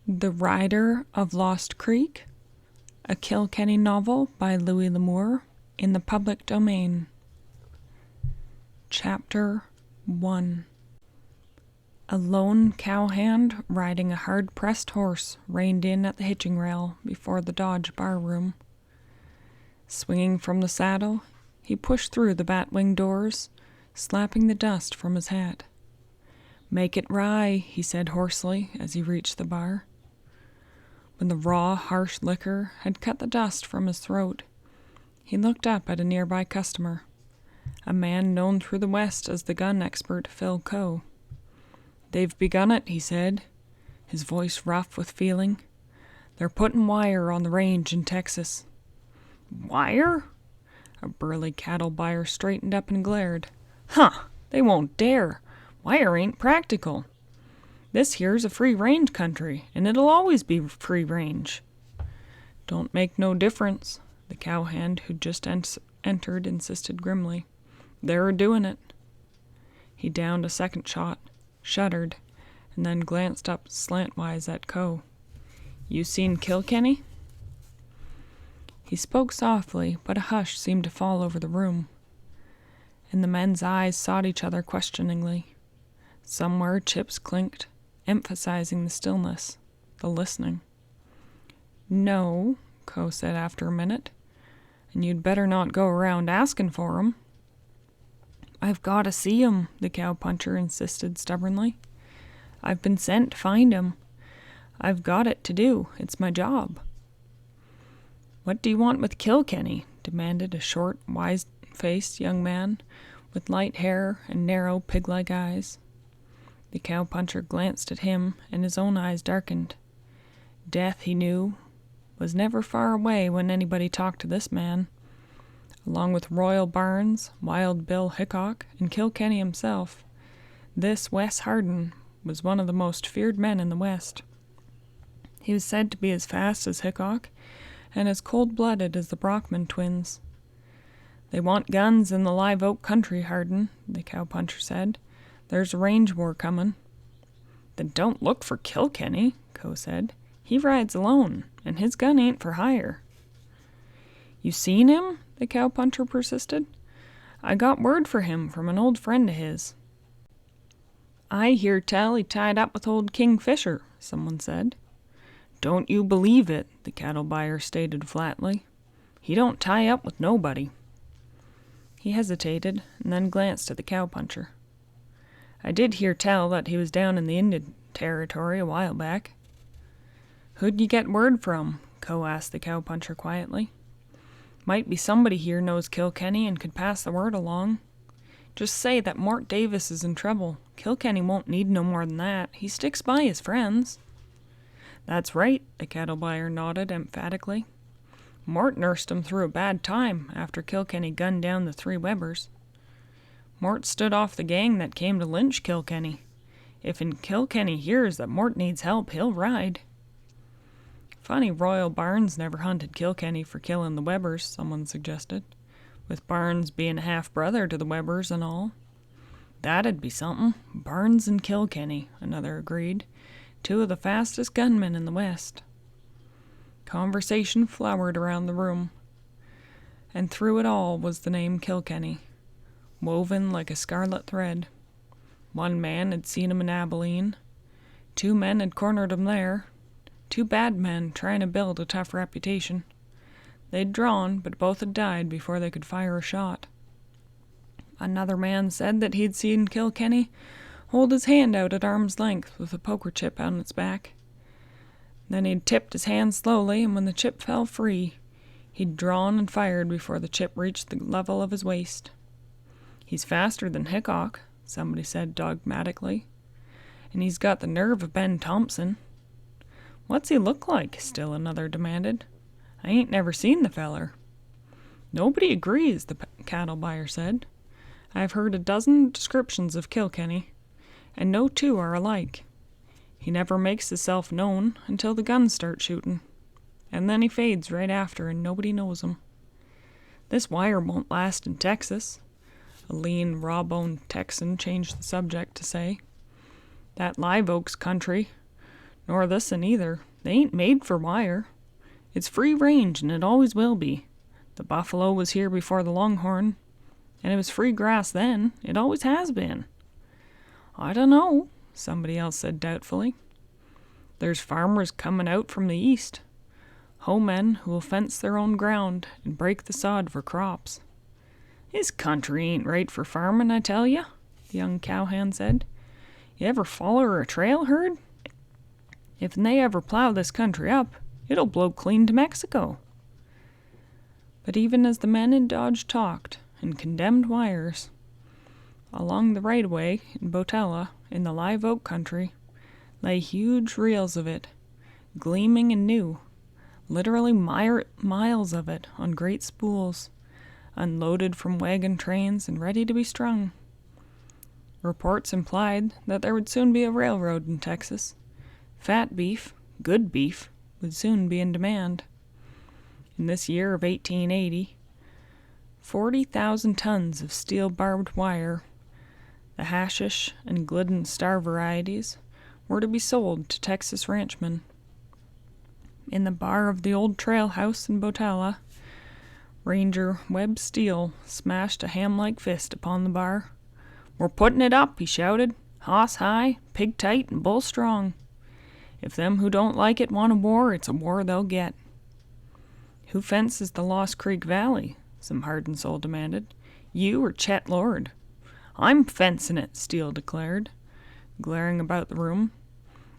The Rider of Lost Creek, a Kilkenny novel by Louis L'Amour, in the public domain. Chapter 1. A lone cowhand riding a hard-pressed horse reined in at the hitching rail before the Dodge bar room. Swinging from the saddle, he pushed through the bat-wing doors, slapping the dust from his hat. "Make it rye," he said hoarsely as he reached the bar. When the raw, harsh liquor had cut the dust from his throat, he looked up at a nearby customer, a man known through the West as the gun expert Phil Coe. "They've begun it," he said, his voice rough with feeling. "They're putting wire on the range in Texas." "Wire?" A burly cattle buyer straightened up and glared. "Huh! They won't dare. Wire ain't practical. This here's a free-range country, and it'll always be free-range." "Don't make no difference," the cowhand who'd just entered insisted grimly. "They're doing it." He downed a second shot, shuddered, and then glanced up slantwise at Coe. "You seen Kilkenny?" He spoke softly, but a hush seemed to fall over the room, and the men's eyes sought each other questioningly. Somewhere chips clinked, emphasizing the stillness, the listening. "No," Coe said after a minute, "and you'd better not go around asking for 'em." "I've got to see 'em," the cowpuncher insisted stubbornly. "I've been sent to find 'em. I've got it to do. It's my job." "What do you want with Kilkenny?" demanded a short, wise-faced young man with light hair and narrow, pig-like eyes. The cowpuncher glanced at him, and his own eyes darkened. Death, he knew, was never far away when anybody talked to this man. Along with Royal Barnes, Wild Bill Hickok, and Kilkenny himself, this Wes Harden was one of the most feared men in the West. He was said to be as fast as Hickok and as cold-blooded as the Brockman twins. "They want guns in the Live Oak country, Harden," the cowpuncher said. "There's a range war coming." "Then don't look for Kilkenny," Coe said. "He rides alone, and his gun ain't for hire." "You seen him?" the cowpuncher persisted. "I got word for him from an old friend of his." "I hear tell he tied up with old King Fisher," someone said. "Don't you believe it," the cattle buyer stated flatly. "He don't tie up with nobody." He hesitated, and then glanced at the cowpuncher. "I did hear tell that he was down in the Indian Territory a while back." "Who'd you get word from?" Coe asked the cowpuncher quietly. "Might be somebody here knows Kilkenny and could pass the word along. Just say that Mort Davis is in trouble. Kilkenny won't need no more than that. He sticks by his friends." "That's right," the cattle buyer nodded emphatically. "Mort nursed him through a bad time after Kilkenny gunned down the 3 Webbers. Mort stood off the gang that came to lynch Kilkenny. If in Kilkenny hears that Mort needs help, he'll ride." "Funny Royal Barnes never hunted Kilkenny for killing the Webbers," someone suggested, "with Barnes being a half-brother to the Webbers and all." "That'd be something. Barnes and Kilkenny," another agreed. "Two of the fastest gunmen in the West." Conversation flowered around the room, and through it all was the name Kilkenny, woven like a scarlet thread. One man had seen him in Abilene. 2 men had cornered him there. 2 bad men trying to build a tough reputation. They'd drawn, but both had died before they could fire a shot. Another man said that he'd seen Kilkenny hold his hand out at arm's length with a poker chip on its back. Then he'd tipped his hand slowly, and when the chip fell free, he'd drawn and fired before the chip reached the level of his waist. "He's faster than Hickok," somebody said dogmatically. "And he's got the nerve of Ben Thompson." "What's he look like?" still another demanded. "I ain't never seen the feller." "Nobody agrees," the cattle buyer said. "I've heard a dozen descriptions of Kilkenny, and no 2 are alike. He never makes himself known until the guns start shooting, and then he fades right after and nobody knows him. This wire won't last in Texas," a lean, raw-boned Texan changed the subject to say. "That Live Oaks country, Nor this'n either. They ain't made for wire. It's free range, and it always will be. The buffalo was here before the longhorn, and it was free grass then. It always has been." "I dunno," somebody else said doubtfully. "There's farmers coming out from the east. Hoemen who'll fence their own ground and break the sod for crops." "This country ain't right for farmin', I tell ya," the young cowhand said. "You ever foller a trail herd? If they ever plow this country up, it'll blow clean to Mexico." But even as the men in Dodge talked and condemned wires, along the right-of-way in Botella, in the live oak country, lay huge reels of it, gleaming and new, literally miles of it on great spools, unloaded from wagon trains and ready to be strung. Reports implied that there would soon be a railroad in Texas. Fat beef, good beef, would soon be in demand. In this year of 1880, 40,000 tons of steel barbed wire, the hashish and Glidden star varieties, were to be sold to Texas ranchmen. In the bar of the old trail house in Botella, Ranger Webb Steele smashed a ham-like fist upon the bar. "We're putting it up," he shouted. "Hoss high, pig tight, and bull strong. If them who don't like it want a war, it's a war they'll get." "Who fences the Lost Creek Valley?" some hardened soul demanded. "You or Chet Lord?" "I'm fencing it," Steele declared, glaring about the room.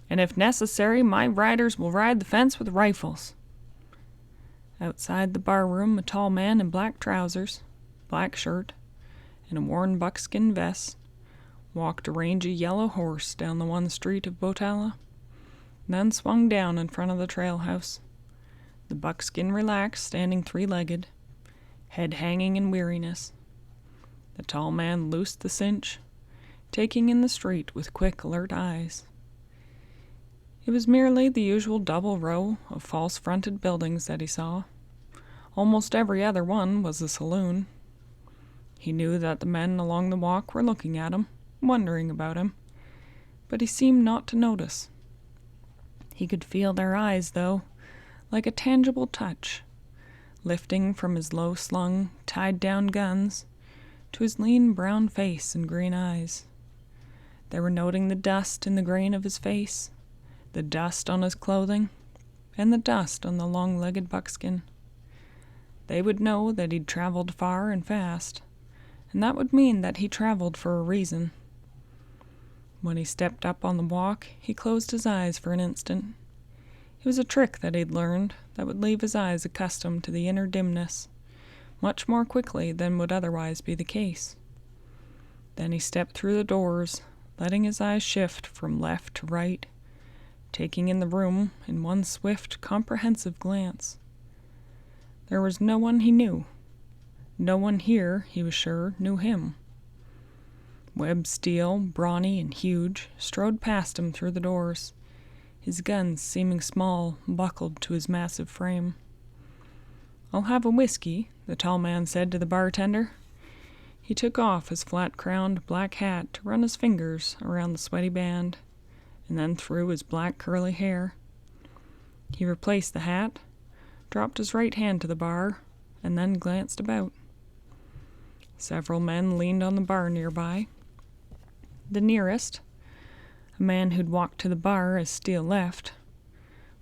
"And if necessary, my riders will ride the fence with rifles." Outside the bar-room, a tall man in black trousers, black shirt, and a worn buckskin vest walked a rangy yellow horse down the one street of Botella, then swung down in front of the trail house. The buckskin relaxed, standing three-legged, head hanging in weariness. The tall man loosed the cinch, taking in the street with quick, alert eyes. It was merely the usual double row of false-fronted buildings that he saw. Almost every other one was a saloon. He knew that the men along the walk were looking at him, wondering about him, but he seemed not to notice. He could feel their eyes, though, like a tangible touch, lifting from his low-slung, tied-down guns to his lean brown face and green eyes. They were noting the dust in the grain of his face, the dust on his clothing, and the dust on the long-legged buckskin. They would know that he'd traveled far and fast, and that would mean that he traveled for a reason. When he stepped up on the walk, he closed his eyes for an instant. It was a trick that he'd learned that would leave his eyes accustomed to the inner dimness much more quickly than would otherwise be the case. Then he stepped through the doors, letting his eyes shift from left to right, taking in the room in one swift, comprehensive glance. There was no one he knew. No one here, he was sure, knew him. Webb Steele, brawny and huge, strode past him through the doors, his guns seeming small, buckled to his massive frame. "I'll have a whiskey," the tall man said to the bartender. He took off his flat-crowned black hat to run his fingers around the sweaty band, and then through his black curly hair. He replaced the hat, dropped his right hand to the bar, and then glanced about. Several men leaned on the bar nearby. The nearest, a man who'd walked to the bar as Steele left,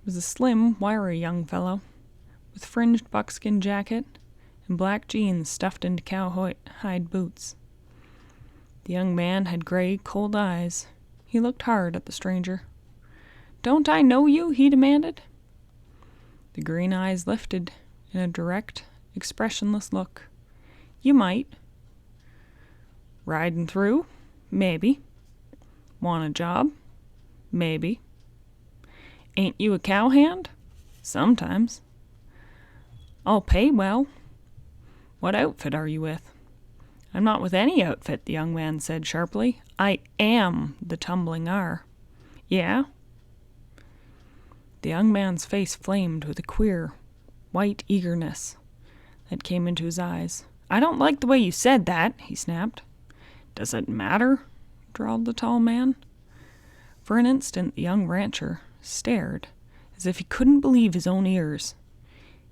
was a slim, wiry young fellow, with fringed buckskin jacket and black jeans stuffed into cowhide boots. The young man had gray, cold eyes. He looked hard at the stranger. "Don't I know you?" he demanded. The green eyes lifted in a direct, expressionless look. "You might." "Riding through? Maybe. Want a job? Maybe. Ain't you a cowhand? Sometimes. I'll pay well. What outfit are you with?" "I'm not with any outfit," the young man said sharply. "I am the Tumbling R." "Yeah?" The young man's face flamed with a queer, white eagerness that came into his eyes. "I don't like the way you said that," he snapped. "Does it matter?" drawled the tall man. For an instant the young rancher, stared, as if he couldn't believe his own ears.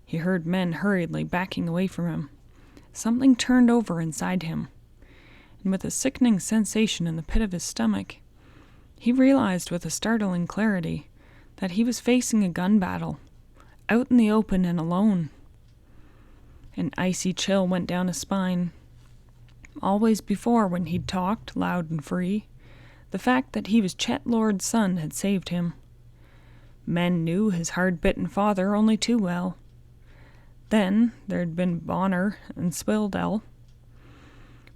He heard men hurriedly backing away from him. Something turned over inside him, and with a sickening sensation in the pit of his stomach, he realized with a startling clarity that he was facing a gun battle, out in the open and alone. An icy chill went down his spine. Always before, when he'd talked, loud and free, the fact that he was Chet Lord's son had saved him. Men knew his hard-bitten father only too well. Then there'd been Bonner and Swildell.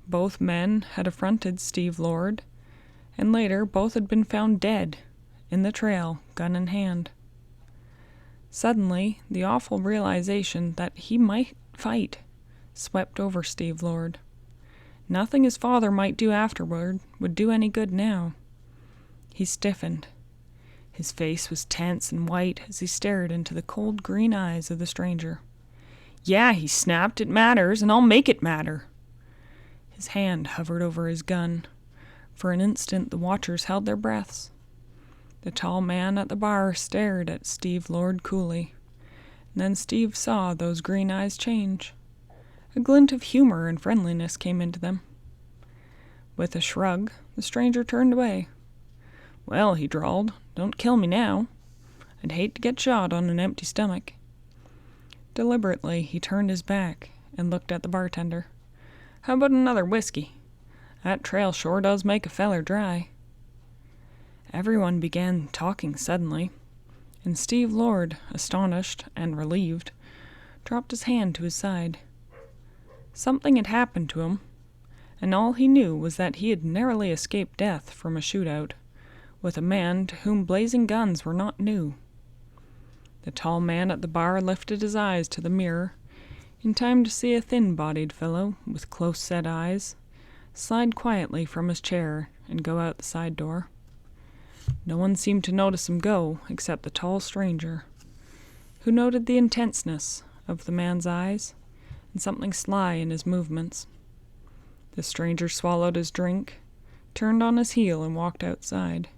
Both men had affronted Steve Lord, and later both had been found dead, in the trail, gun in hand. Suddenly, the awful realization that he might fight swept over Steve Lord. Nothing his father might do afterward would do any good now. He stiffened. His face was tense and white as he stared into the cold green eyes of the stranger. "Yeah," he snapped, "it matters, and I'll make it matter." His hand hovered over his gun. For an instant the watchers held their breaths. The tall man at the bar stared at Steve Lord coolly. And then Steve saw those green eyes change. A glint of humor and friendliness came into them. With a shrug, the stranger turned away. "Well," he drawled, "don't kill me now. I'd hate to get shot on an empty stomach." Deliberately, he turned his back and looked at the bartender. "How about another whiskey? That trail sure does make a feller dry." Everyone began talking suddenly, and Steve Lord, astonished and relieved, dropped his hand to his side. Something had happened to him, and all he knew was that he had narrowly escaped death from a shootout with a man to whom blazing guns were not new. The tall man at the bar lifted his eyes to the mirror in time to see a thin-bodied fellow with close-set eyes slide quietly from his chair and go out the side door. No one seemed to notice him go except the tall stranger, who noted the intenseness of the man's eyes and something sly in his movements. The stranger swallowed his drink, turned on his heel, and walked outside.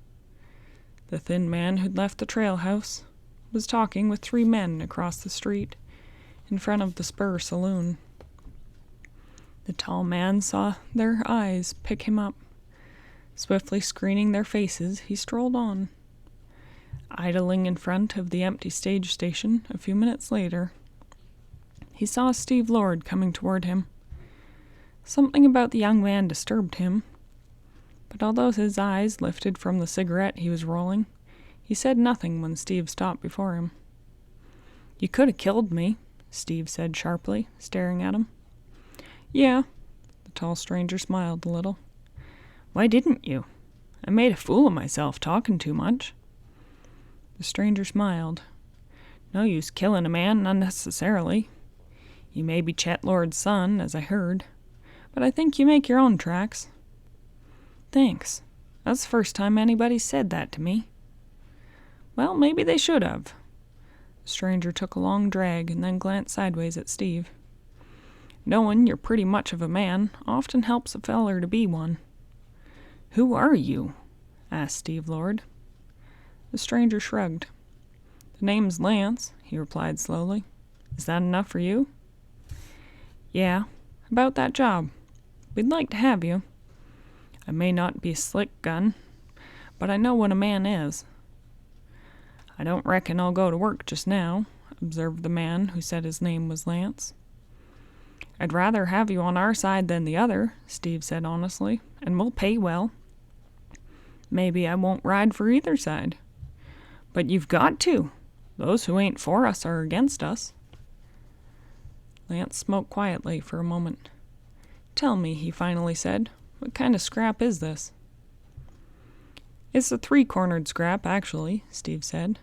The thin man who'd left the trail house was talking with 3 men across the street in front of the Spur Saloon. The tall man saw their eyes pick him up. Swiftly screening their faces, he strolled on. Idling in front of the empty stage station a few minutes later, he saw Steve Lord coming toward him. Something about the young man disturbed him, but although his eyes lifted from the cigarette he was rolling, he said nothing when Steve stopped before him. "You could have killed me," Steve said sharply, staring at him. "Yeah." The tall stranger smiled a little. "Why didn't you? I made a fool of myself talking too much." The stranger smiled. "No use killing a man unnecessarily. You may be Chet Lord's son, as I heard, but I think you make your own tracks." "Thanks. That's the first time anybody said that to me." "Well, maybe they should have." The stranger took a long drag and then glanced sideways at Steve. "Knowing you're pretty much of a man often helps a feller to be one." "Who are you?" asked Steve Lord. The stranger shrugged. "The name's Lance," he replied slowly. "Is that enough for you?" "Yeah, about that job. We'd like to have you. I may not be a slick gun, but I know what a man is." "I don't reckon I'll go to work just now," observed the man who said his name was Lance. "I'd rather have you on our side than the other," Steve said honestly, "and we'll pay well." "Maybe I won't ride for either side." "But you've got to. Those who ain't for us are against us." Lance smoked quietly for a moment. "Tell me," he finally said, "what kind of scrap is this?" "It's a 3-cornered scrap, actually," Steve said.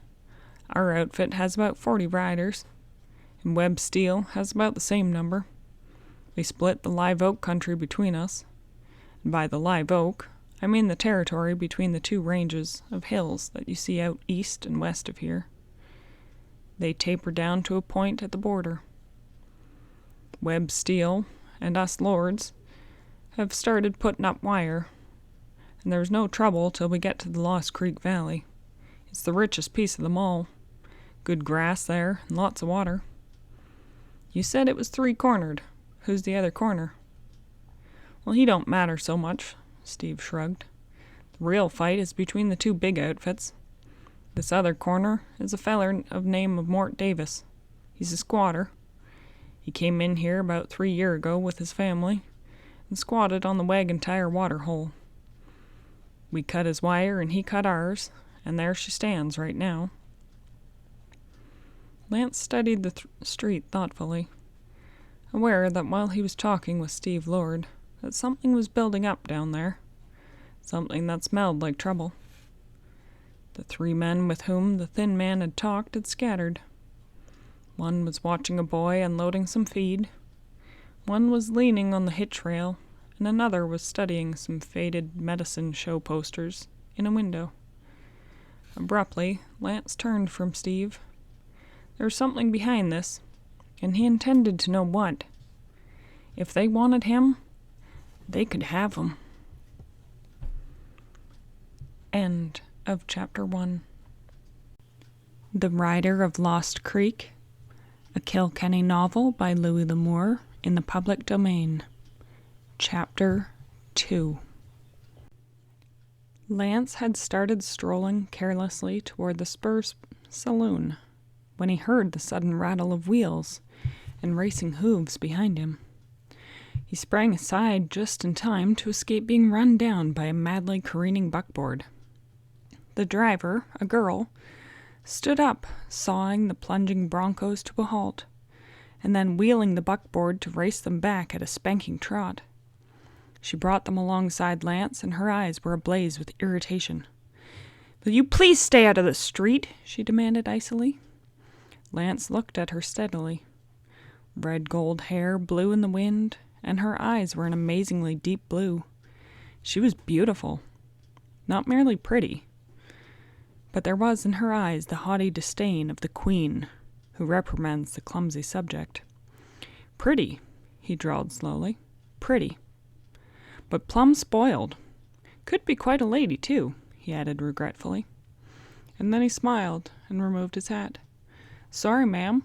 "Our outfit has about 40 riders, and Webb Steele has about the same number. We split the live oak country between us, and by the live oak, I mean the territory between the 2 ranges of hills that you see out east and west of here. They taper down to a point at the border. Webb Steele and us Lords have started putting up wire, and there's no trouble till we get to the Lost Creek Valley. It's the richest piece of them all. Good grass there, and lots of water. You said it was three-cornered. Who's the other corner? Well, he don't matter so much, Steve shrugged. The real fight is between the two big outfits. This other corner is a feller of name of Mort Davis. He's a squatter. He came in here about 3 years ago with his family and squatted on the wagon tire water hole. We cut his wire and he cut ours, and there she stands right now. Lance studied the street thoughtfully, aware that while he was talking with Steve Lord, that something was building up down there, something that smelled like trouble. The 3 men with whom the thin man had talked had scattered. One was watching a boy unloading some feed, one was leaning on the hitch rail, and another was studying some faded medicine show posters in a window. Abruptly, Lance turned from Steve. There was something behind this, and he intended to know what. If they wanted him, they could have him. End of Chapter 1. The Rider of Lost Creek, a Kilkenny novel by Louis L'Amour, in the public domain. Chapter 2. Lance had started strolling carelessly toward the Spurs saloon when he heard the sudden rattle of wheels and racing hooves behind him. He sprang aside just in time to escape being run down by a madly careening buckboard. The driver, a girl, stood up, sawing the plunging broncos to a halt, and then wheeling the buckboard to race them back at a spanking trot. She brought them alongside Lance, and her eyes were ablaze with irritation. "Will you please stay out of the street?" she demanded icily. Lance looked at her steadily. Red gold hair blew in the wind, and her eyes were an amazingly deep blue. She was beautiful. Not merely pretty, but there was in her eyes the haughty disdain of the queen who reprimands the clumsy subject. "Pretty," he drawled slowly. "Pretty. But plumb spoiled. Could be quite a lady, too," he added regretfully. And then he smiled and removed his hat. "Sorry, ma'am.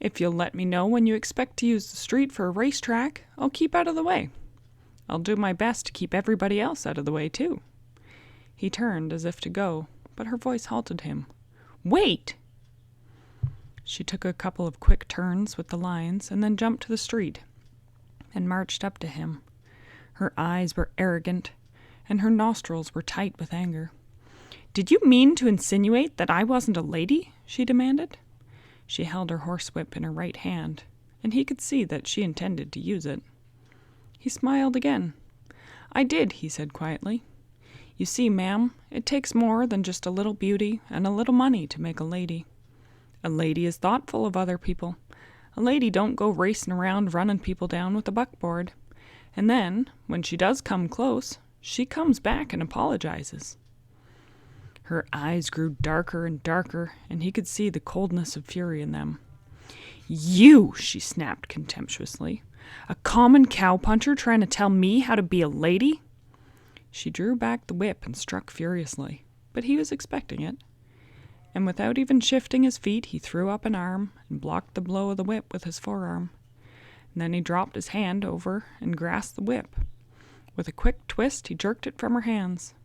If you'll let me know when you expect to use the street for a racetrack, I'll keep out of the way. I'll do my best to keep everybody else out of the way, too." He turned as if to go, but her voice halted him. "Wait!" She took a couple of quick turns with the lines and then jumped to the street and marched up to him. Her eyes were arrogant, and her nostrils were tight with anger. "Did you mean to insinuate that I wasn't a lady?" she demanded. She held her horsewhip in her right hand, and he could see that she intended to use it. He smiled again. "I did," he said quietly. "You see, ma'am, it takes more than just a little beauty and a little money to make a lady. A lady is thoughtful of other people. A lady don't go racing around running people down with a buckboard. And then, when she does come close, she comes back and apologizes." Her eyes grew darker and darker, and he could see the coldness of fury in them. "You," she snapped contemptuously, "a common cowpuncher trying to tell me how to be a lady?" She drew back the whip and struck furiously, but he was expecting it. And without even shifting his feet, he threw up an arm and blocked the blow of the whip with his forearm. And then he dropped his hand over and grasped the whip. With a quick twist, he jerked it from her hands.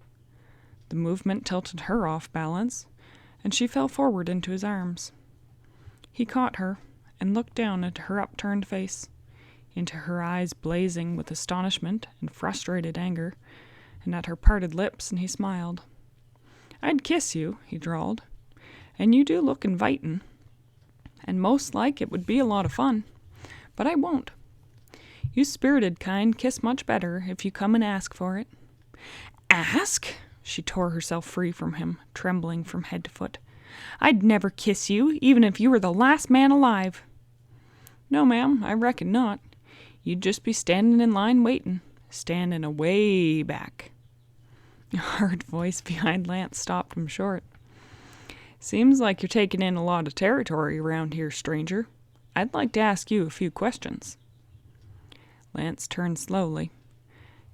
The movement tilted her off balance, and she fell forward into his arms. He caught her and looked down at her upturned face, into her eyes blazing with astonishment and frustrated anger, and at her parted lips, and he smiled. "I'd kiss you," he drawled, "and you do look invitin', and most like it would be a lot of fun, but I won't. You spirited kind kiss much better if you come and ask for it." "Ask?" She tore herself free from him, trembling from head to foot. "I'd never kiss you, even if you were the last man alive." "No, ma'am, I reckon not. You'd just be standing in line waiting, standing away back." A hard voice behind Lance stopped him short. "Seems like you're taking in a lot of territory around here, stranger. I'd like to ask you a few questions." Lance turned slowly,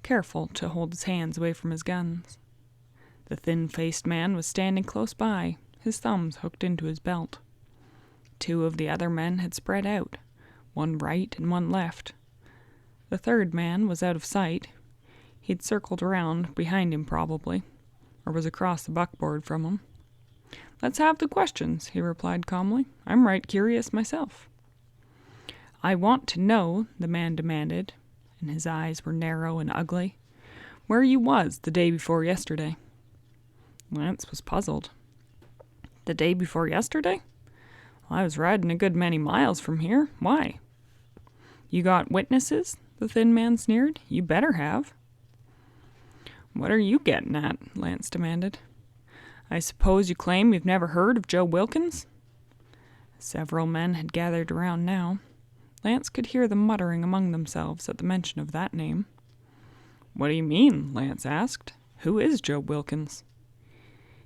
careful to hold his hands away from his guns. The thin-faced man was standing close by, his thumbs hooked into his belt. 2 of the other men had spread out, one right and one left. The third man was out of sight. He'd circled around, behind him probably, or was across the buckboard from him. "Let's have the questions," he replied calmly. "I'm right curious myself." "I want to know," the man demanded, and his eyes were narrow and ugly, "where you was the day before yesterday." Lance was puzzled. "The day before yesterday? Well, I was riding a good many miles from here. Why?" "You got witnesses?" the thin man sneered. "You better have." "What are you getting at?" Lance demanded. "I suppose you claim you've never heard of Joe Wilkins?" Several men had gathered around now. Lance could hear them muttering among themselves at the mention of that name. "What do you mean?" Lance asked. "Who is Joe Wilkins?"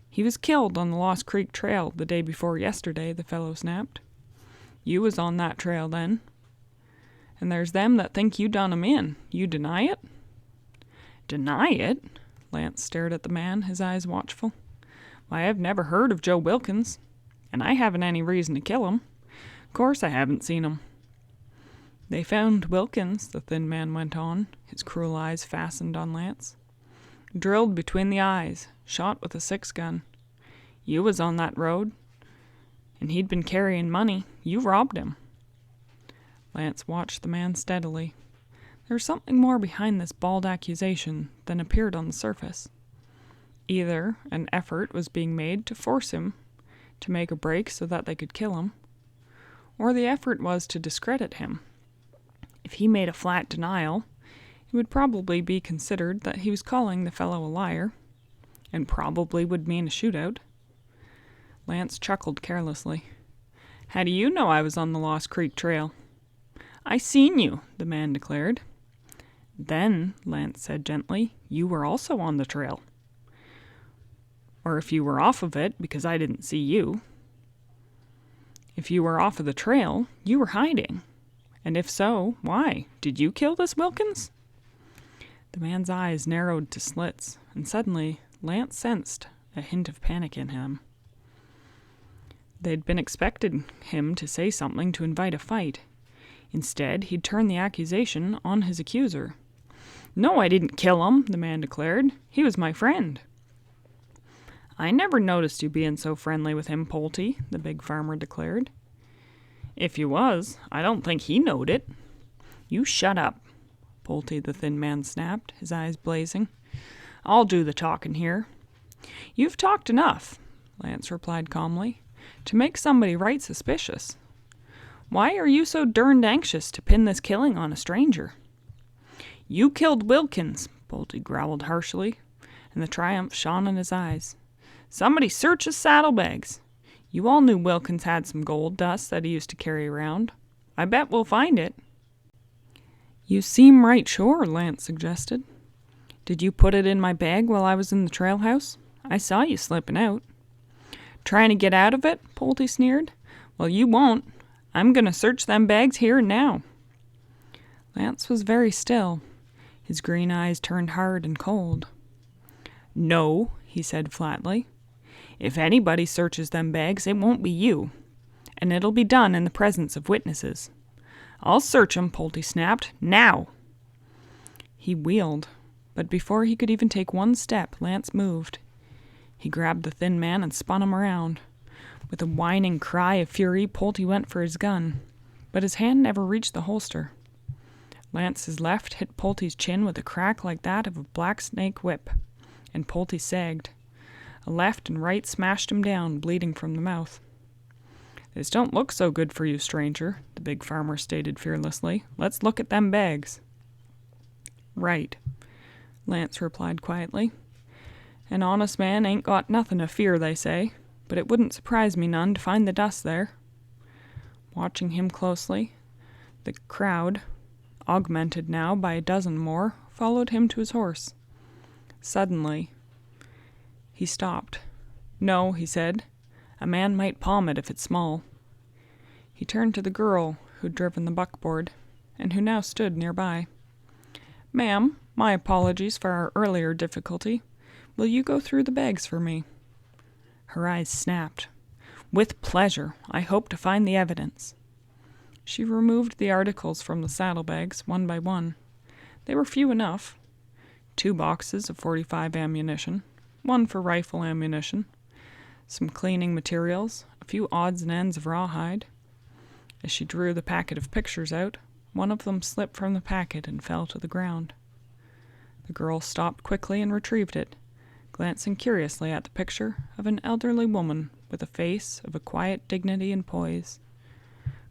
"He was killed on the Lost Creek Trail the day before yesterday," the fellow snapped. "You was on that trail then. And there's them that think you done him in. You deny it?" "Deny it?" Lance stared at the man, his eyes watchful. "Why, I've never heard of Joe Wilkins, and I haven't any reason to kill him. Of course I haven't seen him." "They found Wilkins," the thin man went on, his cruel eyes fastened on Lance. "Drilled between the eyes, shot with a 6-gun. You was on that road, and he'd been carrying money. You robbed him." Lance watched the man steadily. There was something more behind this bald accusation than appeared on the surface. Either an effort was being made to force him to make a break so that they could kill him, or the effort was to discredit him. If he made a flat denial, it would probably be considered that he was calling the fellow a liar, and probably would mean a shootout. Lance chuckled carelessly. "How do you know I was on the Lost Creek Trail?" "I seen you," the man declared. "Then," Lance said gently, "you were also on the trail. Or if you were off of it, because I didn't see you. If you were off of the trail, you were hiding. And if so, why? Did you kill this Wilkins?" The man's eyes narrowed to slits, and suddenly Lance sensed a hint of panic in him. They'd been expecting him to say something to invite a fight. Instead, he'd turned the accusation on his accuser. "No, I didn't kill him," the man declared. "He was my friend." "I never noticed you being so friendly with him, Polty," the big farmer declared. "If you was, I don't think he knowed it." "You shut up," Polty the thin man snapped, his eyes blazing. "I'll do the talking here." "You've talked enough," Lance replied calmly, "to make somebody right suspicious. Why are you so derned anxious to pin this killing on a stranger?" "You killed Wilkins," Polty growled harshly, and the triumph shone in his eyes. "Somebody search his saddlebags. You all knew Wilkins had some gold dust that he used to carry around. I bet we'll find it." "You seem right sure," Lance suggested. "Did you put it in my bag while I was in the trail house? I saw you slipping out." "Trying to get out of it?" Polty sneered. "Well, you won't. I'm going to search them bags here and now." Lance was very still. His green eyes turned hard and cold. "No," he said flatly. "If anybody searches them bags, it won't be you. And it'll be done in the presence of witnesses." "I'll search 'em," Polty snapped. "Now!" He wheeled, but before he could even take one step, Lance moved. He grabbed the thin man and spun him around. With a whining cry of fury, Polty went for his gun, but his hand never reached the holster. Lance's left hit Polty's chin with a crack like that of a black snake whip, and Polty sagged. A left and right smashed him down, bleeding from the mouth. "This don't look so good for you, stranger," the big farmer stated fearlessly. "Let's look at them bags." "Right," Lance replied quietly. "An honest man ain't got nothing to fear, they say, but it wouldn't surprise me none to find the dust there." Watching him closely, the crowd, augmented now by a dozen more, followed him to his horse. Suddenly, he stopped. "No," he said. "A man might palm it if it's small." He turned to the girl who'd driven the buckboard, and who now stood nearby. "Ma'am, my apologies for our earlier difficulty. will you go through the bags for me?" Her eyes snapped. "With pleasure. I hope to find the evidence." She removed the articles from the saddlebags one by one. They were few enough. 2 boxes of .45 ammunition, 1 for rifle ammunition, some cleaning materials, a few odds and ends of rawhide. As she drew the packet of pictures out, one of them slipped from the packet and fell to the ground. The girl stopped quickly and retrieved it, glancing curiously at the picture of an elderly woman with a face of a quiet dignity and poise.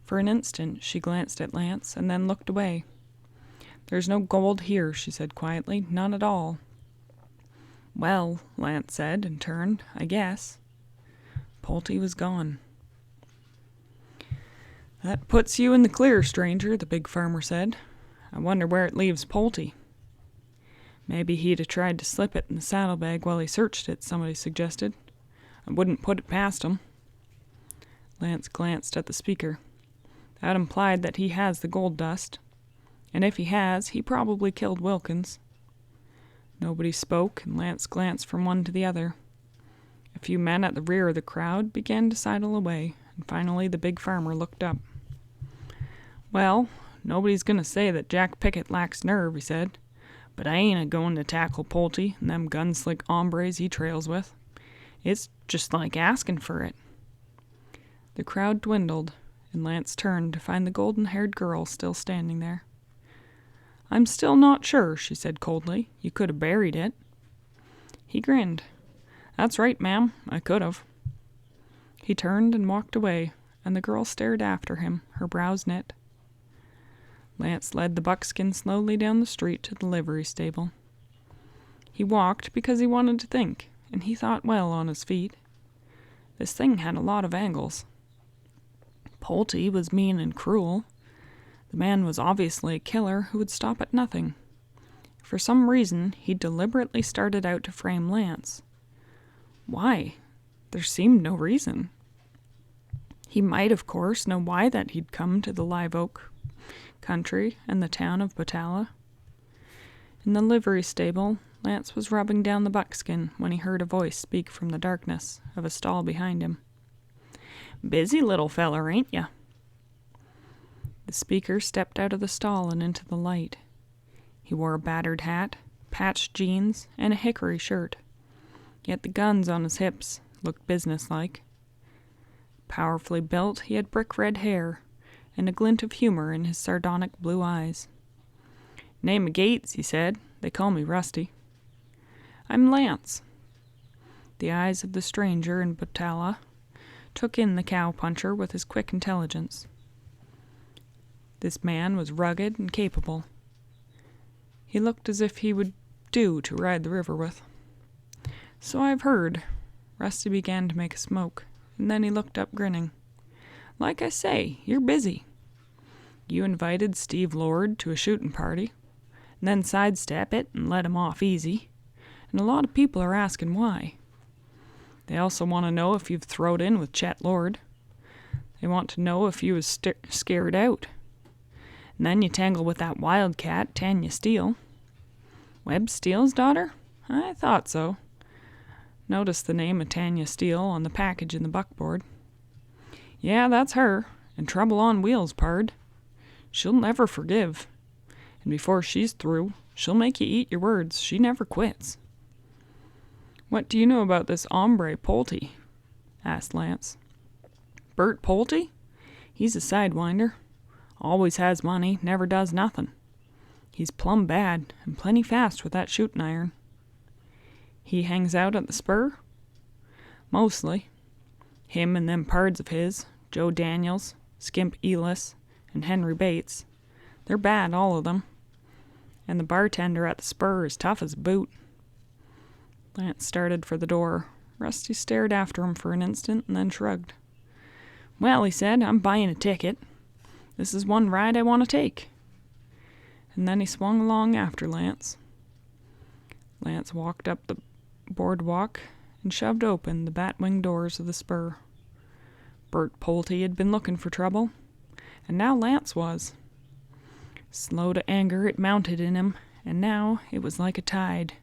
For an instant she glanced at Lance and then looked away. "There's no gold here," she said quietly. "None at all." "Well," Lance said and turned, "I guess." Pulte was gone. "That puts you in the clear, stranger," the big farmer said. "I wonder where it leaves Pulte." "Maybe he'd have tried to slip it in the saddlebag while he searched it," somebody suggested. "I wouldn't put it past him." Lance glanced at the speaker. That implied that he has the gold dust, and if he has, he probably killed Wilkins. Nobody spoke, and Lance glanced from one to the other. A few men at the rear of the crowd began to sidle away, and finally the big farmer looked up. "Well, nobody's going to say that Jack Pickett lacks nerve," he said, "but I ain't a-going to tackle Pulte and them gun-slick hombres he trails with. It's just like asking for it." The crowd dwindled, and Lance turned to find the golden-haired girl still standing there. "I'm still not sure," she said coldly. "You could have buried it." He grinned. "That's right, ma'am. I could have." He turned and walked away, and the girl stared after him, her brows knit. Lance led the buckskin slowly down the street to the livery stable. He walked because he wanted to think, and he thought well on his feet. This thing had a lot of angles. Pulte was mean and cruel. The man was obviously a killer who would stop at nothing. For some reason, he deliberately started out to frame Lance. Why? There seemed no reason. He might, of course, know why that he'd come to the Live Oak country and the town of Batalla. In the livery stable, Lance was rubbing down the buckskin when he heard a voice speak from the darkness of a stall behind him. "Busy little feller, ain't ya?" The speaker stepped out of the stall and into the light. He wore a battered hat, patched jeans, and a hickory shirt. Yet the guns on his hips looked businesslike. Powerfully built, he had brick red hair and a glint of humor in his sardonic blue eyes. "Name of Gates," he said. "They call me Rusty." "I'm Lance." The eyes of the stranger in Batalla took in the cow-puncher with his quick intelligence. This man was rugged and capable. He looked as if he would do to ride the river with. "So I've heard." Rusty began to make a smoke, and then he looked up grinning. "Like I say, you're busy. You invited Steve Lord to a shooting party, and then sidestep it and let him off easy, and a lot of people are asking why. They also want to know if you've throwed in with Chet Lord. They want to know if you was scared out. And then you tangle with that wildcat, Tanya Steele." "Webb Steele's daughter? I thought so." Noticed the name of Tanya Steele on the package in the buckboard. "Yeah, that's her, and trouble on wheels, pard. She'll never forgive. And before she's through, she'll make you eat your words. She never quits." "What do you know about this hombre Pulte?" asked Lance. "Bert Pulte? He's a sidewinder. Always has money, never does nothing. He's plumb bad, and plenty fast with that shooting iron." "He hangs out at the spur?" "Mostly. Him and them pards of his, Joe Daniels, Skimp Elis, and Henry Bates. They're bad, all of them. And the bartender at the spur is tough as a boot." Lance started for the door. Rusty stared after him for an instant and then shrugged. "Well," he said, "I'm buying a ticket. This is one ride I want to take." And then he swung along after Lance. Lance walked up the boardwalk and shoved open the bat-wing doors of the spur. Bert Pulte had been looking for trouble, and now Lance was. Slow to anger, it mounted in him, and now it was like a tide.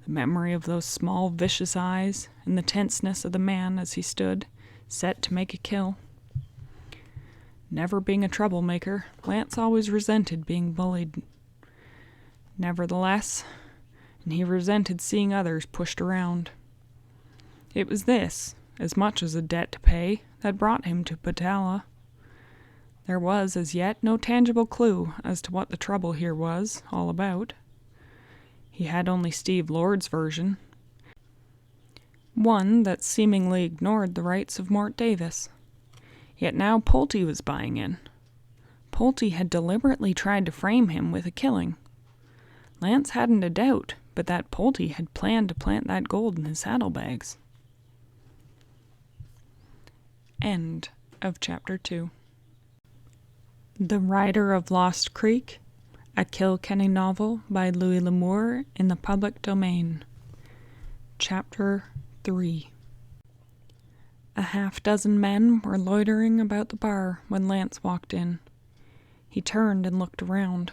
The The memory of those small, vicious eyes and the tenseness of the man as he stood, set to make a kill. Never being a troublemaker, Lance always resented being bullied. Nevertheless, and he resented seeing others pushed around. It was this, as much as a debt to pay, that brought him to Patala. There was, as yet, no tangible clue as to what the trouble here was all about. He had only Steve Lord's version, one that seemingly ignored the rights of Mort Davis. Yet now Pulte was buying in. Pulte had deliberately tried to frame him with a killing. Lance hadn't a doubt but that Pulte had planned to plant that gold in his saddlebags. End of Chapter 2. The Rider of Lost Creek, a Kilkenny Novel by Louis L'Amour, in the public domain. Chapter 3. A half-dozen men were loitering about the bar when Lance walked in. He turned and looked around.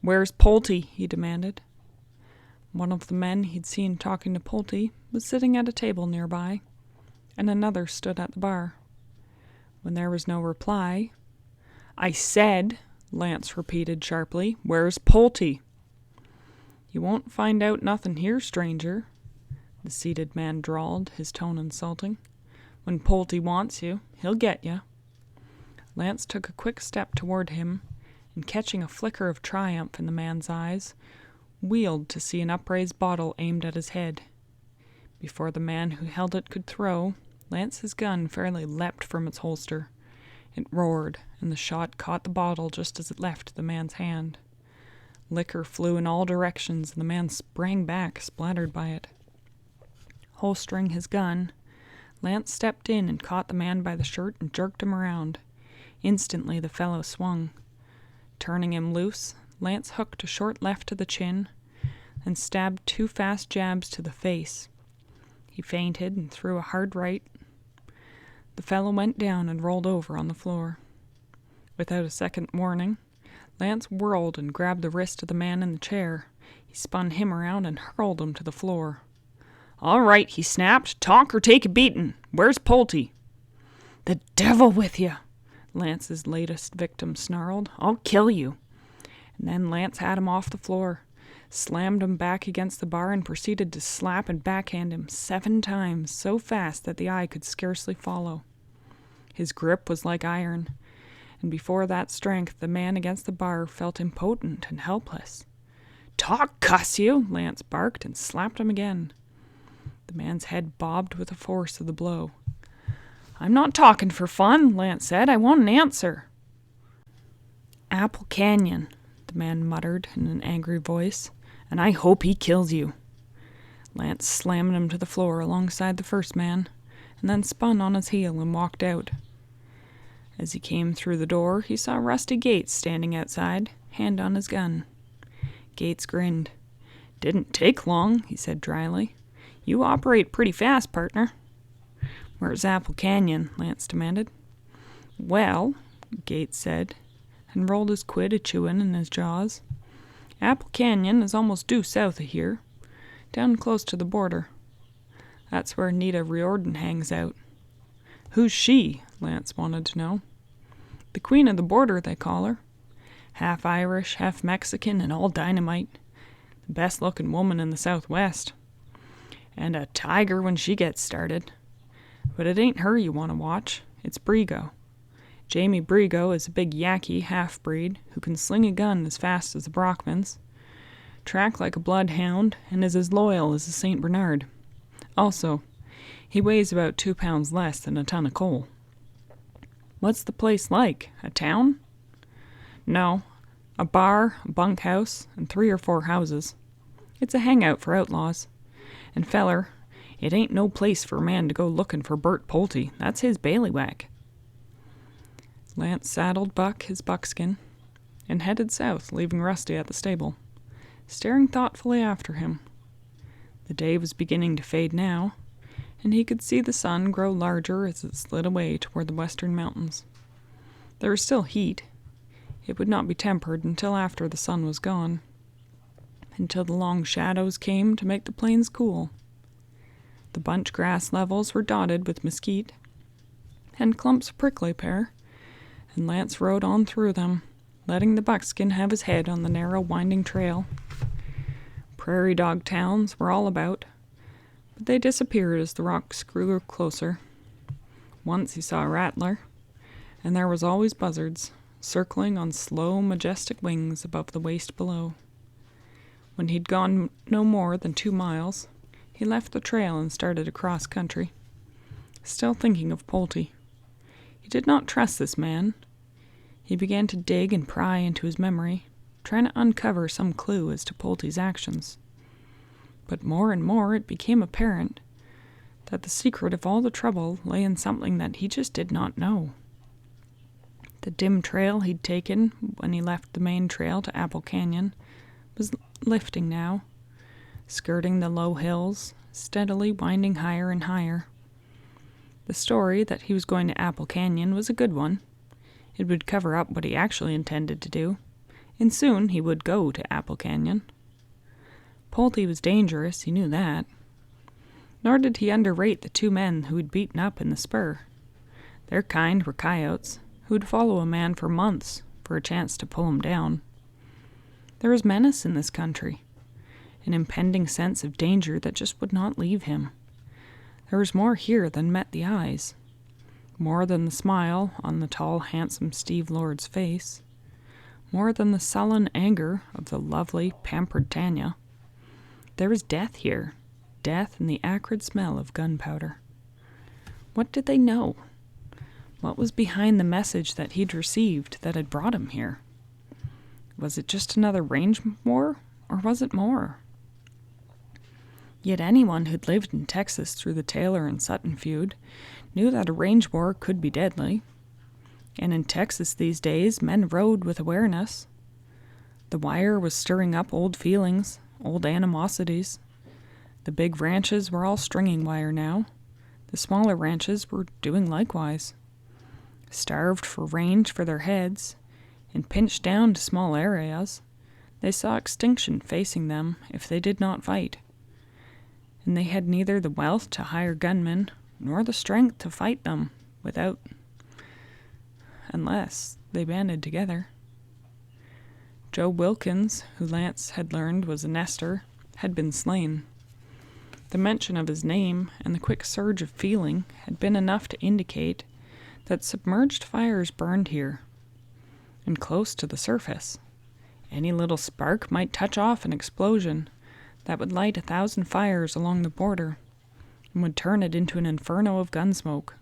"Where's Pulte?" he demanded. One of the men he'd seen talking to Pulte was sitting at a table nearby, and another stood at the bar. When there was no reply, "I said," Lance repeated sharply, "where's Pulte?" "You won't find out nothing here, stranger," the seated man drawled, his tone insulting. "When Pulte wants you, he'll get you." Lance took a quick step toward him, and catching a flicker of triumph in the man's eyes, wheeled to see an upraised bottle aimed at his head. Before the man who held it could throw, Lance's gun fairly leapt from its holster. It roared, and the shot caught the bottle just as it left the man's hand. Liquor flew in all directions, and the man sprang back, splattered by it. Holstering his gun, Lance stepped in and caught the man by the shirt and jerked him around. Instantly the fellow swung. Turning him loose, Lance hooked a short left to the chin and stabbed 2 fast jabs to the face. He feinted and threw a hard right. The fellow went down and rolled over on the floor. Without a second warning, Lance whirled and grabbed the wrist of the man in the chair. He spun him around and hurled him to the floor. "All right," he snapped. "Talk or take a beatin'. Where's Pulte?" "The devil with you!" Lance's latest victim snarled. "I'll kill you." And then Lance had him off the floor, slammed him back against the bar, and proceeded to slap and backhand him 7 times, so fast that the eye could scarcely follow. His grip was like iron, and before that strength the man against the bar felt impotent and helpless. "Talk, cuss you!" Lance barked and slapped him again. The man's head bobbed with the force of the blow. "I'm not talking for fun," Lance said. "I want an answer." "Apple Canyon," the man muttered in an angry voice, "and I hope he kills you." Lance slammed him to the floor alongside the first man, and then spun on his heel and walked out. As he came through the door, he saw Rusty Gates standing outside, hand on his gun. Gates grinned. "Didn't take long," he said dryly. "You operate pretty fast, partner." "Where's Apple Canyon?" Lance demanded. "Well," Gates said, and rolled his quid a-chewin' in his jaws, "Apple Canyon is almost due south of here, down close to the border. That's where Nita Riordan hangs out." "Who's she?" Lance wanted to know. "The Queen of the Border, they call her. Half Irish, half Mexican, and all dynamite. The best-looking woman in the Southwest. And a tiger when she gets started. But it ain't her you want to watch. It's Brigo. Jamie Brigo is a big Yaqui half-breed who can sling a gun as fast as the Brockmans, track like a bloodhound, and is as loyal as a St. Bernard. Also, he weighs about 2 pounds less than a ton of coal." "What's the place like? A town?" "No. A bar, a bunkhouse, and 3 or 4 houses. It's a hangout for outlaws. And feller, it ain't no place for a man to go looking for Bert Pulte. That's his bailiwick." Lance saddled Buck his buckskin and headed south, leaving Rusty at the stable, staring thoughtfully after him. The day was beginning to fade now, and he could see the sun grow larger as it slid away toward the western mountains. There was still heat. It would not be tempered until after the sun was gone. until the long shadows came to make the plains cool. The bunch grass levels were dotted with mesquite and clumps of prickly pear, and Lance rode on through them, letting the buckskin have his head on the narrow winding trail. Prairie dog towns were all about, but they disappeared as the rocks grew closer. Once he saw a rattler, and there was always buzzards, circling on slow, majestic wings above the waste below. When he'd gone no more than 2 miles, he left the trail and started across country, still thinking of Polty. He did not trust this man. He began to dig and pry into his memory, trying to uncover some clue as to Polty's actions. But more and more it became apparent that the secret of all the trouble lay in something that he just did not know. The dim trail he'd taken when he left the main trail to Apple Canyon was lifting now, skirting the low hills, steadily winding higher and higher. The story that he was going to Apple Canyon was a good one. It would cover up what he actually intended to do, and soon he would go to Apple Canyon. Polty was dangerous, he knew that. Nor did he underrate the 2 men who had beaten up in the spur. Their kind were coyotes, who would follow a man for months for a chance to pull him down. There was menace in this country, an impending sense of danger that just would not leave him. There was more here than met the eyes, more than the smile on the tall, handsome Steve Lord's face, more than the sullen anger of the lovely, pampered Tanya. There was death here, death and the acrid smell of gunpowder. What did they know? What was behind the message that he'd received that had brought him here? Was it just another range war, or was it more? Yet anyone who'd lived in Texas through the Taylor and Sutton feud knew that a range war could be deadly. And in Texas these days, men rode with awareness. The wire was stirring up old feelings, old animosities. The big ranches were all stringing wire now. The smaller ranches were doing likewise. Starved for range for their heads, and pinched down to small areas, they saw extinction facing them if they did not fight. And they had neither the wealth to hire gunmen nor the strength to fight them unless they banded together. Joe Wilkins, who Lance had learned was a nester, had been slain. The mention of his name and the quick surge of feeling had been enough to indicate that submerged fires burned here, and close to the surface. Any little spark might touch off an explosion that would light 1,000 fires along the border and would turn it into an inferno of gun smoke.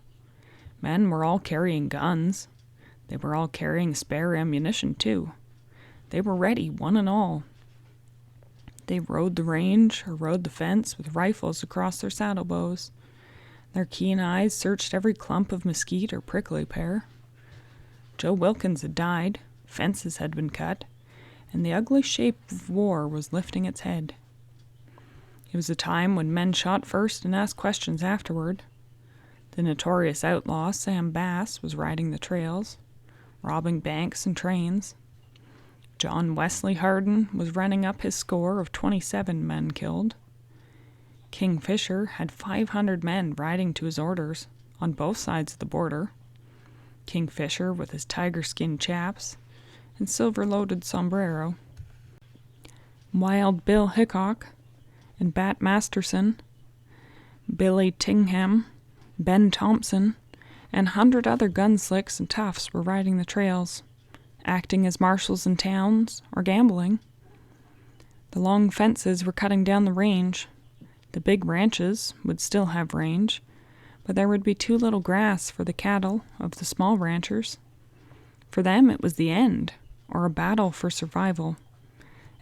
Men were all carrying guns. They were all carrying spare ammunition, too. They were ready, one and all. They rode the range or rode the fence with rifles across their saddle bows. Their keen eyes searched every clump of mesquite or prickly pear. Joe Wilkins had died, fences had been cut, and the ugly shape of war was lifting its head. It was a time when men shot first and asked questions afterward. The notorious outlaw Sam Bass was riding the trails, robbing banks and trains. John Wesley Hardin was running up his score of 27 men killed. King Fisher had 500 men riding to his orders on both sides of the border. King Fisher with his tiger-skin chaps and silver-loaded sombrero. Wild Bill Hickok and Bat Masterson, Billy Tingham, Ben Thompson, and 100 other gunslicks and toughs were riding the trails, acting as marshals in towns or gambling. The long fences were cutting down the range. The big ranches would still have range, but there would be too little grass for the cattle of the small ranchers. For them it was the end, or a battle for survival,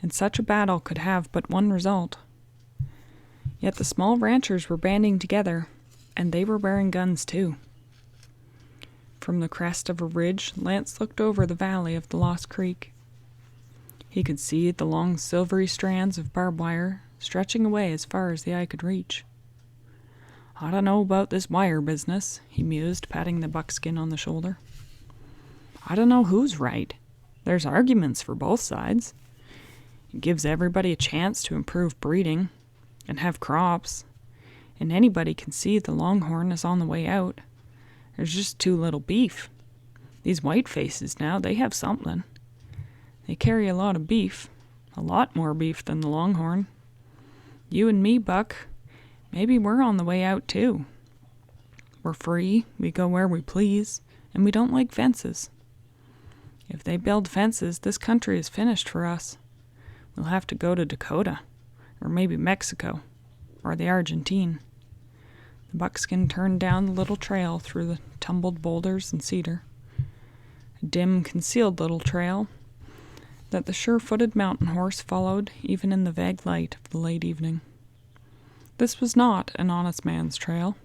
and such a battle could have but one result. Yet the small ranchers were banding together, and they were wearing guns too. From the crest of a ridge, Lance looked over the valley of the Lost Creek. He could see the long silvery strands of barbed wire stretching away as far as the eye could reach. "I don't know about this wire business," he mused, patting the buckskin on the shoulder. "I don't know who's right. There's arguments for both sides. It gives everybody a chance to improve breeding and have crops. And anybody can see the longhorn is on the way out. There's just too little beef. These white faces now, they have something. They carry a lot of beef. A lot more beef than the longhorn. You and me, Buck, maybe we're on the way out too. We're free, we go where we please, and we don't like fences. If they build fences, this country is finished for us. We'll have to go to Dakota, or maybe Mexico, or the Argentine. The buckskin turned down the little trail through the tumbled boulders and cedar. A dim, concealed little trail that the sure-footed mountain horse followed even in the vague light of the late evening. This was not an honest man's trail,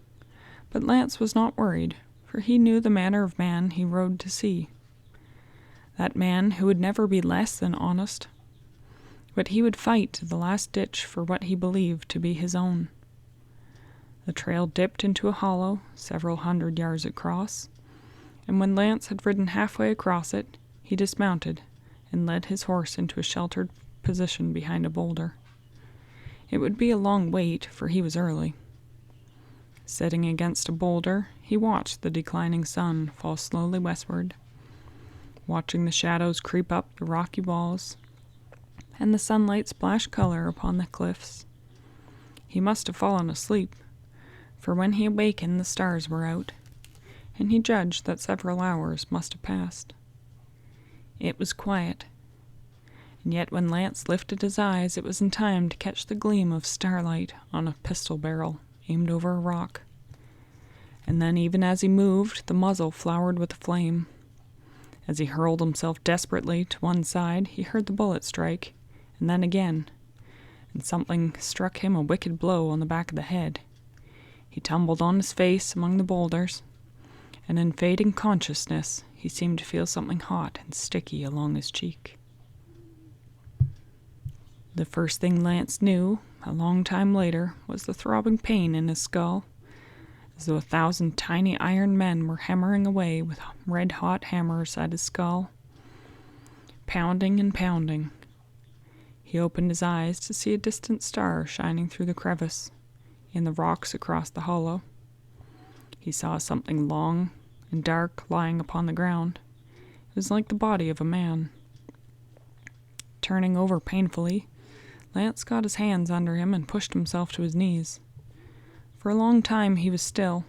but Lance was not worried, for he knew the manner of man he rode to see. That man who would never be less than honest, but he would fight to the last ditch for what he believed to be his own. The trail dipped into a hollow several 100 yards across, and when Lance had ridden halfway across it, he dismounted and led his horse into a sheltered position behind a boulder. It would be a long wait, for he was early. Sitting against a boulder, he watched the declining sun fall slowly westward, watching the shadows creep up the rocky walls, and the sunlight splash color upon the cliffs. He must have fallen asleep, for when he awakened the stars were out, and he judged that several hours must have passed. It was quiet, and yet when Lance lifted his eyes it was in time to catch the gleam of starlight on a pistol barrel aimed over a rock. And then even as he moved, the muzzle flowered with flame. As he hurled himself desperately to one side, he heard the bullet strike, and then again, and something struck him a wicked blow on the back of the head. He tumbled on his face among the boulders, and in fading consciousness he seemed to feel something hot and sticky along his cheek. The first thing Lance knew, a long time later, was the throbbing pain in his skull, as though 1,000 tiny iron men were hammering away with red-hot hammers at his skull, pounding and pounding. He opened his eyes to see a distant star shining through the crevice in the rocks across the hollow. He saw something long and dark lying upon the ground. It was like the body of a man. Turning over painfully, Lance got his hands under him and pushed himself to his knees. For a long time he was still,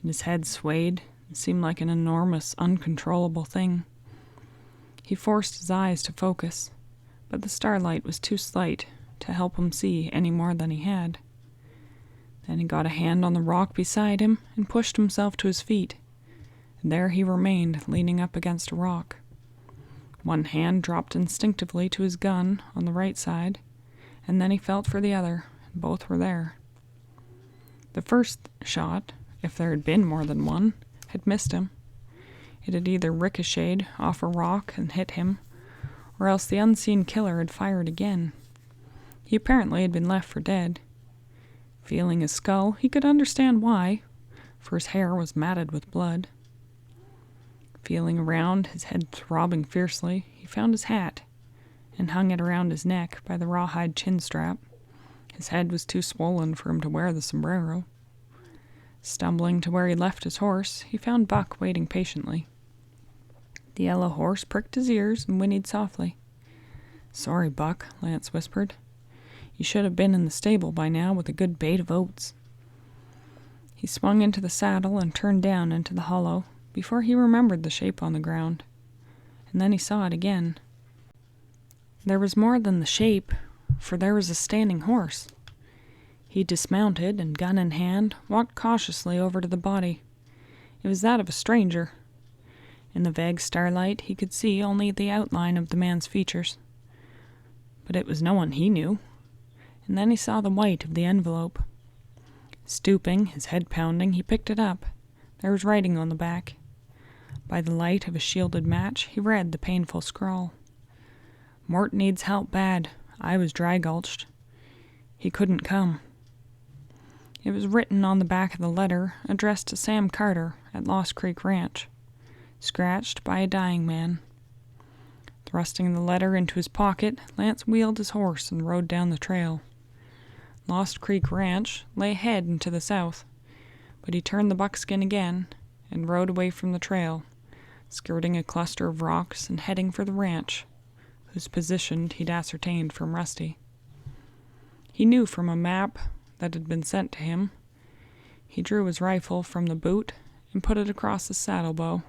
and his head swayed and seemed like an enormous, uncontrollable thing. He forced his eyes to focus, but the starlight was too slight to help him see any more than he had. Then he got a hand on the rock beside him and pushed himself to his feet, and there he remained, leaning up against a rock. One hand dropped instinctively to his gun on the right side, and then he felt for the other, and both were there. The first shot, if there had been more than one, had missed him. It had either ricocheted off a rock and hit him, or else the unseen killer had fired again. He apparently had been left for dead. Feeling his skull, he could understand why, for his hair was matted with blood. Feeling around, his head throbbing fiercely, he found his hat and hung it around his neck by the rawhide chin strap. His head was too swollen for him to wear the sombrero. Stumbling to where he left his horse, he found Buck waiting patiently. The yellow horse pricked his ears and whinnied softly. "Sorry, Buck," Lance whispered. "You should have been in the stable by now with a good bait of oats." He swung into the saddle and turned down into the hollow before he remembered the shape on the ground, and then he saw it again. There was more than the shape, for there was a standing horse. He dismounted and, gun in hand, walked cautiously over to the body. It was that of a stranger. In the vague starlight he could see only the outline of the man's features, but it was no one he knew. And then he saw the white of the envelope. Stooping, his head pounding, he picked it up. There was writing on the back. By the light of a shielded match, he read the painful scrawl. "Mort needs help bad. I was dry gulched. He couldn't come." It was written on the back of the letter, addressed to Sam Carter at Lost Creek Ranch, scratched by a dying man. Thrusting the letter into his pocket, Lance wheeled his horse and rode down the trail. Lost Creek Ranch lay ahead and to the south, but he turned the buckskin again and rode away from the trail, skirting a cluster of rocks and heading for the ranch, whose position he'd ascertained from Rusty. He knew from a map that had been sent to him. He drew his rifle from the boot and put it across his saddle bow.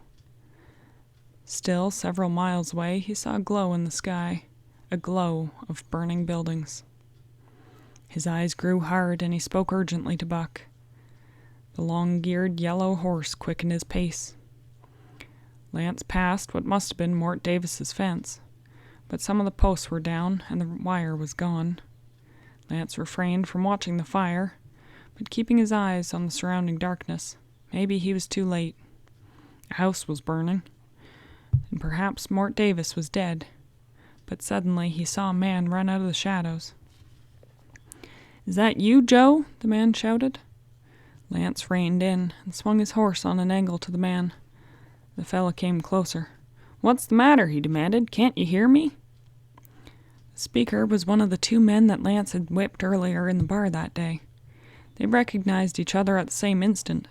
Still several miles away, he saw a glow in the sky, a glow of burning buildings. His eyes grew hard, and he spoke urgently to Buck. The long-geared yellow horse quickened his pace. Lance passed what must have been Mort Davis's fence, but some of the posts were down and the wire was gone. Lance refrained from watching the fire, but keeping his eyes on the surrounding darkness. Maybe he was too late. A house was burning, and perhaps Mort Davis was dead. But suddenly he saw a man run out of the shadows. "Is that you, Joe?" the man shouted. Lance reined in and swung his horse on an angle to the man. The fellow came closer. "What's the matter?" he demanded. "Can't you hear me?" The speaker was one of the two men that Lance had whipped earlier in the bar that day. They recognized each other at the same instant.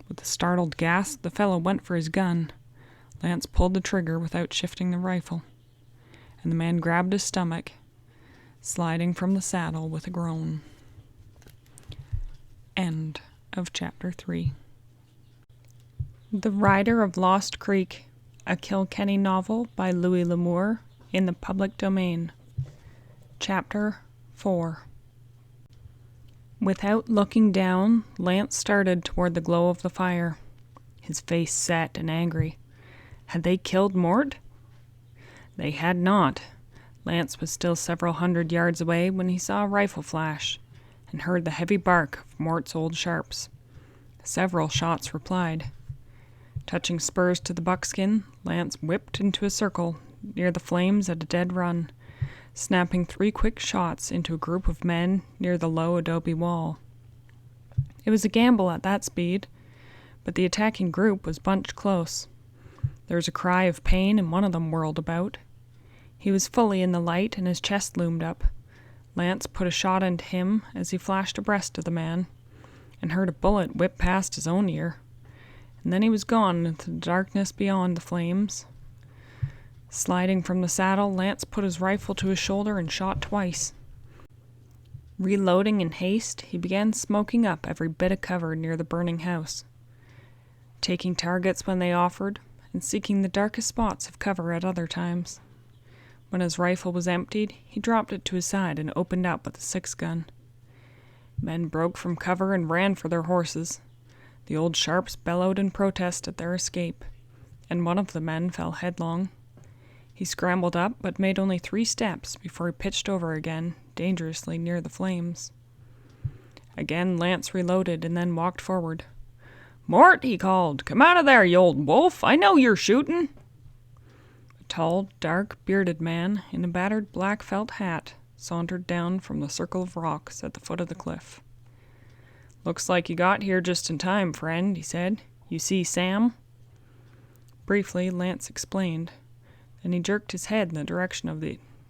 With a startled gasp, the fellow went for his gun. Lance pulled the trigger without shifting the rifle, and the man grabbed his stomach, sliding from the saddle with a groan. End of Chapter 3. The Rider of Lost Creek, a Kilkenny novel by Louis L'Amour, in the public domain. Chapter 4. Without looking down, Lance started toward the glow of the fire, his face set and angry. Had they killed Mort? They had not. Lance was still several hundred yards away when he saw a rifle flash and heard the heavy bark of Mort's old sharps. Several shots replied. Touching spurs to the buckskin, Lance whipped into a circle near the flames at a dead run, snapping 3 quick shots into a group of men near the low adobe wall. It was a gamble at that speed, but the attacking group was bunched close. There was a cry of pain, and one of them whirled about. He was fully in the light, and his chest loomed up. Lance put a shot into him as he flashed abreast of the man, and heard a bullet whip past his own ear. And then he was gone into the darkness beyond the flames. Sliding from the saddle, Lance put his rifle to his shoulder and shot twice. Reloading in haste, he began smoking up every bit of cover near the burning house, taking targets when they offered, and seeking the darkest spots of cover at other times. When his rifle was emptied, he dropped it to his side and opened up with a 6-gun. Men broke from cover and ran for their horses. The old sharps bellowed in protest at their escape, and one of the men fell headlong. He scrambled up, but made only 3 steps before he pitched over again, dangerously near the flames. Again Lance reloaded and then walked forward. "Mort," he called, "come out of there, you old wolf. I know you're shooting." A tall, dark, bearded man in a battered black felt hat sauntered down from the circle of rocks at the foot of the cliff. "Looks like you got here just in time, friend," he said. "You see Sam?" Briefly, Lance explained. Then he jerked his head in the direction of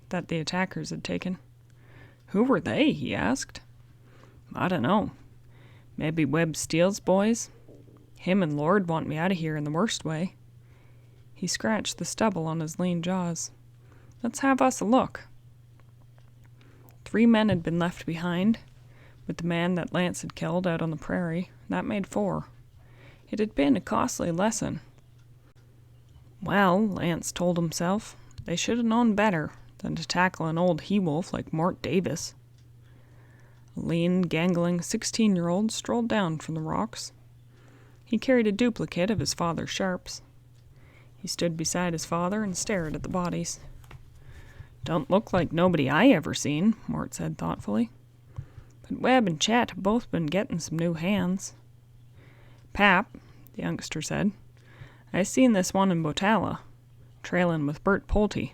that the attackers had taken. "Who were they?" he asked. "I don't know. Maybe Webb Steele's boys. Him and Lord want me out of here in the worst way." He scratched the stubble on his lean jaws. "Let's have us a look." 3 men had been left behind, with the man that Lance had killed out on the prairie. That made 4. It had been a costly lesson. Well, Lance told himself, they should have known better than to tackle an old he-wolf like Mort Davis. A lean, gangling 16-year-old strolled down from the rocks. He carried a duplicate of his father's sharps. He stood beside his father and stared at the bodies. "Don't look like nobody I ever seen," Mort said thoughtfully. "But Webb and Chet have both been getting some new hands." "Pap," the youngster said, "I seen this one in Botala, trailing with Bert Pulte."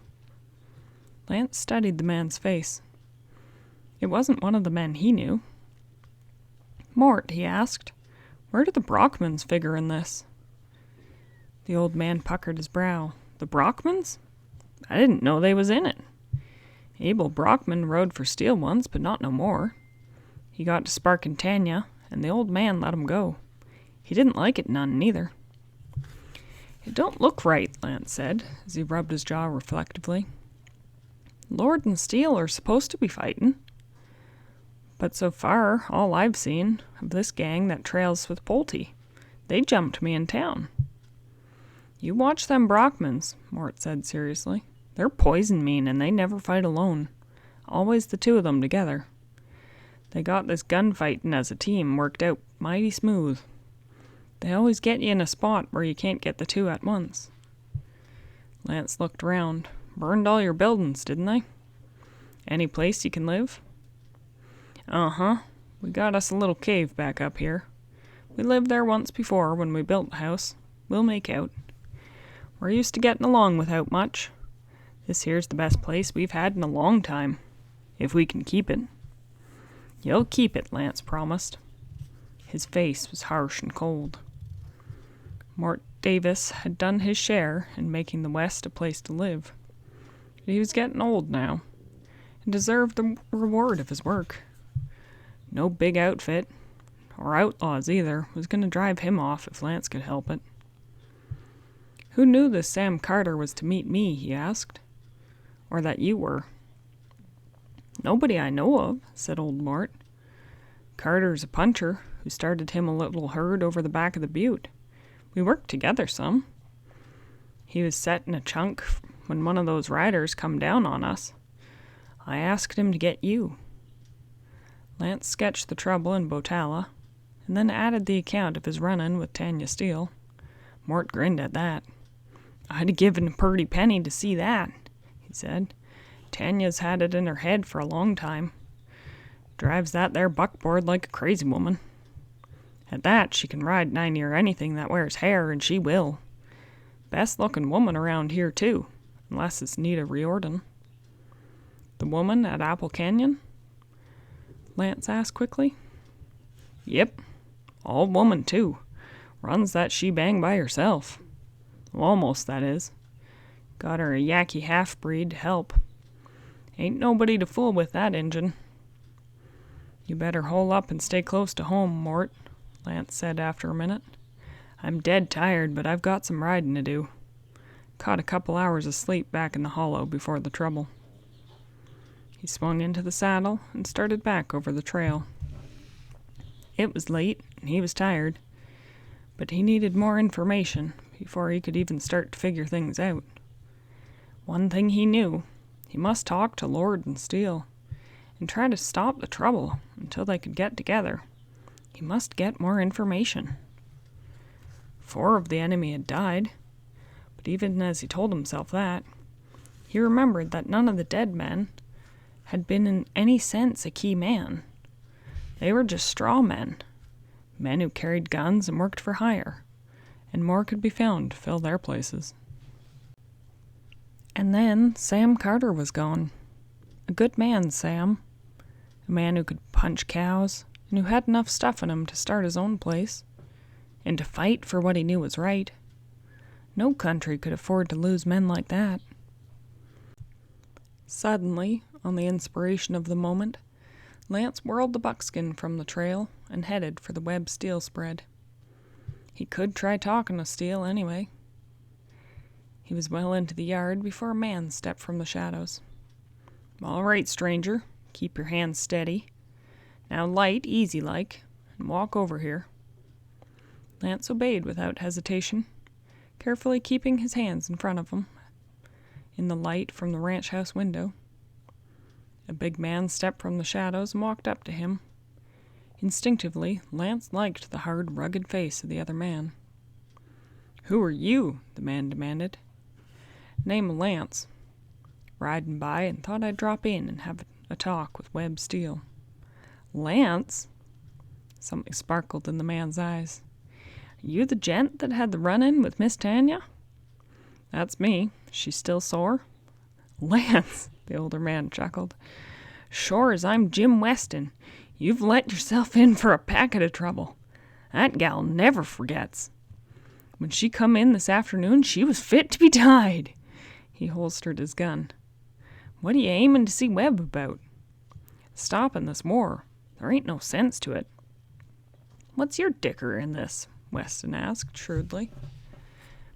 Lance studied the man's face. It wasn't one of the men he knew. "Mort," he asked, "where do the Brockmans figure in this?" The old man puckered his brow. "The Brockmans? I didn't know they was in it. Abel Brockman rode for Steele once, but not no more. He got to sparking Tanya, and the old man let him go. He didn't like it none, neither. It don't look right, Lance said, as he rubbed his jaw reflectively. Lord and Steele are supposed to be fighting. But so far, all I've seen of this gang that trails with Pulte, they jumped me in town. You watch them Brockmans, Mort said seriously. They're poison mean, and they never fight alone. Always the two of them together. They got this gunfighting as a team worked out mighty smooth. They always get you in a spot where you can't get the two at once. Lance looked around. Burned all your buildings, didn't they? Any place you can live? Uh-huh. We got us a little cave back up here. We lived there once before when we built the house. We'll make out. We're used to getting along without much. This here's the best place we've had in a long time. If we can keep it. You'll keep it, Lance promised. His face was harsh and cold. Mort Davis had done his share in making the West a place to live. But he was getting old now, and deserved the reward of his work. No big outfit, or outlaws either, was going to drive him off if Lance could help it. Who knew this Sam Carter was to meet me, he asked. Or that you were. Nobody I know of, said old Mort. Carter's a puncher who started him a little herd over the back of the butte. We worked together some. He was setting a chunk when one of those riders come down on us. I asked him to get you. Lance sketched the trouble in Botala, and then added the account of his run-in with Tanya Steele. Mort grinned at that. I'd have given a pretty penny to see that, he said. Tanya's had it in her head for a long time. Drives that there buckboard like a crazy woman. At that, she can ride 90 or anything that wears hair, and she will. Best-looking woman around here, too, unless it's Nita Riordan. The woman at Apple Canyon? Lance asked quickly. Yep, all woman, too. Runs that shebang by herself. Well, almost, that is. Got her a Yankee half-breed to help. Ain't nobody to fool with that engine. You better hole up and stay close to home, Mort, Lance said after a minute. I'm dead tired, but I've got some riding to do. Caught a couple hours of sleep back in the hollow before the trouble. He swung into the saddle and started back over the trail. It was late, and he was tired, but he needed more information before he could even start to figure things out. One thing he knew, he must talk to Lord and Steele, and try to stop the trouble until they could get together. He must get more information. 4 of the enemy had died, but even as he told himself that, he remembered that none of the dead men had been in any sense a key man. They were just straw men who carried guns and worked for hire, and more could be found to fill their places. And then Sam Carter was gone. A good man, Sam. A man who could punch cows, and who had enough stuff in him to start his own place, and to fight for what he knew was right. No country could afford to lose men like that. Suddenly, on the inspiration of the moment, Lance whirled the buckskin from the trail and headed for the Webb Steele spread. He could try talking to Steele anyway. He was well into the yard before a man stepped from the shadows. All right, stranger, keep your hands steady. Now light, easy-like, and walk over here. Lance obeyed without hesitation, carefully keeping his hands in front of him, in the light from the ranch house window. A big man stepped from the shadows and walked up to him. Instinctively, Lance liked the hard, rugged face of the other man. "Who are you?" the man demanded. "Name of Lance. Riding by and thought I'd drop in and have a talk with Webb Steele." "Lance?" Something sparkled in the man's eyes. "Are you the gent that had the run-in with Miss Tanya?" "That's me. She's still sore?" "Lance," the older man chuckled. "Sure as I'm Jim Weston, you've let yourself in for a packet of trouble. That gal never forgets. When she come in this afternoon, she was fit to be tied." He holstered his gun. "What are you aiming to see Webb about?" "Stopping this war. There ain't no sense to it." "What's your dicker in this?" Weston asked shrewdly.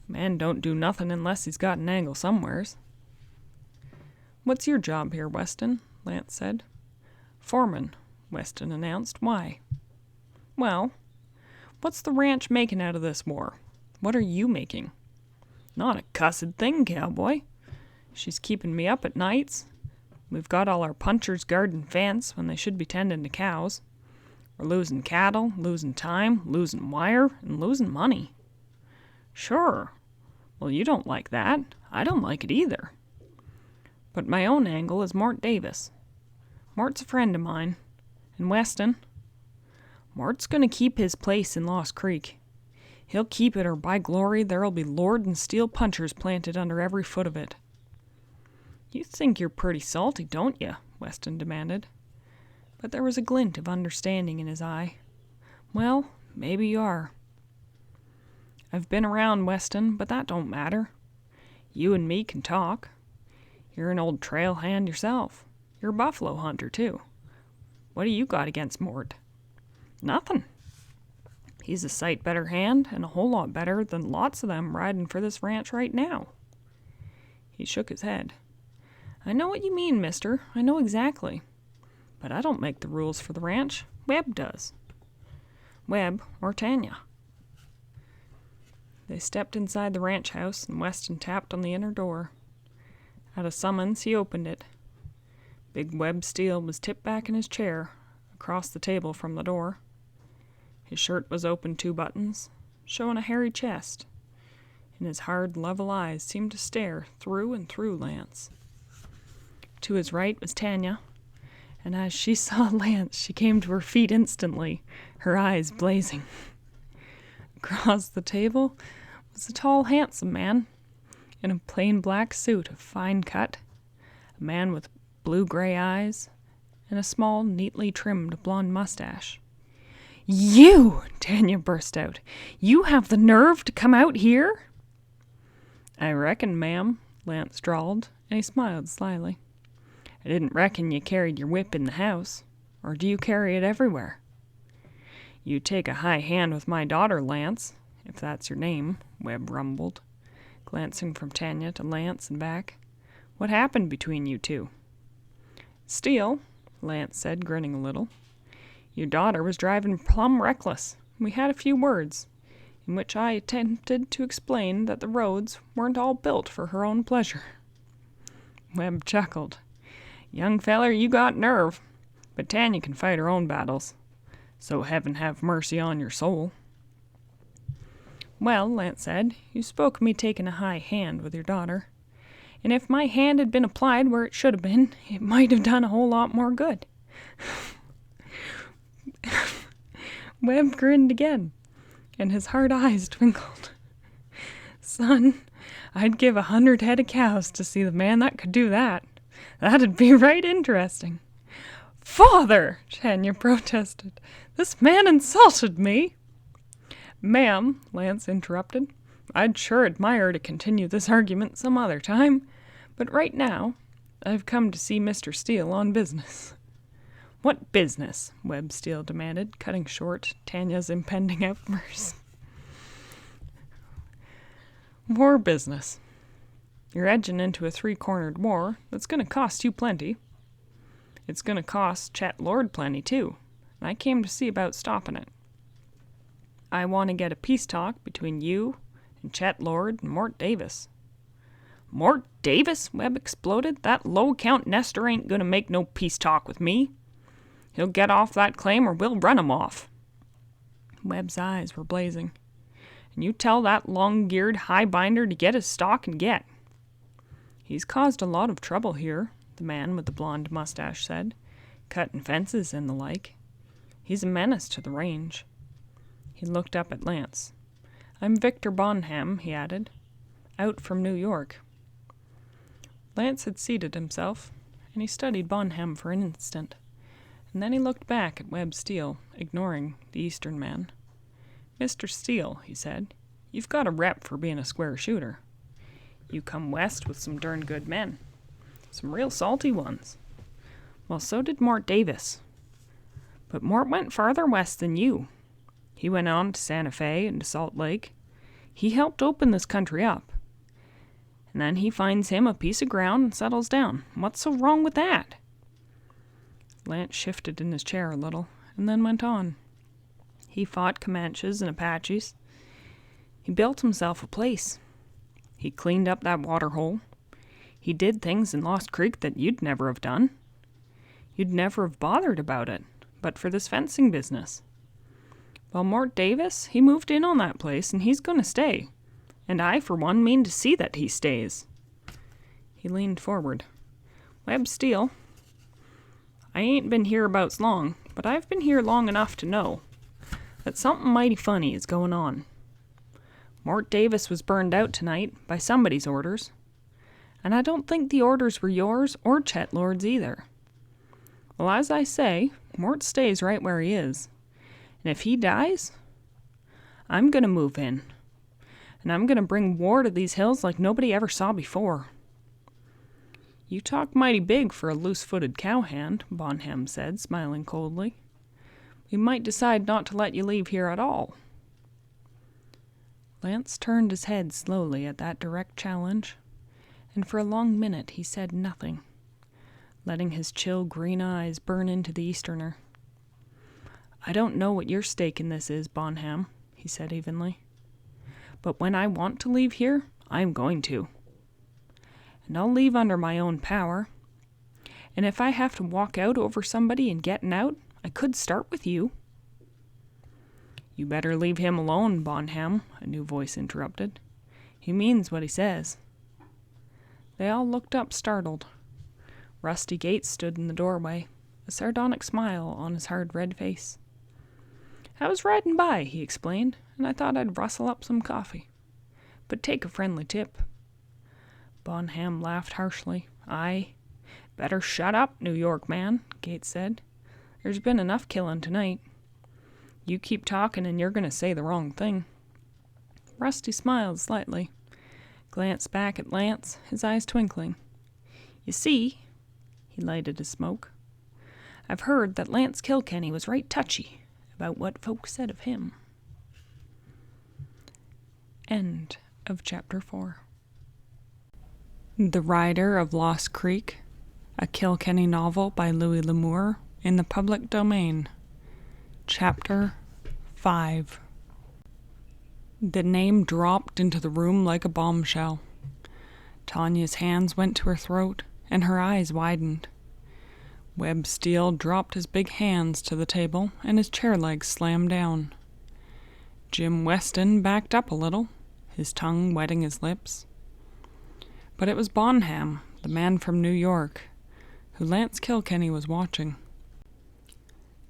"Man don't do nothing unless he's got an angle somewheres." "What's your job here, Weston?" Lance said. "Foreman," Weston announced. "Why?" "Well, what's the ranch making out of this war? What are you making?" "Not a cussed thing, cowboy. She's keeping me up at nights. We've got all our punchers guarding fence when they should be tending to cows. We're losing cattle, losing time, losing wire, and losing money." "Sure. Well, you don't like that. I don't like it either." "But my own angle is Mort Davis. Mort's a friend of mine. And Weston, Mort's going to keep his place in Lost Creek. He'll keep it, or by glory, there'll be Lord and Steele punchers planted under every foot of it." "You think you're pretty salty, don't you?" Weston demanded. But there was a glint of understanding in his eye. "Well, maybe you are." "I've been around, Weston, but that don't matter. You and me can talk. You're an old trail hand yourself. You're a buffalo hunter, too. What do you got against Mort?" "Nothing. He's a sight better hand, and a whole lot better than lots of them riding for this ranch right now." He shook his head. "I know what you mean, mister. I know exactly. But I don't make the rules for the ranch. Webb does. Webb or Tanya." They stepped inside the ranch house, and Weston tapped on the inner door. At a summons, he opened it. Big Webb Steele was tipped back in his chair, across the table from the door. His shirt was open 2 buttons, showing a hairy chest, and his hard, level eyes seemed to stare through and through Lance. To his right was Tanya, and as she saw Lance, she came to her feet instantly, her eyes blazing. Across the table was a tall, handsome man in a plain black suit of fine cut, a man with blue-gray eyes and a small, neatly trimmed blonde mustache. "You!" Tanya burst out. "You have the nerve to come out here?" "I reckon, ma'am," Lance drawled, and he smiled slyly. "I didn't reckon you carried your whip in the house. Or do you carry it everywhere?" "You take a high hand with my daughter, Lance, if that's your name," Webb rumbled, glancing from Tanya to Lance and back. "What happened between you two?" "Steele," Lance said, grinning a little. "Your daughter was driving plumb reckless. We had a few words, in which I attempted to explain that the roads weren't all built for her own pleasure." Webb chuckled. "Young feller, you got nerve. But Tanya can fight her own battles. So heaven have mercy on your soul." "Well," Lance said, "you spoke of me taking a high hand with your daughter. And if my hand had been applied where it should have been, it might have done a whole lot more good." Webb grinned again, and his hard eyes twinkled. "Son, I'd give 100 head of cows to see the man that could do that. That'd be right interesting." "Father!" Tanya protested. "This man insulted me." "Ma'am," Lance interrupted, "I'd sure admire to continue this argument some other time, but right now I've come to see Mr. Steele on business." "What business?" Webb Steele demanded, cutting short Tanya's impending outburst. "War business. You're edging into a 3-cornered war that's going to cost you plenty. It's going to cost Chet Lord plenty, too, and I came to see about stopping it. I want to get a peace talk between you and Chet Lord and Mort Davis." "Mort Davis?" Webb exploded. "That low-count nester ain't going to make no peace talk with me. He'll get off that claim or we'll run him off." Webb's eyes were blazing. "And you tell that long-geared high-binder to get his stock and get." "He's caused a lot of trouble here," the man with the blonde mustache said, "cutting fences and the like. He's a menace to the range." He looked up at Lance. "I'm Victor Bonham," he added, "out from New York." Lance had seated himself, and he studied Bonham for an instant, and then he looked back at Webb Steele, ignoring the Eastern man. "Mr. Steele," he said, "you've got a rep for being a square shooter. You come west with some darn good men. Some real salty ones. Well, so did Mort Davis. But Mort went farther west than you. He went on to Santa Fe and to Salt Lake. He helped open this country up. And then he finds him a piece of ground and settles down. What's so wrong with that? Lance shifted in his chair a little, and then went on. He fought Comanches and Apaches. He built himself a place. He cleaned up that water hole. He did things in Lost Creek that you'd never have done. You'd never have bothered about it, but for this fencing business. Well, Mort Davis, he moved in on that place, and he's going to stay. And I, for one, mean to see that he stays. He leaned forward. Webb Steele, I ain't been hereabouts long, but I've been here long enough to know that something mighty funny is going on. Mort Davis was burned out tonight by somebody's orders, and I don't think the orders were yours or Chet Lord's either. Well, as I say, Mort stays right where he is, and if he dies, I'm going to move in, and I'm going to bring war to these hills like nobody ever saw before. You talk mighty big for a loose-footed cowhand, Bonham said, smiling coldly. We might decide not to let you leave here at all. Lance turned his head slowly at that direct challenge, and for a long minute he said nothing, letting his chill green eyes burn into the Easterner. I don't know what your stake in this is, Bonham, he said evenly. But when I want to leave here, I'm going to. And I'll leave under my own power. And if I have to walk out over somebody and getting out, I could start with you. You better leave him alone, Bonham, a new voice interrupted. He means what he says. They all looked up startled. Rusty Gates stood in the doorway, a sardonic smile on his hard red face. I was riding by, he explained, and I thought I'd rustle up some coffee. But take a friendly tip. Bonham laughed harshly. Aye. Better shut up, New York man, Gates said. There's been enough killing tonight. You keep talking and you're going to say the wrong thing. Rusty smiled slightly, glanced back at Lance, his eyes twinkling. You see, he lighted his smoke, I've heard that Lance Kilkenny was right touchy about what folks said of him. End of Chapter 4. The Rider of Lost Creek, a Kilkenny novel by Louis L'Amour, in the public domain. Chapter 5. The name dropped into the room like a bombshell. Tanya's hands went to her throat, and her eyes widened. Webb Steele dropped his big hands to the table, and his chair legs slammed down. Jim Weston backed up a little, his tongue wetting his lips. But it was Bonham, the man from New York, who Lance Kilkenny was watching.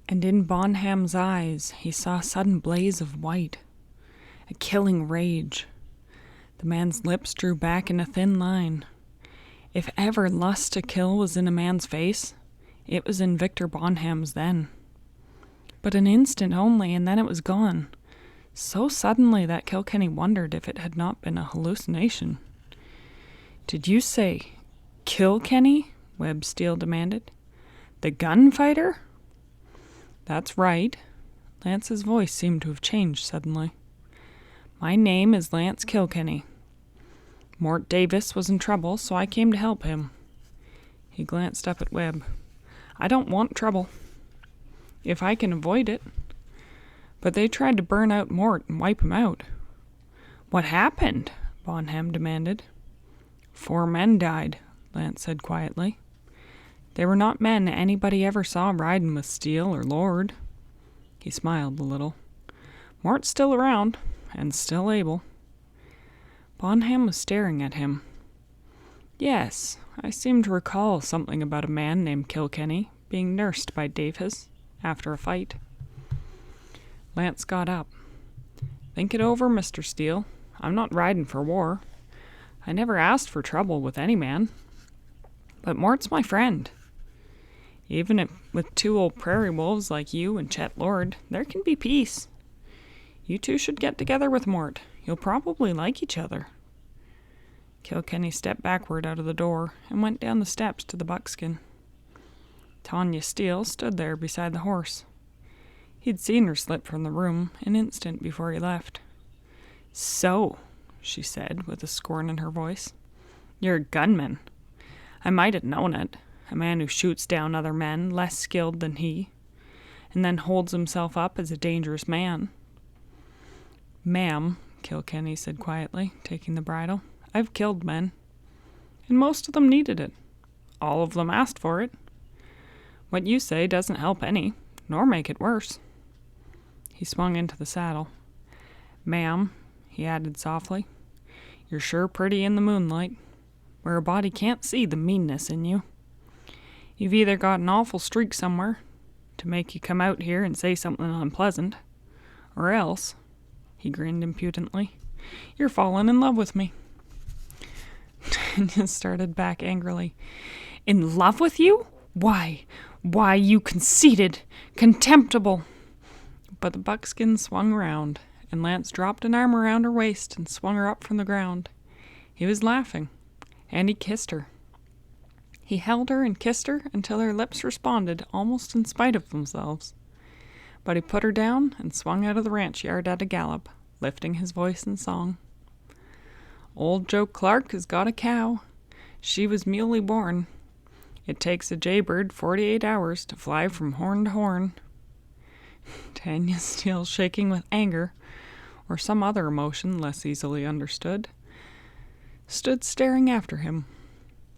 And in Bonham's eyes he saw a sudden blaze of white, a killing rage. The man's lips drew back in a thin line. If ever lust to kill was in a man's face, it was in Victor Bonham's then. But an instant only, and then it was gone, so suddenly that Kilkenny wondered if it had not been a hallucination. Did you say Kilkenny? Webb Steele demanded. The gunfighter? That's right. Lance's voice seemed to have changed suddenly. My name is Lance Kilkenny. Mort Davis was in trouble, so I came to help him. He glanced up at Webb. I don't want trouble, if I can avoid it. But they tried to burn out Mort and wipe him out. What happened? Bonham demanded. 4 men died, Lance said quietly. They were not men anybody ever saw riding with Steele or Lord. He smiled a little. Mort's still around, and still able. Bonham was staring at him. Yes, I seem to recall something about a man named Kilkenny being nursed by Davis after a fight. Lance got up. Think it over, Mr. Steele. I'm not riding for war. I never asked for trouble with any man. But Mort's my friend. Even if with 2 old prairie wolves like you and Chet Lord, there can be peace. You two should get together with Mort. You'll probably like each other. Kilkenny stepped backward out of the door and went down the steps to the buckskin. Tanya Steele stood there beside the horse. He'd seen her slip from the room an instant before he left. "So," she said with a scorn in her voice, "you're a gunman. I might have known it. A man who shoots down other men less skilled than he, and then holds himself up as a dangerous man." "Ma'am," Kilkenny said quietly, taking the bridle, "I've killed men, and most of them needed it. All of them asked for it. What you say doesn't help any, nor make it worse." He swung into the saddle. "Ma'am," he added softly, "you're sure pretty in the moonlight, where a body can't see the meanness in you. You've either got an awful streak somewhere to make you come out here and say something unpleasant, or else," he grinned impudently, "you're falling in love with me." Tanya started back angrily. "In love with you? Why, you conceited, contemptible—" But the buckskin swung round, and Lance dropped an arm around her waist and swung her up from the ground. He was laughing, and he kissed her. He held her and kissed her until her lips responded almost in spite of themselves. But he put her down and swung out of the ranch yard at a gallop, lifting his voice in song. "Old Joe Clark has got a cow. She was muley born. It takes a jaybird 48 hours to fly from horn to horn." Tanya Steele, shaking with anger, or some other emotion less easily understood, stood staring after him.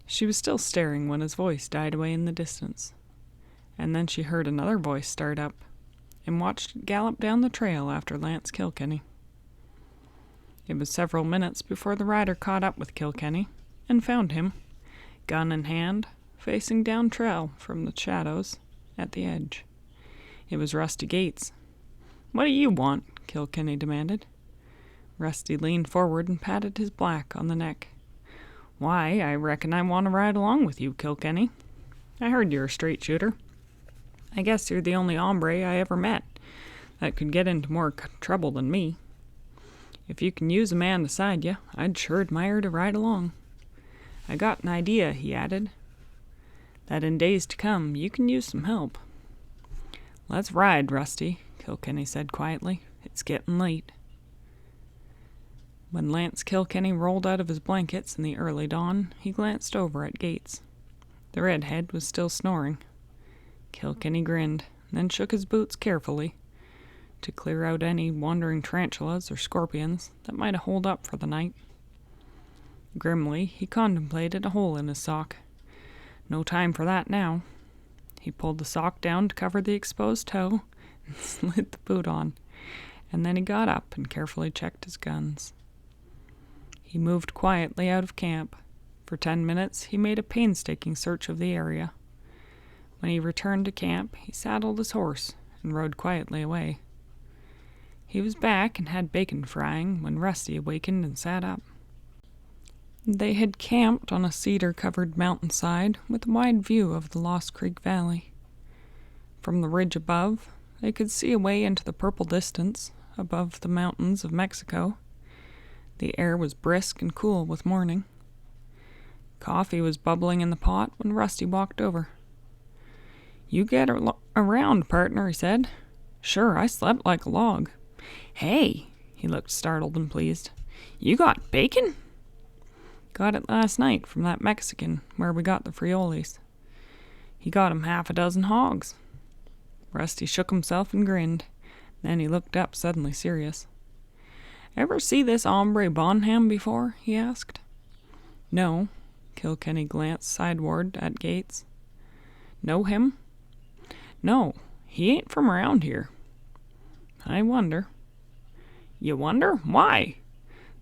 She was still staring when his voice died away in the distance, and then she heard another voice start up, and watched it gallop down the trail after Lance Kilkenny. It was several minutes before the rider caught up with Kilkenny and found him, gun in hand, facing down trail from the shadows at the edge. It was Rusty Gates. "What do you want?" Kilkenny demanded. Rusty leaned forward and patted his black on the neck. "Why, I reckon I want to ride along with you, Kilkenny. I heard you're a straight shooter. I guess you're the only hombre I ever met that could get into more trouble than me. If you can use a man beside you, I'd sure admire to ride along. I got an idea," he added, "that in days to come you can use some help." "Let's ride, Rusty," Kilkenny said quietly. "It's getting late." When Lance Kilkenny rolled out of his blankets in the early dawn, he glanced over at Gates. The redhead was still snoring. Kilkenny grinned, then shook his boots carefully to clear out any wandering tarantulas or scorpions that might have holed up for the night. Grimly, he contemplated a hole in his sock. No time for that now. He pulled the sock down to cover the exposed toe and slid the boot on, and then he got up and carefully checked his guns. He moved quietly out of camp. For 10 minutes he made a painstaking search of the area. When he returned to camp, he saddled his horse and rode quietly away. He was back and had bacon frying when Rusty awakened and sat up. They had camped on a cedar-covered mountainside with a wide view of the Lost Creek Valley. From the ridge above, they could see away into the purple distance above the mountains of Mexico. The air was brisk and cool with morning. Coffee was bubbling in the pot when Rusty walked over. "You get around, partner," he said. "Sure, I slept like a log." "Hey," he looked startled and pleased. "You got bacon?" "Got it last night from that Mexican where we got the frioles. He got 'em 6 hogs." Rusty shook himself and grinned. Then he looked up, suddenly serious. "Ever see this hombre Bonham before?" he asked. "No." Kilkenny glanced sideward at Gates. "Know him?" "No, he ain't from around here." "I wonder." "You wonder? Why?"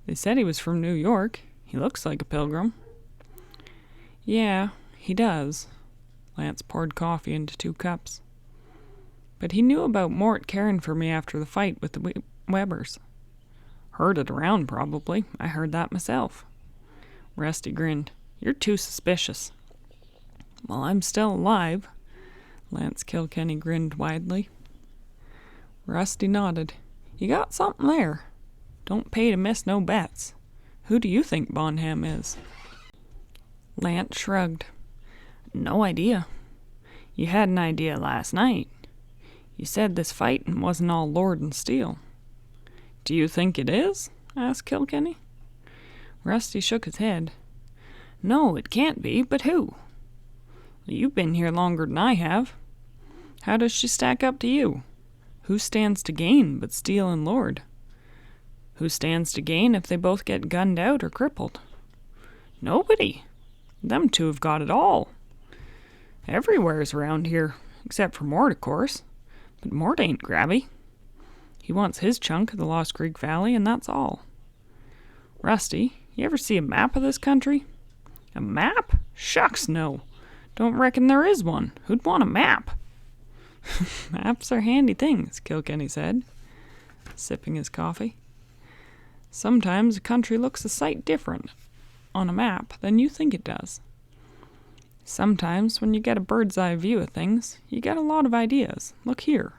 "They said he was from New York. He looks like a pilgrim." "Yeah, he does." Lance poured coffee into 2 cups. "But he knew about Mort caring for me after the fight with the Webbers." "Heard it around, probably. I heard that myself." Rusty grinned. "You're too suspicious." "Well, I'm still alive." Lance Kilkenny grinned widely. Rusty nodded. "You got something there. Don't pay to miss no bets. Who do you think Bonham is? Lance shrugged. No idea. You had an idea last night. You said this fighting wasn't all Lord and Steele. Do you think it is? Asked Kilkenny. Rusty shook his head. No, it can't be, but who? You've been here longer than I have. How does she stack up to you? Who stands to gain but Steele and Lord? Who stands to gain if they both get gunned out or crippled? Nobody. Them two have got it all. Everywhere's around here, except for Mort, of course. But Mort ain't grabby. He wants his chunk of the Lost Creek Valley, and that's all. Rusty, you ever see a map of this country? A map? Shucks, no. Don't reckon there is one. Who'd want a map? Maps are handy things, Kilkenny said, sipping his coffee. Sometimes a country looks a sight different on a map than you think it does. Sometimes when you get a bird's eye view of things, you get a lot of ideas. Look here.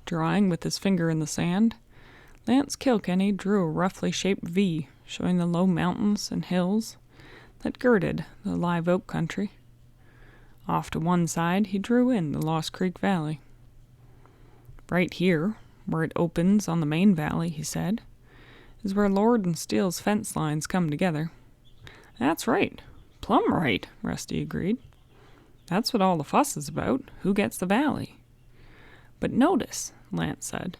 Drawing with his finger in the sand, Lance Kilkenny drew a roughly shaped V showing the low mountains and hills that girded the live oak country. Off to one side he drew in the Lost Creek Valley. Right here, where it opens on the main valley, he said, is where Lord and Steele's fence lines come together. That's right. Plumb right, Rusty agreed. That's what all the fuss is about, who gets the valley. But notice, Lance said,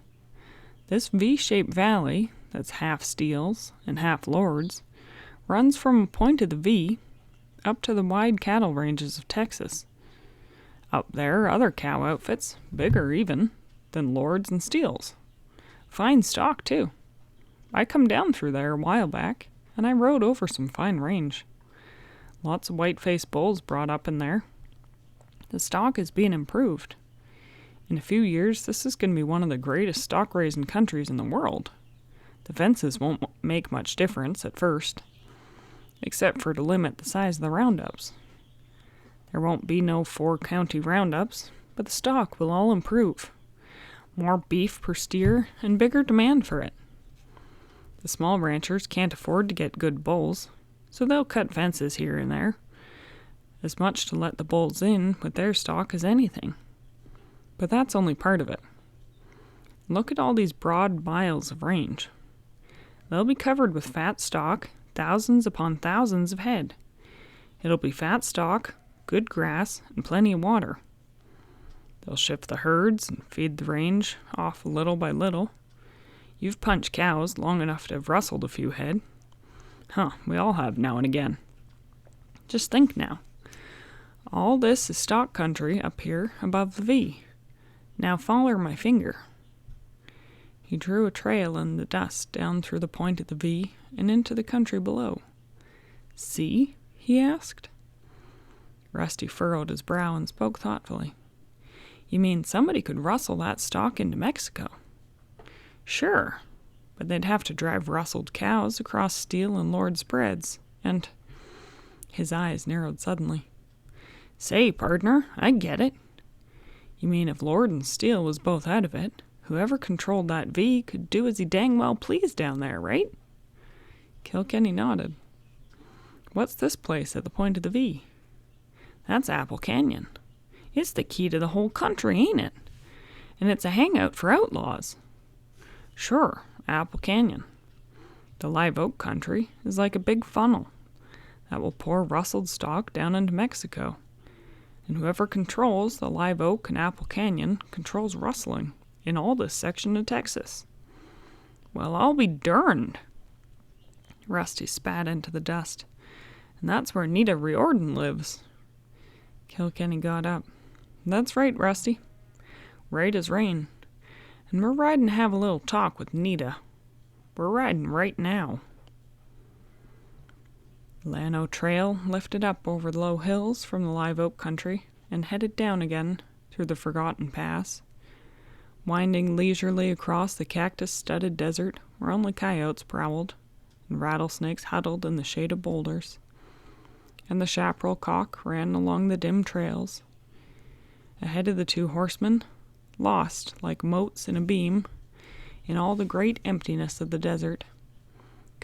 this V-shaped valley that's half Steele's and half Lord's runs from a point of the V up to the wide cattle ranges of Texas. Up there are other cow outfits, bigger even, than Lord's and Steele's. Fine stock, too. I come down through there a while back, and I rode over some fine range. Lots of white-faced bulls brought up in there. The stock is being improved. In a few years, this is going to be one of the greatest stock-raising countries in the world. The fences won't make much difference at first, except for to limit the size of the roundups. There won't be no 4-county roundups, but the stock will all improve. More beef per steer and bigger demand for it. The small ranchers can't afford to get good bulls, so they'll cut fences here and there, as much to let the bulls in with their stock as anything. But that's only part of it. Look at all these broad miles of range. They'll be covered with fat stock, thousands upon thousands of head. It'll be fat stock, good grass, and plenty of water. They'll shift the herds and feed the range off little by little. You've punched cows long enough to have rustled a few head. We all have now and again. Just think now. All this is stock country up here above the V. Now follow my finger. He drew a trail in the dust down through the point of the V and into the country below. See? He asked. Rusty furrowed his brow and spoke thoughtfully. You mean somebody could rustle that stock into Mexico? Sure, but they'd have to drive rustled cows across Steele and Lord spreads, and... His eyes narrowed suddenly. Say, partner, I get it. You mean if Lord and Steele was both out of it, whoever controlled that V could do as he dang well pleased down there, right? Kilkenny nodded. What's this place at the point of the V? That's Apple Canyon. It's the key to the whole country, ain't it? And it's a hangout for outlaws. Sure, Apple Canyon. The live oak country is like a big funnel that will pour rustled stock down into Mexico. And whoever controls the live oak and Apple Canyon controls rustling in all this section of Texas. Well, I'll be darned. Rusty spat into the dust. And that's where Nita Riordan lives. Kilkenny got up. That's right, Rusty. Right as rain. And we're riding to have a little talk with Nita. We're riding right now. Llano Trail lifted up over the low hills from the live oak country and headed down again through the forgotten pass, winding leisurely across the cactus-studded desert where only coyotes prowled and rattlesnakes huddled in the shade of boulders, and the chaparral cock ran along the dim trails. Ahead of the two horsemen, lost like motes in a beam in all the great emptiness of the desert,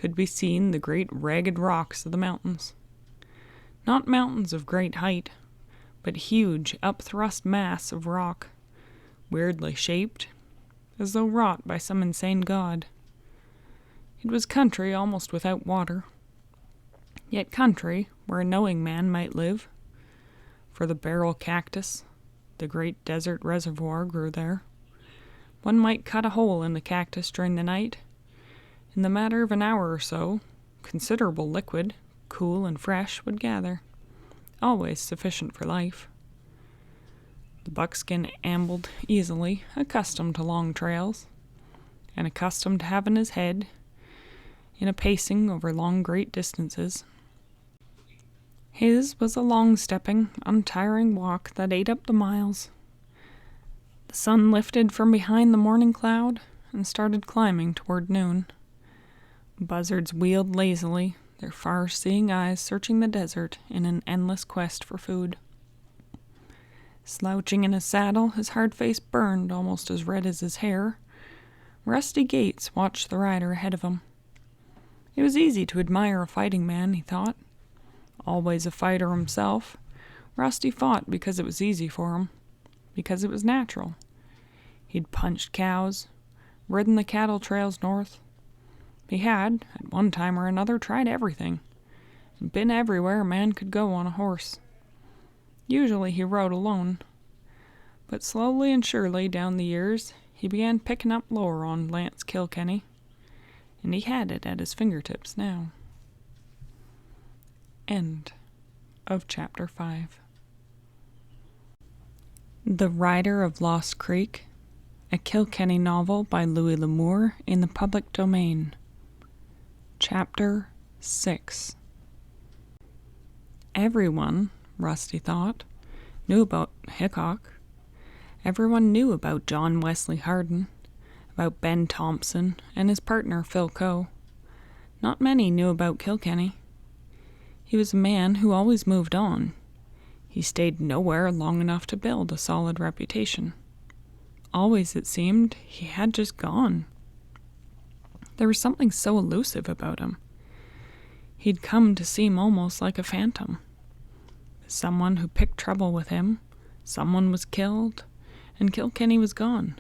could be seen the great ragged rocks of the mountains. Not mountains of great height, but huge, up-thrust mass of rock, weirdly shaped, as though wrought by some insane god. It was country almost without water, yet country where a knowing man might live, for the barrel cactus, the great desert reservoir, grew there. One might cut a hole in the cactus during the night. In the matter of an hour or so, considerable liquid, cool and fresh, would gather, always sufficient for life. The buckskin ambled easily, accustomed to long trails, and accustomed to having his head in a pacing over long great distances. His was a long-stepping, untiring walk that ate up the miles. The sun lifted from behind the morning cloud and started climbing toward noon. Buzzards wheeled lazily, their far-seeing eyes searching the desert in an endless quest for food. Slouching in his saddle, his hard face burned almost as red as his hair, Rusty Gates watched the rider ahead of him. It was easy to admire a fighting man, he thought. Always a fighter himself, Rusty fought because it was easy for him, because it was natural. He'd punched cows, ridden the cattle trails north. He had, at one time or another, tried everything, and been everywhere a man could go on a horse. Usually he rode alone, but slowly and surely down the years he began picking up lore on Lance Kilkenny, and he had it at his fingertips now. End of Chapter 5. The Rider of Lost Creek, a Kilkenny novel by Louis L'Amour, in the public domain. Chapter 6. Everyone, Rusty thought, knew about Hickok. Everyone knew about John Wesley Hardin, about Ben Thompson and his partner Phil Coe. Not many knew about Kilkenny. He was a man who always moved on. He stayed nowhere long enough to build a solid reputation. Always, it seemed, he had just gone. There was something so elusive about him. He'd come to seem almost like a phantom. Someone who picked trouble with him, someone was killed, and Kilkenny was gone.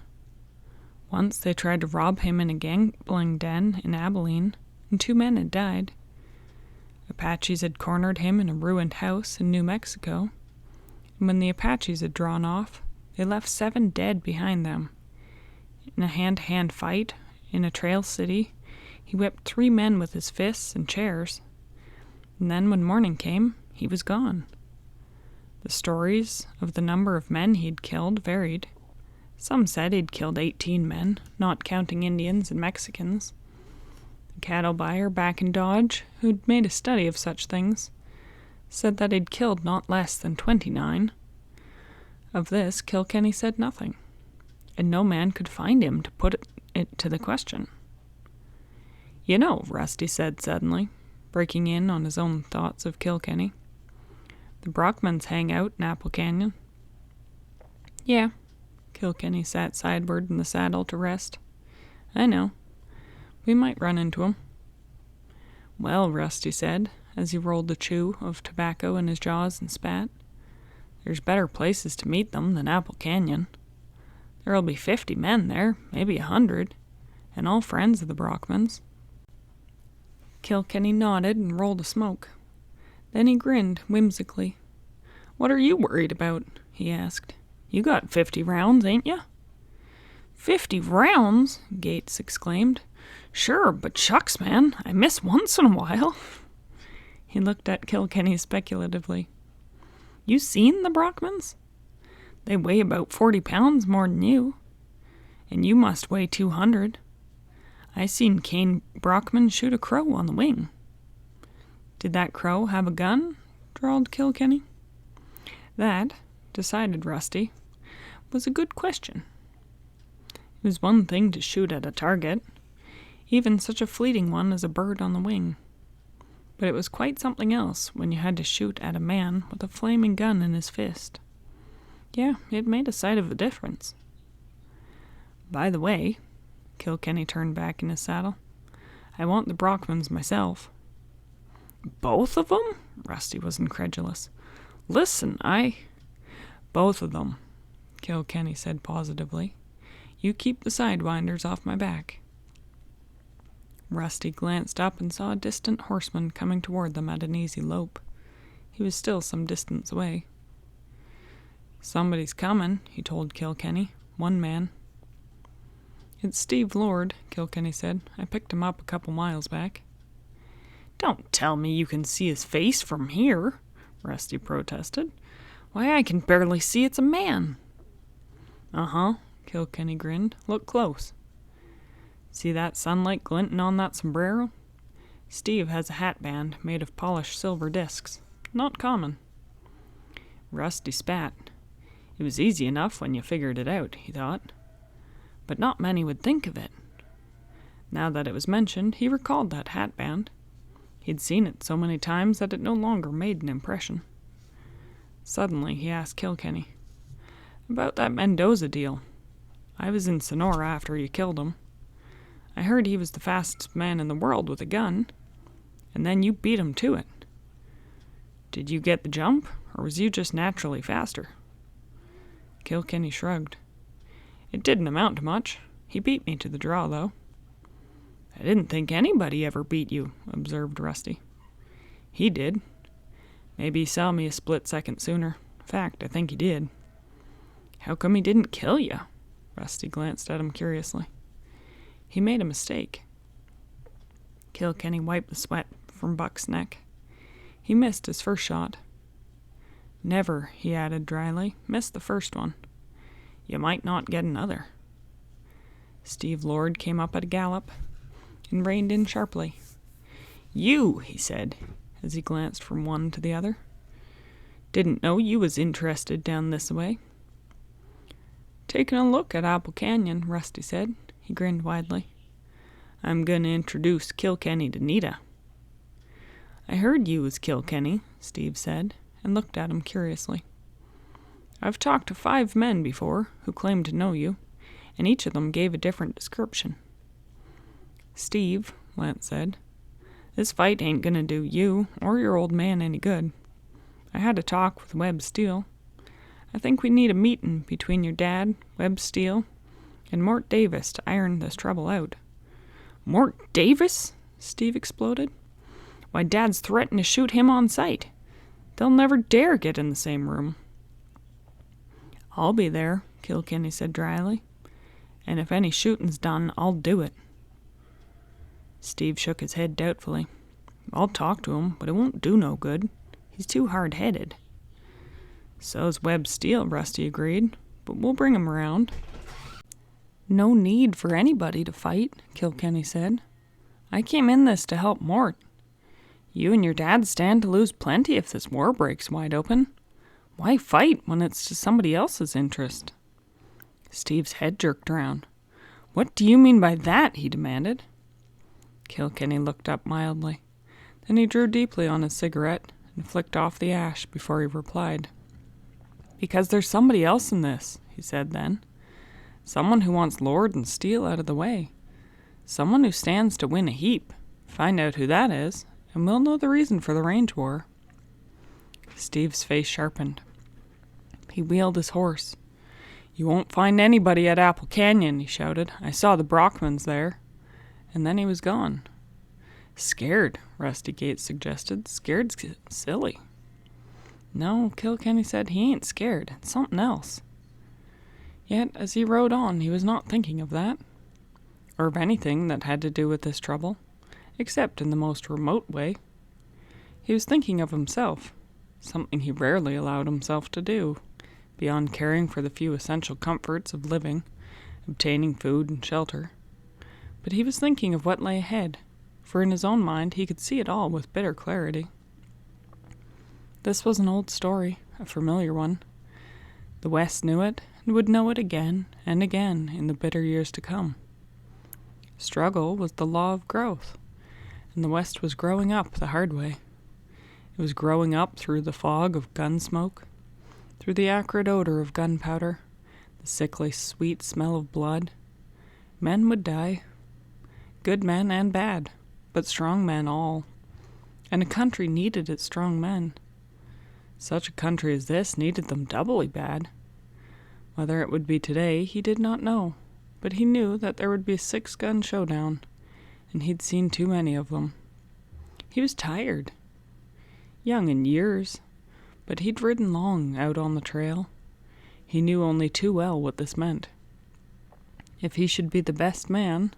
Once they tried to rob him in a gambling den in Abilene, and 2 men had died. Apaches had cornered him in a ruined house in New Mexico, and when the Apaches had drawn off, they left 7 dead behind them. In a hand-to-hand fight in a trail city, he whipped 3 men with his fists and chairs, and then when morning came, he was gone. The stories of the number of men he'd killed varied. Some said he'd killed 18 men, not counting Indians and Mexicans. The cattle buyer back in Dodge, who'd made a study of such things, said that he'd killed not less than 29. Of this, Kilkenny said nothing, and no man could find him to put it to the question. "You know," Rusty said suddenly, breaking in on his own thoughts of Kilkenny, "the Brockmans hang out in Apple Canyon." "Yeah." Kilkenny sat sideward in the saddle to rest. "I know. We might run into 'em." "Well," Rusty said, as he rolled the chew of tobacco in his jaws and spat, "there's better places to meet them than Apple Canyon. There'll be 50 men there, maybe 100, and all friends of the Brockmans." Kilkenny nodded and rolled a smoke. Then he grinned whimsically. "What are you worried about?" he asked. "You got 50 rounds, ain't you?" "50 rounds?" Gates exclaimed. "Sure, but shucks, man, I miss once in a while." He looked at Kilkenny speculatively. "You seen the Brockmans? They weigh about 40 pounds more than you. And you must weigh 200. I seen Kane Brockman shoot a crow on the wing." "Did that crow have a gun?" drawled Kilkenny. That, decided Rusty, was a good question. It was one thing to shoot at a target, even such a fleeting one as a bird on the wing. But it was quite something else when you had to shoot at a man with a flaming gun in his fist. Yeah, it made a sight of a difference. "By the way," Kilkenny turned back in his saddle, I want the Brockmans myself." "Both of them?" Rusty was incredulous. "Listen, Both of them," Kilkenny said positively. "You keep the sidewinders off my back." Rusty glanced up and saw a distant horseman coming toward them at an easy lope. He was still some distance away. "Somebody's coming," he told Kilkenny. "One man." "It's Steve Lord," Kilkenny said. "I picked him up a couple miles back." "Don't tell me you can see his face from here," Rusty protested. "Why, I can barely see it's a man." "Uh-huh," Kilkenny grinned. "Look close. See that sunlight glinting on that sombrero? Steve has a hat band made of polished silver discs. Not common." Rusty spat. It was easy enough when you figured it out, he thought. But not many would think of it. Now that it was mentioned, he recalled that hat band. He'd seen it so many times that it no longer made an impression. Suddenly he asked Kilkenny, "About that Mendoza deal. I was in Sonora after you killed him. I heard he was the fastest man in the world with a gun, and then you beat him to it. Did you get the jump, or was you just naturally faster?" Kilkenny shrugged. "It didn't amount to much. He beat me to the draw, though." "I didn't think anybody ever beat you," observed Rusty. "He did. Maybe he saw me a split second sooner. In fact, I think he did." "How come he didn't kill you?" Rusty glanced at him curiously. "He made a mistake." Kilkenny wiped the sweat from Buck's neck. "He missed his first shot." "Never," he added dryly, "miss the first one. You might not get another." Steve Lord came up at a gallop and reined in sharply. "You," he said, as he glanced from one to the other. "Didn't know you was interested down this way." "Taking a look at Apple Canyon," Rusty said. He grinned widely. "I'm going to introduce Kilkenny to Nita." "I heard you was Kilkenny," Steve said, and looked at him curiously. "I've talked to 5 men before who claimed to know you, and each of them gave a different description." "Steve," Lance said, "this fight ain't gonna do you or your old man any good. I had a talk with Webb Steele. I think we need a meeting between your dad, Webb Steele, and Mort Davis to iron this trouble out." "Mort Davis?" Steve exploded. "Why, Dad's threatened to shoot him on sight. They'll never dare get in the same room." "I'll be there," Kilkenny said dryly. "And if any shooting's done, I'll do it." Steve shook his head doubtfully. "I'll talk to him, but it won't do no good. He's too hard-headed." "So's Webb Steele," Rusty agreed, "but we'll bring him around." "No need for anybody to fight," Kilkenny said. "I came in this to help Mort. You and your dad stand to lose plenty if this war breaks wide open. Why fight when it's to somebody else's interest?" Steve's head jerked around. "What do you mean by that?" he demanded. Kilkenny looked up mildly. Then he drew deeply on his cigarette and flicked off the ash before he replied. "Because there's somebody else in this," he said then. "Someone who wants Lord and Steele out of the way. Someone who stands to win a heap. Find out who that is, and we'll know the reason for the range war." Steve's face sharpened. He wheeled his horse. "You won't find anybody at Apple Canyon," he shouted. "I saw the Brockmans there." And then he was gone. "Scared," Rusty Gates suggested. "Scared's silly." "No," Kilkenny said, "he ain't scared. It's something else." Yet, as he rode on, he was not thinking of that, or of anything that had to do with this trouble, except in the most remote way. He was thinking of himself, something he rarely allowed himself to do, beyond caring for the few essential comforts of living, obtaining food and shelter. But he was thinking of what lay ahead, for in his own mind he could see it all with bitter clarity. This was an old story, a familiar one. The West knew it, and would know it again and again in the bitter years to come. Struggle was the law of growth, and the West was growing up the hard way. It was growing up through the fog of gun smoke, through the acrid odor of gunpowder, the sickly sweet smell of blood. Men would die, good men and bad, but strong men all, and a country needed its strong men. Such a country as this needed them doubly bad. Whether it would be today, he did not know, but he knew that there would be a 6-gun showdown, and he'd seen too many of them. He was tired. Young in years, but he'd ridden long out on the trail. He knew only too well what this meant. If he should be the best man,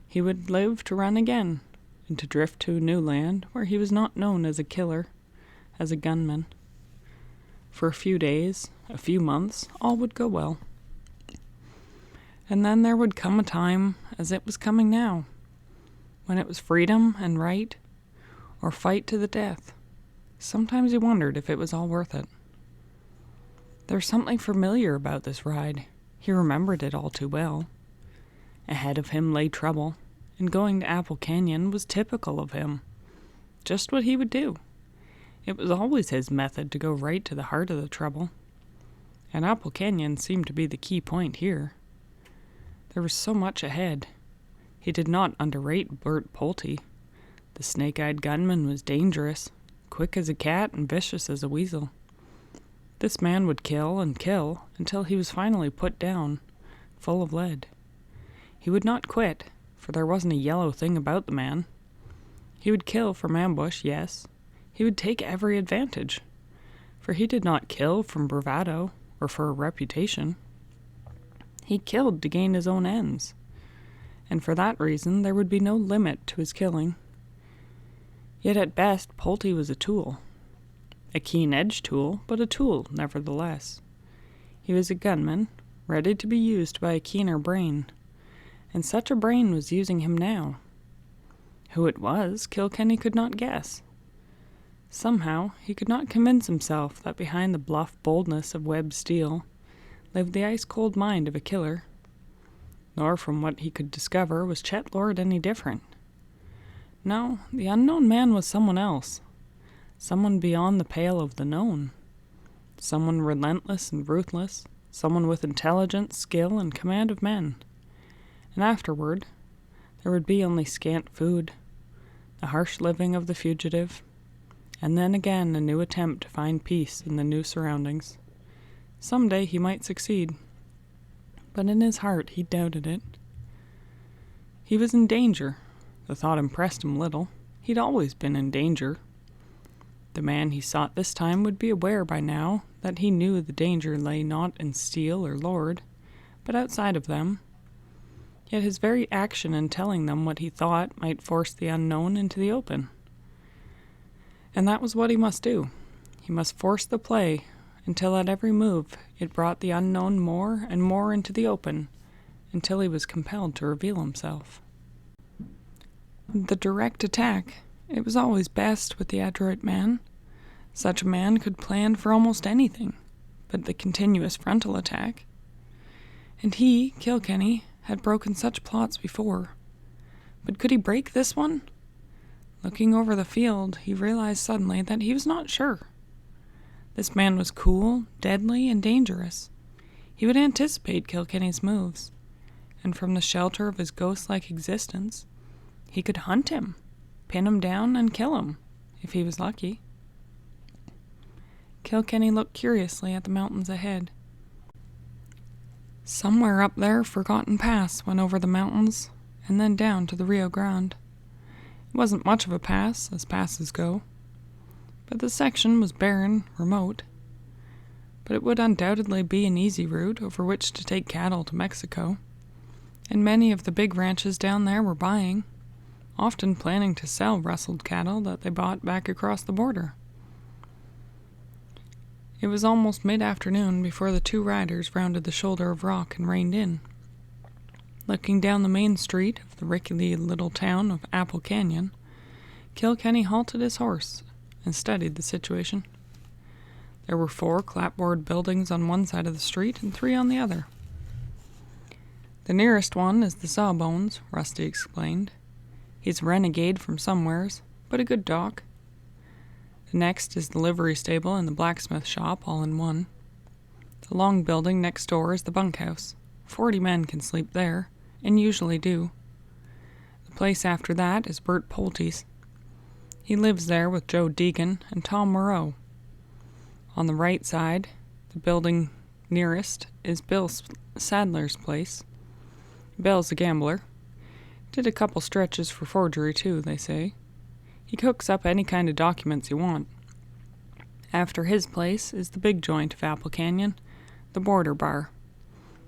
he would live to run again, and to drift to a new land where he was not known as a killer, as a gunman. For a few days, a few months, all would go well. And then there would come a time, as it was coming now, when it was freedom and right, or fight to the death. Sometimes he wondered if it was all worth it. There was something familiar about this ride. He remembered it all too well. Ahead of him lay trouble, and going to Apple Canyon was typical of him. Just what he would do. It was always his method to go right to the heart of the trouble. And Apple Canyon seemed to be the key point here. There was so much ahead. He did not underrate Bert Pulte. The snake-eyed gunman was dangerous, quick as a cat and vicious as a weasel. This man would kill and kill until he was finally put down, full of lead. He would not quit, for there wasn't a yellow thing about the man. He would kill from ambush, yes. He would take every advantage, for he did not kill from bravado or for a reputation. He killed to gain his own ends, and for that reason there would be no limit to his killing. Yet at best, Pulte was a tool. A keen-edged tool, but a tool nevertheless. He was a gunman, ready to be used by a keener brain, and such a brain was using him now. Who it was, Kilkenny could not guess. Somehow, he could not convince himself that behind the bluff boldness of Webb Steele lived the ice-cold mind of a killer. Nor from what he could discover was Chet Lord any different. No, the unknown man was someone else. Someone beyond the pale of the known. Someone relentless and ruthless. Someone with intelligence, skill, and command of men. And afterward, there would be only scant food, the harsh living of the fugitive, and then again a new attempt to find peace in the new surroundings. Some day he might succeed, but in his heart he doubted it. He was in danger. The thought impressed him little. He'd always been in danger. The man he sought this time would be aware by now that he knew the danger lay not in Steele or Lord, but outside of them. Yet his very action in telling them what he thought might force the unknown into the open. And that was what he must do. He must force the play until at every move it brought the unknown more and more into the open, until he was compelled to reveal himself. The direct attack, it was always best with the adroit man. Such a man could plan for almost anything, but the continuous frontal attack. And he, Kilkenny, had broken such plots before. But could he break this one? Looking over the field, he realized suddenly that he was not sure. This man was cool, deadly, and dangerous. He would anticipate Kilkenny's moves, and from the shelter of his ghost-like existence, he could hunt him, pin him down, and kill him, if he was lucky. Kilkenny looked curiously at the mountains ahead. Somewhere up there, Forgotten Pass went over the mountains, and then down to the Rio Grande. It wasn't much of a pass, as passes go, but the section was barren, remote. But it would undoubtedly be an easy route over which to take cattle to Mexico, and many of the big ranches down there were buying, often planning to sell rustled cattle that they bought back across the border. It was almost mid-afternoon before the two riders rounded the shoulder of rock and reined in. Looking down the main street of the rickety little town of Apple Canyon, Kilkenny halted his horse and studied the situation. There were 4 clapboard buildings on one side of the street and 3 on the other. The nearest one is the Sawbones, Rusty explained. He's a renegade from somewheres, but a good dog. The next is the livery stable and the blacksmith shop all in one. The long building next door is the bunkhouse. 40 men can sleep there, and usually do. The place after that is Bert Polte's. He lives there with Joe Deegan and Tom Moreau. On the right side, the building nearest, is Bill Sadler's place. Bill's a gambler. Did a couple stretches for forgery, too, they say. He cooks up any kind of documents you want. After his place is the big joint of Apple Canyon, the Border Bar.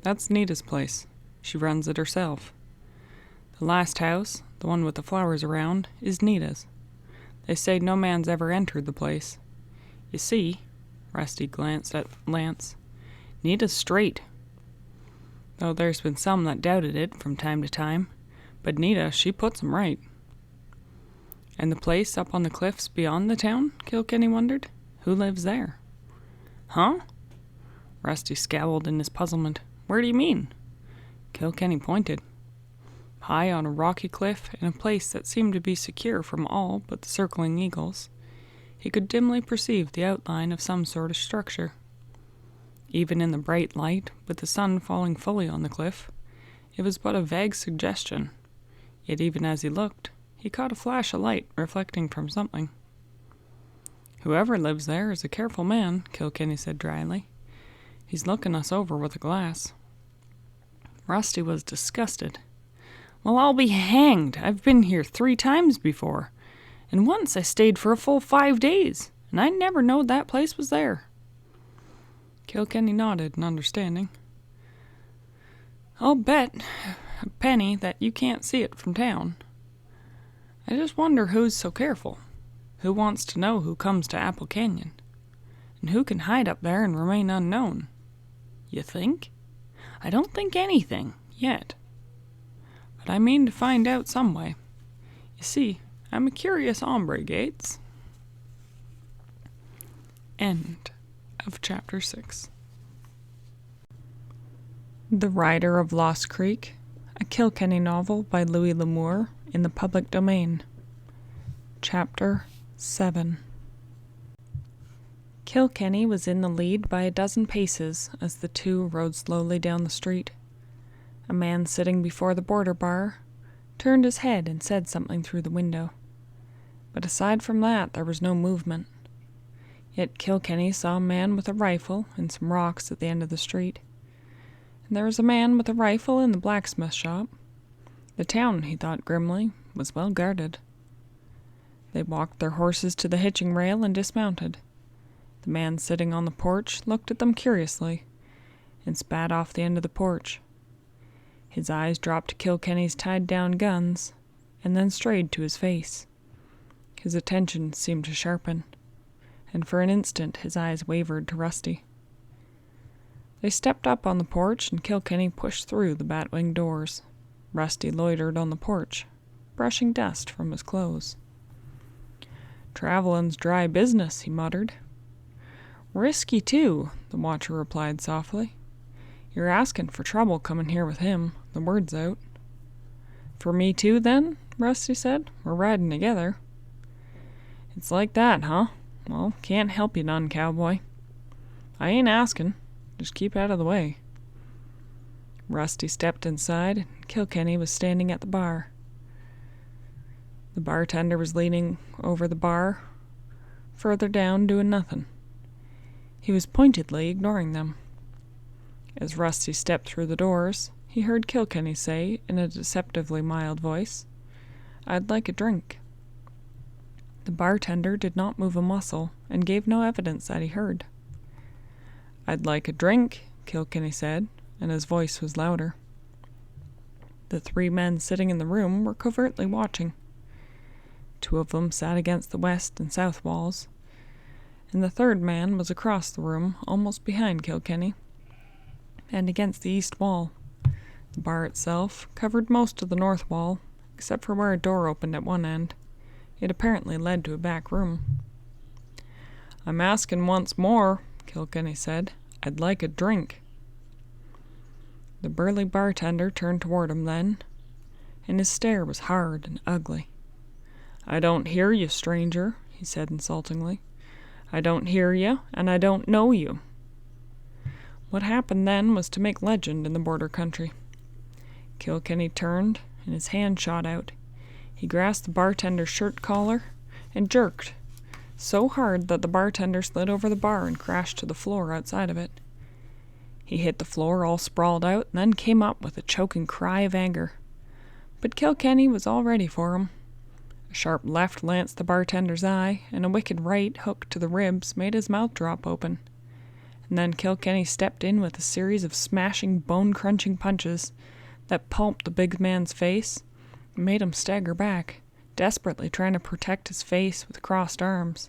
That's Nita's place. She runs it herself. The last house, the one with the flowers around, is Nita's. They say no man's ever entered the place. You see, Rusty glanced at Lance, Nita's straight. Though there's been some that doubted it from time to time, but Nita, she puts 'em right. And the place up on the cliffs beyond the town? Kilkenny wondered. Who lives there? Huh? Rusty scowled in his puzzlement. Where do you mean? Kilkenny pointed. High on a rocky cliff, in a place that seemed to be secure from all but the circling eagles, he could dimly perceive the outline of some sort of structure. Even in the bright light, with the sun falling fully on the cliff, it was but a vague suggestion. Yet even as he looked, he caught a flash of light reflecting from something. Whoever lives there is a careful man, Kilkenny said dryly. He's looking us over with a glass. Rusty was disgusted. Well, I'll be hanged. I've been here 3 times before, and once I stayed for a full 5 days, and I never knowed that place was there. Kilkenny nodded in understanding. I'll bet a penny that you can't see it from town. I just wonder who's so careful. Who wants to know who comes to Apple Canyon? And who can hide up there and remain unknown? You think? I don't think anything, yet. But I mean to find out some way. You see, I'm a curious hombre, Gates. End of Chapter 6. The Rider of Lost Creek, a Kilkenny novel by Louis L'Amour, in the public domain. Chapter 7. Kilkenny was in the lead by a dozen paces as the two rode slowly down the street. A man sitting before the Border Bar turned his head and said something through the window. But aside from that, there was no movement. Yet Kilkenny saw a man with a rifle and some rocks at the end of the street. And there was a man with a rifle in the blacksmith shop. The town, he thought grimly, was well guarded. They walked their horses to the hitching rail and dismounted. The man sitting on the porch looked at them curiously and spat off the end of the porch. His eyes dropped to Kilkenny's tied-down guns and then strayed to his face. His attention seemed to sharpen, and for an instant his eyes wavered to Rusty. They stepped up on the porch and Kilkenny pushed through the bat-wing doors. Rusty loitered on the porch, brushing dust from his clothes. Travelin's dry business, he muttered. Risky, too, the watcher replied softly. You're asking for trouble coming here with him. The word's out. For me, too, then? Rusty said. We're riding together. It's like that, huh? Well, can't help you none, cowboy. I ain't asking. Just keep out of the way. Rusty stepped inside, and Kilkenny was standing at the bar. The bartender was leaning over the bar, further down, doing nothing. He was pointedly ignoring them. As Rusty stepped through the doors, he heard Kilkenny say, in a deceptively mild voice, I'd like a drink. The bartender did not move a muscle, and gave no evidence that he heard. I'd like a drink, Kilkenny said, and his voice was louder. The 3 men sitting in the room were covertly watching. 2 of them sat against the west and south walls, and the 3rd man was across the room, almost behind Kilkenny, and against the east wall. The bar itself covered most of the north wall, except for where a door opened at one end. It apparently led to a back room. I'm asking once more, Kilkenny said. I'd like a drink. The burly bartender turned toward him then, and his stare was hard and ugly. I don't hear you, stranger, he said insultingly. I don't hear you, and I don't know you. What happened then was to make legend in the border country. Kilkenny turned, and his hand shot out. He grasped the bartender's shirt collar and jerked so hard that the bartender slid over the bar and crashed to the floor outside of it. He hit the floor all sprawled out and then came up with a choking cry of anger. But Kilkenny was all ready for him. A sharp left lanced the bartender's eye, and a wicked right hook to the ribs made his mouth drop open. And then Kilkenny stepped in with a series of smashing, bone-crunching punches that pulped the big man's face and made him stagger back, desperately trying to protect his face with crossed arms.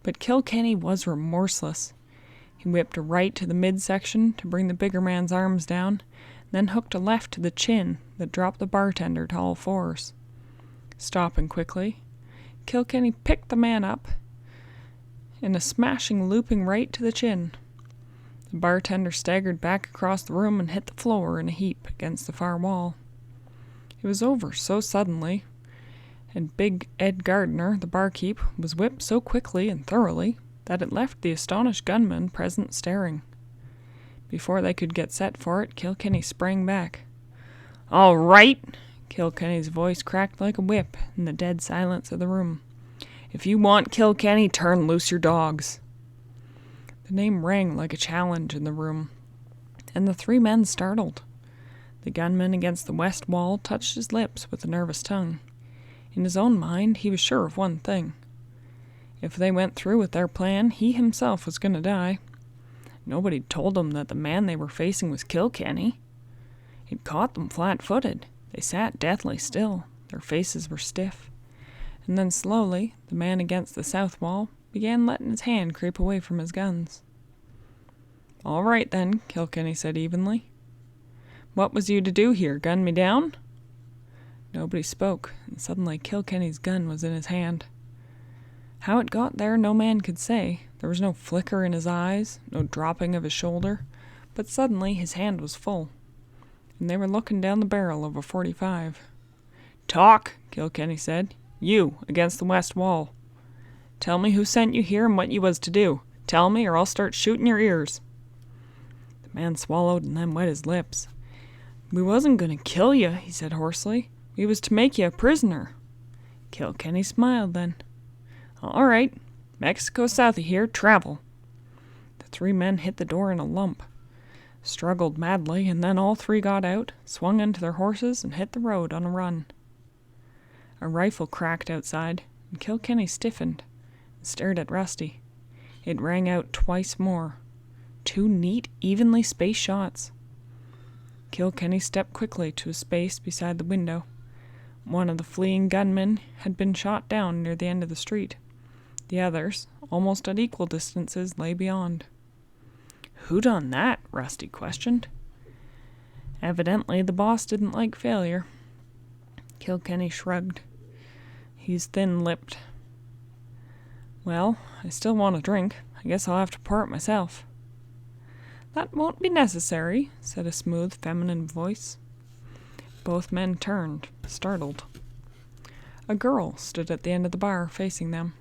But Kilkenny was remorseless. He whipped a right to the midsection to bring the bigger man's arms down, then hooked a left to the chin that dropped the bartender to all fours. Stopping quickly, Kilkenny picked the man up in a smashing, looping right to the chin. The bartender staggered back across the room and hit the floor in a heap against the far wall. It was over so suddenly, and Big Ed Gardner, the barkeep, was whipped so quickly and thoroughly that it left the astonished gunmen present staring. Before they could get set for it, Kilkenny sprang back. "All right!" Kilkenny's voice cracked like a whip in the dead silence of the room. "If you want Kilkenny, turn loose your dogs." The name rang like a challenge in the room, and the three men startled. The gunman against the west wall touched his lips with a nervous tongue. In his own mind, he was sure of one thing. If they went through with their plan, he himself was going to die. Nobody told them that the man they were facing was Kilkenny. It caught them flat-footed. They sat deathly still. Their faces were stiff. And then slowly, the man against the south wall began letting his hand creep away from his guns. "All right, then," Kilkenny said evenly. "What was you to do here, gun me down?" Nobody spoke, and suddenly Kilkenny's gun was in his hand. How it got there no man could say. There was no flicker in his eyes, no dropping of his shoulder, but suddenly his hand was full, and they were looking down the barrel of a .45. "Talk," Kilkenny said. "You, against the west wall. Tell me who sent you here and what you was to do. Tell me, or I'll start shooting your ears." The man swallowed and then wet his lips. "We wasn't going to kill you," he said hoarsely. "We was to make you a prisoner." Kilkenny smiled then. "All right. Mexico south of here. Travel." The three men hit the door in a lump, struggled madly, and then all three got out, swung into their horses, and hit the road on a run. A rifle cracked outside, and Kilkenny stiffened and stared at Rusty. It rang out twice more. 2 neat, evenly spaced shots. Kilkenny stepped quickly to a space beside the window. One of the fleeing gunmen had been shot down near the end of the street. The others, almost at equal distances, lay beyond. "Who done that?" Rusty questioned. Evidently the boss didn't like failure. Kilkenny shrugged. He's thin-lipped. "Well, I still want a drink. I guess I'll have to pour it myself." "That won't be necessary," said a smooth, feminine voice. Both men turned, startled. A girl stood at the end of the bar, facing them.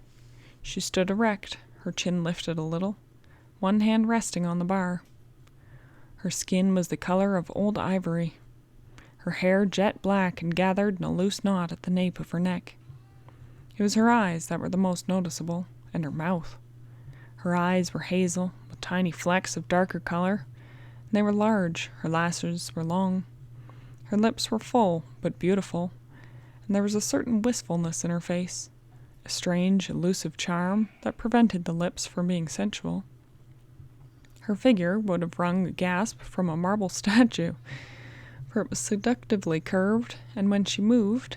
She stood erect, her chin lifted a little, one hand resting on the bar. Her skin was the color of old ivory, her hair jet black and gathered in a loose knot at the nape of her neck. It was her eyes that were the most noticeable, and her mouth. Her eyes were hazel, with tiny flecks of darker color, and they were large. Her lashes were long. Her lips were full, but beautiful, and there was a certain wistfulness in her face, a strange, elusive charm that prevented the lips from being sensual. Her figure would have wrung a gasp from a marble statue, for it was seductively curved, and when she moved,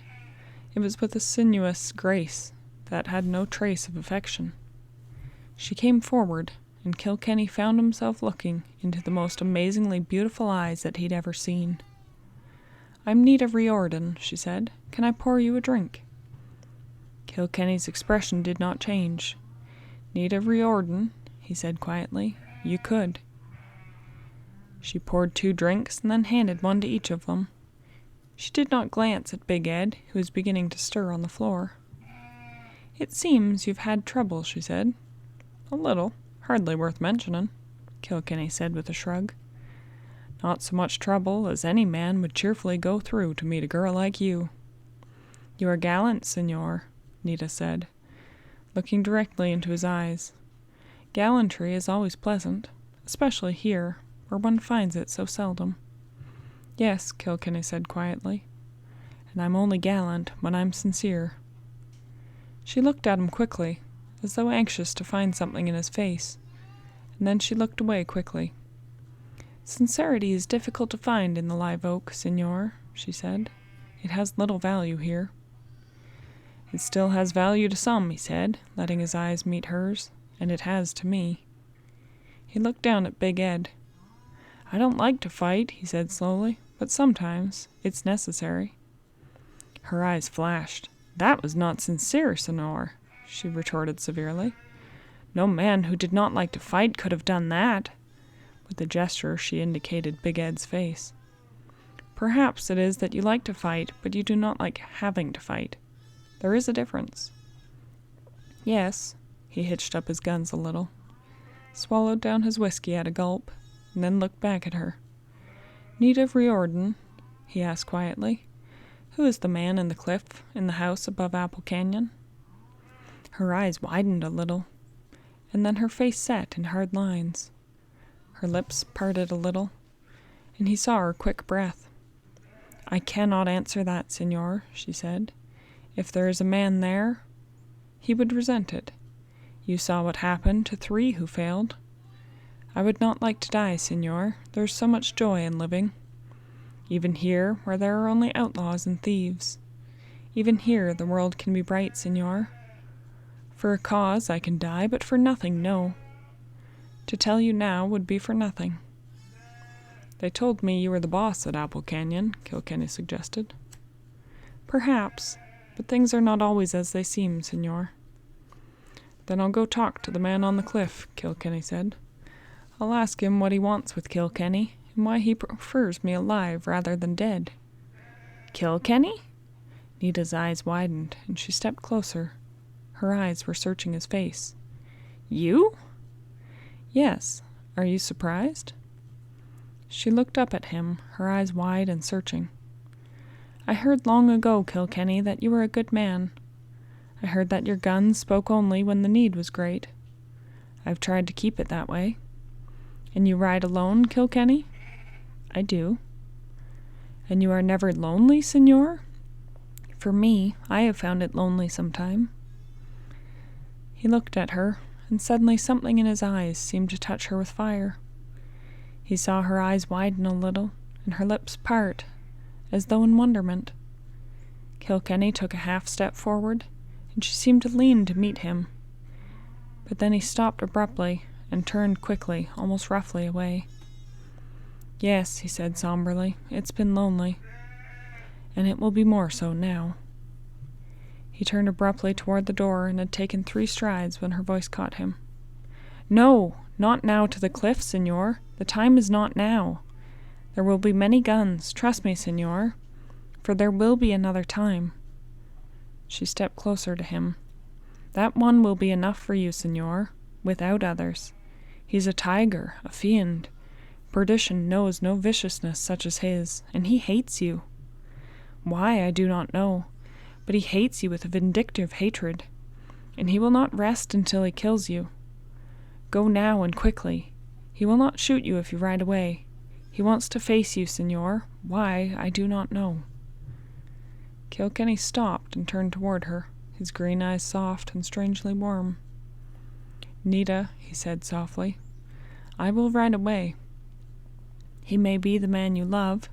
it was with a sinuous grace that had no trace of affection. She came forward, and Kilkenny found himself looking into the most amazingly beautiful eyes that he'd ever seen. "I'm Nita Riordan," she said. "Can I pour you a drink?" Kilkenny's expression did not change. "Nita Riordan," he said quietly. "You could." She poured 2 drinks and then handed one to each of them. She did not glance at Big Ed, who was beginning to stir on the floor. "It seems you've had trouble," she said. "A little. Hardly worth mentioning," Kilkenny said with a shrug. "Not so much trouble as any man would cheerfully go through to meet a girl like you." You are gallant, senor, Nita said, looking directly into his eyes. Gallantry is always pleasant, especially here, where one finds it so seldom. Yes, Kilkenny said quietly, and I'm only gallant when I'm sincere. She looked at him quickly, as though anxious to find something in his face, and then she looked away quickly. Sincerity is difficult to find in the live oak, senor, she said. It has little value here. It still has value to some, he said, letting his eyes meet hers, and it has to me. He looked down at Big Ed. I don't like to fight, he said slowly, but sometimes it's necessary. Her eyes flashed. That was not sincere, senor, she retorted severely. No man who did not like to fight could have done that. With a gesture, she indicated Big Ed's face. Perhaps it is that you like to fight, but you do not like having to fight. There is a difference. Yes, he hitched up his guns a little, swallowed down his whiskey at a gulp, and then looked back at her. Nita Riordan, he asked quietly, who is the man in the cliff in the house above Apple Canyon? Her eyes widened a little, and then her face set in hard lines. Her lips parted a little, and he saw her quick breath. I cannot answer that, senor, she said. If there is a man there, he would resent it. You saw what happened to 3 who failed. I would not like to die, senor. There is so much joy in living. Even here, where there are only outlaws and thieves. Even here the world can be bright, senor. For a cause I can die, but for nothing, no. To tell you now would be for nothing. They told me you were the boss at Apple Canyon, Kilkenny suggested. Perhaps, but things are not always as they seem, senor. Then I'll go talk to the man on the cliff, Kilkenny said. I'll ask him what he wants with Kilkenny, and why he prefers me alive rather than dead. Kilkenny? Nita's eyes widened, and she stepped closer. Her eyes were searching his face. You? Yes. Are you surprised? She looked up at him, her eyes wide and searching. I heard long ago, Kilkenny, that you were a good man. I heard that your guns spoke only when the need was great. I've tried to keep it that way. And you ride alone, Kilkenny? I do. And you are never lonely, senor? For me, I have found it lonely sometime. He looked at her, and suddenly something in his eyes seemed to touch her with fire. He saw her eyes widen a little, and her lips part, as though in wonderment. Kilkenny took a half-step forward, and she seemed to lean to meet him. But then he stopped abruptly and turned quickly, almost roughly, away. Yes, he said somberly, it's been lonely, and it will be more so now. He turned abruptly toward the door and had taken 3 strides when her voice caught him. No, not now to the cliff, senor. The time is not now. There will be many guns, trust me, senor, for there will be another time. She stepped closer to him. That one will be enough for you, senor, without others. He's a tiger, a fiend. Perdition knows no viciousness such as his, and he hates you. Why, I do not know, but he hates you with a vindictive hatred, and he will not rest until he kills you. Go now and quickly. He will not shoot you if you ride away. He wants to face you, senor. Why, I do not know. Kilkenny stopped and turned toward her, his green eyes soft and strangely warm. Nita, he said softly, I will ride away. He may be the man you love.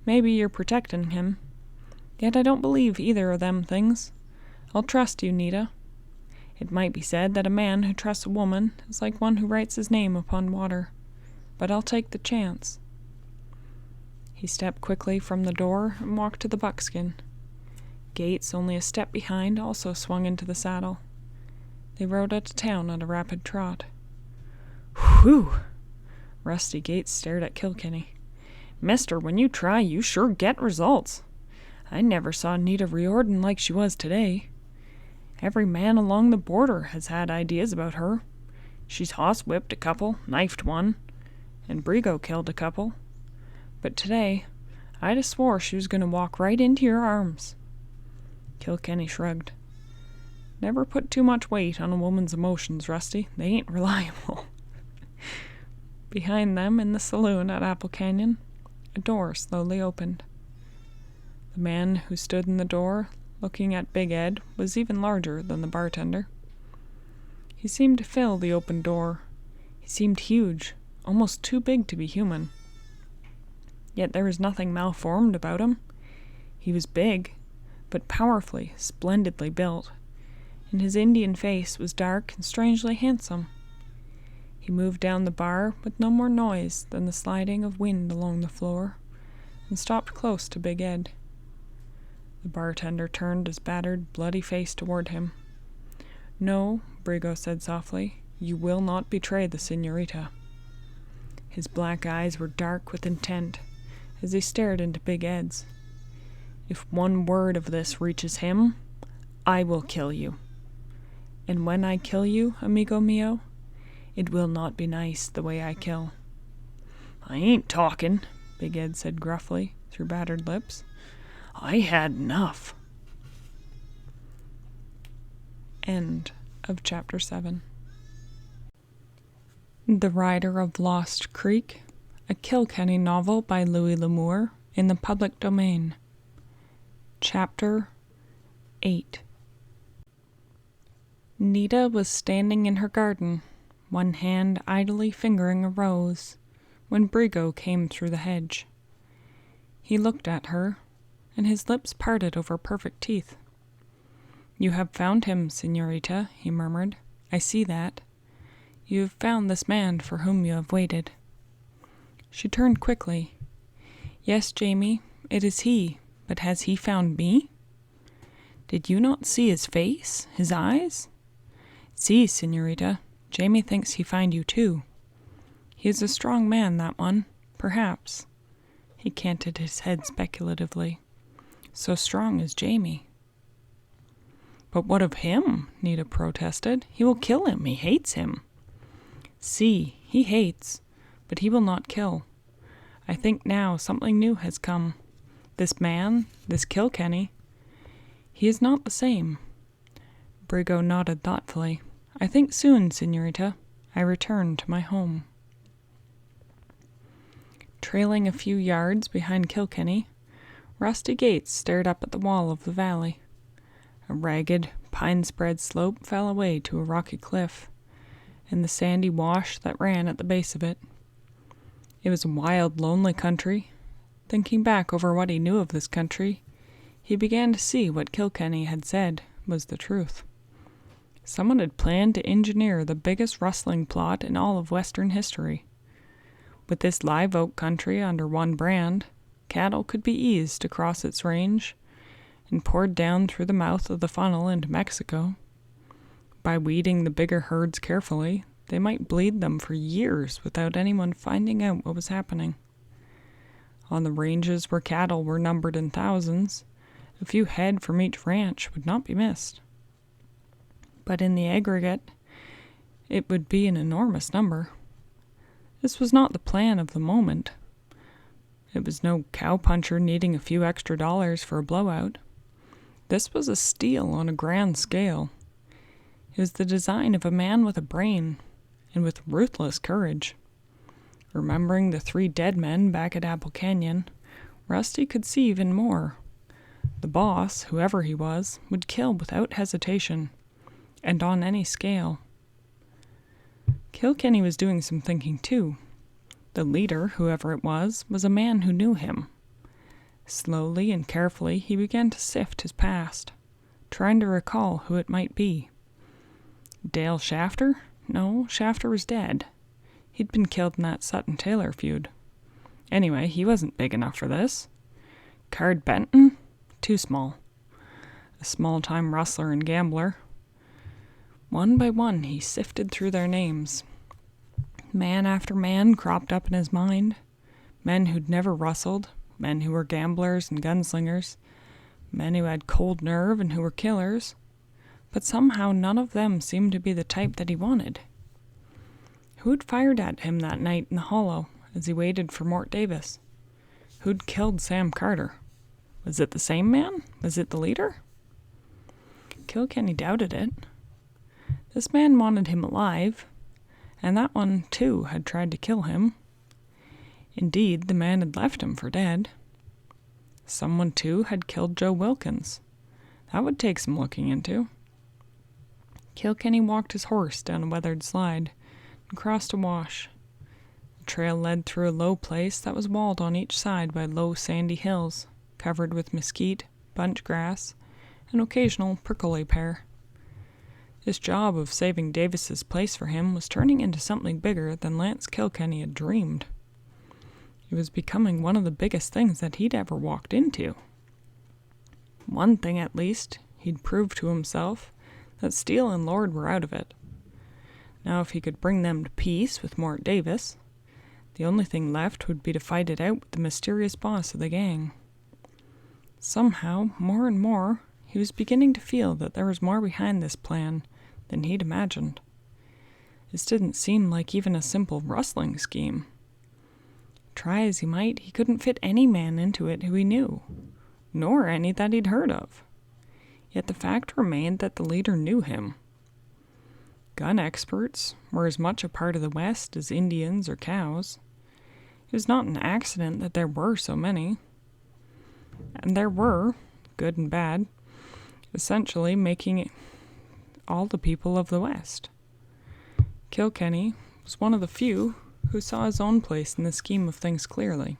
Maybe you're protecting him. Yet I don't believe either of them things. I'll trust you, Nita. It might be said that a man who trusts a woman is like one who writes his name upon water. But I'll take the chance. He stepped quickly from the door and walked to the buckskin. Gates, only a step behind, also swung into the saddle. They rode out of town at a rapid trot. Whew! Rusty Gates stared at Kilkenny. Mister, when you try, you sure get results. I never saw Nita Riordan like she was today. Every man along the border has had ideas about her. She's hoss-whipped a couple, knifed one, and Brigo killed a couple. But today, I'd have swore she was going to walk right into your arms. Kilkenny shrugged. Never put too much weight on a woman's emotions, Rusty. They ain't reliable. Behind them, in the saloon at Apple Canyon, a door slowly opened. The man who stood in the door, looking at Big Ed, was even larger than the bartender. He seemed to fill the open door. He seemed huge, almost too big to be human. Yet there was nothing malformed about him. He was big, but powerfully, splendidly built, and his Indian face was dark and strangely handsome. He moved down the bar with no more noise than the sliding of wind along the floor, and stopped close to Big Ed. The bartender turned his battered, bloody face toward him. "No," Brigo said softly, "you will not betray the señorita." His black eyes were dark with intent as he stared into Big Ed's. "If one word of this reaches him, I will kill you. And when I kill you, amigo mio, it will not be nice the way I kill." "I ain't talking," Big Ed said gruffly through battered lips. "I had enough." End of Chapter 7. The Rider of Lost Creek, a Kilkenny novel by Louis L'Amour, in the public domain. Chapter 8. Nita was standing in her garden, one hand idly fingering a rose, when Brigo came through the hedge. He looked at her, and his lips parted over perfect teeth. "You have found him, señorita," he murmured. "I see that. You have found this man for whom you have waited." She turned quickly. "Yes, Jamie, it is he, but has he found me?" "Did you not see his face, his eyes?" "Si, señorita. Jamie thinks he find you too. He is a strong man, that one, perhaps." He canted his head speculatively. "So strong as Jamie." "But what of him?" Nita protested. "He will kill him. He hates him." "Si, he hates, but he will not kill. I think now something new has come. This man, this Kilkenny, he is not the same." Brigo nodded thoughtfully. "I think soon, señorita, I return to my home." Trailing a few yards behind Kilkenny, Rusty Gates stared up at the wall of the valley. A ragged, pine-spread slope fell away to a rocky cliff, and the sandy wash that ran at the base of it. It was a wild, lonely country. Thinking back over what he knew of this country, he began to see what Kilkenny had said was the truth. Someone had planned to engineer the biggest rustling plot in all of Western history. With this live oak country under one brand, cattle could be eased across its range and poured down through the mouth of the funnel into Mexico. By weeding the bigger herds carefully, they might bleed them for years without anyone finding out what was happening. On the ranges where cattle were numbered in thousands, a few head from each ranch would not be missed. But in the aggregate, it would be an enormous number. This was not the plan of the moment. It was no cowpuncher needing a few extra dollars for a blowout. This was a steal on a grand scale. It was the design of a man with a brain, and with ruthless courage. Remembering the 3 dead men back at Apple Canyon, Rusty could see even more. The boss, whoever he was, would kill without hesitation, and on any scale. Kilkenny was doing some thinking too. The leader, whoever it was a man who knew him. Slowly and carefully he began to sift his past, trying to recall who it might be. Dale Shafter? No, Shafter was dead. He'd been killed in that Sutton-Taylor feud. Anyway, he wasn't big enough for this. Card Benton? Too small. A small-time rustler and gambler. One by one he sifted through their names. Man after man cropped up in his mind. Men who'd never rustled, men who were gamblers and gunslingers, men who had cold nerve and who were killers. But somehow none of them seemed to be the type that he wanted. Who'd fired at him that night in the hollow as he waited for Mort Davis? Who'd killed Sam Carter? Was it the same man? Was it the leader? Kilkenny doubted it. This man wanted him alive, and that one, too, had tried to kill him. Indeed, the man had left him for dead. Someone, too, had killed Joe Wilkins. That would take some looking into. Kilkenny walked his horse down a weathered slide and crossed a wash. The trail led through a low place that was walled on each side by low sandy hills, covered with mesquite, bunch grass, and occasional prickly pear. This job of saving Davis's place for him was turning into something bigger than Lance Kilkenny had dreamed. It was becoming one of the biggest things that he'd ever walked into. One thing, at least, he'd proved to himself, that Steele and Lord were out of it. Now if he could bring them to peace with Mort Davis, the only thing left would be to fight it out with the mysterious boss of the gang. Somehow, more and more, he was beginning to feel that there was more behind this plan than he'd imagined. This didn't seem like even a simple rustling scheme. Try as he might, he couldn't fit any man into it who he knew, nor any that he'd heard of. Yet the fact remained that the leader knew him. Gun experts were as much a part of the West as Indians or cows. It was not an accident that there were so many. And there were, good and bad, essentially making it all the people of the West. Kilkenny was one of the few who saw his own place in the scheme of things clearly.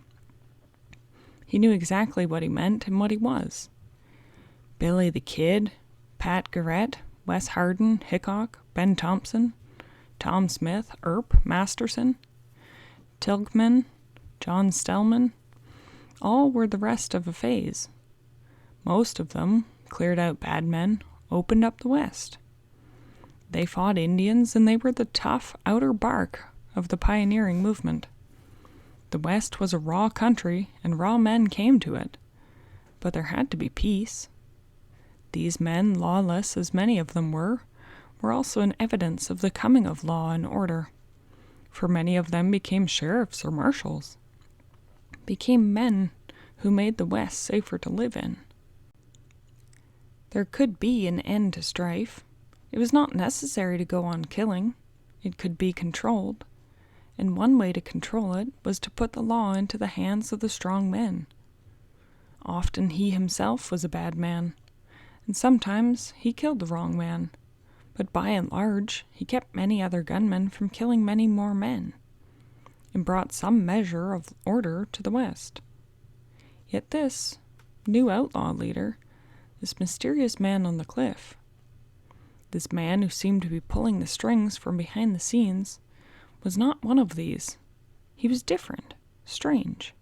He knew exactly what he meant and what he was. Billy the Kid, Pat Garrett, Wes Harden, Hickok, Ben Thompson, Tom Smith, Earp Masterson, Tilghman, John Stellman, all were the rest of a phase. Most of them cleared out bad men, opened up the West. They fought Indians, and they were the tough outer bark of the pioneering movement. The West was a raw country, and raw men came to it. But there had to be peace. These men, lawless as many of them were also an evidence of the coming of law and order, for many of them became sheriffs or marshals, became men who made the West safer to live in. There could be an end to strife. It was not necessary to go on killing. It could be controlled, and one way to control it was to put the law into the hands of the strong men. Often he himself was a bad man, and sometimes he killed the wrong man, but by and large he kept many other gunmen from killing many more men, and brought some measure of order to the West. Yet this new outlaw leader, this mysterious man on the cliff, this man who seemed to be pulling the strings from behind the scenes, was not one of these. He was different, strange.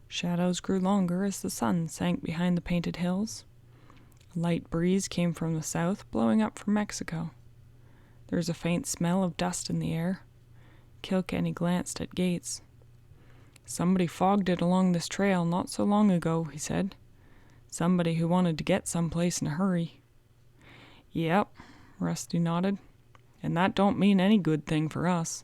Shadows grew longer as the sun sank behind the painted hills. A light breeze came from the south, blowing up from Mexico. There was a faint smell of dust in the air. Kilkenny glanced at Gates. "Somebody fogged it along this trail not so long ago," he said. "Somebody who wanted to get someplace in a hurry." "Yep," Rusty nodded. "And that don't mean any good thing for us."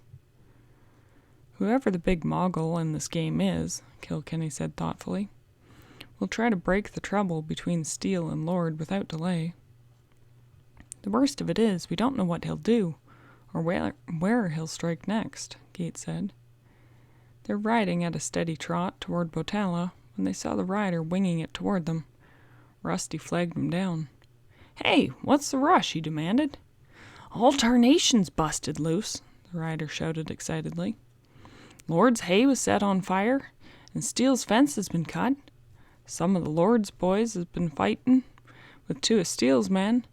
"Whoever the big mogul in this game is," Kilkenny said thoughtfully, "will try to break the trouble between Steele and Lord without delay. The worst of it is, we don't know what he'll do, or where he'll strike next," Gates said. They were riding at a steady trot toward Botala when they saw the rider winging it toward them. Rusty flagged him down. "Hey, what's the rush?" he demanded. "All tarnation's busted loose," the rider shouted excitedly. "Lord's hay was set on fire, and Steele's fence has been cut. Some of the Lord's boys has been fighting with two of Steele's men,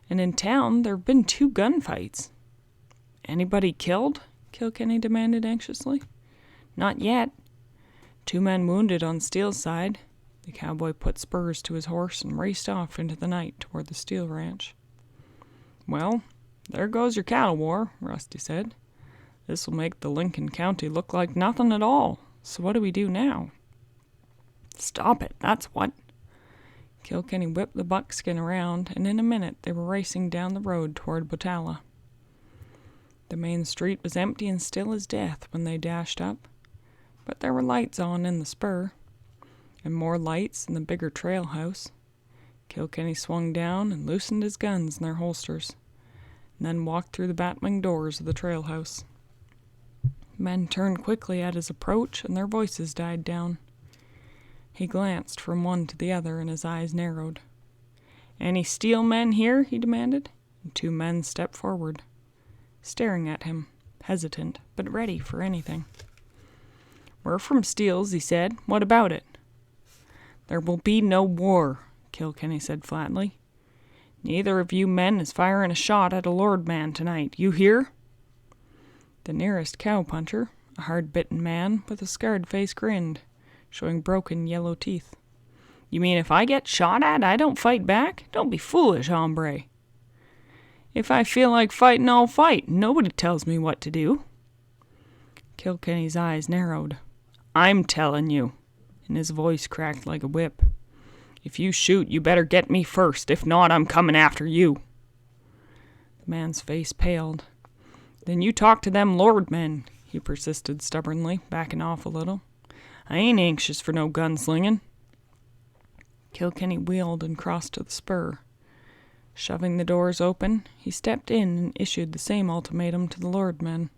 and in town there have been 2 gunfights." "Anybody killed?" Kilkenny demanded anxiously. "Not yet. 2 men wounded on Steele's side." The cowboy put spurs to his horse and raced off into the night toward the Steele ranch. "Well, there goes your cattle war," Rusty said. "This'll make the Lincoln County look like nothing at all. So what do we do now?" "Stop it, that's what." Kilkenny whipped the buckskin around, and in a minute they were racing down the road toward Botala. The main street was empty and still as death when they dashed up, but there were lights on in the spur, and more lights in the bigger trail house. Kilkenny swung down and loosened his guns in their holsters, and then walked through the batwing doors of the trail house. Men turned quickly at his approach, and their voices died down. He glanced from one to the other, and his eyes narrowed. "Any Steele men here?" he demanded, and 2 men stepped forward, staring at him, hesitant, but ready for anything. "We're from Steele's," he said. "What about it?" "There will be no war," Kilkenny said flatly. "Neither of you men is firing a shot at a Lord man tonight. You hear?" The nearest cowpuncher, a hard-bitten man with a scarred face, grinned, showing broken yellow teeth. "You mean if I get shot at, I don't fight back? Don't be foolish, hombre." "If I feel like fighting, I'll fight. Nobody tells me what to do." Kilkenny's eyes narrowed. "I'm telling you," and his voice cracked like a whip. "If you shoot, you better get me first. If not, I'm coming after you." The man's face paled. "Then you talk to them Lord men," he persisted stubbornly, backing off a little. "I ain't anxious for no gunslinging." Kilkenny wheeled and crossed to the spur. Shoving the doors open, he stepped in and issued the same ultimatum to the Lord men.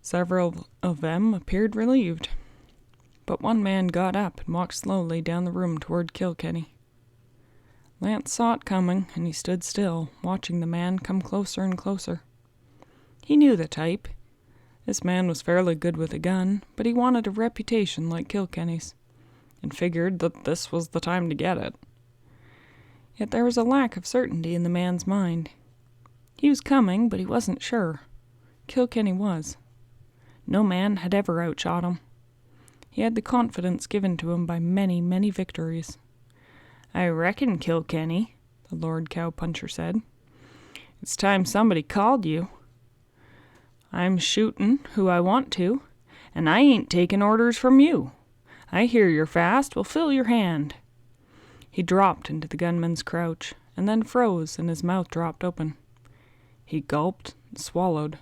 Several of them appeared relieved, but one man got up and walked slowly down the room toward Kilkenny. Lance saw it coming, and he stood still, watching the man come closer and closer. He knew the type. This man was fairly good with a gun, but he wanted a reputation like Kilkenny's, and figured that this was the time to get it. Yet there was a lack of certainty in the man's mind. He was coming, but he wasn't sure. Kilkenny was. No man had ever outshot him. He had the confidence given to him by many, many victories. "I reckon, Kilkenny," the Lord Cowpuncher said, "it's time somebody called you. I'm shootin' who I want to, and I ain't taking orders from you. I hear you're fast. Well, fill your hand." He dropped into the gunman's crouch, and then froze, and his mouth dropped open. He gulped and swallowed.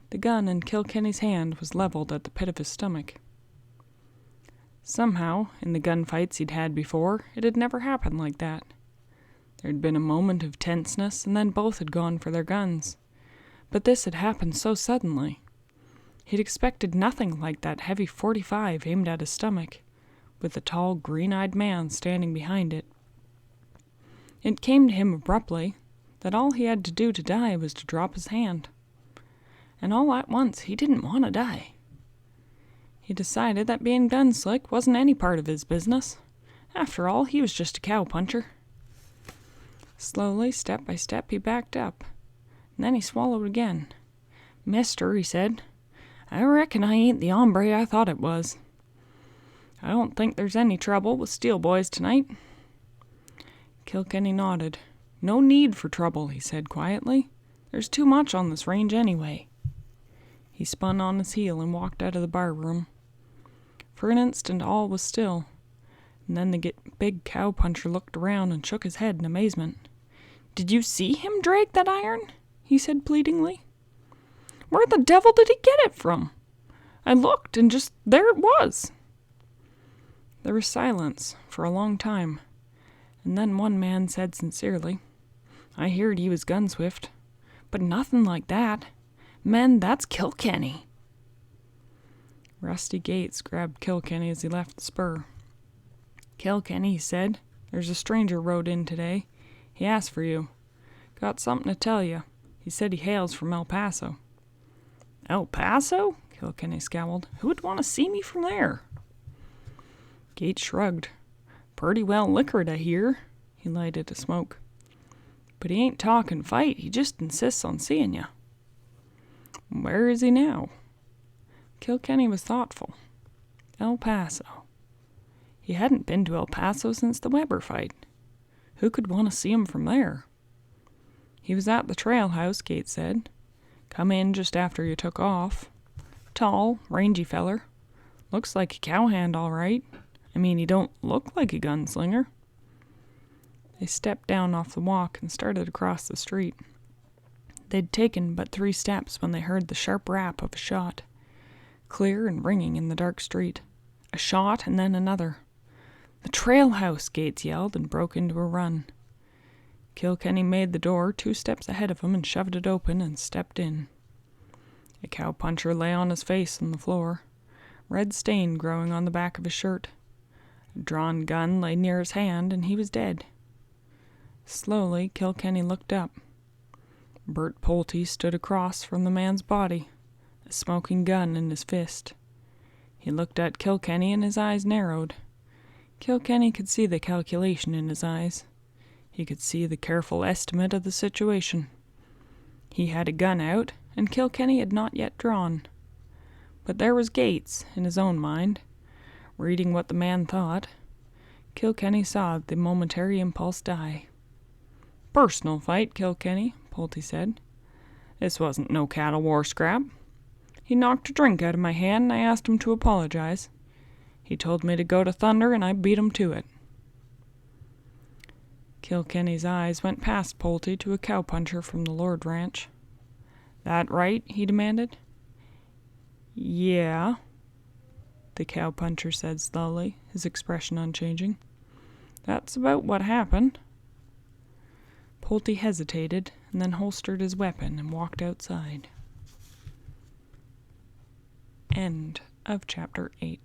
The gun in Kilkenny's hand was leveled at the pit of his stomach. Somehow, in the gunfights he'd had before, it had never happened like that. There'd been a moment of tenseness, and then both had gone for their guns. But this had happened so suddenly. He'd expected nothing like that heavy .45 aimed at his stomach, with the tall, green-eyed man standing behind it. It came to him abruptly that all he had to do to die was to drop his hand. And all at once he didn't want to die. He decided that being gunslick wasn't any part of his business. After all, he was just a cowpuncher. Slowly, step by step, he backed up. And then he swallowed again. "Mister," he said, "I reckon I ain't the hombre I thought it was. I don't think there's any trouble with Steele boys tonight." Kilkenny nodded. "No need for trouble," he said quietly. "There's too much on this range anyway." He spun on his heel and walked out of the bar room. For an instant all was still, and then the big cowpuncher looked around and shook his head in amazement. "Did you see him drag that iron?" he said pleadingly. "Where the devil did he get it from? I looked, and just there it was." There was silence for a long time, and then one man said sincerely, "I heard he was gunswift, but nothing like that. Men, that's Kilkenny." Rusty Gates grabbed Kilkenny as he left the spur. "Kilkenny," he said, "there's a stranger rode in today. He asked for you. Got something to tell you. He said he hails from El Paso." "El Paso?" Kilkenny scowled. "Who would want to see me from there?" Gates shrugged. "Purty well liquored, I hear." He lighted a smoke. "But he ain't talking fight. He just insists on seeing you." "Where is he now?" Kilkenny was thoughtful. El Paso. He hadn't been to El Paso since the Webber fight. Who could want to see him from there? "He was at the trail house," Gates said. "Come in just after you took off. Tall, rangy feller. Looks like a cowhand all right. I mean, he don't look like a gunslinger." They stepped down off the walk and started across the street. They'd taken but 3 steps when they heard the sharp rap of a shot, clear and ringing in the dark street. A shot and then another. "The trail house!" Gates yelled and broke into a run. Kilkenny made the door 2 steps ahead of him and shoved it open and stepped in. A cowpuncher lay on his face on the floor, red stain growing on the back of his shirt. A drawn gun lay near his hand, and he was dead. Slowly, Kilkenny looked up. Bert Pulte stood across from the man's body, a smoking gun in his fist. He looked at Kilkenny and his eyes narrowed. Kilkenny could see the calculation in his eyes. He could see the careful estimate of the situation. He had a gun out, and Kilkenny had not yet drawn. But there was Gates, in his own mind, reading what the man thought. Kilkenny saw the momentary impulse die. "Personal fight, Kilkenny," Pulte said. "This wasn't no cattle war scrap. He knocked a drink out of my hand, and I asked him to apologize. He told me to go to thunder, and I beat him to it." Kilkenny's eyes went past Pulte to a cowpuncher from the Lord ranch. "That right?" he demanded. "Yeah," the cowpuncher said slowly, his expression unchanging. "That's about what happened." Pulte hesitated and then holstered his weapon and walked outside. End of Chapter 8.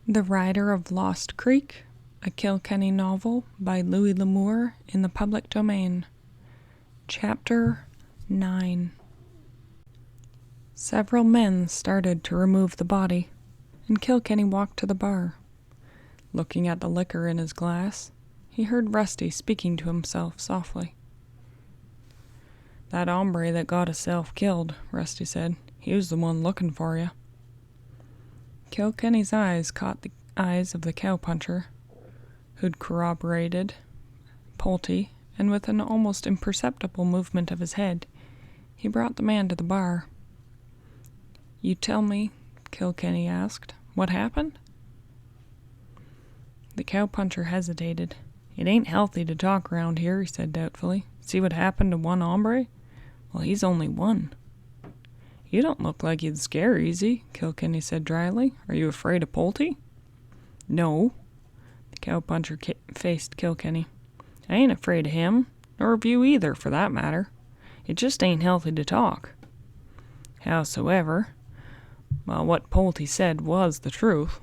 The Rider of Lost Creek, a Kilkenny novel by Louis L'Amour, in the public domain. Chapter 9. Several men started to remove the body, and Kilkenny walked to the bar. Looking at the liquor in his glass, he heard Rusty speaking to himself softly. "That hombre that got himself killed," Rusty said. "He was the one looking for you." Kilkenny's eyes caught the eyes of the cowpuncher, who'd corroborated Pulte, and with an almost imperceptible movement of his head, he brought the man to the bar. "You tell me," Kilkenny asked, "what happened?" The cowpuncher hesitated. "It ain't healthy to talk around here," he said doubtfully. "See what happened to one hombre? Well, he's only one." "You don't look like you'd scare easy," Kilkenny said dryly. "Are you afraid of Pulte?" "No." The cowpuncher faced Kilkenny. "I ain't afraid of him, nor of you either, for that matter. It just ain't healthy to talk. Howsoever, well, what Pulte said was the truth.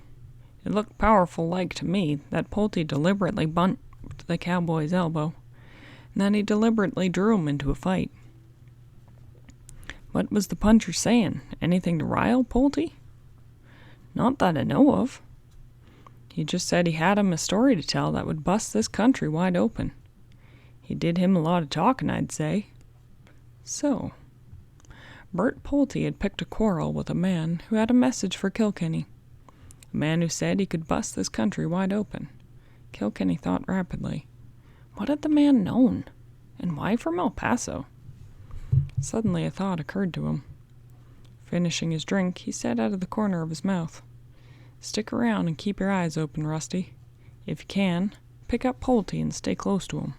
It looked powerful like to me that Pulte deliberately bumped the cowboy's elbow, and that he deliberately drew him into a fight." "What was the puncher saying? Anything to rile Pulte?" "Not that I know of. He just said he had him a story to tell that would bust this country wide open. He did him a lot of talking, I'd say." So, Bert Pulte had picked a quarrel with a man who had a message for Kilkenny. A man who said he could bust this country wide open. Kilkenny thought rapidly. What had the man known? And why from El Paso? Suddenly a thought occurred to him. Finishing his drink, he said out of the corner of his mouth, "Stick around and keep your eyes open, Rusty. If you can, pick up Pulte and stay close to him."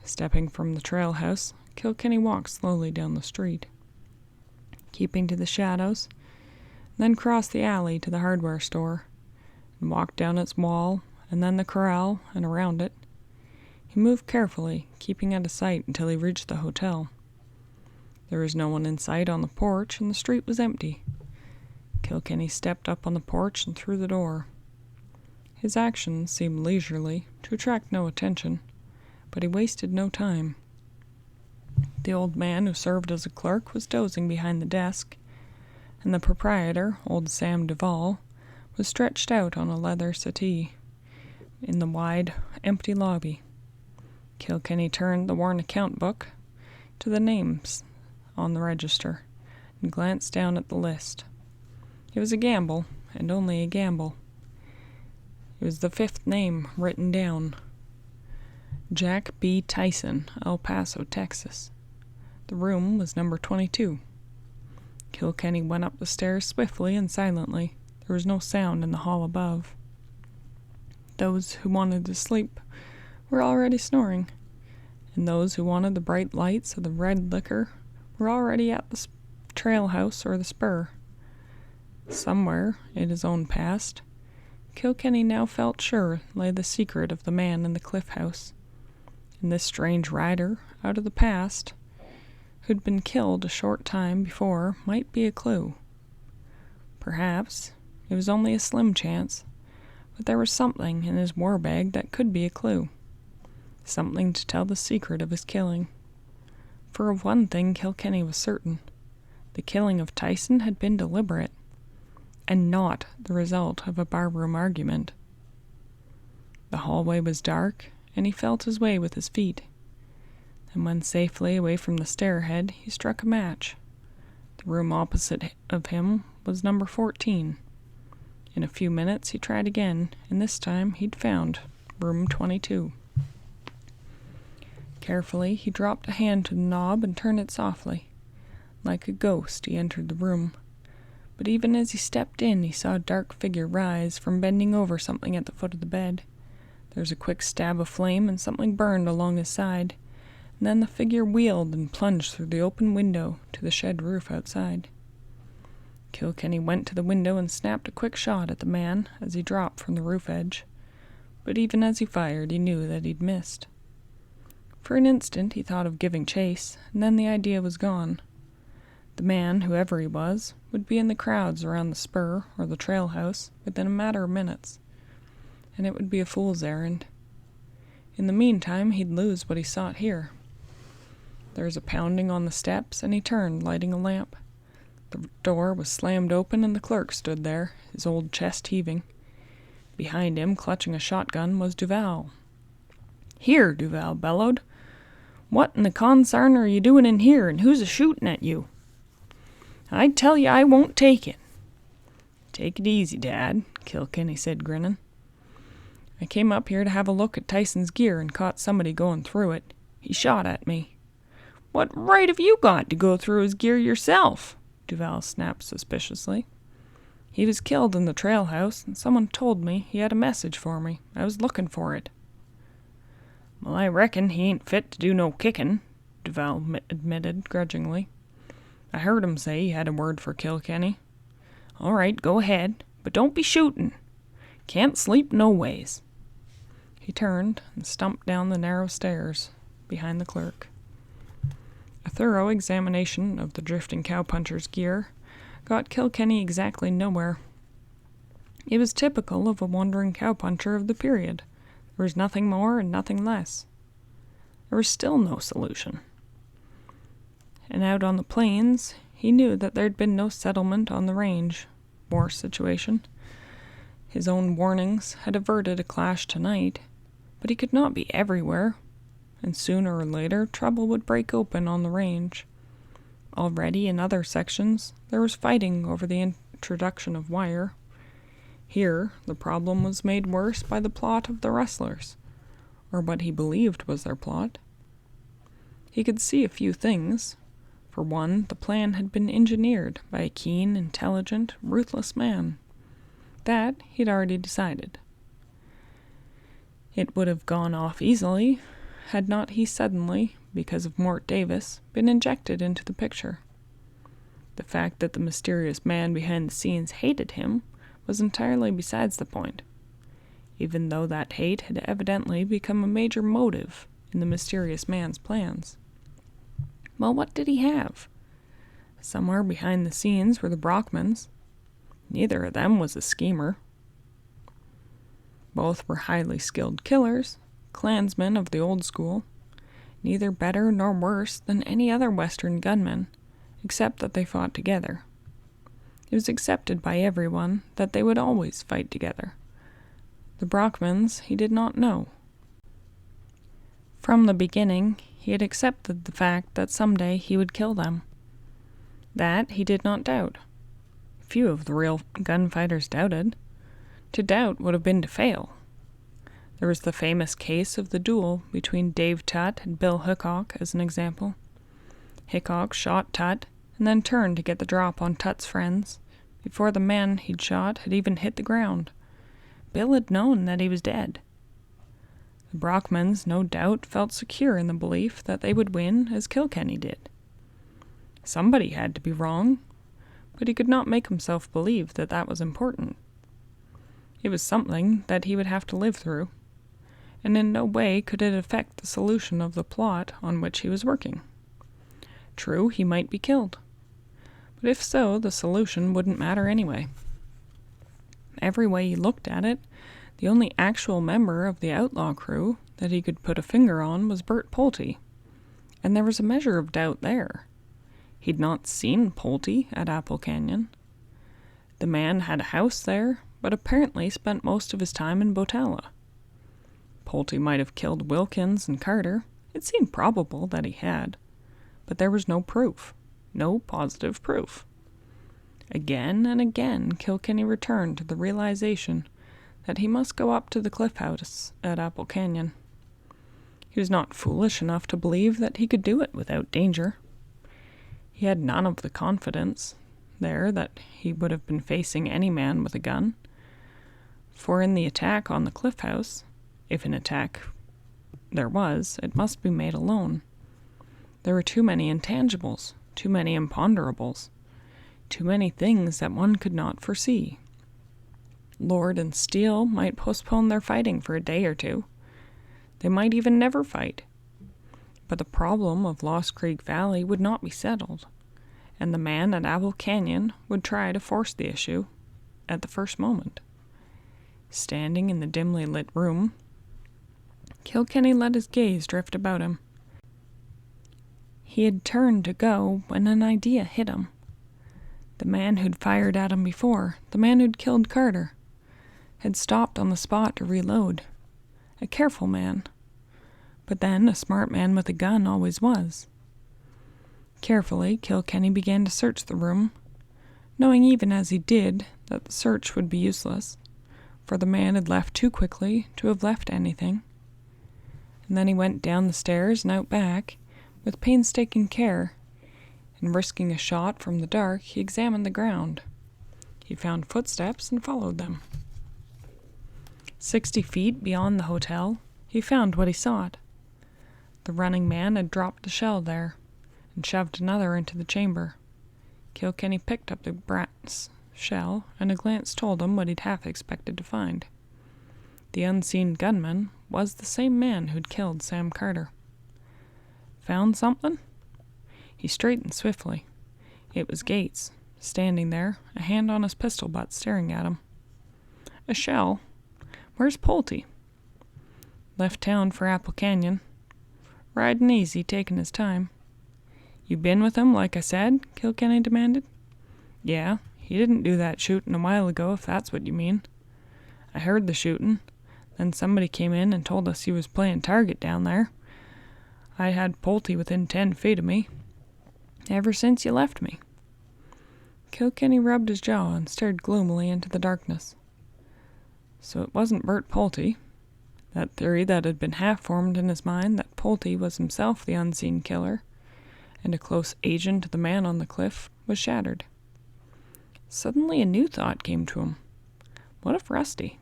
Stepping from the trail house, Kilkenny walked slowly down the street, keeping to the shadows, then crossed the alley to the hardware store, and walked down its wall, and then the corral, and around it. He moved carefully, keeping out of sight until he reached the hotel. There was no one in sight on the porch, and the street was empty. Kilkenny stepped up on the porch and through the door. His actions seemed leisurely, to attract no attention, but he wasted no time. The old man who served as a clerk was dozing behind the desk, and the proprietor, old Sam Duvall, was stretched out on a leather settee in the wide, empty lobby. Kilkenny turned the worn account book to the names on the register and glanced down at the list. It was a gamble, and only a gamble. It was the 5th name written down. Jack B. Tyson, El Paso, Texas. The room was number 22. Kilkenny went up the stairs swiftly and silently. There was no sound in the hall above. Those who wanted to sleep were already snoring, and those who wanted the bright lights of the red liquor were already at the trail house or the spur. Somewhere in his own past, Kilkenny now felt sure lay the secret of the man in the cliff house. And this strange rider, out of the past, who'd been killed a short time before, might be a clue. Perhaps it was only a slim chance, but there was something in his war bag that could be a clue. Something to tell the secret of his killing. For of one thing Kilkenny was certain. The killing of Tyson had been deliberate, and not the result of a barroom argument. The hallway was dark, and he felt his way with his feet. And when safely away from the stairhead, he struck a match. The room opposite of him was number 14. In a few minutes he tried again, and this time he'd found room 22. Carefully, he dropped a hand to the knob and turned it softly. Like a ghost, he entered the room. But even as he stepped in, he saw a dark figure rise from bending over something at the foot of the bed. There was a quick stab of flame, and something burned along his side. And then the figure wheeled and plunged through the open window to the shed roof outside. Kilkenny went to the window and snapped a quick shot at the man as he dropped from the roof edge. But even as he fired, he knew that he'd missed. For an instant he thought of giving chase, and then the idea was gone. The man, whoever he was, would be in the crowds around the spur or the trail house within a matter of minutes, and it would be a fool's errand. In the meantime, he'd lose what he sought here. There was a pounding on the steps, and he turned, lighting a lamp. The door was slammed open, and the clerk stood there, his old chest heaving. Behind him, clutching a shotgun, was Duval. "Here," Duval bellowed. "What in the consarn are you doing in here, and who's a-shooting at you?" "I tell you I won't take it." "Take it easy, Dad," Kilkenny said, grinning. "I came up here to have a look at Tyson's gear and caught somebody going through it. He shot at me." "What right have you got to go through his gear yourself?" Duval snapped suspiciously. "He was killed in the trail house, and someone told me he had a message for me. I was looking for it." "Well, I reckon he ain't fit to do no kicking," Duval admitted grudgingly. "I heard him say he had a word for Kilkenny." "All right, go ahead, but don't be shooting. Can't sleep no ways." He turned and stumped down the narrow stairs behind the clerk. A thorough examination of the drifting cowpuncher's gear got Kilkenny exactly nowhere. It was typical of a wandering cowpuncher of the period. There was nothing more and nothing less. There was still no solution. And out on the plains, he knew that there'd been no settlement on the range. War situation. His own warnings had averted a clash tonight, but he could not be everywhere, and sooner or later trouble would break open on the range. Already in other sections, there was fighting over the introduction of wire. Here, the problem was made worse by the plot of the rustlers, or what he believed was their plot. He could see a few things. For one, the plan had been engineered by a keen, intelligent, ruthless man. That he'd already decided. It would have gone off easily had not he suddenly, because of Mort Davis, been injected into the picture. The fact that the mysterious man behind the scenes hated him was entirely besides the point, even though that hate had evidently become a major motive in the mysterious man's plans. Well, what did he have? Somewhere behind the scenes were the Brockmans. Neither of them was a schemer. Both were highly skilled killers, clansmen of the old school, neither better nor worse than any other Western gunmen, except that they fought together. It was accepted by everyone that they would always fight together. The Brockmans he did not know. From the beginning, he had accepted the fact that someday he would kill them. That he did not doubt. Few of the real gunfighters doubted. To doubt would have been to fail. There was the famous case of the duel between Dave Tutt and Bill Hickok as an example. Hickok shot Tutt and then turned to get the drop on Tutt's friends before the man he'd shot had even hit the ground. Bill had known that he was dead. The Brockmans, no doubt, felt secure in the belief that they would win as Kilkenny did. Somebody had to be wrong, but he could not make himself believe that that was important. It was something that he would have to live through, and in no way could it affect the solution of the plot on which he was working. True, he might be killed, but if so, the solution wouldn't matter anyway. Every way he looked at it, the only actual member of the outlaw crew that he could put a finger on was Bert Pulte, and there was a measure of doubt there. He'd not seen Pulte at Apple Canyon. The man had a house there, but apparently spent most of his time in Botala. Pulte might have killed Wilkins and Carter. It seemed probable that he had, but there was no proof, no positive proof. Again and again Kilkenny returned to the realization that he must go up to the cliff house at Apple Canyon. He was not foolish enough to believe that he could do it without danger. He had none of the confidence there that he would have been facing any man with a gun, for in the attack on the cliff house, if an attack there was, it must be made alone. There were too many intangibles, too many imponderables, too many things that one could not foresee. Lord and Steele might postpone their fighting for a day or two. They might even never fight. But the problem of Lost Creek Valley would not be settled, and the man at Apple Canyon would try to force the issue at the first moment. Standing in the dimly lit room, Kilkenny let his gaze drift about him. He had turned to go when an idea hit him. The man who'd fired at him before, the man who'd killed Carter, had stopped on the spot to reload. A careful man. But then a smart man with a gun always was. Carefully, Kilkenny began to search the room, knowing even as he did that the search would be useless, for the man had left too quickly to have left anything. And then he went down the stairs and out back, with painstaking care, and risking a shot from the dark, he examined the ground. He found footsteps and followed them. 60 feet beyond the hotel, he found what he sought. The running man had dropped a shell there, and shoved another into the chamber. Kilkenny picked up the brass shell, and a glance told him what he'd half expected to find. The unseen gunman was the same man who'd killed Sam Carter. Found something? He straightened swiftly. It was Gates, standing there, a hand on his pistol butt, staring at him. A shell? Where's Pulte? Left town for Apple Canyon. Riding easy, taking his time. You been with him, like I said? Kilkenny demanded. Yeah, he didn't do that shooting a while ago, if that's what you mean. I heard the shooting. Then somebody came in and told us he was playing target down there. I had Pulte within 10 feet of me. Ever since you left me. Kilkenny rubbed his jaw and stared gloomily into the darkness. So it wasn't Bert Pulte. That theory that had been half-formed in his mind that Pulte was himself the unseen killer, and a close agent to the man on the cliff, was shattered. Suddenly a new thought came to him. What if Rusty?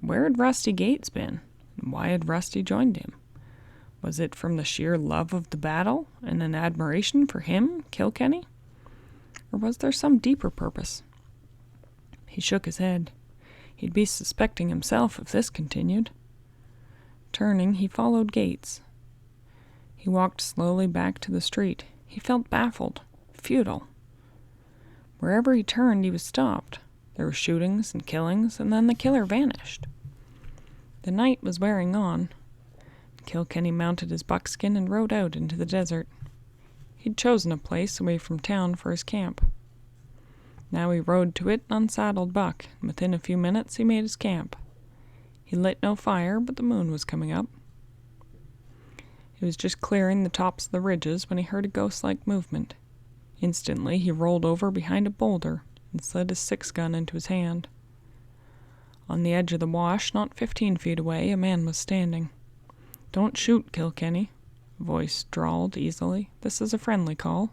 Where had Rusty Gates been? And why had Rusty joined him? Was it from the sheer love of the battle and an admiration for him, Kilkenny? Or was there some deeper purpose? He shook his head. He'd be suspecting himself if this continued. Turning, he followed Gates. He walked slowly back to the street. He felt baffled, futile. Wherever he turned, he was stopped. There were shootings and killings, and then the killer vanished. The night was wearing on. Kilkenny mounted his buckskin and rode out into the desert. He'd chosen a place away from town for his camp. Now he rode to it an unsaddled buck, and within a few minutes he made his camp. He lit no fire, but the moon was coming up. He was just clearing the tops of the ridges when he heard a ghost-like movement. Instantly he rolled over behind a boulder and slid his 6-gun into his hand. On the edge of the wash, not 15 feet away, a man was standing. "Don't shoot, Kilkenny," a voice drawled easily. "This is a friendly call."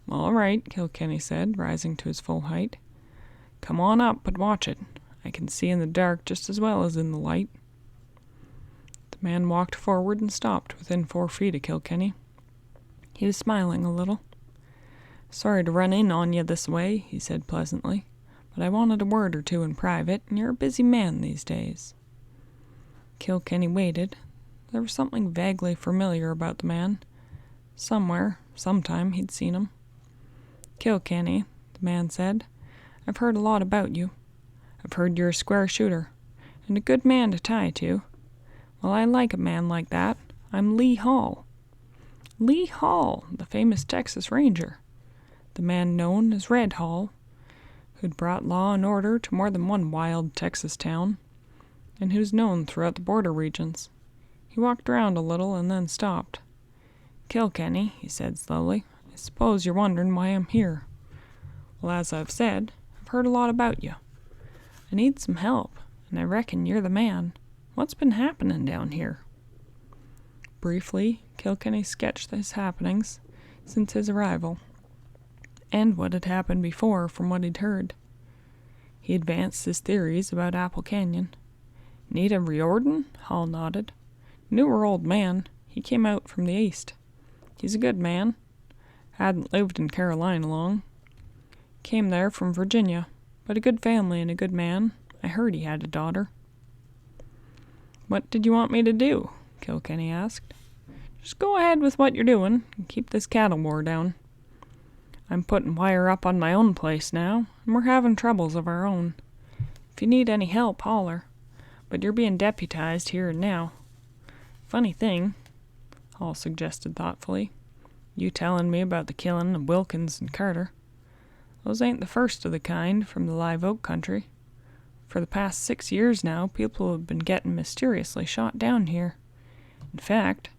"All right," Kilkenny said, rising to his full height. "Come on up, but watch it. I can see in the dark just as well as in the light." The man walked forward and stopped within 4 feet of Kilkenny. He was smiling a little. "Sorry to run in on you this way," he said pleasantly, but I wanted a word or two in private, and you're a busy man these days." Kilkenny waited. There was something vaguely familiar about the man. Somewhere, sometime, he'd seen him. "Kilkenny," the man said, "I've heard a lot about you. I've heard you're a square shooter, and a good man to tie to. Well, I like a man like that. I'm Lee Hall." Lee Hall, the famous Texas Ranger, the man known as Red Hall, who'd brought law and order to more than one wild Texas town, and who's known throughout the border regions. He walked around a little and then stopped. "Kilkenny," he said slowly, "I suppose you're wondering why I'm here. Well, as I've said, I've heard a lot about you. I need some help, and I reckon you're the man. What's been happening down here?" Briefly, Kilkenny sketched his happenings since his arrival, and what had happened before from what he'd heard. He advanced his theories about Apple Canyon. "Nita Riordan?" Hall nodded. "Knew her old man. He came out from the east. He's a good man. Hadn't lived in Carolina long. Came there from Virginia, but a good family and a good man. I heard he had a daughter." "What did you want me to do?" Kilkenny asked. "Just go ahead with what you're doing and keep this cattle war down. I'm putting wire up on my own place now, and we're having troubles of our own. If you need any help, holler. But you're being deputized here and now. Funny thing," Hall suggested thoughtfully, "you telling me about the killing of Wilkins and Carter. Those ain't the first of the kind from the Live Oak country. For the past 6 years now, people have been getting mysteriously shot down here. In fact,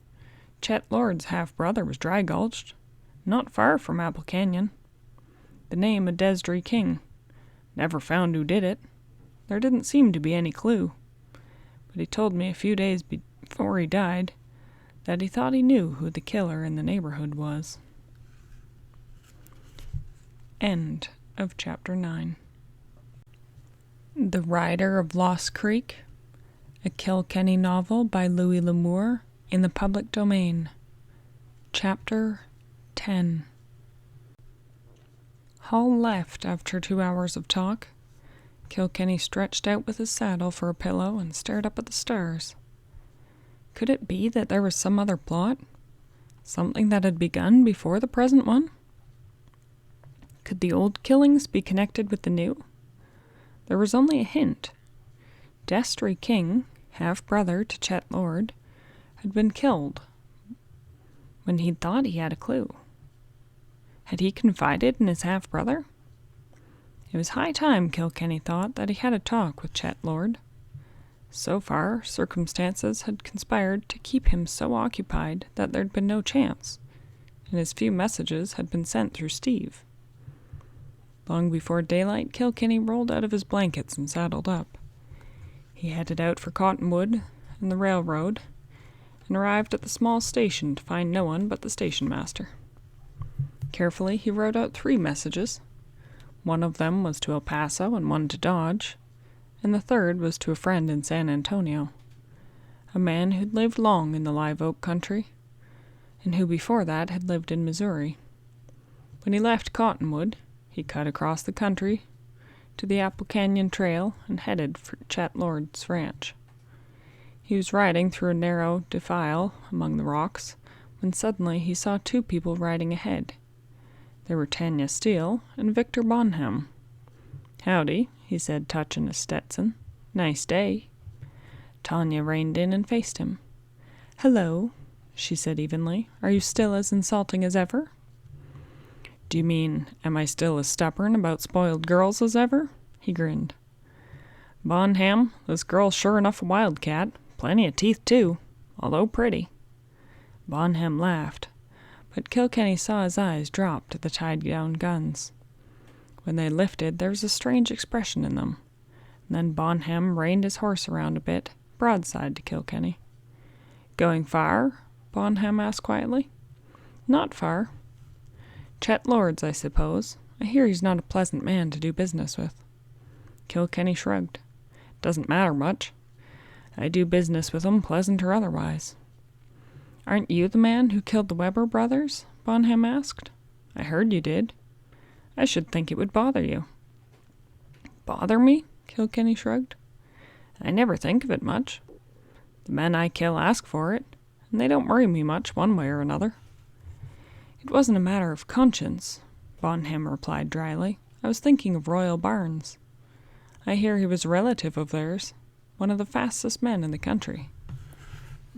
Chet Lord's half-brother was dry-gulched, not far from Apple Canyon. The name of Desiree King. Never found who did it. There didn't seem to be any clue. But he told me a few days before he died that he thought he knew who the killer in the neighborhood was." End of Chapter 9. The Rider of Lost Creek, a Kilkenny novel by Louis L'Amour, in the public domain. Chapter 10. Hall left after 2 hours of talk. Kilkenny stretched out with his saddle for a pillow and stared up at the stars. Could it be that there was some other plot? Something that had begun before the present one? Could the old killings be connected with the new? There was only a hint. Desiree King, half-brother to Chet Lord, had been killed when he'd thought he had a clue. Had he confided in his half-brother? It was high time, Kilkenny thought, that he had a talk with Chet Lord. So far, circumstances had conspired to keep him so occupied that there'd been no chance, and his few messages had been sent through Steve. Long before daylight, Kilkenny rolled out of his blankets and saddled up. He headed out for Cottonwood and the railroad, and arrived at the small station to find no one but the station master. Carefully, he wrote out 3 messages. One of them was to El Paso and one to Dodge, and the third was to a friend in San Antonio, a man who'd lived long in the Live Oak country, and who before that had lived in Missouri. When he left Cottonwood, he cut across the country to the Apple Canyon Trail and headed for Chet Lord's ranch. He was riding through a narrow defile among the rocks when suddenly he saw 2 people riding ahead. They were Tanya Steele and Victor Bonham. "Howdy," he said, touching his Stetson. "Nice day." Tanya reined in and faced him. "Hello," she said evenly. "Are you still as insulting as ever?" "Do you mean, am I still as stubborn about spoiled girls as ever?" He grinned. "Bonham, this girl's sure enough a wildcat. Plenty of teeth, too, although pretty." Bonham laughed, but Kilkenny saw his eyes drop to the tied-down guns. When they lifted, there was a strange expression in them. And then Bonham reined his horse around a bit, broadside to Kilkenny. "Going far?" Bonham asked quietly. "Not far. Chet Lord's, I suppose. I hear he's not a pleasant man to do business with." Kilkenny shrugged. "Doesn't matter much. I do business with 'em, pleasant or otherwise." "Aren't you the man who killed the Webber brothers?" Bonham asked. "I heard you did. I should think it would bother you." Bother me? Kilkenny shrugged. I never think of it much. The men I kill ask for it, and they don't worry me much one way or another. It wasn't a matter of conscience, Bonham replied dryly. I was thinking of Royal Barnes. I hear he was a relative of theirs, one of the fastest men in the country.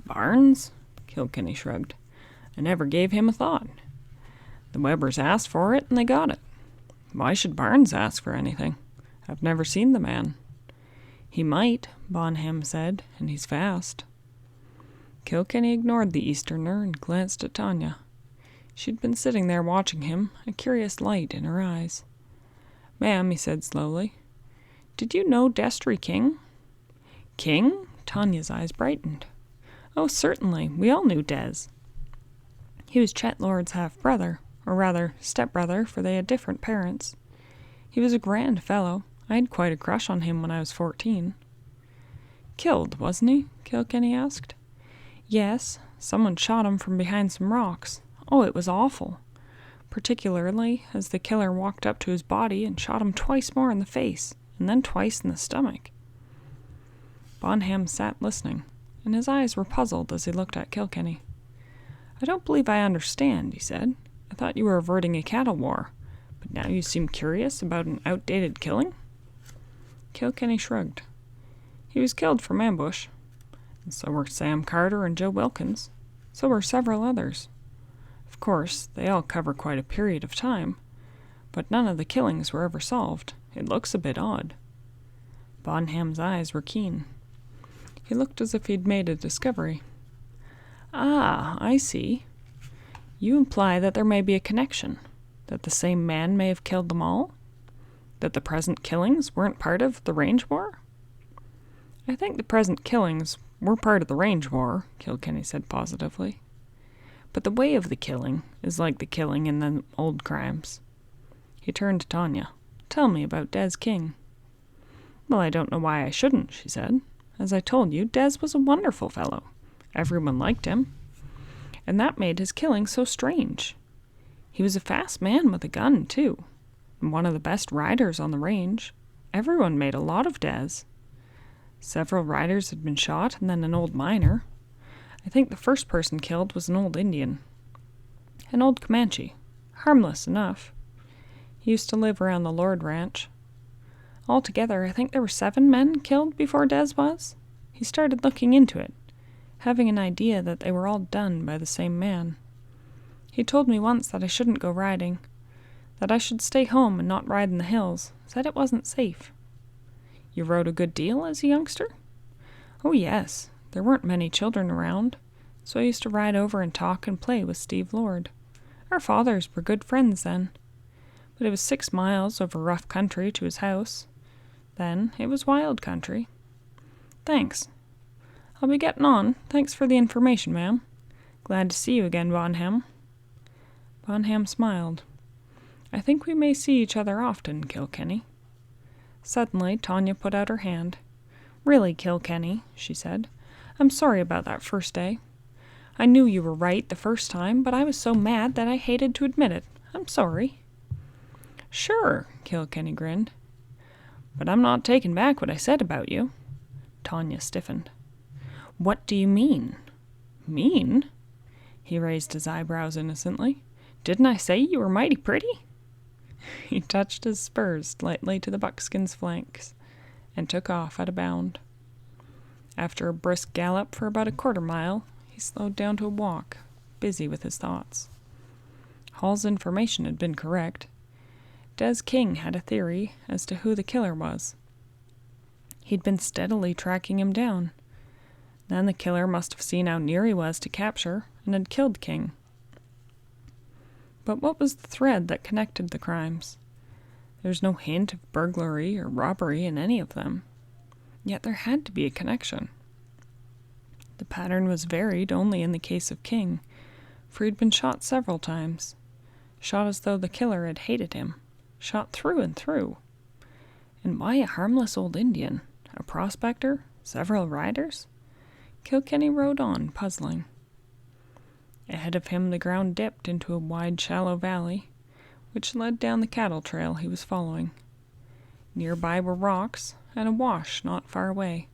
Barnes? Kilkenny shrugged. I never gave him a thought. The Webbers asked for it, and they got it. Why should Barnes ask for anything? I've never seen the man. He might, Bonham said, and he's fast. Kilkenny ignored the Easterner and glanced at Tanya. She'd been sitting there watching him, a curious light in her eyes. Ma'am, he said slowly, did you know Destry King? King? Tanya's eyes brightened. Oh, certainly, we all knew Des. He was Chet Lord's half-brother, or rather, step-brother, for they had different parents. He was a grand fellow. I had quite a crush on him when I was 14. Killed, wasn't he? Kilkenny asked. Yes, someone shot him from behind some rocks. Oh, it was awful. Particularly as the killer walked up to his body and shot him twice more in the face, and then twice in the stomach. Bonham sat listening, and his eyes were puzzled as he looked at Kilkenny. I don't believe I understand, he said. I thought you were averting a cattle war, but now you seem curious about an outdated killing? Kilkenny shrugged. He was killed from ambush, and so were Sam Carter and Joe Wilkins. So were several others. Of course, they all cover quite a period of time, but none of the killings were ever solved. It looks a bit odd. Bonham's eyes were keen. He looked as if he'd made a discovery. Ah, I see. You imply that there may be a connection, that the same man may have killed them all? That the present killings weren't part of the Range War? I think the present killings were part of the Range War, Kilkenny said positively. But the way of the killing is like the killing in the old crimes. He turned to Tanya. Tell me about Des King. Well, I don't know why I shouldn't, she said. As I told you, Des was a wonderful fellow. Everyone liked him. And that made his killing so strange. He was a fast man with a gun, too, and one of the best riders on the range. Everyone made a lot of Des. Several riders had been shot, and then an old miner. I think the first person killed was an old Indian. An old Comanche. Harmless enough. He used to live around the Lord Ranch. Altogether, I think there were 7 men killed before Des was. He started looking into it, having an idea that they were all done by the same man. He told me once that I shouldn't go riding, that I should stay home and not ride in the hills, said it wasn't safe. You rode a good deal as a youngster? Oh, yes. There weren't many children around, so I used to ride over and talk and play with Steve Lord. Our fathers were good friends then, but it was 6 miles over rough country to his house. Then it was wild country. Thanks. I'll be getting on. Thanks for the information, ma'am. Glad to see you again, Bonham. Bonham smiled. I think we may see each other often, Kilkenny. Suddenly, Tanya put out her hand. Really, Kilkenny, she said. I'm sorry about that first day. I knew you were right the first time, but I was so mad that I hated to admit it. I'm sorry. Sure, Kilkenny grinned. But I'm not taking back what I said about you. Tanya stiffened. What do you mean? Mean? He raised his eyebrows innocently. Didn't I say you were mighty pretty? He touched his spurs lightly to the buckskin's flanks and took off at a bound. After a brisk gallop for about a quarter mile, he slowed down to a walk, busy with his thoughts. Hall's information had been correct. Des King had a theory as to who the killer was. He'd been steadily tracking him down. Then the killer must have seen how near he was to capture and had killed King. But what was the thread that connected the crimes? There's no hint of burglary or robbery in any of them. Yet there had to be a connection. The pattern was varied only in the case of King, for he'd been shot several times. Shot as though the killer had hated him. Shot through and through. And why a harmless old Indian? A prospector? Several riders? Kilkenny rode on, puzzling. Ahead of him the ground dipped into a wide, shallow valley, which led down the cattle trail he was following. Nearby were rocks and a wash not far away.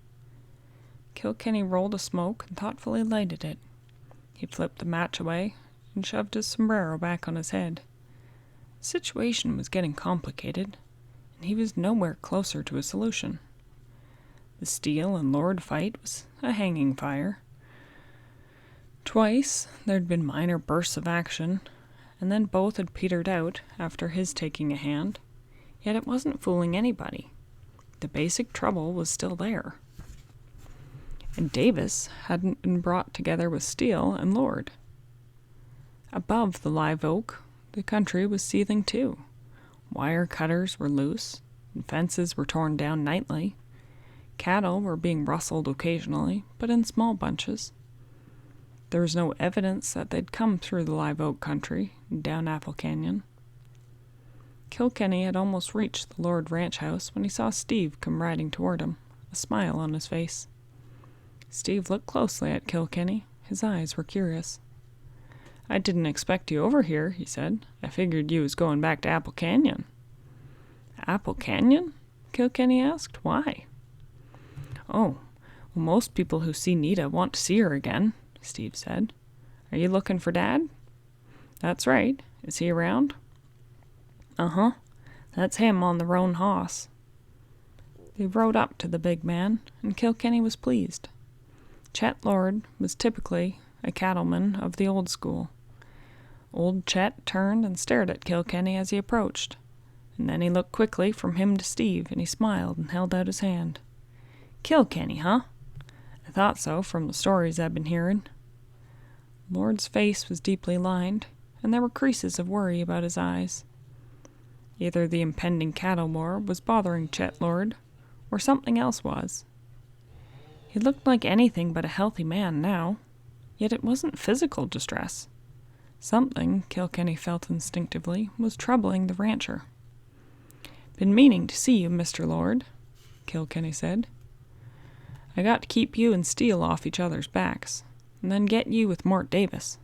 Kilkenny rolled a smoke and thoughtfully lighted it. He flipped the match away and shoved his sombrero back on his head. The situation was getting complicated, and he was nowhere closer to a solution. The Steele and Lord fight was a hanging fire. Twice there'd been minor bursts of action, and then both had petered out after his taking a hand, yet it wasn't fooling anybody. The basic trouble was still there. And Davis hadn't been brought together with Steele and Lord. Above the live oak, the country was seething too. Wire cutters were loose, and fences were torn down nightly. Cattle were being rustled occasionally, but in small bunches. There was no evidence that they'd come through the live oak country and down Apple Canyon. Kilkenny had almost reached the Lord ranch house when he saw Steve come riding toward him, a smile on his face. Steve looked closely at Kilkenny. His eyes were curious. "I didn't expect you over here," he said. "I figured you was going back to Apple Canyon." "Apple Canyon?" Kilkenny asked. "Why?" "Oh, well, most people who see Nita want to see her again," Steve said. "Are you looking for Dad?" "That's right. Is he around?" "Uh-huh. That's him on the roan hoss." They rode up to the big man, and Kilkenny was pleased. Chet Lord was typically a cattleman of the old school. Old Chet turned and stared at Kilkenny as he approached, and then he looked quickly from him to Steve, and he smiled and held out his hand. "Kilkenny, huh? I thought so from the stories I've been hearing." Lord's face was deeply lined, and there were creases of worry about his eyes. Either the impending cattle war was bothering Chet Lord, or something else was. He looked like anything but a healthy man now, yet it wasn't physical distress. Something, Kilkenny felt instinctively, was troubling the rancher. "Been meaning to see you, Mr. Lord," Kilkenny said. "I got to keep you and Steele off each other's backs, and then get you with Mort Davis."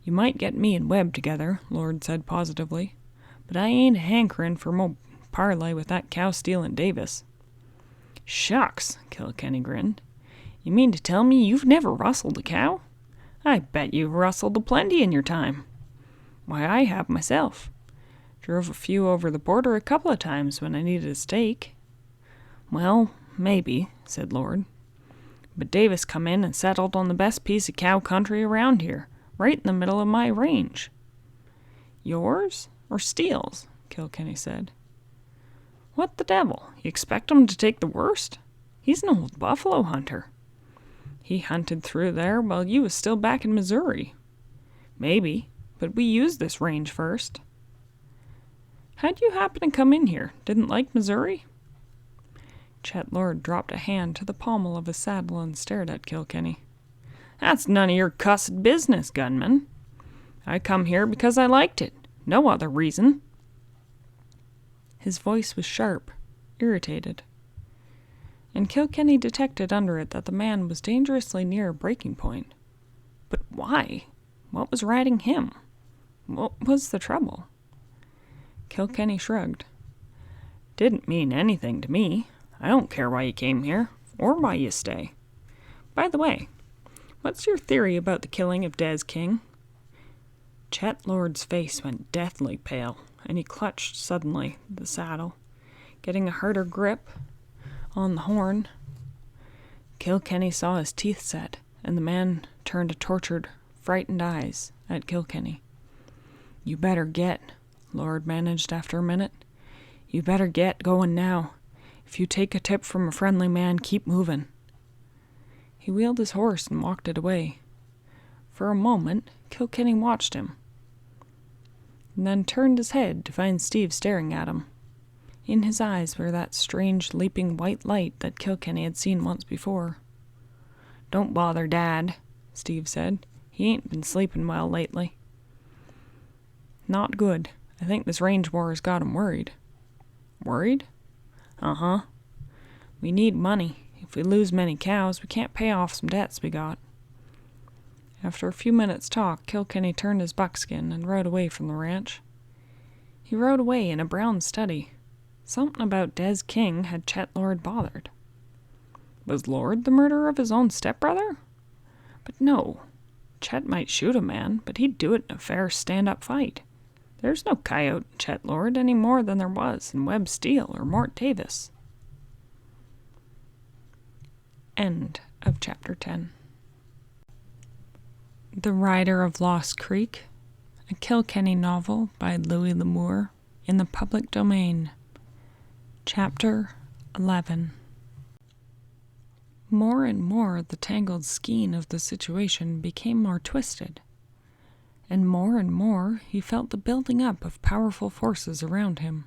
"You might get me and Webb together," Lord said positively, "but I ain't hankering for mo parley with that cow stealing Davis." "Shucks," Kilkenny grinned. "You mean to tell me you've never rustled a cow? I bet you've rustled a plenty in your time." "Why, I have myself. Drove a few over the border a couple of times when I needed a steak." "Well, maybe," said Lord. "But Davis come in and settled on the best piece of cow country around here, right in the middle of my range." "Yours or Steele's?" Kilkenny said. "What the devil? You expect him to take the worst? He's an old buffalo hunter." "He hunted through there while you was still back in Missouri." "Maybe, but we used this range first." "How'd you happen to come in here? Didn't like Missouri?" Chet Lord dropped a hand to the pommel of his saddle and stared at Kilkenny. "That's none of your cussed business, gunman. I come here because I liked it. No other reason." His voice was sharp, irritated, and Kilkenny detected under it that the man was dangerously near a breaking point. But why? What was riding him? What was the trouble? Kilkenny shrugged. "Didn't mean anything to me. I don't care why you came here, or why you stay. By the way, what's your theory about the killing of Des King?" Chet Lord's face went deathly pale, and he clutched suddenly the saddle, getting a harder grip on the horn. Kilkenny saw his teeth set, and the man turned a tortured, frightened eyes at Kilkenny. "You better get," Lord managed after a minute. "You better get going now. If you take a tip from a friendly man, keep moving." He wheeled his horse and walked it away. For a moment, Kilkenny watched him, and then turned his head to find Steve staring at him. In his eyes were that strange leaping white light that Kilkenny had seen once before. "Don't bother Dad," Steve said. "He ain't been sleeping well lately." "Not good. I think this range war has got him worried." "Worried?" "Uh-huh. We need money. If we lose many cows, we can't pay off some debts we got." After a few minutes' talk, Kilkenny turned his buckskin and rode away from the ranch. He rode away in a brown study. Something about Des King had Chet Lord bothered. Was Lord the murderer of his own stepbrother? But no. Chet might shoot a man, but he'd do it in a fair stand-up fight. There's no coyote in Chet Lord any more than there was in Webb, Steele, or Mort Davis. End of chapter 10. The Rider of Lost Creek, a Kilkenny novel by Louis L'Amour, in the public domain. Chapter 11. More and more the tangled skein of the situation became more twisted, and more he felt the building up of powerful forces around him,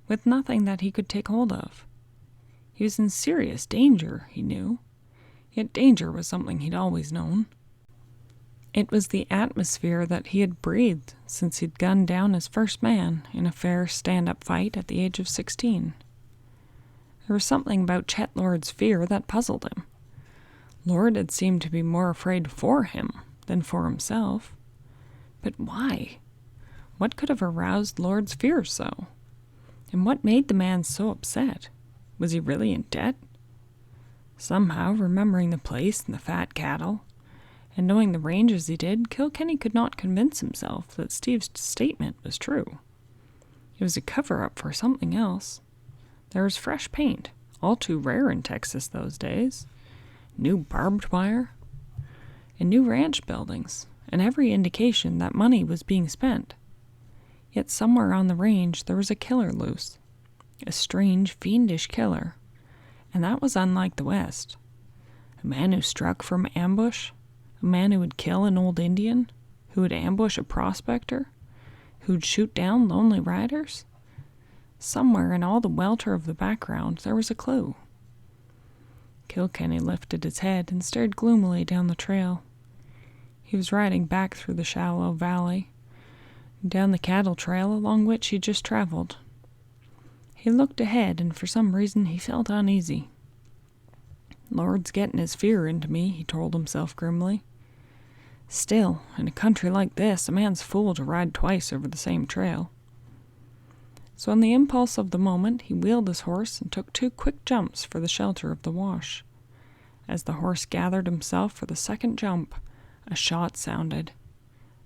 with nothing that he could take hold of. He was in serious danger, he knew, yet danger was something he'd always known. It was the atmosphere that he had breathed since he'd gunned down his first man in a fair stand-up fight at the age of 16. There was something about Chet Lord's fear that puzzled him. Lord had seemed to be more afraid for him than for himself. But why? What could have aroused Lord's fear so? And what made the man so upset? Was he really in debt? Somehow, remembering the place and the fat cattle, and knowing the range as he did, Kilkenny could not convince himself that Steve's statement was true. It was a cover-up for something else. There was fresh paint, all too rare in Texas those days, new barbed wire, and new ranch buildings, and every indication that money was being spent. Yet somewhere on the range there was a killer loose, a strange, fiendish killer, and that was unlike the West. A man who struck from ambush, a man who would kill an old Indian, who would ambush a prospector, who'd shoot down lonely riders. Somewhere in all the welter of the background there was a clue. Kilkenny lifted his head and stared gloomily down the trail. He was riding back through the shallow valley, down the cattle trail along which he just traveled. He looked ahead, and for some reason he felt uneasy. Lord's getting his fear into me, he told himself grimly. Still, in a country like this, a man's fool to ride twice over the same trail. So on the impulse of the moment, he wheeled his horse and took 2 quick jumps for the shelter of the wash. As the horse gathered himself for the second jump, a shot sounded,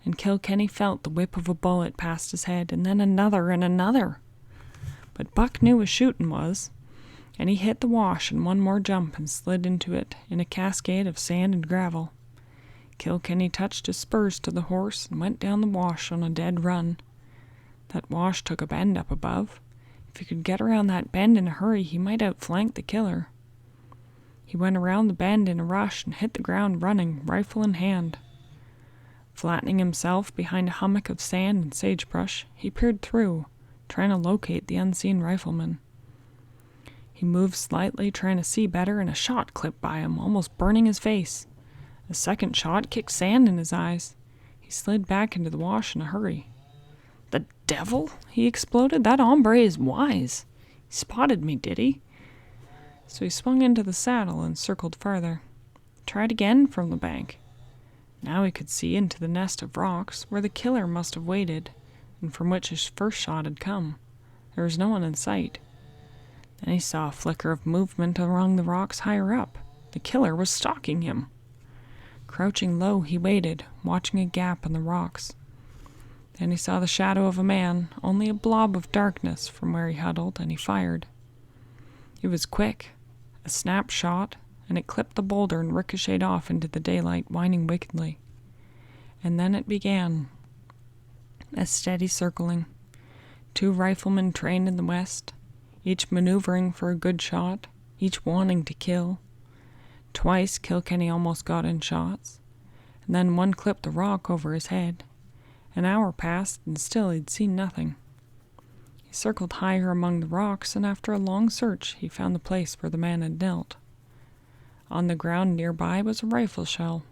and Kilkenny felt the whip of a bullet past his head, and then another and another. But Buck knew a shootin' was, and he hit the wash in one more jump and slid into it in a cascade of sand and gravel. Kilkenny touched his spurs to the horse and went down the wash on a dead run. That wash took a bend up above. If he could get around that bend in a hurry, he might outflank the killer. He went around the bend in a rush and hit the ground running, rifle in hand. Flattening himself behind a hummock of sand and sagebrush, he peered through, trying to locate the unseen rifleman. He moved slightly, trying to see better, and a shot clipped by him, almost burning his face. A second shot kicked sand in his eyes. He slid back into the wash in a hurry. "The devil!" he exploded. "That hombre is wise. He spotted me, did he?" So he swung into the saddle and circled farther. Tried again from the bank. Now he could see into the nest of rocks where the killer must have waited, and from which his first shot had come. There was no one in sight. Then he saw a flicker of movement among the rocks higher up. The killer was stalking him. Crouching low, he waited, watching a gap in the rocks. Then he saw the shadow of a man, only a blob of darkness from where he huddled, and he fired. It was quick, a snap shot, and it clipped the boulder and ricocheted off into the daylight, whining wickedly. And then it began. A steady circling. 2 riflemen trained in the West, each maneuvering for a good shot, each wanting to kill. Twice Kilkenny almost got in shots, and then one clipped the rock over his head. An hour passed, and still he'd seen nothing. He circled higher among the rocks, and after a long search he found the place where the man had knelt. On the ground nearby was a rifle shell,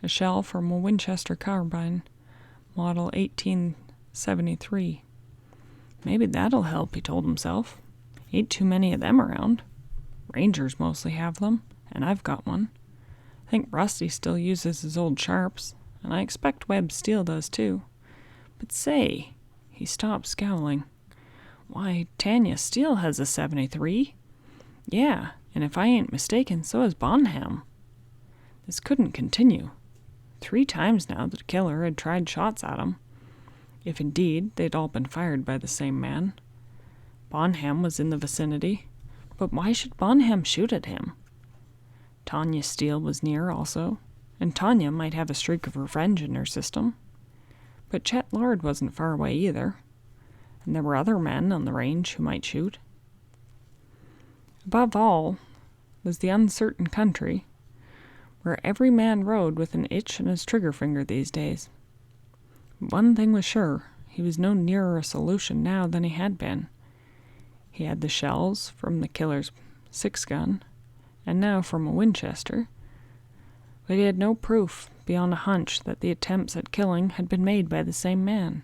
a shell from a Winchester carbine, model 1873. Maybe that'll help, he told himself. Ain't too many of them around. Rangers mostly have them, and I've got one. I think Rusty still uses his old sharps, and I expect Webb Steele does too. But say, he stopped, scowling. Why, Tanya Steele has a 73. Yeah, and if I ain't mistaken, so has Bonham. This couldn't continue. 3 times now the killer had tried shots at him, if indeed they'd all been fired by the same man. Bonham was in the vicinity, but why should Bonham shoot at him? Tanya Steele was near also, and Tanya might have a streak of revenge in her system. But Chet Lord wasn't far away either, and there were other men on the range who might shoot. Above all was the uncertain country, where every man rode with an itch in his trigger finger these days. One thing was sure, he was no nearer a solution now than he had been. He had the shells from the killer's 6-gun, and now from a Winchester, but he had no proof beyond a hunch that the attempts at killing had been made by the same man.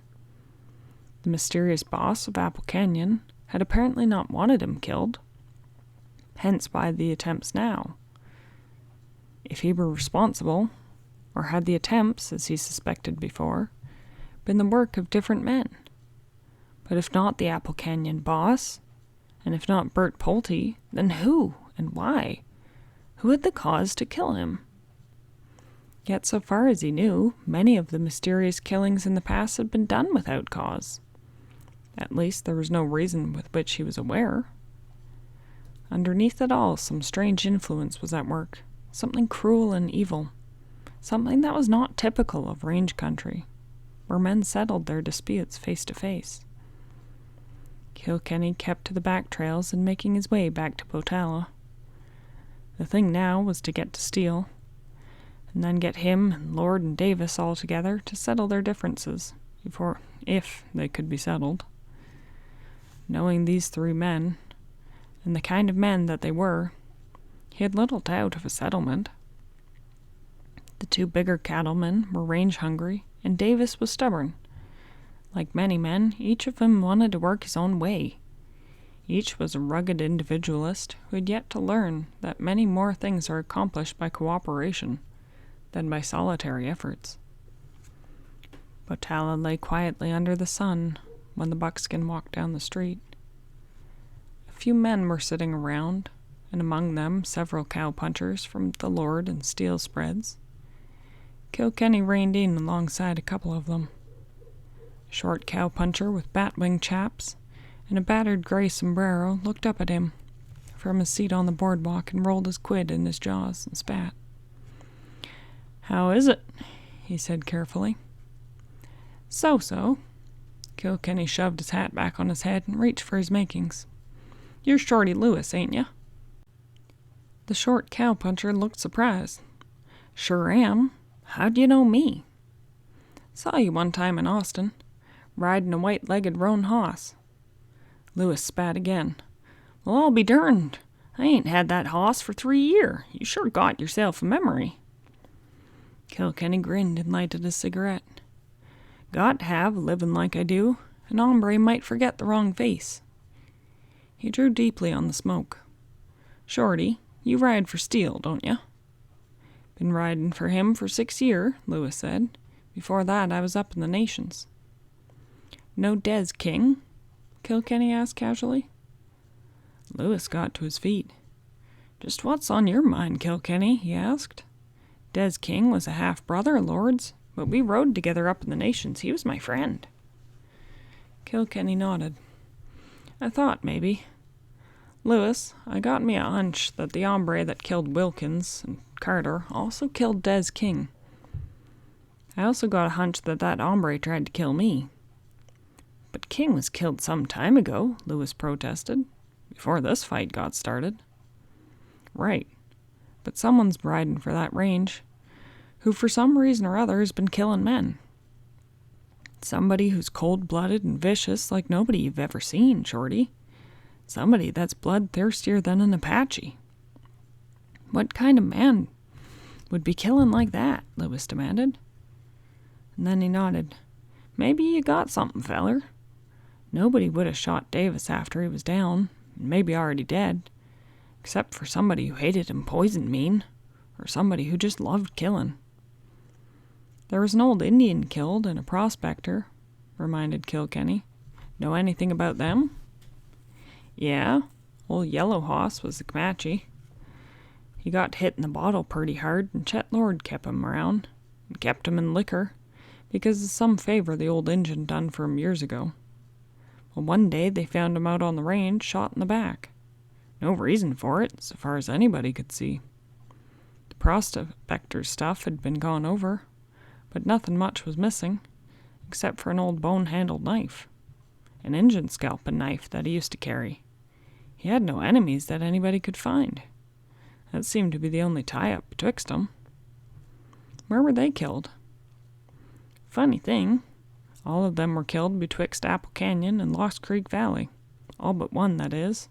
The mysterious boss of Apple Canyon had apparently not wanted him killed, hence why the attempts now. If he were responsible, or had the attempts, as he suspected before, been the work of different men? But if not the Apple Canyon boss, and if not Bert Pulte, then who and why? Who had the cause to kill him? Yet so far as he knew, many of the mysterious killings in the past had been done without cause. At least there was no reason with which he was aware. Underneath it all, some strange influence was at work, something cruel and evil, something that was not typical of range country, where men settled their disputes face to face. Kilkenny kept to the back trails and making his way back to Potala. The thing now was to get to Steele, and then get him and Lord and Davis all together to settle their differences, if they could be settled. Knowing these 3 men, and the kind of men that they were, he had little doubt of a settlement. The 2 bigger cattlemen were range-hungry, and Davis was stubborn. Like many men, each of them wanted to work his own way. Each was a rugged individualist who had yet to learn that many more things are accomplished by cooperation than by solitary efforts. Potala lay quietly under the sun when the buckskin walked down the street. A few men were sitting around, and among them several cow-punchers from the Lord and Steele spreads. Kilkenny reined in alongside a couple of them. A short cow-puncher with bat-wing chaps and a battered grey sombrero looked up at him from his seat on the boardwalk and rolled his quid in his jaws and spat. "How is it?" he said carefully. "So-so." Kilkenny shoved his hat back on his head and reached for his makings. "You're Shorty Lewis, ain't you?" The short cow-puncher looked surprised. "Sure am. How'd you know me?" "Saw you one time in Austin, riding a white-legged roan hoss." Lewis spat again. "Well, I'll be derned. I ain't had that hoss for 3 year. You sure got yourself a memory." Kilkenny grinned and lighted a cigarette. "Got to have, living like I do. An hombre might forget the wrong face." He drew deeply on the smoke. "Shorty, you ride for Steele, don't you?" "Been riding for him for 6 year," Lewis said. "Before that I was up in the Nations." "No Des King?" Kilkenny asked casually. Lewis got to his feet. "Just what's on your mind, Kilkenny?" he asked. "Des King was a half-brother of Lord's, but we rode together up in the Nations. He was my friend." Kilkenny nodded. "I thought maybe. Lewis, I got me a hunch that the hombre that killed Wilkins and Carter also killed Des King. I also got a hunch that that hombre tried to kill me." "But King was killed some time ago," Lewis protested, "before this fight got started." "Right. But someone's riding for that range, who for some reason or other has been killing men. Somebody who's cold-blooded and vicious like nobody you've ever seen, Shorty. Somebody that's bloodthirstier than an Apache." "What kind of man would be killing like that?" Lewis demanded. And then he nodded. "Maybe you got something, feller. Nobody would have shot Davis after he was down, and maybe already dead, except for somebody who hated him poison mean, or somebody who just loved killing." "There was an old Indian killed and a prospector," reminded Kilkenny. "Know anything about them?" Yeah, old Yellow Hoss was the Comanche. He got hit in the bottle pretty hard, and Chet Lord kept him around, and kept him in liquor, because of some favor the old Injun done for him years ago. Well, one day they found him out on the range, shot in the back. No reason for it, so far as anybody could see. The prospector's stuff had been gone over, but nothing much was missing, except for an old bone-handled knife. An Injun scalping knife that he used to carry. He had no enemies that anybody could find. That seemed to be the only tie-up betwixt them. Where were they killed? Funny thing, all of them were killed betwixt Apple Canyon and Lost Creek Valley. All but one, that is.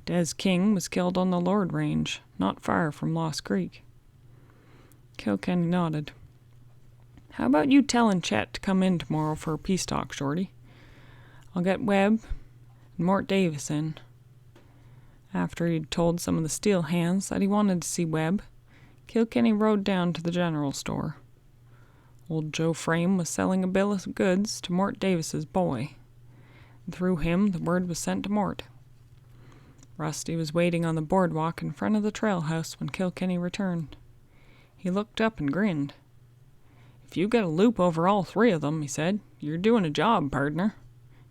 Des King was killed on the Lord Range, not far from Lost Creek. Kilkenny nodded. How about you telling Chet to come in tomorrow for a peace talk, Shorty? I'll get Webb and Mort Davis in. After he'd told some of the Steele hands that he wanted to see Webb, Kilkenny rode down to the general store. Old Joe Frame was selling a bill of goods to Mort Davis's boy, and through him the word was sent to Mort. Rusty was waiting on the boardwalk in front of the trail house when Kilkenny returned. He looked up and grinned. "If you get a loop over all three of them," he said, "you're doing a job, pardner.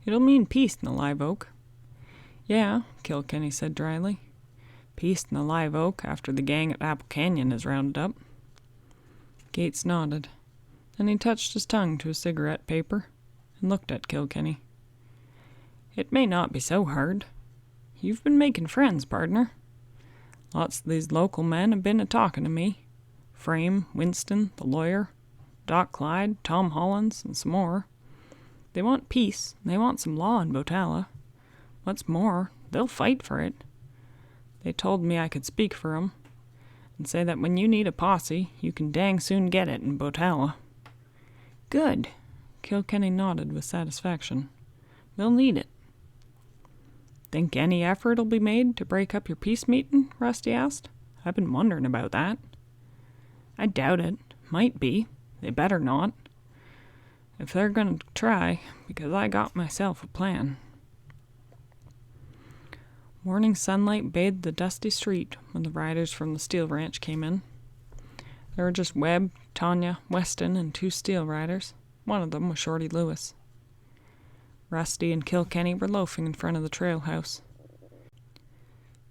It'll mean peace in the Live Oak." "Yeah," Kilkenny said dryly. "Peace in the Live Oak after the gang at Apple Canyon is rounded up." Gates nodded. Then he touched his tongue to a cigarette paper and looked at Kilkenny. "It may not be so hard. You've been making friends, pardner. Lots of these local men have been a-talking to me. Frame, Winston, the lawyer, Doc Clyde, Tom Hollins, and some more. They want peace, and they want some law in Botala. What's more, they'll fight for it. They told me I could speak for 'em, and say that when you need a posse, you can dang soon get it in Botala." "Good." Kilkenny nodded with satisfaction. "We'll need it." "Think any effort'll be made to break up your peace meeting?" Rusty asked. "I've been wondering about that." "I doubt it. Might be. They better not. If they're going to try, because I got myself a plan." Morning sunlight bathed the dusty street when the riders from the Steele ranch came in. There were just Webb, Tanya, Weston, and 2 Steele riders. One of them was Shorty Lewis. Rusty and Kilkenny were loafing in front of the trail house.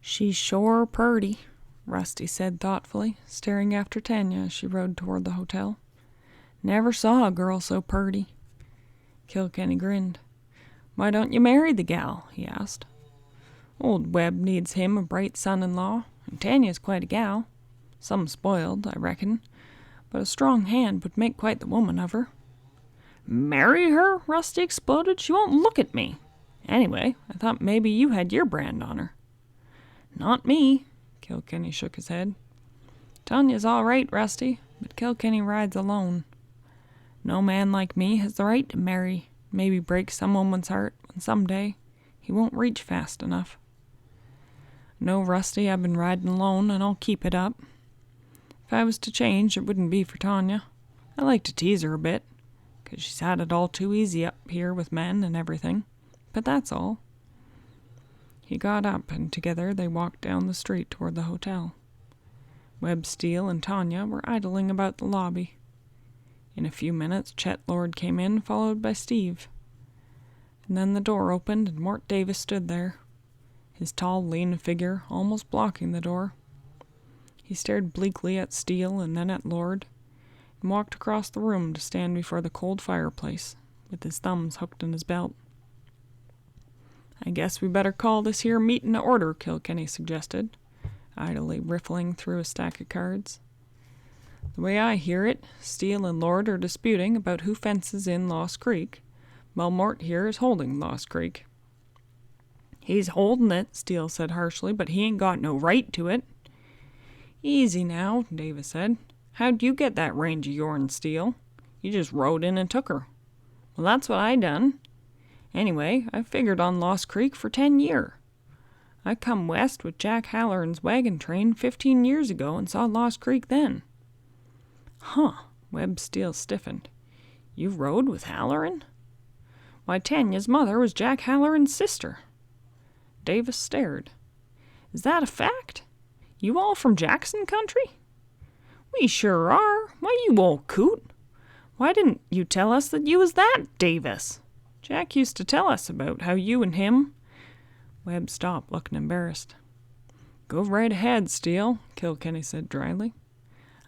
"She's sure purty," Rusty said thoughtfully, staring after Tanya as she rode toward the hotel. "Never saw a girl so purty." Kilkenny grinned. "Why don't you marry the gal?" he asked. "Old Webb needs him a bright son-in-law, and Tanya's quite a gal. Some spoiled, I reckon, but a strong hand would make quite the woman of her." "Marry her?" Rusty exploded. "She won't look at me. Anyway, I thought maybe you had your brand on her." "Not me." Kilkenny shook his head. "Tanya's all right, Rusty, but Kilkenny rides alone. No man like me has the right to marry, maybe break some woman's heart when someday he won't reach fast enough. No, Rusty, I've been riding alone, and I'll keep it up. If I was to change, it wouldn't be for Tanya. I like to tease her a bit, 'cause she's had it all too easy up here with men and everything, but that's all." He got up, and together they walked down the street toward the hotel. Webb, Steele, and Tanya were idling about the lobby. In a few minutes, Chet Lord came in, followed by Steve. And then the door opened, and Mort Davis stood there, his tall, lean figure almost blocking the door. He stared bleakly at Steele and then at Lord, and walked across the room to stand before the cold fireplace, with his thumbs hooked in his belt. "I guess we better call this here meeting to order," Kilkenny suggested, idly riffling through a stack of cards. "The way I hear it, Steele and Lord are disputing about who fences in Lost Creek, while Mort here is holding Lost Creek." "He's holding it," Steele said harshly, "but he ain't got no right to it." "Easy now," Davis said. "How'd you get that range of yourn, Steele? You just rode in and took her." "Well, that's what I done. Anyway, I figured on Lost Creek for 10 year. I come west with Jack Halloran's wagon train 15 years ago and saw Lost Creek then." "Huh," Webb Steele stiffened. "You rode with Halloran?" "Why, Tanya's mother was Jack Halloran's sister." Davis stared. "Is that a fact? You all from Jackson country?" "We sure are. Why, you old coot. Why didn't you tell us that you was that Davis? Jack used to tell us about how you and him—" Webb stopped, looking embarrassed. "Go right ahead, Steele," Kilkenny said dryly.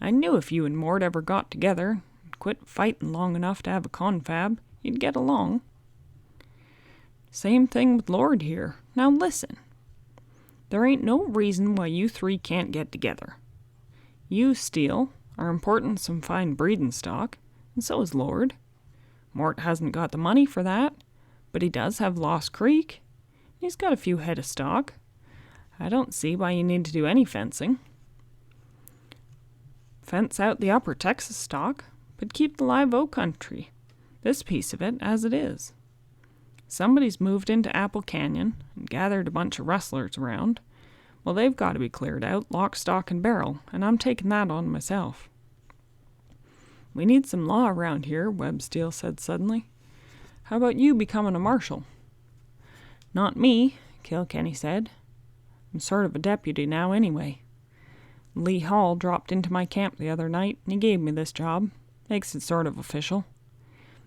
"I knew if you and Mort ever got together and quit fighting long enough to have a confab, you'd get along. Same thing with Lord here. Now listen. There ain't no reason why you three can't get together. You, Steele, are importing some fine breeding stock, and so is Lord. Mort hasn't got the money for that, but he does have Lost Creek. He's got a few head of stock. I don't see why you need to do any fencing. Fence out the upper Texas stock, but keep the live oak country, this piece of it, as it is. Somebody's moved into Apple Canyon and gathered a bunch of rustlers around. Well, they've got to be cleared out, lock, stock, and barrel, and I'm taking that on myself." "We need some law around here," Webb Steele said suddenly. "How about you becoming a marshal?" "Not me," Kilkenny said. "I'm sort of a deputy now anyway. Lee Hall dropped into my camp the other night, and he gave me this job. Makes it sort of official.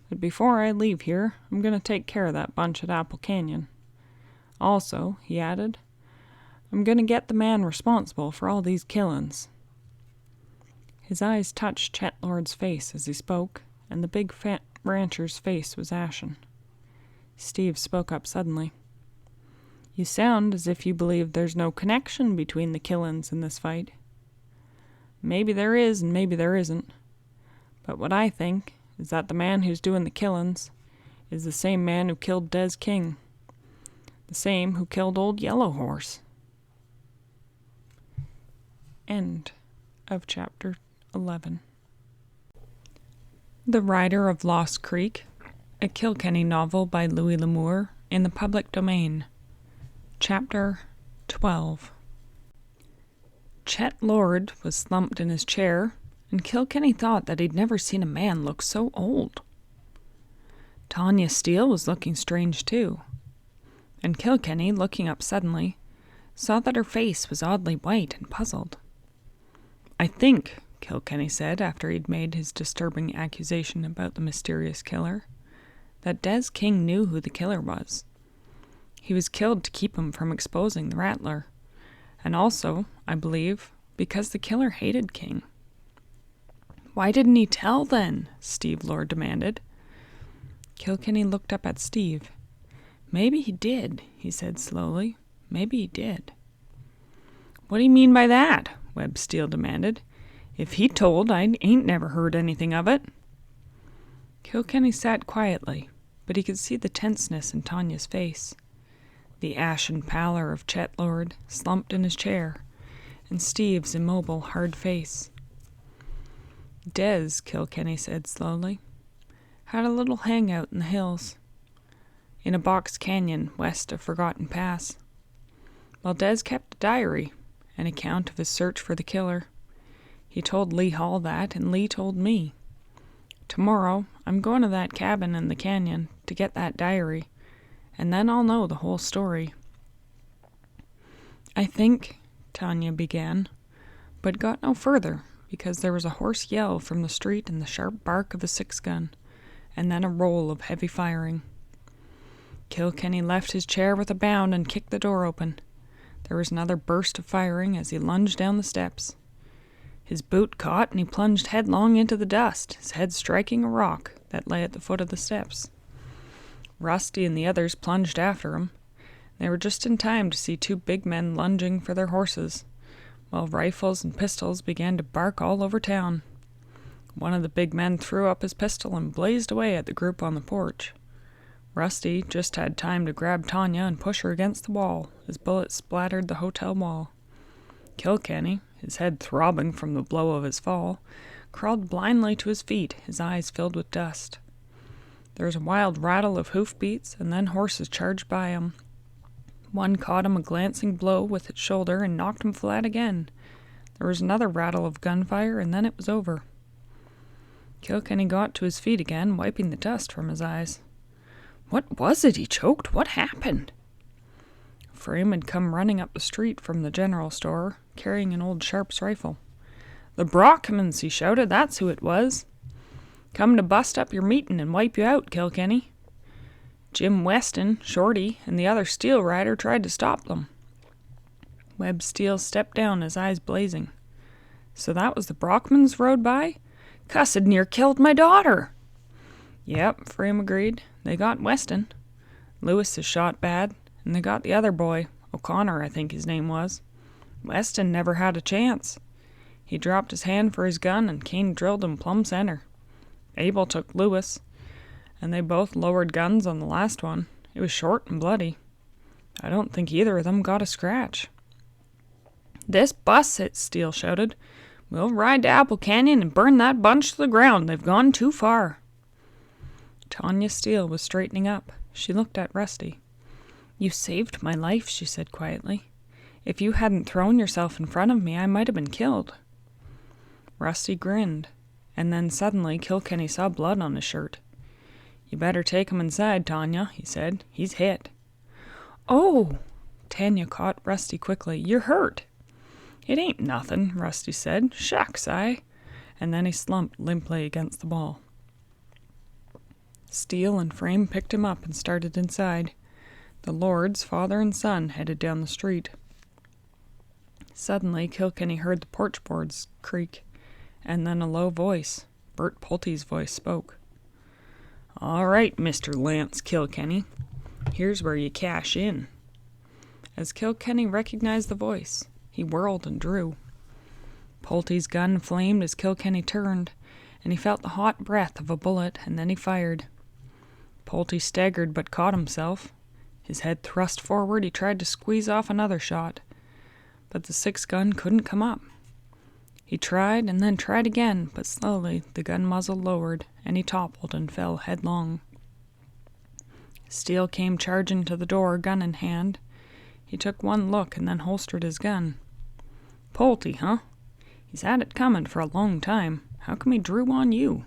But before I leave here, I'm going to take care of that bunch at Apple Canyon. Also," he added, "I'm going to get the man responsible for all these killings." His eyes touched Chet Lord's face as he spoke, and the big fat rancher's face was ashen. Steve spoke up suddenly. "You sound as if you believe there's no connection between the killings in this fight." "Maybe there is and maybe there isn't. But what I think is that the man who's doing the killings is the same man who killed Des King. The same who killed old Yellow Horse." End of chapter 11. The Rider of Lost Creek, a Kilkenny novel by Louis L'Amour, in the public domain. Chapter 12. Chet Lord was slumped in his chair, and Kilkenny thought that he'd never seen a man look so old. Tanya Steele was looking strange too, and Kilkenny, looking up suddenly, saw that her face was oddly white and puzzled. "I think," Kilkenny said after he'd made his disturbing accusation about the mysterious killer, "that Des King knew who the killer was. He was killed to keep him from exposing the Rattler, and also, I believe, because the killer hated King." "Why didn't he tell, then?" Steve Lord demanded. Kilkenny looked up at Steve. "Maybe he did," he said slowly. "Maybe he did." "What do you mean by that?" Webb Steele demanded. "If he told, I ain't never heard anything of it." Kilkenny sat quietly, but he could see the tenseness in Tanya's face, the ashen pallor of Chet Lord slumped in his chair, and Steve's immobile, hard face. "Des," Kilkenny said slowly, "had a little hangout in the hills, in a box canyon west of Forgotten Pass. Well, Des kept a diary, an account of his search for the killer. He told Lee Hall that, and Lee told me. Tomorrow, I'm going to that cabin in the canyon to get that diary, and then I'll know the whole story." "I think," Tanya began, but got no further because there was a hoarse yell from the street and the sharp bark of a 6-gun, and then a roll of heavy firing. Kilkenny left his chair with a bound and kicked the door open. There was another burst of firing as he lunged down the steps. His boot caught and he plunged headlong into the dust, his head striking a rock that lay at the foot of the steps. Rusty and the others plunged after him. They were just in time to see 2 big men lunging for their horses, while rifles and pistols began to bark all over town. One of the big men threw up his pistol and blazed away at the group on the porch. Rusty just had time to grab Tanya and push her against the wall as bullets splattered the hotel wall. Kilkenny, his head throbbing from the blow of his fall, crawled blindly to his feet, his eyes filled with dust. There was a wild rattle of hoofbeats, and then horses charged by him. One caught him a glancing blow with its shoulder and knocked him flat again. There was another rattle of gunfire, and then it was over. Kilkenny got to his feet again, wiping the dust from his eyes. "What was it?" he choked. "What happened?" Frame had come running up the street from the general store, carrying an old Sharps rifle. "The Brockmans," he shouted, "that's who it was. Come to bust up your meeting and wipe you out, Kilkenny." Jim Weston, Shorty, and the other Steele rider tried to stop them. Webb Steele stepped down, his eyes blazing. "So that was the Brockmans rode by? Cussed near killed my daughter." "Yep," Frame agreed. "They got Weston. Lewis is shot bad, and they got the other boy, O'Connor, I think his name was. Weston never had a chance. He dropped his hand for his gun, and Kane drilled him plumb center. Abel took Lewis, and they both lowered guns on the last one. It was short and bloody. I don't think either of them got a scratch." "This busts it," Steele shouted. "We'll ride to Apple Canyon and burn that bunch to the ground. They've gone too far." Tanya Steele was straightening up. She looked at Rusty. "You saved my life," she said quietly. "If you hadn't thrown yourself in front of me, I might have been killed." Rusty grinned, and then suddenly Kilkenny saw blood on his shirt. "You better take him inside, Tanya," he said. "He's hit." "Oh!" Tanya caught Rusty quickly. "You're hurt." "It ain't nothin'," Rusty said. "Shucks, And then he slumped limply against the wall. Steele and Frame picked him up and started inside. The Lords, father and son, headed down the street. Suddenly, Kilkenny heard the porch boards creak, and then a low voice, Bert Pulte's voice, spoke. "All right, Mr. Lance Kilkenny. Here's where you cash in." As Kilkenny recognized the voice, he whirled and drew. Pulte's gun flamed as Kilkenny turned, and he felt the hot breath of a bullet, and then he fired. Pulte staggered but caught himself. His head thrust forward, he tried to squeeze off another shot, but the 6-gun couldn't come up. He tried and then tried again, but slowly the gun muzzle lowered, and he toppled and fell headlong. Steele came charging to the door, gun in hand. He took one look and then holstered his gun. "Pulte, huh? He's had it coming for a long time. How come he drew on you?"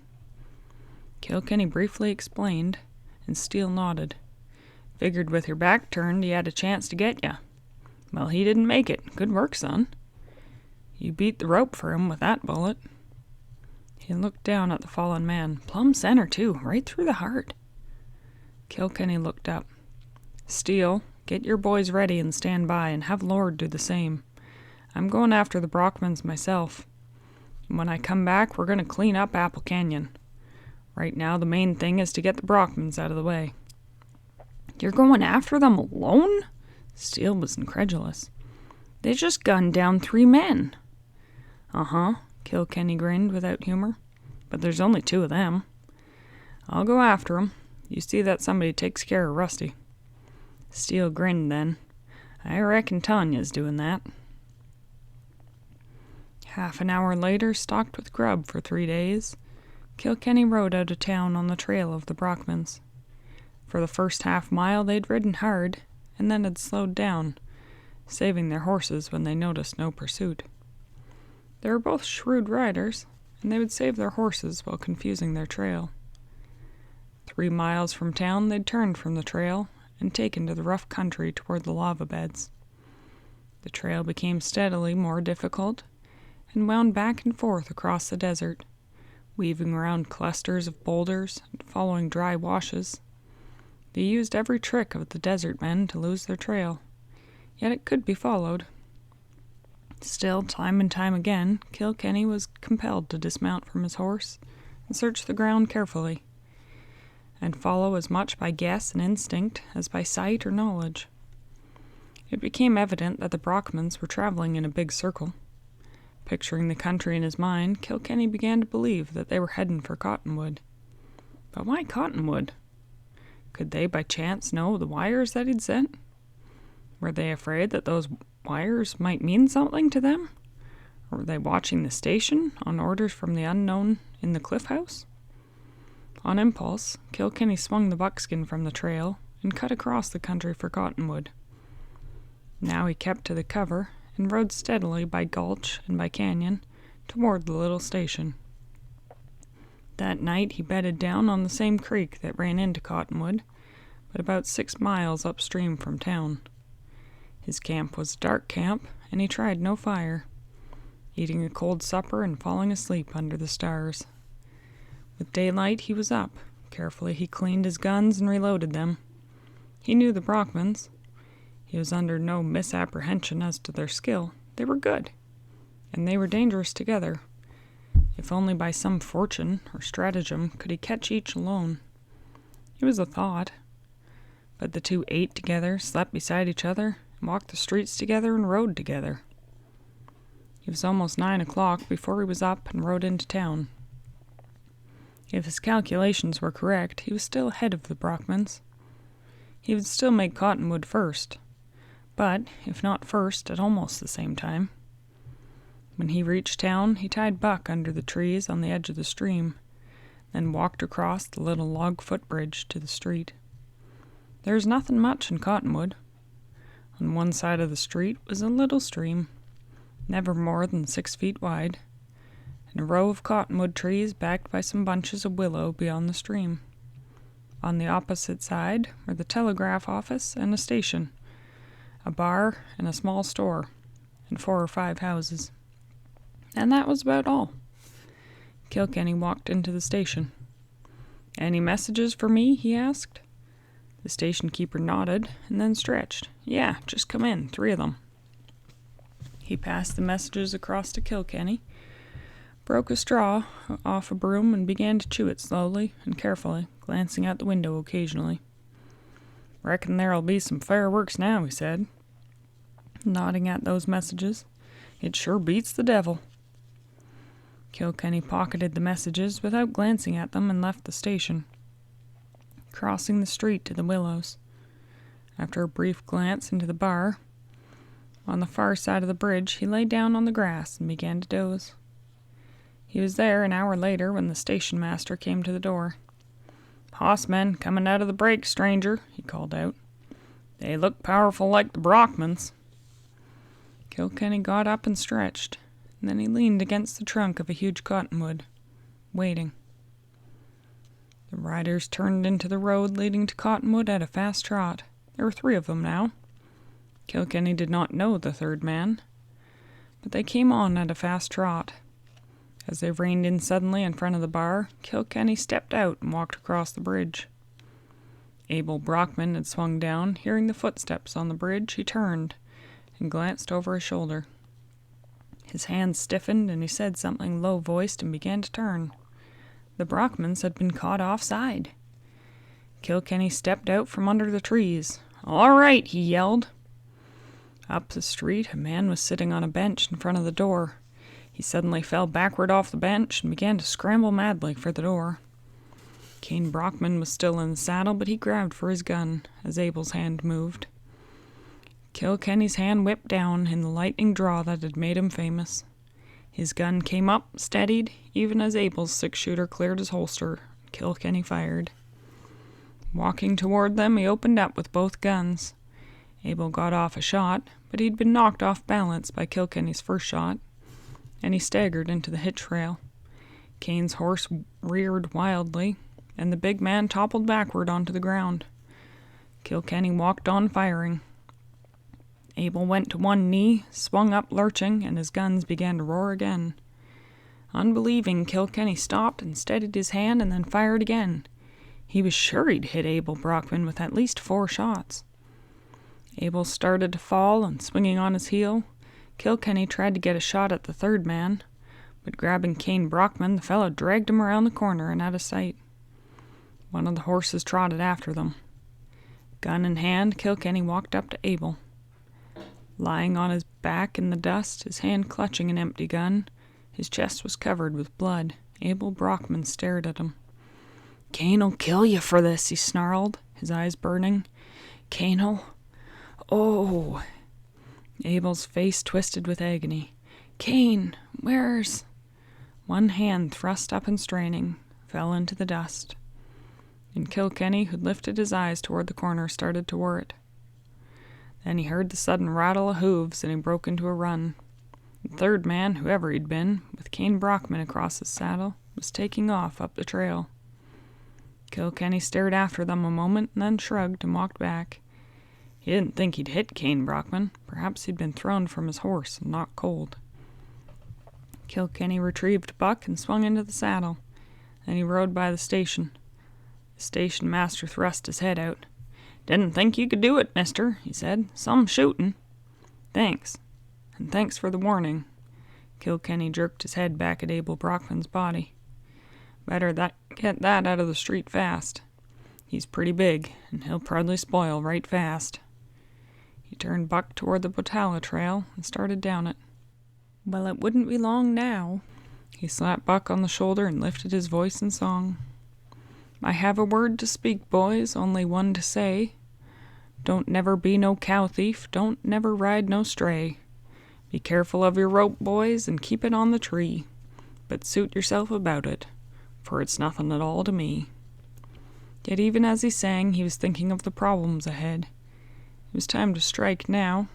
Kilkenny briefly explained, and Steele nodded. "Figured with your back turned he had a chance to get ya. Well, he didn't make it. Good work, son. You beat the rope for him with that bullet." He looked down at the fallen man. Plumb center, too, right through the heart. Kilkenny looked up. "Steele, get your boys ready and stand by, and have Lord do the same. I'm going after the Brockmans myself. When I come back, we're going to clean up Apple Canyon. Right now, the main thing is to get the Brockmans out of the way." "You're going after them alone?" Steele was incredulous. "They just gunned down 3 men." "Uh-huh," Kilkenny grinned without humor. "But there's only 2 of them. I'll go after 'em. You see that somebody takes care of Rusty." Steele grinned then. "I reckon Tanya's doing that." Half an hour later, stocked with grub for 3 days, Kilkenny rode out of town on the trail of the Brockmans. For the first half-mile they'd ridden hard, and then had slowed down, saving their horses when they noticed no pursuit. They were both shrewd riders, and they would save their horses while confusing their trail. 3 miles from town they'd turned from the trail and taken to the rough country toward the lava beds. The trail became steadily more difficult, and wound back and forth across the desert, weaving around clusters of boulders and following dry washes. They used every trick of the desert men to lose their trail, yet it could be followed. Still, time and time again, Kilkenny was compelled to dismount from his horse and search the ground carefully, and follow as much by guess and instinct as by sight or knowledge. It became evident that the Brockmans were traveling in a big circle. Picturing the country in his mind, Kilkenny began to believe that they were heading for Cottonwood. But why Cottonwood? Could they by chance know the wires that he'd sent? Were they afraid that those wires might mean something to them? Or were they watching the station on orders from the unknown in the cliff house? On impulse, Kilkenny swung the buckskin from the trail and cut across the country for Cottonwood. Now he kept to the cover and rode steadily by gulch and by canyon toward the little station. That night he bedded down on the same creek that ran into Cottonwood, but about 6 miles upstream from town. His camp was a dark camp, and he tried no fire, eating a cold supper and falling asleep under the stars. With daylight he was up. Carefully he cleaned his guns and reloaded them. He knew the Brockmans. He was under no misapprehension as to their skill. They were good, and they were dangerous together. If only by some fortune or stratagem could he catch each alone. It was a thought. But the two ate together, slept beside each other, and walked the streets together and rode together. It was almost 9 o'clock before he was up and rode into town. If his calculations were correct, he was still ahead of the Brockmans. He would still make cottonwood first, but, if not first, at almost the same time. When he reached town, he tied Buck under the trees on the edge of the stream, then walked across the little log footbridge to the street. There is nothing much in Cottonwood. On one side of the street was a little stream, never more than 6 feet wide, and a row of cottonwood trees backed by some bunches of willow beyond the stream. On the opposite side were the telegraph office and a station, a bar and a small store, and 4 or 5 houses. And that was about all. Kilkenny walked into the station. "Any messages for me?" he asked. The station keeper nodded and then stretched. "Yeah, just come in, 3 of them." He passed the messages across to Kilkenny, broke a straw off a broom and began to chew it slowly and carefully, glancing out the window occasionally. "Reckon there'll be some fireworks now," he said, nodding at those messages. "It sure beats the devil." Kilkenny pocketed the messages without glancing at them and left the station, crossing the street to the willows. After a brief glance into the bar, on the far side of the bridge, he lay down on the grass and began to doze. He was there an hour later when the station master came to the door. "Hossmen coming out of the break, stranger," he called out. "They look powerful like the Brockmans." Kilkenny got up and stretched, and then he leaned against the trunk of a huge cottonwood, waiting. The riders turned into the road leading to Cottonwood at a fast trot. There were 3 of them now. Kilkenny did not know the third man, but they came on at a fast trot. As they reined in suddenly in front of the bar, Kilkenny stepped out and walked across the bridge. Abel Brockman had swung down. Hearing the footsteps on the bridge, he turned and glanced over his shoulder. His hands stiffened, and he said something low-voiced and began to turn. The Brockmans had been caught offside. Kilkenny stepped out from under the trees. "All right," he yelled. Up the street, a man was sitting on a bench in front of the door. He suddenly fell backward off the bench and began to scramble madly for the door. Cain Brockman was still in the saddle, but he grabbed for his gun as Abel's hand moved. Kilkenny's hand whipped down in the lightning draw that had made him famous. His gun came up, steadied, even as Abel's 6-shooter cleared his holster. Kilkenny fired. Walking toward them, he opened up with both guns. Abel got off a shot, but he'd been knocked off balance by Kilkenny's first shot, and he staggered into the hitch rail. Cain's horse reared wildly, and the big man toppled backward onto the ground. Kilkenny walked on firing. Abel went to one knee, swung up lurching, and his guns began to roar again. Unbelieving, Kilkenny stopped and steadied his hand and then fired again. He was sure he'd hit Abel Brockman with at least 4 shots. Abel started to fall, and swinging on his heel, Kilkenny tried to get a shot at the third man, but grabbing Cain Brockman, the fellow dragged him around the corner and out of sight. One of the horses trotted after them. Gun in hand, Kilkenny walked up to Abel. Lying on his back in the dust, his hand clutching an empty gun, his chest was covered with blood. Abel Brockman stared at him. "Cain'll kill you for this," he snarled, his eyes burning. "Cain'll... Oh!" Abel's face twisted with agony. "Cain, where's..." One hand, thrust up and straining, fell into the dust, and Kilkenny, who'd lifted his eyes toward the corner, started toward it. Then he heard the sudden rattle of hooves, and he broke into a run. The third man, whoever he'd been, with Cain Brockman across his saddle, was taking off up the trail. Kilkenny stared after them a moment and then shrugged and walked back. He didn't think he'd hit Cain Brockman. Perhaps he'd been thrown from his horse and knocked cold. Kilkenny retrieved Buck and swung into the saddle. Then he rode by the station. The station master thrust his head out. "Didn't think you could do it, mister," he said. "Some shootin'." "Thanks. And thanks for the warning." Kilkenny jerked his head back at Abel Brockman's body. "Better get that out of the street fast. He's pretty big, and he'll probably spoil right fast." He turned Buck toward the Botala trail and started down it. Well, it wouldn't be long now. He slapped Buck on the shoulder and lifted his voice in song. "I have a word to speak, boys, only one to say. Don't never be no cow thief, don't never ride no stray. Be careful of your rope, boys, and keep it on the tree. But suit yourself about it, for it's nothing at all to me." Yet even as he sang, he was thinking of the problems ahead. It was time to strike now,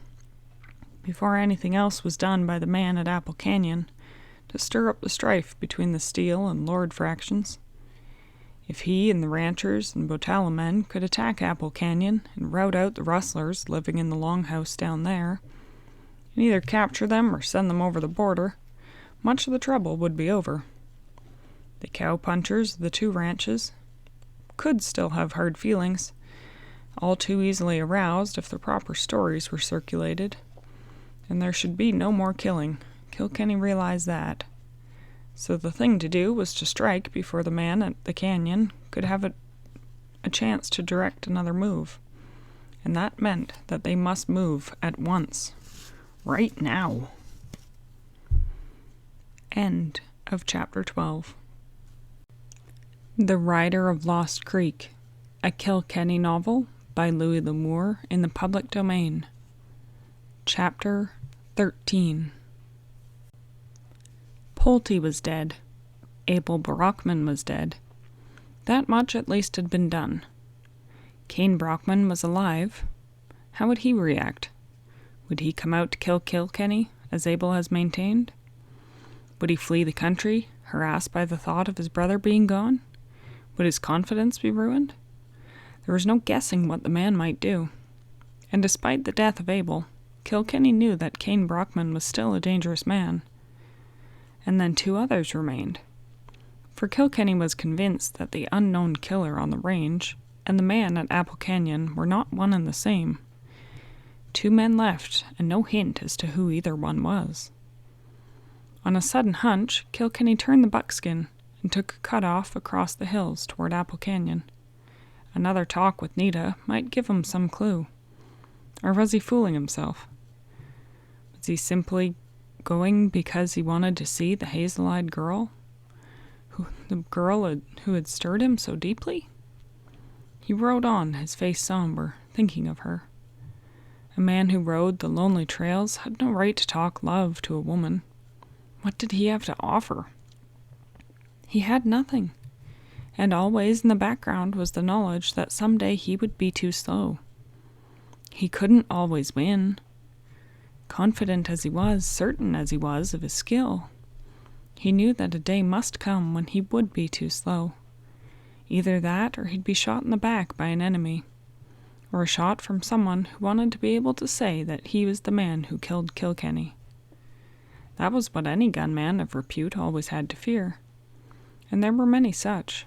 before anything else was done by the man at Apple Canyon, to stir up the strife between the Steele and Lord fractions. If he and the ranchers and Botala men could attack Apple Canyon and rout out the rustlers living in the longhouse down there, and either capture them or send them over the border, much of the trouble would be over. The cow-punchers of the two ranches could still have hard feelings, all too easily aroused if the proper stories were circulated, and there should be no more killing. Kilkenny realized that. So the thing to do was to strike before the man at the canyon could have a chance to direct another move. And that meant that they must move at once. Right now. End of chapter 12. The Rider of Lost Creek, a Kilkenny novel by Louis L'Amour, in the public domain. Chapter 13. Pulte was dead. Abel Brockman was dead. That much at least had been done. Cain Brockman was alive. How would he react? Would he come out to kill Kilkenny, as Abel has maintained? Would he flee the country, harassed by the thought of his brother being gone? Would his confidence be ruined? There was no guessing what the man might do. And despite the death of Abel, Kilkenny knew that Cain Brockman was still a dangerous man. And then two others remained. For Kilkenny was convinced that the unknown killer on the range and the man at Apple Canyon were not one and the same. Two men left, and no hint as to who either one was. On a sudden hunch, Kilkenny turned the buckskin and took a cut-off across the hills toward Apple Canyon. Another talk with Nita might give him some clue. Or was he fooling himself? Was he simply going because he wanted to see the hazel-eyed girl? The girl who had stirred him so deeply? He rode on, his face somber, thinking of her. A man who rode the lonely trails had no right to talk love to a woman. What did he have to offer? He had nothing, and always in the background was the knowledge that someday he would be too slow. He couldn't always win. Confident as he was, certain as he was of his skill, he knew that a day must come when he would be too slow. Either that or he'd be shot in the back by an enemy, or a shot from someone who wanted to be able to say that he was the man who killed Kilkenny. That was what any gunman of repute always had to fear, and there were many such.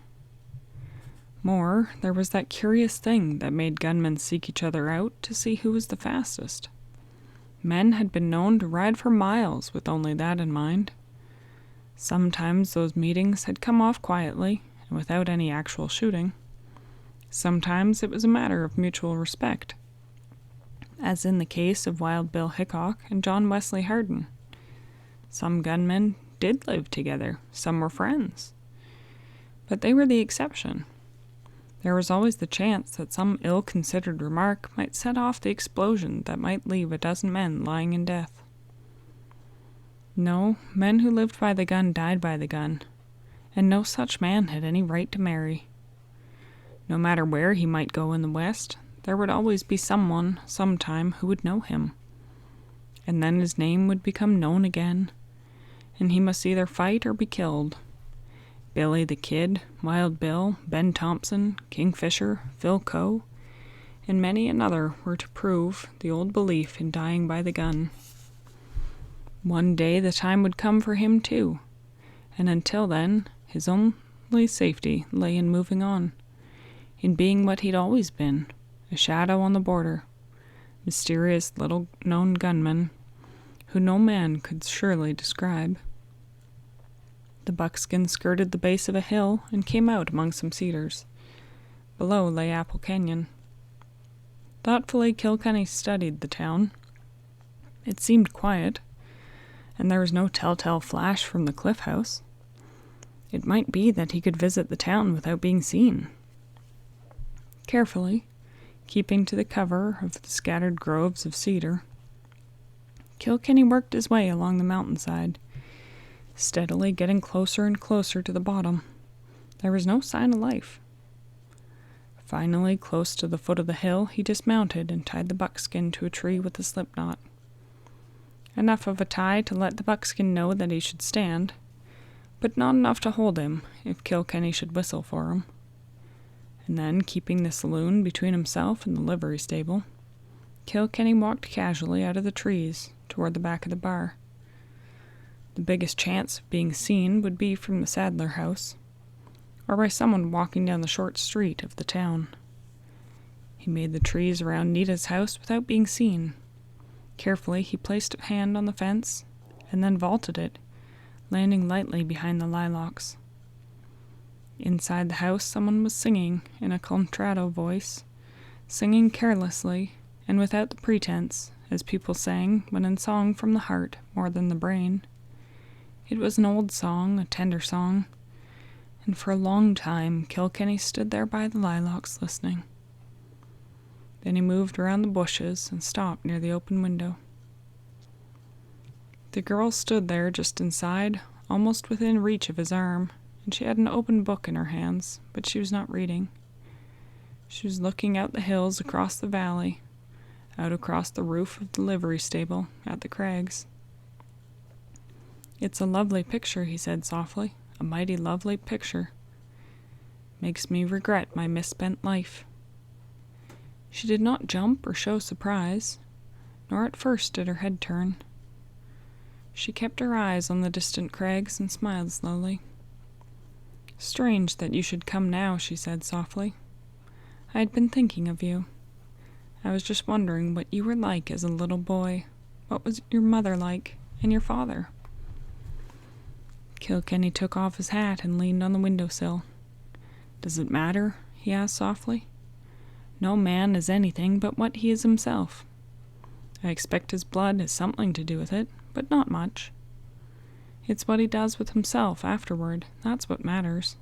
More, there was that curious thing that made gunmen seek each other out to see who was the fastest. Men had been known to ride for miles with only that in mind. Sometimes those meetings had come off quietly and without any actual shooting. Sometimes it was a matter of mutual respect, as in the case of Wild Bill Hickok and John Wesley Hardin. Some gunmen did live together, some were friends. But they were the exception. There was always the chance that some ill-considered remark might set off the explosion that might leave a dozen men lying in death. No, men who lived by the gun died by the gun, and no such man had any right to marry. No matter where he might go in the West, there would always be someone, sometime, who would know him. And then his name would become known again, and he must either fight or be killed. Billy the Kid, Wild Bill, Ben Thompson, Kingfisher, Phil Coe, and many another were to prove the old belief in dying by the gun. One day the time would come for him too, and until then his only safety lay in moving on, in being what he'd always been, a shadow on the border, mysterious little-known gunman who no man could surely describe. The buckskin skirted the base of a hill and came out among some cedars. Below lay Apple Canyon. Thoughtfully, Kilkenny studied the town. It seemed quiet, and there was no telltale flash from the cliff house. It might be that he could visit the town without being seen. Carefully, keeping to the cover of the scattered groves of cedar, Kilkenny worked his way along the mountainside, steadily getting closer and closer to the bottom. There was no sign of life. Finally, close to the foot of the hill, he dismounted and tied the buckskin to a tree with a slip knot. Enough of a tie to let the buckskin know that he should stand, but not enough to hold him if Kilkenny should whistle for him. And then, keeping the saloon between himself and the livery stable, Kilkenny walked casually out of the trees toward the back of the bar. The biggest chance of being seen would be from the saddler house, or by someone walking down the short street of the town. He made the trees around Nita's house without being seen. Carefully, he placed a hand on the fence, and then vaulted it, landing lightly behind the lilacs. Inside the house, someone was singing in a contralto voice, singing carelessly and without the pretense, as people sang when in song from the heart more than the brain. It was an old song, a tender song, and for a long time Kilkenny stood there by the lilacs listening. Then he moved around the bushes and stopped near the open window. The girl stood there just inside, almost within reach of his arm, and she had an open book in her hands, but she was not reading. She was looking out the hills across the valley, out across the roof of the livery stable at the crags. "It's a lovely picture," he said softly. "A mighty lovely picture. Makes me regret my misspent life." She did not jump or show surprise, nor at first did her head turn. She kept her eyes on the distant crags and smiled slowly. "Strange that you should come now," she said softly. "I had been thinking of you. I was just wondering what you were like as a little boy. What was your mother like, and your father?" Kilkenny took off his hat and leaned on the windowsill. "Does it matter?" he asked softly. "No man is anything but what he is himself. I expect his blood has something to do with it, but not much. It's what he does with himself afterward, that's what matters.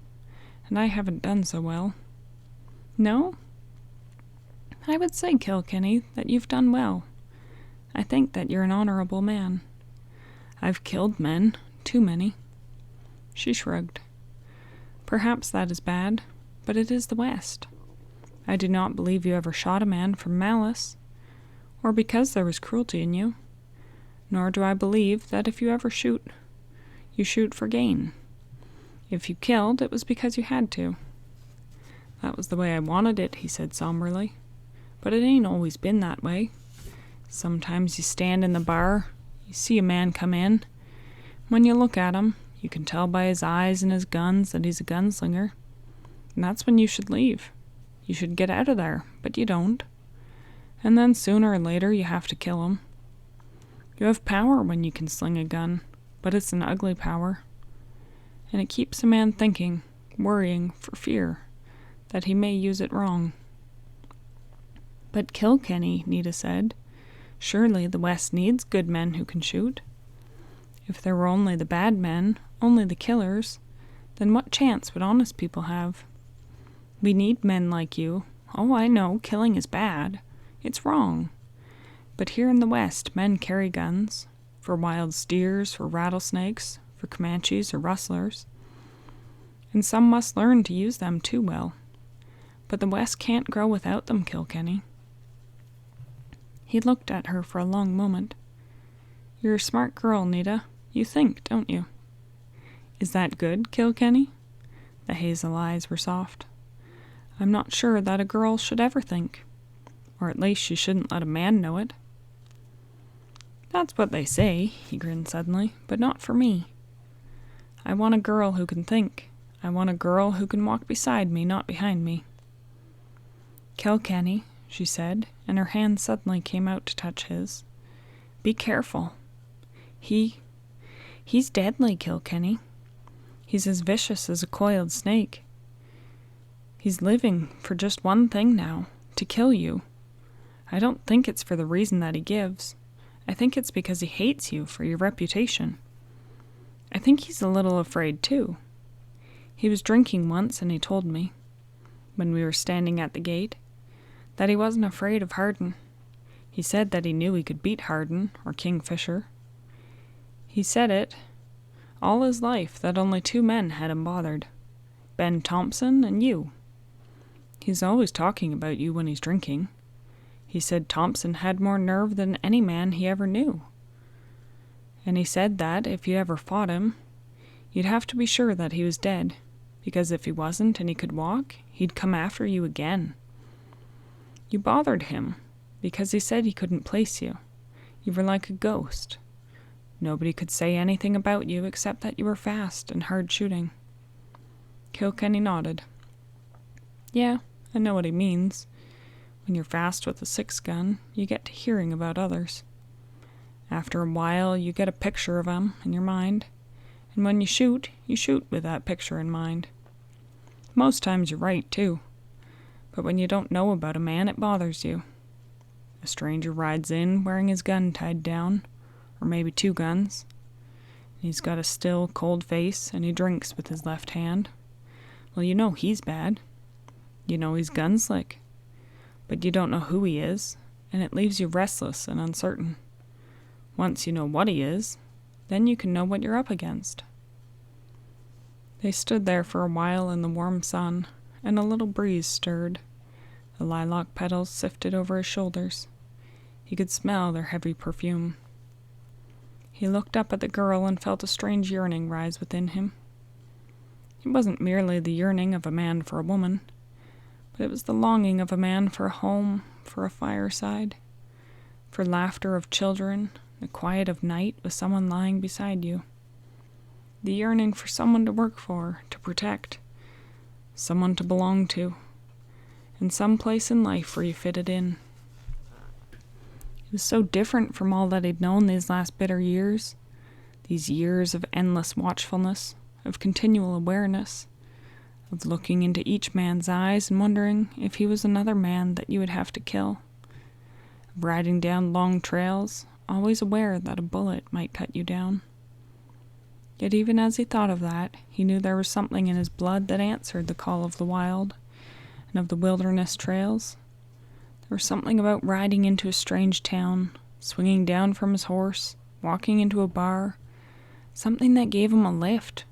And I haven't done so well." "No?" "I would say, Kilkenny, that you've done well. I think that you're an honorable man. I've killed men, too many." She shrugged. "Perhaps that is bad, but it is the West. I do not believe you ever shot a man from malice, or because there was cruelty in you. Nor do I believe that if you ever shoot, you shoot for gain. If you killed, it was because you had to." "That was the way I wanted it," he said somberly. "But it ain't always been that way. Sometimes you stand in the bar, you see a man come in. When you look at him, you can tell by his eyes and his guns that he's a gunslinger. And that's when you should leave. You should get out of there, but you don't. And then sooner or later you have to kill him. You have power when you can sling a gun, but it's an ugly power. And it keeps a man thinking, worrying for fear that he may use it wrong." "But Kilkenny," Nita said, "surely the West needs good men who can shoot. If there were only the bad men, only the killers, then what chance would honest people have? We need men like you. Oh, I know, killing is bad. It's wrong. But here in the West, men carry guns, for wild steers, for rattlesnakes, for Comanches or rustlers. And some must learn to use them too well. But the West can't grow without them, Kilkenny." He looked at her for a long moment. "You're a smart girl, Nita. You think, don't you?" "Is that good, Kilkenny?" The hazel eyes were soft. "I'm not sure that a girl should ever think. Or at least she shouldn't let a man know it. That's what they say, he grinned suddenly, but not for me. I want a girl who can think. I want a girl who can walk beside me, not behind me. Kilkenny, she said, and her hand suddenly came out to touch his. Be careful. He's deadly, Kilkenny. He's as vicious as a coiled snake. He's living for just one thing now, to kill you. I don't think it's for the reason that he gives. I think it's because he hates you for your reputation. I think he's a little afraid, too. He was drinking once and he told me, when we were standing at the gate, that he wasn't afraid of Harden. He said that he knew he could beat Harden or Kingfisher. He said it all his life that only 2 men had him bothered, Ben Thompson and you. He's always talking about you when he's drinking. He said Thompson had more nerve than any man he ever knew. And he said that if you ever fought him, you'd have to be sure that he was dead, because if he wasn't and he could walk, he'd come after you again. You bothered him, because he said he couldn't place you. You were like a ghost. Nobody could say anything about you except that you were fast and hard shooting. Kilkenny nodded. Yeah, I know what he means. When you're fast with a 6-gun, you get to hearing about others. After a while, you get a picture of 'em in your mind, and when you shoot with that picture in mind. Most times you're right, too. But when you don't know about a man, it bothers you. A stranger rides in wearing his gun tied down, or maybe 2 guns. He's got a still, cold face, and he drinks with his left hand. Well, you know he's bad. You know he's gunslick. But you don't know who he is, and it leaves you restless and uncertain. Once you know what he is, then you can know what you're up against. They stood there for a while in the warm sun, and a little breeze stirred. The lilac petals sifted over his shoulders. He could smell their heavy perfume. He looked up at the girl and felt a strange yearning rise within him. It wasn't merely the yearning of a man for a woman, but it was the longing of a man for a home, for a fireside, for laughter of children, the quiet of night with someone lying beside you. The yearning for someone to work for, to protect, someone to belong to, and some place in life where you fitted in. It was so different from all that he'd known these last bitter years, these years of endless watchfulness, of continual awareness, of looking into each man's eyes and wondering if he was another man that you would have to kill, of riding down long trails, always aware that a bullet might cut you down. Yet even as he thought of that, he knew there was something in his blood that answered the call of the wild and of the wilderness trails. There was something about riding into a strange town, swinging down from his horse, walking into a bar, something that gave him a lift,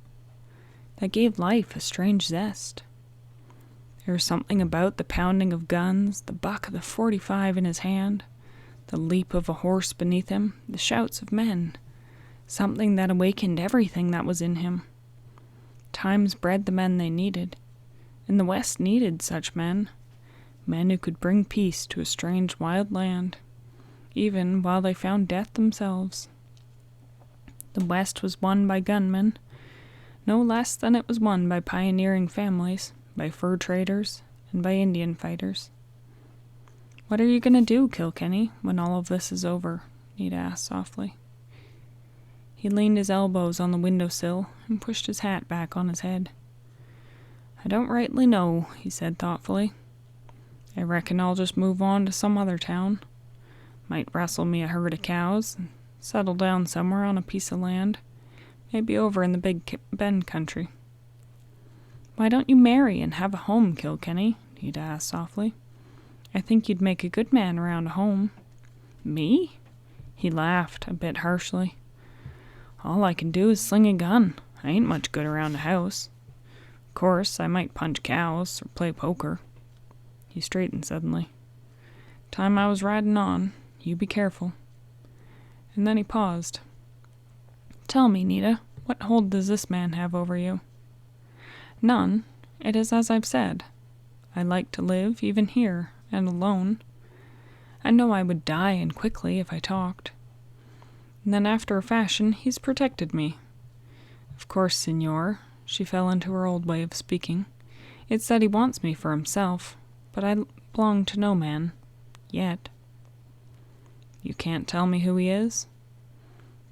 that gave life a strange zest. There was something about the pounding of guns, the buck of the .45 in his hand, the leap of a horse beneath him, the shouts of men, something that awakened everything that was in him. Times bred the men they needed, and the West needed such men, men who could bring peace to a strange wild land, even while they found death themselves. The West was won by gunmen, no less than it was won by pioneering families, by fur traders, and by Indian fighters. What are you going to do, Kilkenny, when all of this is over? Nita asked softly. He leaned his elbows on the windowsill and pushed his hat back on his head. I don't rightly know, he said thoughtfully. I reckon I'll just move on to some other town. Might wrestle me a herd of cows and settle down somewhere on a piece of land, maybe over in the Big Bend country. Why don't you marry and have a home, Kilkenny? Nita asked softly. I think you'd make a good man around a home. Me? He laughed, a bit harshly. All I can do is sling a gun. I ain't much good around the house. Of course, I might punch cows or play poker. He straightened suddenly. Time I was riding on. You be careful. And then he paused. Tell me, Nita, what hold does this man have over you? None. It is as I've said. I like to live, even here, and alone. I know I would die, and quickly, if I talked. And then after a fashion, he's protected me. Of course, Signor, she fell into her old way of speaking. It's that he wants me for himself, but I belong to no man. Yet. You can't tell me who he is?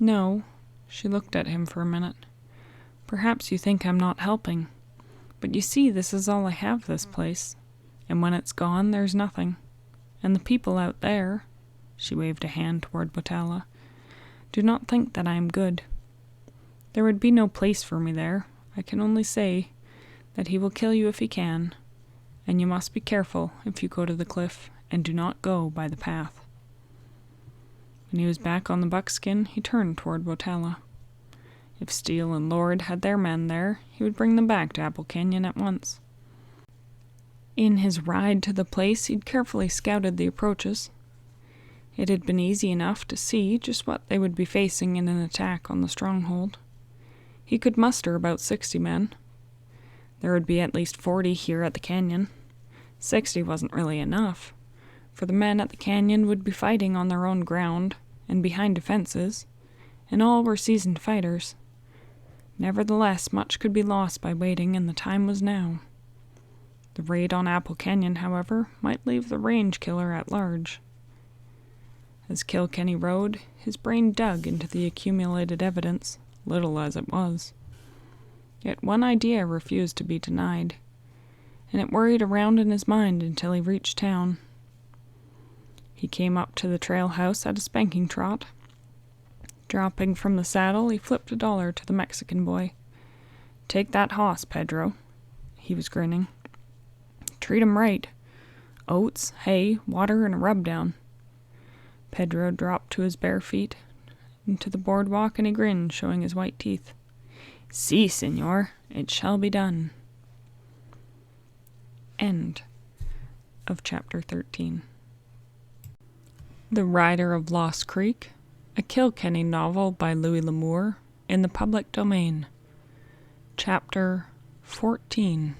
No. She looked at him for a minute. Perhaps you think I'm not helping. But you see, this is all I have, this place. And when it's gone, there's nothing. And the people out there, she waved a hand toward Botala, do not think that I am good. There would be no place for me there. I can only say that he will kill you if he can, and you must be careful if you go to the cliff, and do not go by the path. When he was back on the buckskin, he turned toward Botala. If Steele and Lord had their men there, he would bring them back to Apple Canyon at once. In his ride to the place, he'd carefully scouted the approaches. It had been easy enough to see just what they would be facing in an attack on the stronghold. He could muster about 60 men. There would be at least 40 here at the canyon. 60 wasn't really enough, for the men at the canyon would be fighting on their own ground and behind defenses, and all were seasoned fighters. Nevertheless, much could be lost by waiting, and the time was now. The raid on Apple Canyon, however, might leave the range killer at large. As Kilkenny rode, his brain dug into the accumulated evidence, little as it was. Yet one idea refused to be denied, and it worried around in his mind until he reached town. He came up to the trail house at a spanking trot. Dropping from the saddle, he flipped $1 to the Mexican boy. "Take that hoss, Pedro." He was grinning. "Treat him right. Oats, hay, water, and a rub-down." Pedro dropped to his bare feet into the boardwalk, and he grinned, showing his white teeth. "Si, Signor, it shall be done." End of chapter 13. The Rider of Lost Creek, a Kilkenny novel by Louis L'Amour, in the public domain. Chapter 14.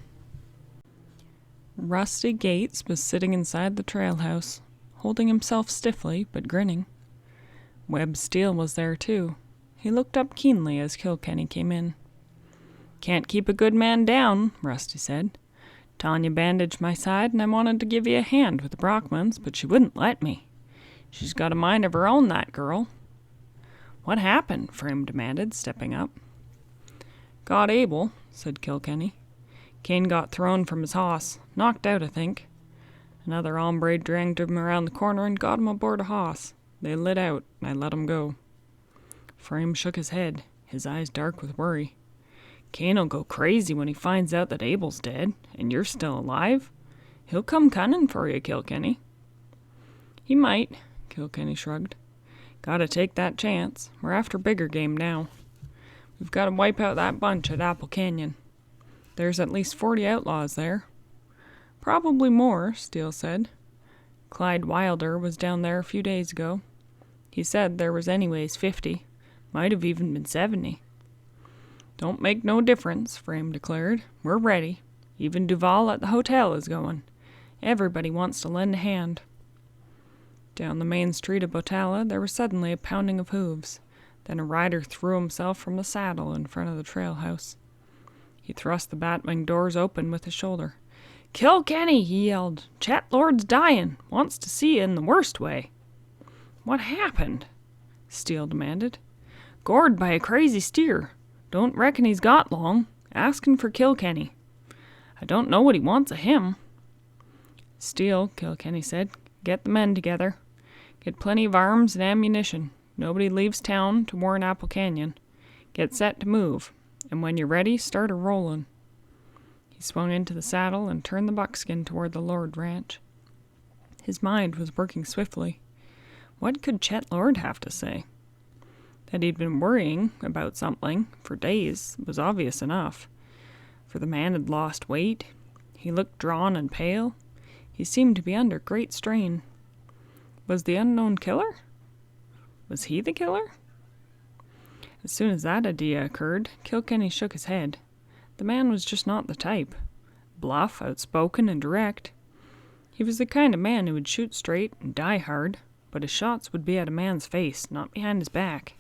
Rusty Gates was sitting inside the trail house, holding himself stiffly, but grinning. Webb Steele was there, too. He looked up keenly as Kilkenny came in. "Can't keep a good man down," Rusty said. "Tanya bandaged my side, and I wanted to give you a hand with the Brockmans, but she wouldn't let me. She's got a mind of her own, that girl." "What happened?" Frame demanded, stepping up. "Got Abel," said Kilkenny. "Kane got thrown from his hoss. Knocked out, I think. Another hombre dragged him around the corner and got him aboard a hoss. They lit out, and I let him go." Frame shook his head, his eyes dark with worry. "Kane'll go crazy when he finds out that Abel's dead, and you're still alive. He'll come cunning for you, Kilkenny." "He might," Kilkenny shrugged. "Gotta take that chance. We're after bigger game now. We've got to wipe out that bunch at Apple Canyon. There's at least 40 outlaws there." "Probably more," Steele said. "Clyde Wilder was down there a few days ago. He said there was anyways 50. Might have even been 70. "Don't make no difference," Frame declared. "We're ready. Even Duval at the hotel is going. Everybody wants to lend a hand." Down the main street of Botala, there was suddenly a pounding of hooves. Then a rider threw himself from the saddle in front of the trail house. He thrust the batwing doors open with his shoulder. "Kilkenny," he yelled. "Chet Lord's dying. Wants to see you in the worst way." "What happened?" Steele demanded. "Gored by a crazy steer. Don't reckon he's got long. Asking for Kilkenny. I don't know what he wants of him." "Steele," Kilkenny said, "get the men together. Get plenty of arms and ammunition. Nobody leaves town to warn Apple Canyon. Get set to move, and when you're ready, start a-rollin'." He swung into the saddle and turned the buckskin toward the Lord ranch. His mind was working swiftly. What could Chet Lord have to say? That he'd been worrying about something for days was obvious enough, for the man had lost weight. He looked drawn and pale. He seemed to be under great strain. Was the unknown killer? Was he the killer? As soon as that idea occurred, Kilkenny shook his head. The man was just not the type. Bluff, outspoken, and direct. He was the kind of man who would shoot straight and die hard, but his shots would be at a man's face, not behind his back.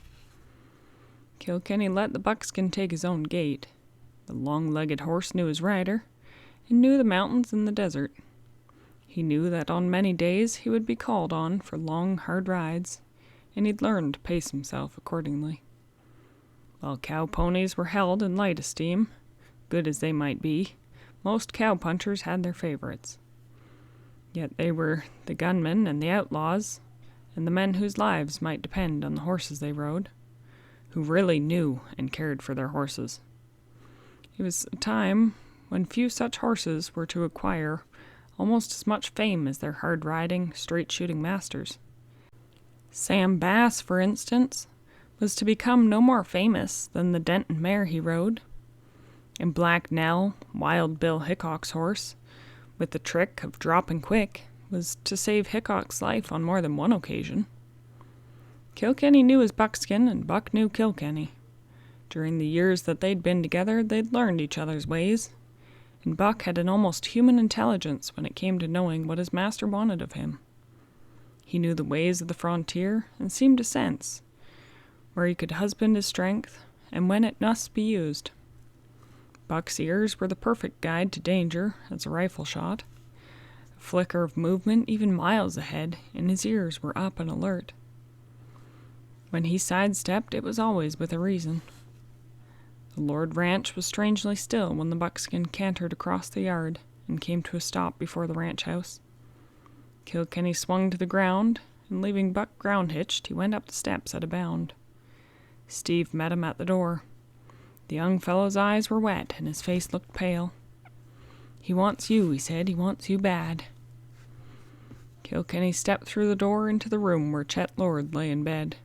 Kilkenny let the buckskin take his own gait. The long-legged horse knew his rider, and knew the mountains and the desert. He knew that on many days he would be called on for long, hard rides, and he'd learn to pace himself accordingly. While cow-ponies were held in light esteem, good as they might be, most cow-punchers had their favorites. Yet they were the gunmen and the outlaws, and the men whose lives might depend on the horses they rode, who really knew and cared for their horses. It was a time when few such horses were to acquire almost as much fame as their hard-riding, straight-shooting masters. Sam Bass, for instance, was to become no more famous than the Denton mare he rode, and Black Nell, Wild Bill Hickok's horse, with the trick of dropping quick, was to save Hickok's life on more than one occasion. Kilkenny knew his buckskin, and Buck knew Kilkenny. During the years that they'd been together, they'd learned each other's ways, and Buck had an almost human intelligence when it came to knowing what his master wanted of him. He knew the ways of the frontier, and seemed to sense where he could husband his strength, and when it must be used. Buck's ears were the perfect guide to danger as a rifle shot. A flicker of movement even miles ahead, and his ears were up and alert. When he sidestepped, it was always with a reason. The Lord ranch was strangely still when the buckskin cantered across the yard and came to a stop before the ranch house. Kilkenny swung to the ground, and leaving Buck ground-hitched, he went up the steps at a bound. Steve met him at the door. The young fellow's eyes were wet, and his face looked pale. "He wants you," he said. "He wants you bad." Kilkenny stepped through the door into the room where Chet Lord lay in bed.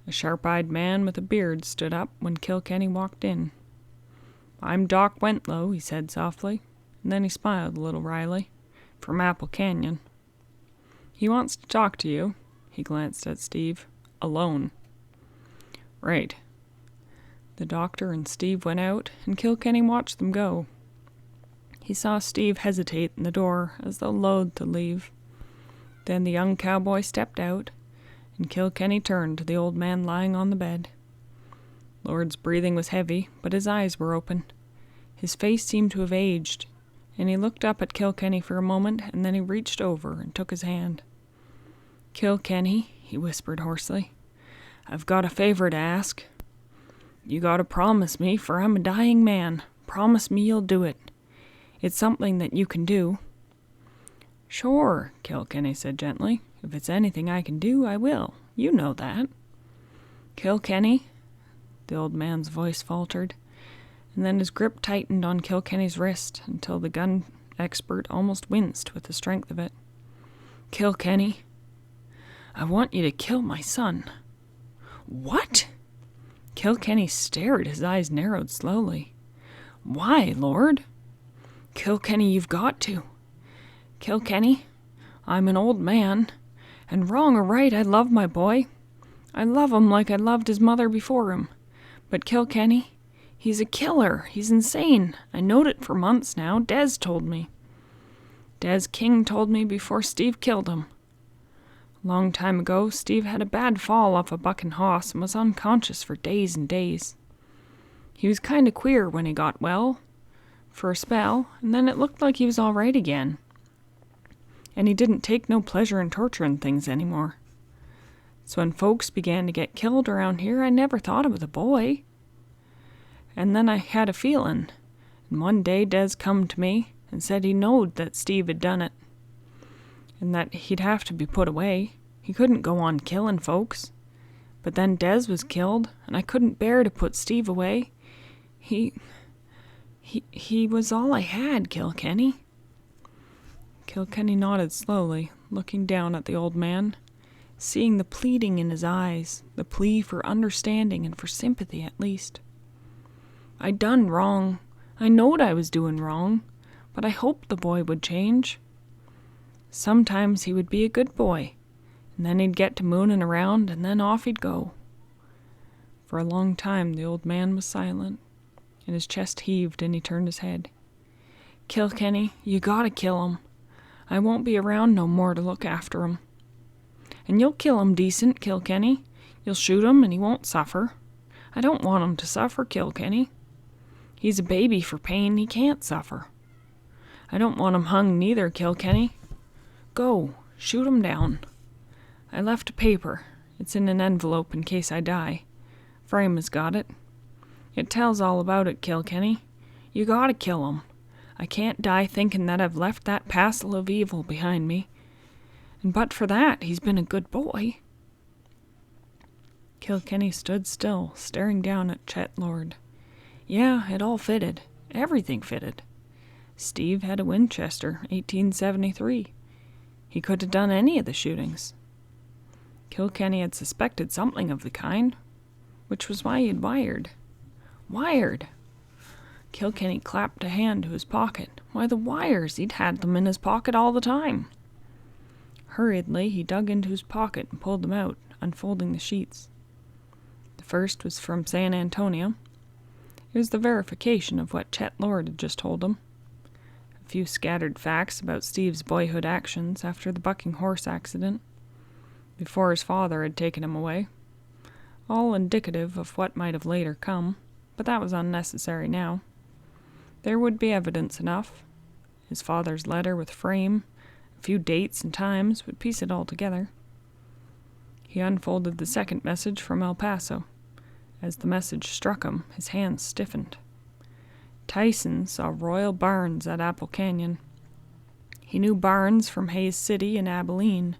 A sharp-eyed man with a beard stood up when Kilkenny walked in. "I'm Doc Wentlow," he said softly, and then he smiled a little wryly, "from Apple Canyon." "He wants to talk to you," he glanced at Steve, "alone." "Right." The doctor and Steve went out, and Kilkenny watched them go. He saw Steve hesitate in the door as though loath to leave. Then the young cowboy stepped out, and Kilkenny turned to the old man lying on the bed. Lord's breathing was heavy, but his eyes were open. His face seemed to have aged, and he looked up at Kilkenny for a moment, and then he reached over and took his hand. "Kilkenny," he whispered hoarsely, "I've got a favor to ask. You gotta promise me, for I'm a dying man. Promise me you'll do it. It's something that you can do." "Sure," Kilkenny said gently. "If it's anything I can do, I will. You know that." "Kilkenny," the old man's voice faltered, and then his grip tightened on Kilkenny's wrist until the gun expert almost winced with the strength of it. "Kilkenny, I want you to kill my son." "What?" Kilkenny stared, his eyes narrowed slowly. "Why, Lord?" "Kilkenny, you've got to. Kilkenny, I'm an old man, and wrong or right, I love my boy. I love him like I loved his mother before him. But Kilkenny, he's a killer. He's insane. I knowed it for months now. Des told me. Des King told me before Steve killed him. A long time ago, Steve had a bad fall off a bucking hoss and was unconscious for days and days. He was kind of queer when he got well, for a spell, and then it looked like he was all right again. And he didn't take no pleasure in torturing things anymore. So when folks began to get killed around here, I never thought of the boy. And then I had a feeling, and one day Des come to me and said he knowed that Steve had done it, and that he'd have to be put away. He couldn't go on killing folks. But then Des was killed, and I couldn't bear to put Steve away. He was all I had, Kilkenny." Kilkenny nodded slowly, looking down at the old man, seeing the pleading in his eyes, the plea for understanding and for sympathy at least. "I done wrong. I knowed I was doing wrong, but I hoped the boy would change. Sometimes he would be a good boy, and then he'd get to mooning around, and then off he'd go." For a long time the old man was silent, and his chest heaved, and he turned his head. "Kilkenny, you gotta kill him. I won't be around no more to look after him. And you'll kill him decent, Kilkenny. You'll shoot him and he won't suffer. I don't want him to suffer, Kilkenny. He's a baby for pain, he can't suffer. I don't want him hung neither, Kilkenny. Go, shoot him down. I left a paper. It's in an envelope in case I die. Frame has got it. It tells all about it, Kilkenny. You gotta kill him. I can't die thinking that I've left that passel of evil behind me. And but for that, he's been a good boy. Kilkenny stood still, staring down at Chet Lord. Yeah, it all fitted. Everything fitted. Steve had a Winchester, 1873. He could have done any of the shootings. Kilkenny had suspected something of the kind, which was why he had wired. Wired! Kilkenny clapped a hand to his pocket. Why, the wires! He'd had them in his pocket all the time. Hurriedly, he dug into his pocket and pulled them out, unfolding the sheets. The first was from San Antonio. It was the verification of what Chet Lord had just told him. A few scattered facts about Steve's boyhood actions after the bucking horse accident, before his father had taken him away. All indicative of what might have later come, but that was unnecessary now. There would be evidence enough. His father's letter with frame, a few dates and times would piece it all together. He unfolded the second message from El Paso. As the message struck him, his hands stiffened. Tyson saw Royal Barnes at Apple Canyon. He knew Barnes from Hayes City and Abilene.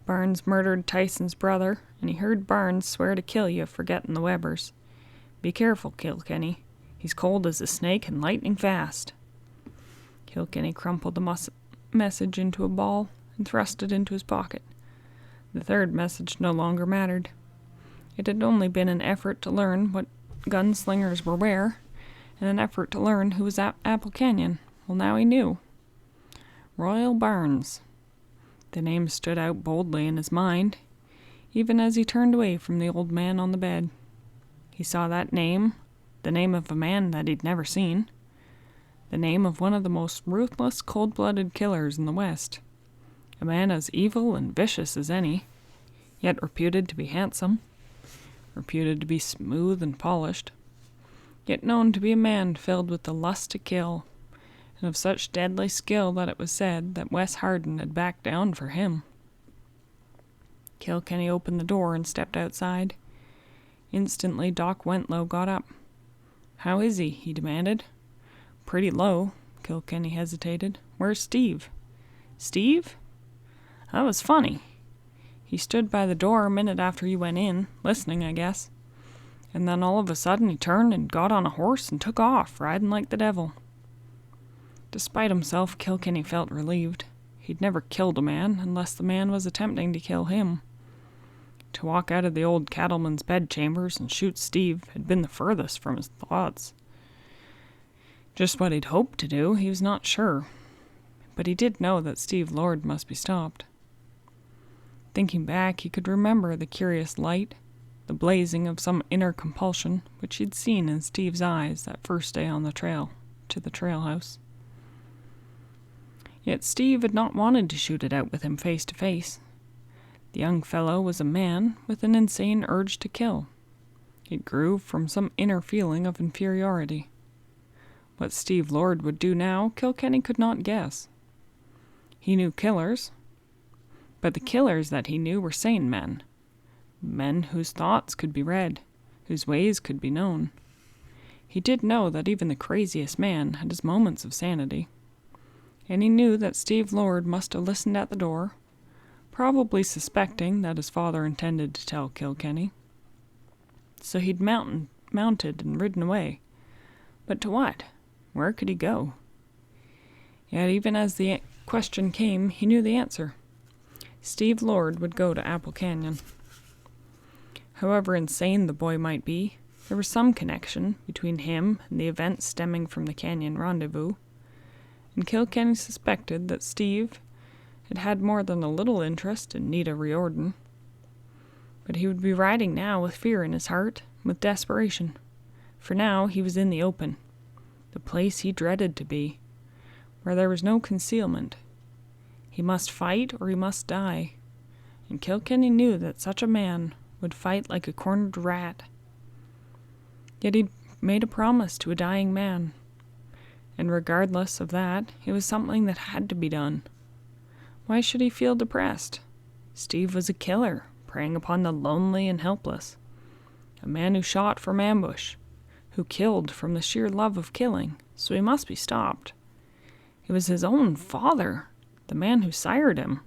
Barnes murdered Tyson's brother, and he heard Barnes swear to kill you for getting the Webbers. Be careful, Kilkenny. He's cold as a snake and lightning fast. Kilkenny crumpled the message into a ball and thrust it into his pocket. The third message no longer mattered. It had only been an effort to learn what gunslingers were where, and an effort to learn who was at Apple Canyon. Well, now he knew. Royal Barnes. The name stood out boldly in his mind, even as he turned away from the old man on the bed. He saw that name, the name of a man that he'd never seen, the name of one of the most ruthless, cold-blooded killers in the West, a man as evil and vicious as any, yet reputed to be handsome, reputed to be smooth and polished, yet known to be a man filled with the lust to kill, and of such deadly skill that it was said that Wes Harden had backed down for him. Kilkenny opened the door and stepped outside. Instantly Doc Wentlow got up. "How is he?" he demanded. "Pretty low." Kilkenny hesitated. "Where's Steve?" "Steve? That was funny. He stood by the door a minute after you went in, listening, I guess. And then all of a sudden he turned and got on a horse and took off, riding like the devil." Despite himself, Kilkenny felt relieved. He'd never killed a man unless the man was attempting to kill him. To walk out of the old cattleman's bedchambers and shoot Steve had been the furthest from his thoughts. Just what he'd hoped to do, he was not sure. But he did know that Steve Lord must be stopped. Thinking back, he could remember the curious light, the blazing of some inner compulsion which he'd seen in Steve's eyes that first day on the trail to the trail house. Yet Steve had not wanted to shoot it out with him face to face. The young fellow was a man with an insane urge to kill. It grew from some inner feeling of inferiority. What Steve Lord would do now, Kilkenny could not guess. He knew killers, but the killers that he knew were sane men. Men whose thoughts could be read, whose ways could be known. He did know that even the craziest man had his moments of sanity. And he knew that Steve Lord must have listened at the door, probably suspecting that his father intended to tell Kilkenny. So he'd mounted and ridden away. But to what? Where could he go? Yet even as the question came, he knew the answer. Steve Lord would go to Apple Canyon. However insane the boy might be, there was some connection between him and the events stemming from the canyon rendezvous, and Kilkenny suspected that Steve had had more than a little interest in Nita Riordan. But he would be riding now with fear in his heart, with desperation. For now he was in the open, the place he dreaded to be, where there was no concealment. He must fight or he must die, and Kilkenny knew that such a man would fight like a cornered rat. Yet he'd made a promise to a dying man, and regardless of that, it was something that had to be done. Why should he feel depressed? Steve was a killer, preying upon the lonely and helpless. A man who shot from ambush, who killed from the sheer love of killing, so he must be stopped. It was his own father, the man who sired him,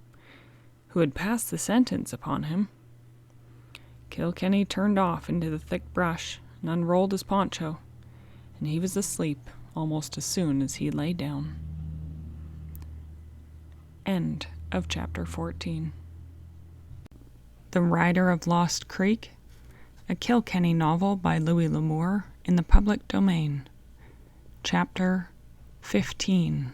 who had passed the sentence upon him. Kilkenny turned off into the thick brush and unrolled his poncho, and he was asleep almost as soon as he lay down. End of chapter 14. The Rider of Lost Creek, a Kilkenny novel by Louis L'Amour, in the public domain. Chapter 15.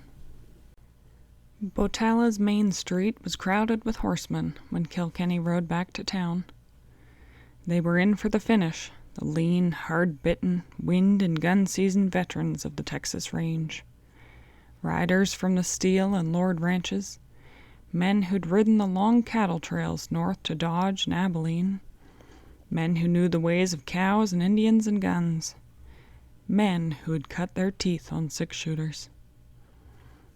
Botalla's main street was crowded with horsemen when Kilkenny rode back to town. They were in for the finish, the lean, hard-bitten, wind and gun-seasoned veterans of the Texas range. Riders from the Steele and Lord ranches, men who'd ridden the long cattle trails north to Dodge and Abilene, men who knew the ways of cows and Indians and guns, men who had cut their teeth on six-shooters.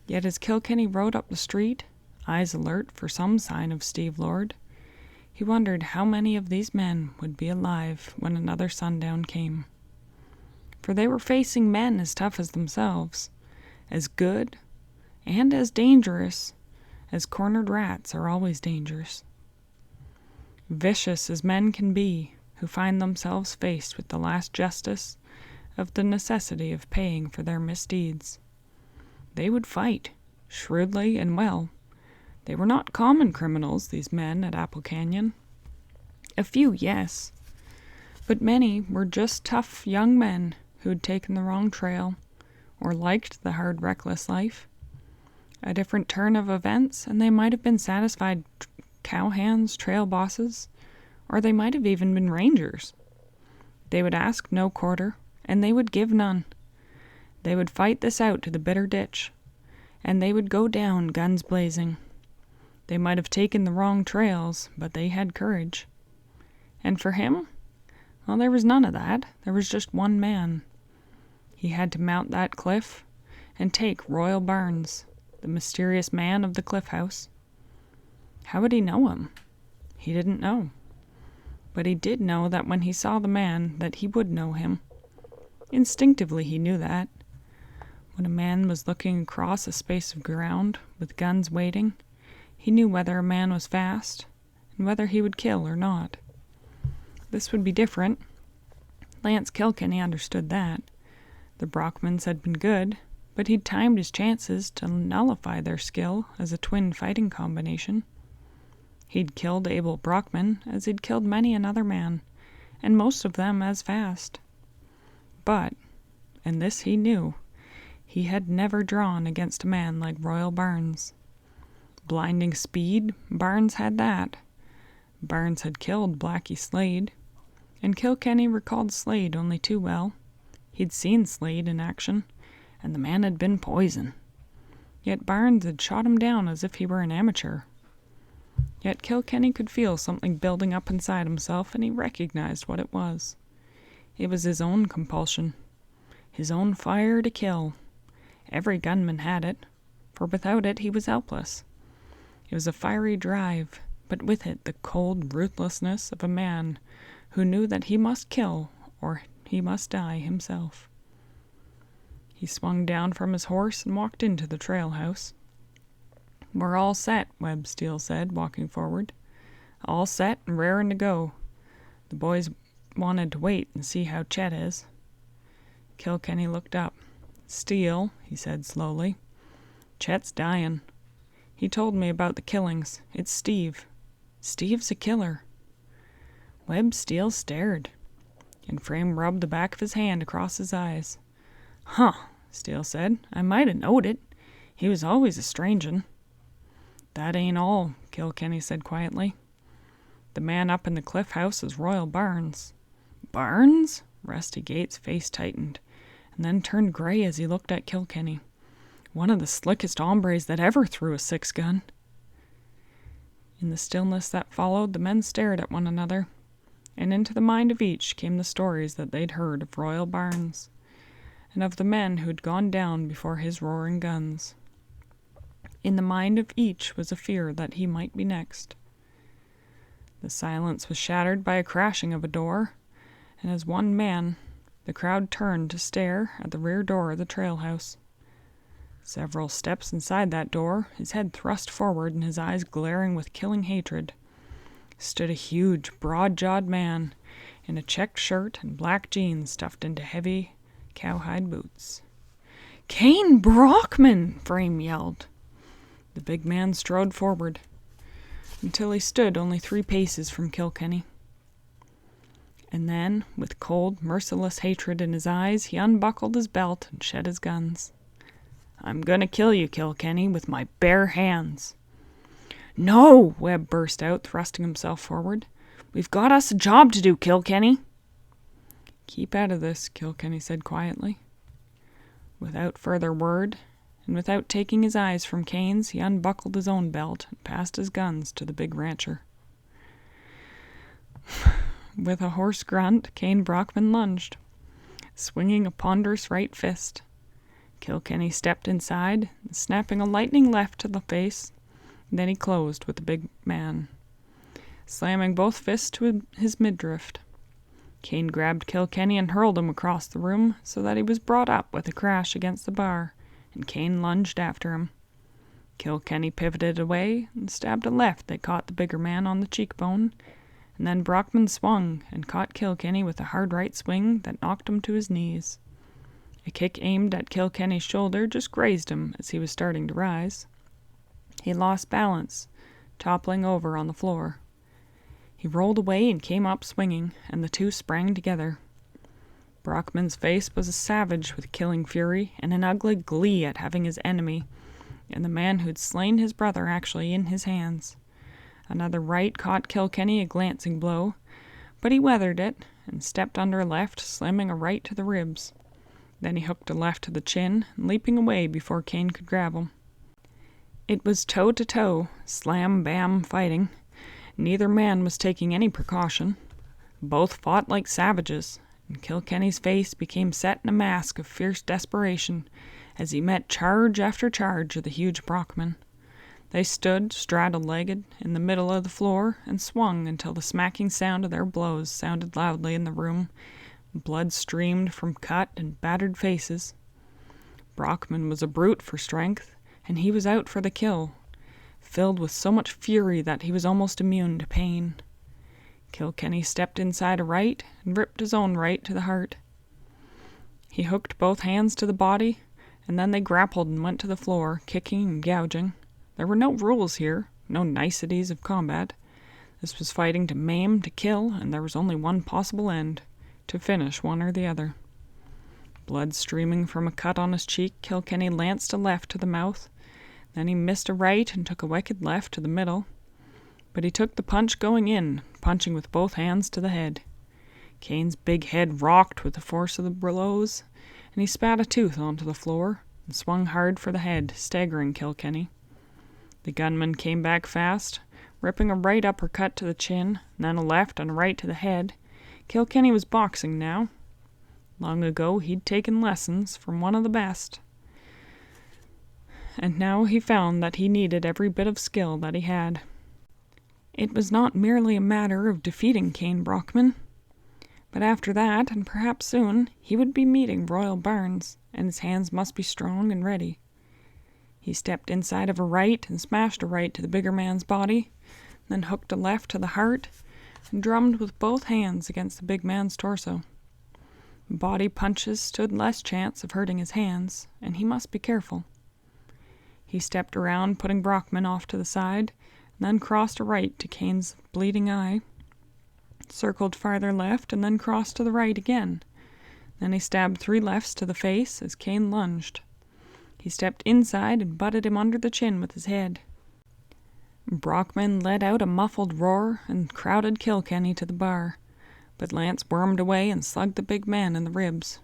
Yet as Kilkenny rode up the street, eyes alert for some sign of Steve Lord, he wondered how many of these men would be alive when another sundown came. For they were facing men as tough as themselves, as good and as dangerous as cornered rats are always dangerous. Vicious as men can be who find themselves faced with the last justice of the necessity of paying for their misdeeds. They would fight, shrewdly and well. They were not common criminals, these men at Apple Canyon. A few, yes, but many were just tough young men who'd taken the wrong trail or liked the hard, reckless life. A different turn of events, and they might have been satisfied cowhands, trail bosses, or they might have even been rangers. They would ask no quarter, and they would give none. They would fight this out to the bitter ditch, and they would go down guns blazing. They might have taken the wrong trails, but they had courage. And for him? Well, there was none of that. There was just one man. He had to mount that cliff and take Royal Barnes, the mysterious man of the cliff house. How would he know him? He didn't know. But he did know that when he saw the man that he would know him. Instinctively he knew that. When a man was looking across a space of ground with guns waiting, he knew whether a man was fast and whether he would kill or not. This would be different. Lance Kilkenny understood that. The Brockmans had been good, but he'd timed his chances to nullify their skill as a twin fighting combination. He'd killed Abel Brockman as he'd killed many another man, and most of them as fast. But, and this he knew, he had never drawn against a man like Royal Barnes. Blinding speed, Barnes had that. Barnes had killed Blackie Slade, and Kilkenny recalled Slade only too well. He'd seen Slade in action, and the man had been poison. Yet Barnes had shot him down as if he were an amateur. Yet Kilkenny could feel something building up inside himself, and he recognized what it was. It was his own compulsion, his own fire to kill. Every gunman had it, for without it he was helpless. It was a fiery drive, but with it the cold ruthlessness of a man who knew that he must kill or he must die himself. He swung down from his horse and walked into the trail house. "We're all set," Webb Steele said, walking forward. "All set and raring to go. The boys wanted to wait and see how Chet is." Kilkenny looked up. "Steele," he said slowly, "Chet's dying. He told me about the killings. It's Steve. Steve's a killer." Webb Steele stared, and Frame rubbed the back of his hand across his eyes. "Huh," Steele said. "I might have knowed it. He was always a strange 'un." "That ain't all," Kilkenny said quietly. "The man up in the cliff house is Royal Barnes." "Barnes?" Rusty Gates' face tightened, and then turned gray as he looked at Kilkenny. "One of the slickest hombres that ever threw a six-gun." In the stillness that followed, the men stared at one another, and into the mind of each came the stories that they'd heard of Royal Barnes, and of the men who'd gone down before his roaring guns. In the mind of each was a fear that he might be next. The silence was shattered by a crashing of a door, and as one man, the crowd turned to stare at the rear door of the trail house. Several steps inside that door, his head thrust forward and his eyes glaring with killing hatred, stood a huge, broad-jawed man in a checked shirt and black jeans stuffed into heavy cowhide boots. "Cain Brockman!" Frame yelled. The big man strode forward until he stood only 3 paces from Kilkenny. And then, with cold, merciless hatred in his eyes, he unbuckled his belt and shed his guns. "I'm gonna kill you, Kilkenny, with my bare hands." "No!" Webb burst out, thrusting himself forward. "We've got us a job to do, Kilkenny." "Keep out of this," Kilkenny said quietly. Without further word, and without taking his eyes from Cain's, he unbuckled his own belt and passed his guns to the big rancher. With a hoarse grunt, Cain Brockman lunged, swinging a ponderous right fist. Kilkenny stepped inside, snapping a lightning left to the face. Then he closed with the big man, slamming both fists to his midriff. Cain grabbed Kilkenny and hurled him across the room so that he was brought up with a crash against the bar, and Cain lunged after him. Kilkenny pivoted away and stabbed a left that caught the bigger man on the cheekbone, and then Brockman swung and caught Kilkenny with a hard right swing that knocked him to his knees. A kick aimed at Kilkenny's shoulder just grazed him as he was starting to rise. He lost balance, toppling over on the floor. He rolled away and came up swinging, and the two sprang together. Brockman's face was a savage with killing fury and an ugly glee at having his enemy, and the man who'd slain his brother, actually in his hands. Another right caught Kilkenny a glancing blow, but he weathered it and stepped under a left, slamming a right to the ribs. Then he hooked a left to the chin, leaping away before Cain could grab him. It was toe-to-toe, slam-bam fighting. Neither man was taking any precaution. Both fought like savages, and Kilkenny's face became set in a mask of fierce desperation as he met charge after charge of the huge Brockman. They stood, straddle-legged, in the middle of the floor and swung until the smacking sound of their blows sounded loudly in the room. Blood streamed from cut and battered faces. Brockman was a brute for strength, and he was out for the kill, filled with so much fury that he was almost immune to pain. Kilkenny stepped inside a right and ripped his own right to the heart. He hooked both hands to the body, and then they grappled and went to the floor, kicking and gouging. There were no rules here, no niceties of combat. This was fighting to maim, to kill, and there was only one possible end, to finish one or the other. Blood streaming from a cut on his cheek, Kilkenny lanced a left to the mouth. Then he missed a right and took a wicked left to the middle. But he took the punch going in, punching with both hands to the head. Cain's big head rocked with the force of the blows, and he spat a tooth onto the floor and swung hard for the head, staggering Kilkenny. The gunman came back fast, ripping a right uppercut to the chin, then a left and a right to the head. Kilkenny was boxing now. Long ago he'd taken lessons from one of the best. And now he found that he needed every bit of skill that he had. It was not merely a matter of defeating Cain Brockman, but after that, and perhaps soon, he would be meeting Royal Barnes, and his hands must be strong and ready. He stepped inside of a right and smashed a right to the bigger man's body, then hooked a left to the heart, and drummed with both hands against the big man's torso. Body punches stood less chance of hurting his hands, and he must be careful. He stepped around, putting Brockman off to the side, and then crossed a right to Cain's bleeding eye, circled farther left, and then crossed to the right again. Then he stabbed 3 lefts to the face as Cain lunged. He stepped inside and butted him under the chin with his head. Brockman let out a muffled roar and crowded Kilkenny to the bar, but Lance wormed away and slugged the big man in the ribs.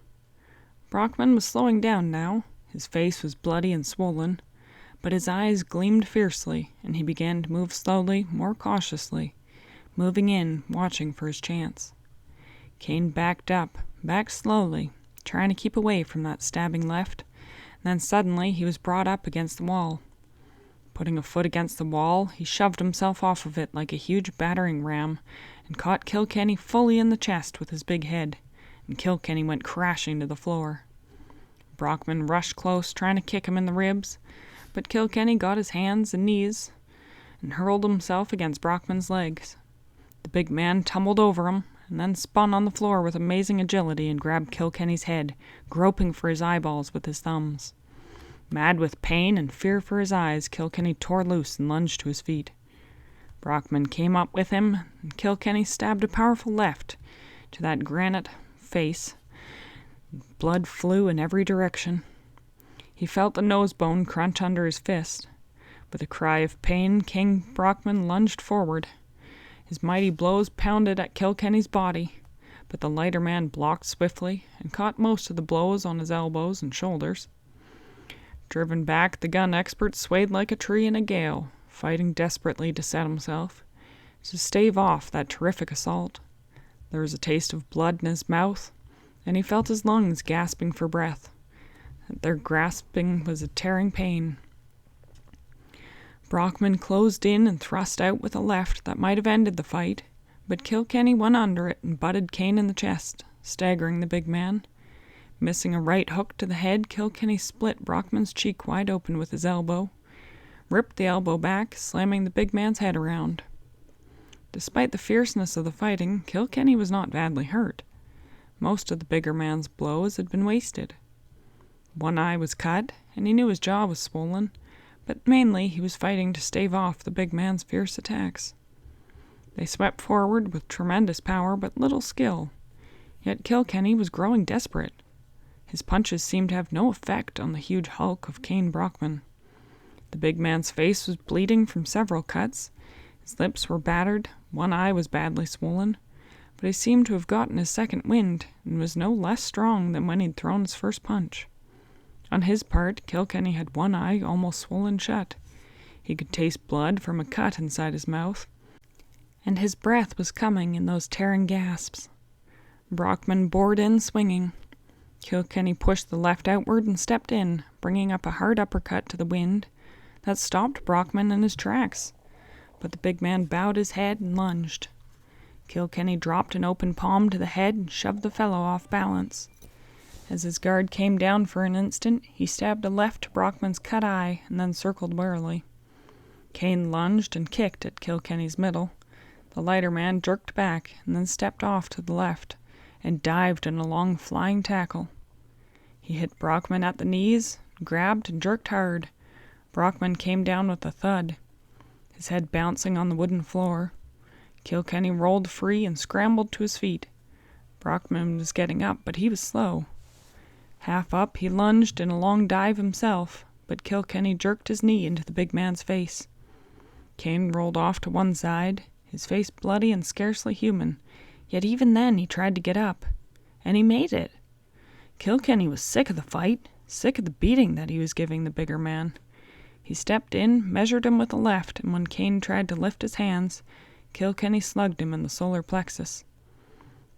Brockman was slowing down now. His face was bloody and swollen, but his eyes gleamed fiercely, and he began to move slowly, more cautiously, moving in, watching for his chance. Cain backed slowly, trying to keep away from that stabbing left, and then suddenly he was brought up against the wall. Putting a foot against the wall, he shoved himself off of it like a huge battering ram and caught Kilkenny fully in the chest with his big head, and Kilkenny went crashing to the floor. Brockman rushed close, trying to kick him in the ribs, but Kilkenny got his hands and knees and hurled himself against Brockman's legs. The big man tumbled over him and then spun on the floor with amazing agility and grabbed Kilkenny's head, groping for his eyeballs with his thumbs. Mad with pain and fear for his eyes, Kilkenny tore loose and lunged to his feet. Brockman came up with him, and Kilkenny stabbed a powerful left to that granite face. Blood flew in every direction. He felt the nose bone crunch under his fist. With a cry of pain, King Brockman lunged forward. His mighty blows pounded at Kilkenny's body, but the lighter man blocked swiftly and caught most of the blows on his elbows and shoulders. Driven back, the gun expert swayed like a tree in a gale, fighting desperately to set himself, to stave off that terrific assault. There was a taste of blood in his mouth, and he felt his lungs gasping for breath. Their grasping was a tearing pain. Brockman closed in and thrust out with a left that might have ended the fight, but Kilkenny went under it and butted Cain in the chest, staggering the big man. Missing a right hook to the head, Kilkenny split Brockman's cheek wide open with his elbow, ripped the elbow back, slamming the big man's head around. Despite the fierceness of the fighting, Kilkenny was not badly hurt. Most of the bigger man's blows had been wasted. One eye was cut, and he knew his jaw was swollen, but mainly he was fighting to stave off the big man's fierce attacks. They swept forward with tremendous power but little skill, yet Kilkenny was growing desperate. His punches seemed to have no effect on the huge hulk of Cain Brockman. The big man's face was bleeding from several cuts, his lips were battered, one eye was badly swollen, but he seemed to have gotten his second wind and was no less strong than when he'd thrown his first punch. On his part, Kilkenny had one eye almost swollen shut. He could taste blood from a cut inside his mouth, and his breath was coming in those tearing gasps. Brockman bored in swinging. Kilkenny pushed the left outward and stepped in, bringing up a hard uppercut to the wind that stopped Brockman in his tracks, but the big man bowed his head and lunged. Kilkenny dropped an open palm to the head and shoved the fellow off balance. As his guard came down for an instant, he stabbed a left to Brockman's cut eye and then circled warily. Cain lunged and kicked at Kilkenny's middle. The lighter man jerked back and then stepped off to the left and dived in a long flying tackle. He hit Brockman at the knees, grabbed and jerked hard. Brockman came down with a thud, his head bouncing on the wooden floor. Kilkenny rolled free and scrambled to his feet. Brockman was getting up, but he was slow. Half up, he lunged in a long dive himself, but Kilkenny jerked his knee into the big man's face. Cain rolled off to one side, his face bloody and scarcely human, yet even then he tried to get up, and he made it. Kilkenny was sick of the fight, sick of the beating that he was giving the bigger man. He stepped in, measured him with a left, and when Cain tried to lift his hands, Kilkenny slugged him in the solar plexus.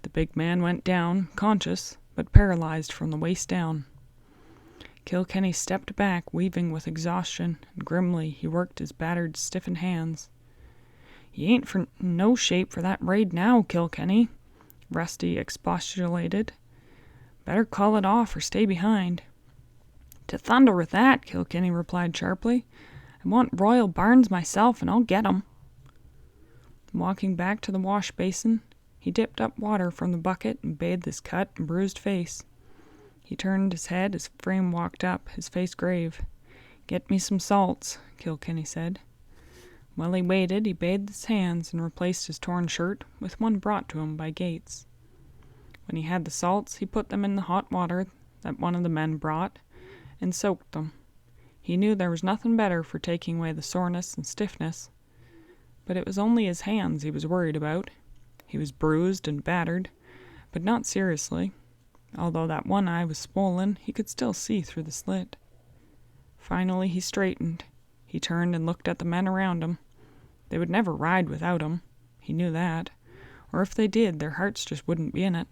The big man went down, conscious, but paralyzed from the waist down. Kilkenny stepped back, weaving with exhaustion, and grimly he worked his battered, stiffened hands. "You ain't for no shape for that raid now, Kilkenny," Rusty expostulated. "Better call it off or stay behind." "To thunder with that," Kilkenny replied sharply. "I want Royal Barns myself, and I'll get 'em." Walking back to the wash basin, he dipped up water from the bucket and bathed his cut and bruised face. He turned his head as Frame walked up, his face grave. "Get me some salts," Kilkenny said. While he waited, he bathed his hands and replaced his torn shirt with one brought to him by Gates. When he had the salts, he put them in the hot water that one of the men brought and soaked them. He knew there was nothing better for taking away the soreness and stiffness, but it was only his hands he was worried about. He was bruised and battered, but not seriously. Although that one eye was swollen, he could still see through the slit. Finally he straightened. He turned and looked at the men around him. They would never ride without him. He knew that. Or if they did, their hearts just wouldn't be in it.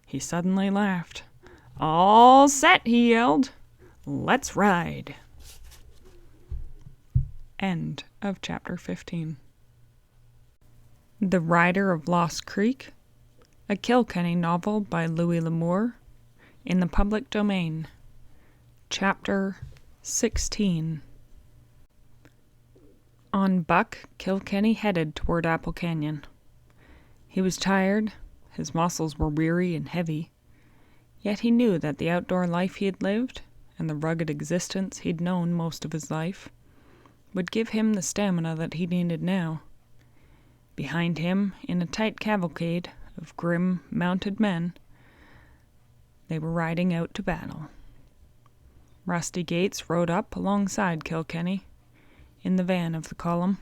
He suddenly laughed. "All set," he yelled. "Let's ride." End of chapter 15. The Rider of Lost Creek, a Kilkenny novel by Louis L'Amour, in the public domain. Chapter 16. On Buck, Kilkenny headed toward Apple Canyon. He was tired, his muscles were weary and heavy, yet he knew that the outdoor life he had lived, and the rugged existence he'd known most of his life, would give him the stamina that he needed now. Behind him, in a tight cavalcade of grim, mounted men, they were riding out to battle. Rusty Gates rode up alongside Kilkenny, in the van of the column.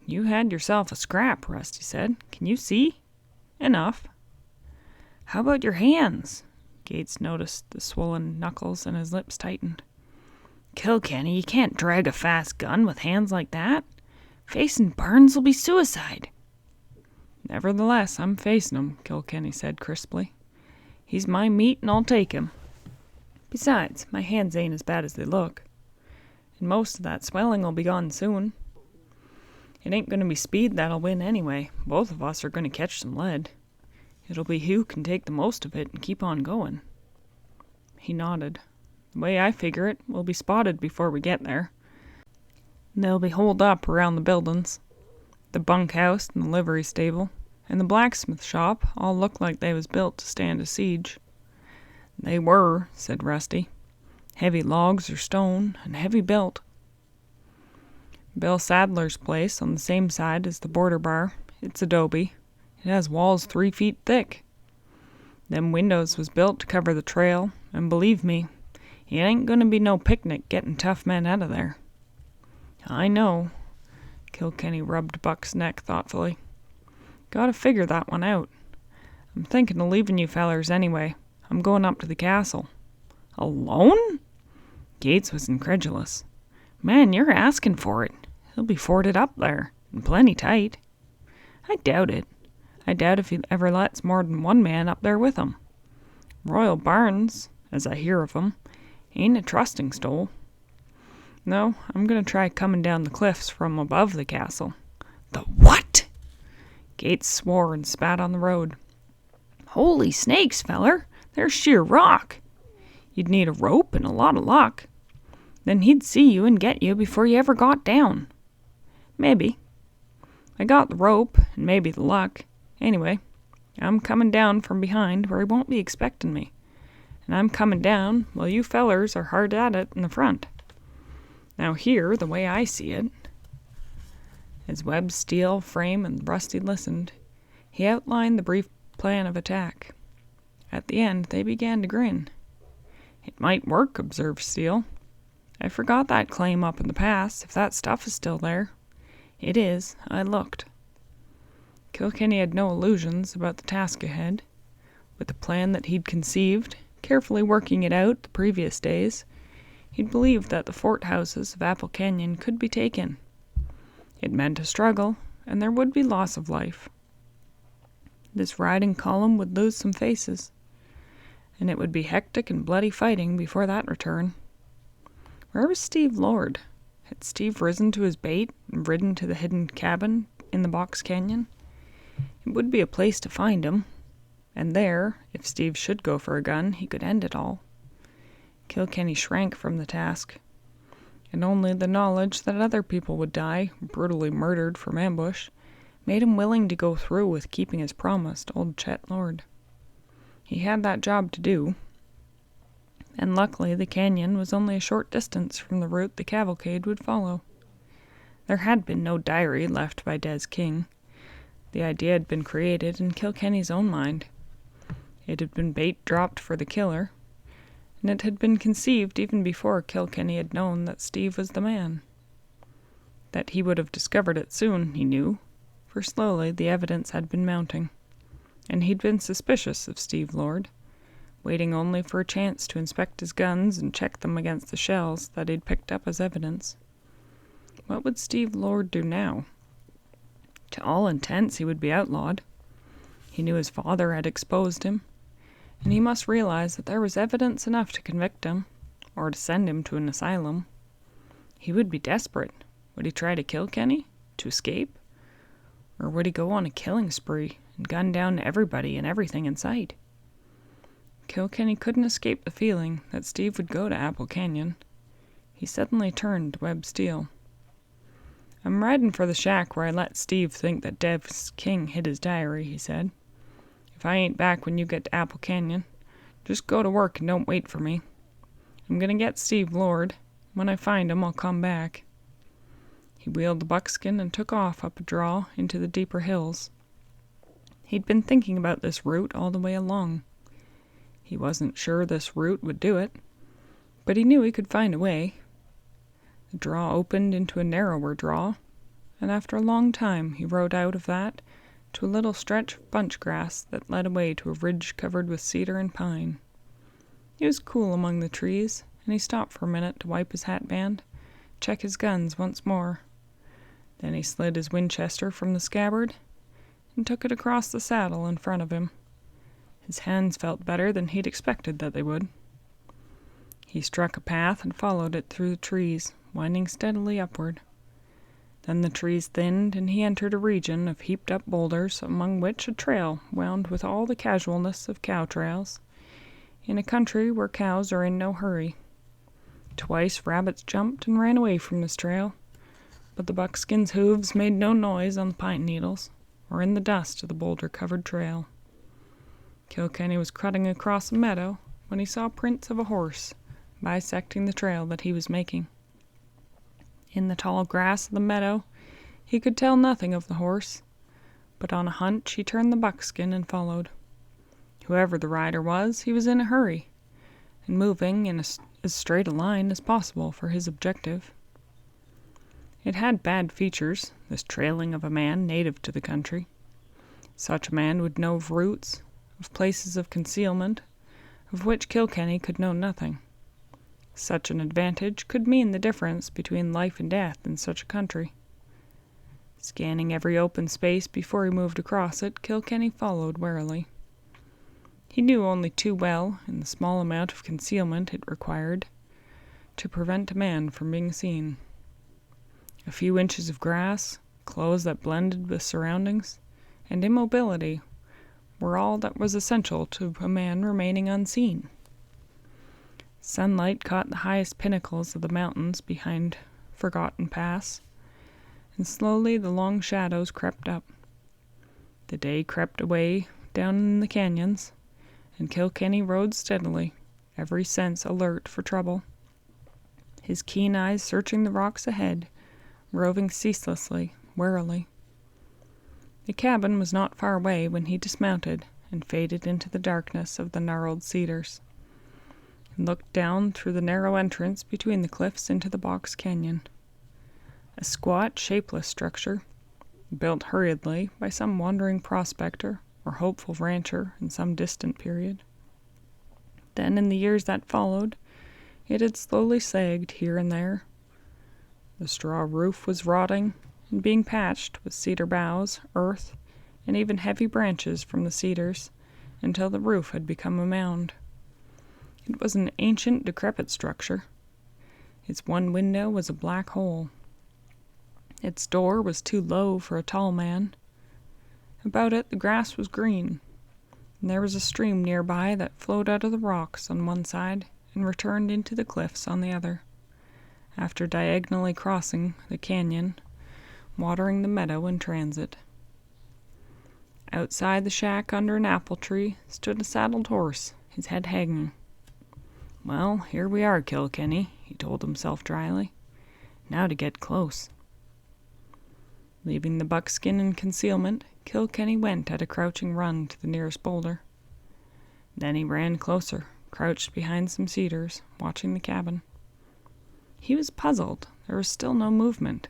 "You had yourself a scrap," Rusty said. "Can you see?" "Enough." "How about your hands?" Gates noticed the swollen knuckles and his lips tightened. "Kilkenny, you can't drag a fast gun with hands like that. Facing Barnes will be suicide." "Nevertheless, I'm facing him," Kilkenny said crisply. "He's my meat and I'll take him. Besides, my hands ain't as bad as they look. And most of that swelling will be gone soon. It ain't going to be speed that'll win anyway. Both of us are going to catch some lead. It'll be who can take the most of it and keep on going." He nodded. "The way I figure it, we'll be spotted before we get there. They'll be holed up around the buildings. The bunkhouse and the livery stable and the blacksmith shop all look like they was built to stand a siege." "They were," said Rusty. "Heavy logs or stone and heavy built. Bill Sadler's place on the same side as the border bar. It's adobe. It has walls 3 feet thick. Them windows was built to cover the trail, and believe me, it ain't going to be no picnic getting tough men out of there." "I know." Kilkenny rubbed Buck's neck thoughtfully. "Gotta figure that one out. I'm thinking of leaving you fellers anyway. I'm going up to the castle." "Alone?" Gates was incredulous. "Man, you're asking for it. He'll be forted up there, and plenty tight." "I doubt it. I doubt if he ever lets more than one man up there with him. Royal Barnes, as I hear of him, ain't a trusting stool. No, I'm going to try coming down the cliffs from above the castle." "The what?" Gates swore and spat on the road. "Holy snakes, feller! There's sheer rock. You'd need a rope and a lot of luck. Then he'd see you and get you before you ever got down." "Maybe. I got the rope and maybe the luck. Anyway, I'm coming down from behind where he won't be expecting me. And I'm coming down while you fellers are hard at it in the front. Now here, the way I see it." As Webb, Steele, Frame, and Rusty listened, he outlined the brief plan of attack. At the end, they began to grin. "It might work," observed Steele. "I forgot that claim up in the pass, if that stuff is still there." "It is. I looked." Kilkenny had no illusions about the task ahead. With the plan that he'd conceived, carefully working it out the previous days, he'd believed that the fort houses of Apple Canyon could be taken. It meant a struggle, and there would be loss of life. This riding column would lose some faces, and it would be hectic and bloody fighting before that return. Where was Steve Lord? Had Steve risen to his bait and ridden to the hidden cabin in the Box Canyon? It would be a place to find him, and there, if Steve should go for a gun, he could end it all. Kilkenny shrank from the task, and only the knowledge that other people would die, brutally murdered from ambush, made him willing to go through with keeping his promise to old Chet Lord. He had that job to do, and luckily the canyon was only a short distance from the route the cavalcade would follow. There had been no diary left by Des King. The idea had been created in Kilkenny's own mind. It had been bait dropped for the killer, and it had been conceived even before Kilkenny had known that Steve was the man. That he would have discovered it soon, he knew, for slowly the evidence had been mounting, and he'd been suspicious of Steve Lord, waiting only for a chance to inspect his guns and check them against the shells that he'd picked up as evidence. What would Steve Lord do now? To all intents, he would be outlawed. He knew his father had exposed him, and he must realize that there was evidence enough to convict him, or to send him to an asylum. He would be desperate. Would he try to kill Kenny? To escape? Or would he go on a killing spree and gun down everybody and everything in sight? Kilkenny couldn't escape the feeling that Steve would go to Apple Canyon. He suddenly turned to Webb Steele. "I'm riding for the shack where I let Steve think that Dev's King hid his diary," he said. "If I ain't back when you get to Apple Canyon, just go to work and don't wait for me. I'm going to get Steve Lord. When I find him, I'll come back." He wheeled the buckskin and took off up a draw into the deeper hills. He'd been thinking about this route all the way along. He wasn't sure this route would do it, but he knew he could find a way. The draw opened into a narrower draw, and after a long time he rode out of that to a little stretch of bunch grass that led away to a ridge covered with cedar and pine. It was cool among the trees, and he stopped for a minute to wipe his hatband, check his guns once more. Then he slid his Winchester from the scabbard and took it across the saddle in front of him. His hands felt better than he'd expected that they would. He struck a path and followed it through the trees, winding steadily upward. Then the trees thinned, and he entered a region of heaped-up boulders, among which a trail wound with all the casualness of cow trails, in a country where cows are in no hurry. Twice rabbits jumped and ran away from this trail, but the buckskin's hooves made no noise on the pine needles or in the dust of the boulder-covered trail. Kilkenny was cutting across a meadow when he saw prints of a horse bisecting the trail that he was making. In the tall grass of the meadow he could tell nothing of the horse, but on a hunch he turned the buckskin and followed. Whoever the rider was, he was in a hurry, and moving in as straight a line as possible for his objective. It had bad features, this trailing of a man native to the country. Such a man would know of routes, of places of concealment, of which Kilkenny could know nothing. Such an advantage could mean the difference between life and death in such a country. Scanning every open space before he moved across it, Kilkenny followed warily. He knew only too well, in the small amount of concealment it required, to prevent a man from being seen. A few inches of grass, clothes that blended with surroundings, and immobility were all that was essential to a man remaining unseen. Sunlight caught the highest pinnacles of the mountains behind Forgotten Pass, and slowly the long shadows crept up. The day crept away down in the canyons, and Kilkenny rode steadily, every sense alert for trouble. His keen eyes searching the rocks ahead, roving ceaselessly, warily. The cabin was not far away when he dismounted and faded into the darkness of the gnarled cedars, and looked down through the narrow entrance between the cliffs into the box canyon. A squat, shapeless structure, built hurriedly by some wandering prospector or hopeful rancher in some distant period. Then, in the years that followed, it had slowly sagged here and there. The straw roof was rotting and being patched with cedar boughs, earth, and even heavy branches from the cedars, until the roof had become a mound. It was an ancient, decrepit structure. Its one window was a black hole. Its door was too low for a tall man. About it the grass was green, and there was a stream nearby that flowed out of the rocks on one side and returned into the cliffs on the other, after diagonally crossing the canyon, watering the meadow in transit. Outside the shack under an apple tree stood a saddled horse, his head hanging. "Well, here we are, Kilkenny," he told himself dryly. "Now to get close." Leaving the buckskin in concealment, Kilkenny went at a crouching run to the nearest boulder. Then he ran closer, crouched behind some cedars, watching the cabin. He was puzzled. There was still no movement.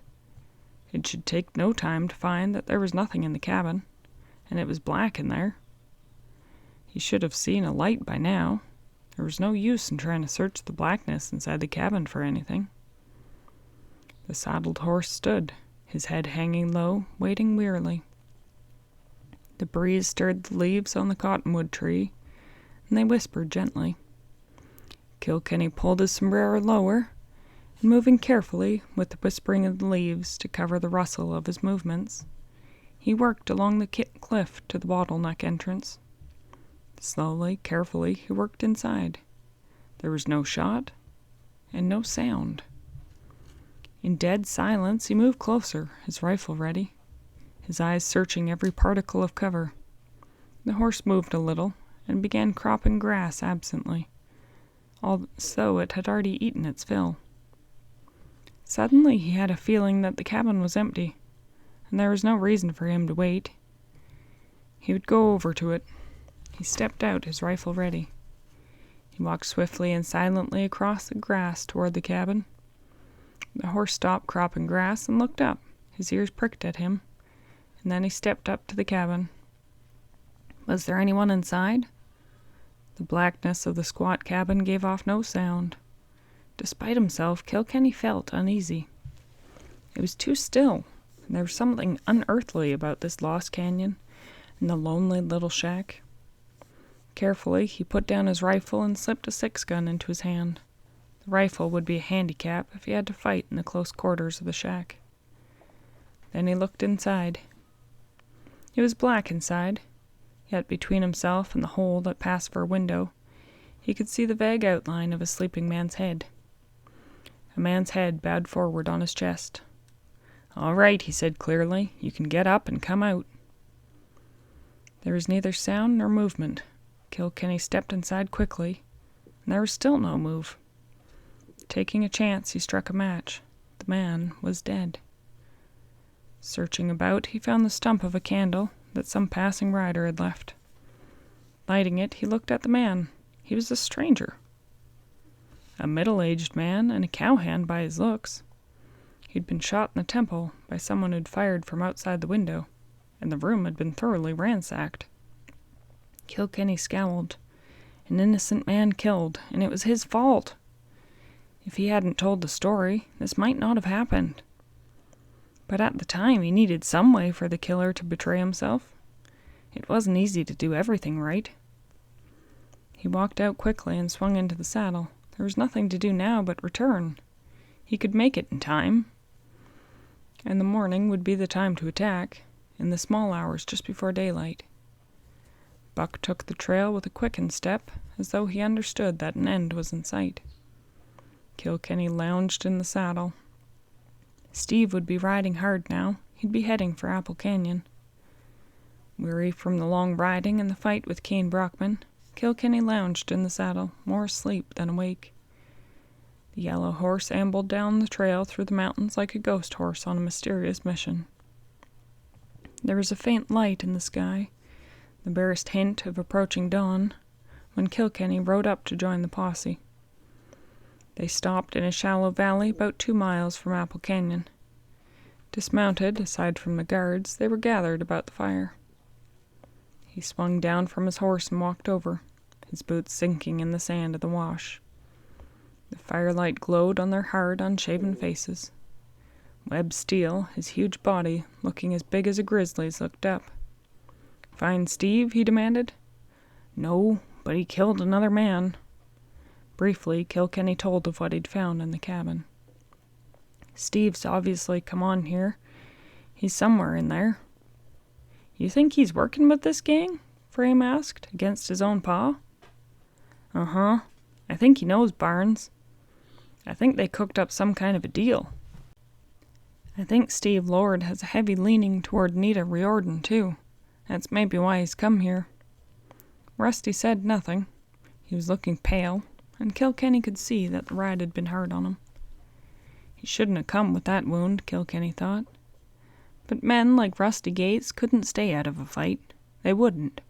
It should take no time to find that there was nothing in the cabin, and it was black in there. He should have seen a light by now. There was no use in trying to search the blackness inside the cabin for anything. The saddled horse stood, his head hanging low, waiting wearily. The breeze stirred the leaves on the cottonwood tree, and they whispered gently. Kilkenny pulled his sombrero lower, and moving carefully with the whispering of the leaves to cover the rustle of his movements, he worked along the cliff to the bottleneck entrance. Slowly, carefully, he worked inside. There was no shot and no sound. In dead silence, he moved closer, his rifle ready, his eyes searching every particle of cover. The horse moved a little and began cropping grass absently, although it had already eaten its fill. Suddenly he had a feeling that the cabin was empty, and there was no reason for him to wait. He would go over to it. He stepped out, his rifle ready. He walked swiftly and silently across the grass toward the cabin. The horse stopped cropping grass and looked up. His ears pricked at him, and then he stepped up to the cabin. Was there anyone inside? The blackness of the squat cabin gave off no sound. Despite himself, Kilkenny felt uneasy. It was too still, and there was something unearthly about this lost canyon and the lonely little shack. Carefully, he put down his rifle and slipped a 6-gun into his hand. The rifle would be a handicap if he had to fight in the close quarters of the shack. Then he looked inside. It was black inside, yet between himself and the hole that passed for a window, he could see the vague outline of a sleeping man's head. A man's head bowed forward on his chest. "All right," he said clearly. "You can get up and come out." There was neither sound nor movement. Kilkenny stepped inside quickly, and there was still no move. Taking a chance, he struck a match. The man was dead. Searching about, he found the stump of a candle that some passing rider had left. Lighting it, he looked at the man. He was a stranger. A middle-aged man and a cowhand by his looks. He'd been shot in the temple by someone who'd fired from outside the window, and the room had been thoroughly ransacked. Kilkenny scowled. An innocent man killed, and it was his fault. If he hadn't told the story, this might not have happened. But at the time, he needed some way for the killer to betray himself. It wasn't easy to do everything right. He walked out quickly and swung into the saddle. There was nothing to do now but return. He could make it in time. And the morning would be the time to attack, in the small hours just before daylight. Buck took the trail with a quickened step, as though he understood that an end was in sight. Kilkenny lounged in the saddle. Steve would be riding hard now. He'd be heading for Apple Canyon. Weary from the long riding and the fight with Keen Brockman, Kilkenny lounged in the saddle, more asleep than awake. The yellow horse ambled down the trail through the mountains like a ghost horse on a mysterious mission. There was a faint light in the sky, the barest hint of approaching dawn, when Kilkenny rode up to join the posse. They stopped in a shallow valley about 2 miles from Apple Canyon. Dismounted, aside from the guards, they were gathered about the fire. He swung down from his horse and walked over, his boots sinking in the sand of the wash. The firelight glowed on their hard, unshaven faces. Webb Steele, his huge body looking as big as a grizzly's, looked up. "Find Steve?" he demanded. "No, but he killed another man." Briefly, Kilkenny told of what he'd found in the cabin. "Steve's obviously come on here. He's somewhere in there." "You think he's working with this gang?" Frame asked, against his own paw. "Uh-huh. I think he knows Barnes. I think they cooked up some kind of a deal. I think Steve Lord has a heavy leaning toward Nita Riordan, too. That's maybe why he's come here." Rusty said nothing. He was looking pale, and Kilkenny could see that the ride had been hard on him. He shouldn't have come with that wound, Kilkenny thought. But men like Rusty Gates couldn't stay out of a fight. They wouldn't.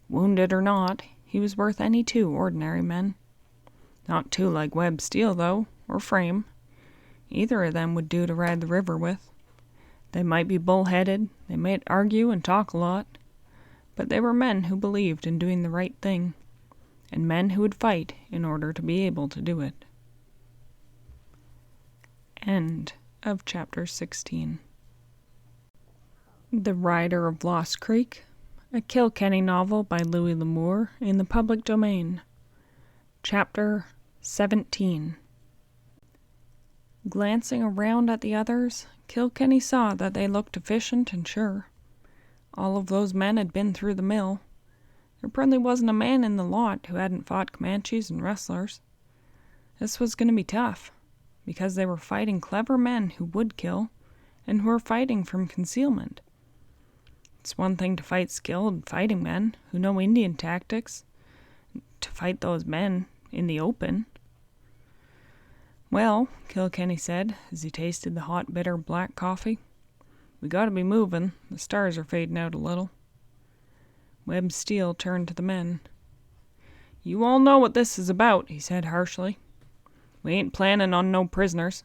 Wounded or not, he was worth any 2 ordinary men. Not 2 like Webb Steele, though, or Frame. Either of them would do to ride the river with. They might be bull-headed, they might argue and talk a lot, but they were men who believed in doing the right thing, and men who would fight in order to be able to do it. End of chapter 16. The Rider of Lost Creek, a Kilkenny novel by Louis L'Amour, in the public domain. Chapter 17. Glancing around at the others, Kilkenny saw that they looked efficient and sure. All of those men had been through the mill. There probably wasn't a man in the lot who hadn't fought Comanches and rustlers. This was going to be tough, because they were fighting clever men who would kill, and who were fighting from concealment. It's one thing to fight skilled fighting men who know Indian tactics, to fight those men in the open. "Well," Kilkenny said, as he tasted the hot, bitter black coffee, "we gotta be moving. The stars are fading out a little." Webb Steele turned to the men. "You all know what this is about," he said harshly. "We ain't planning on no prisoners.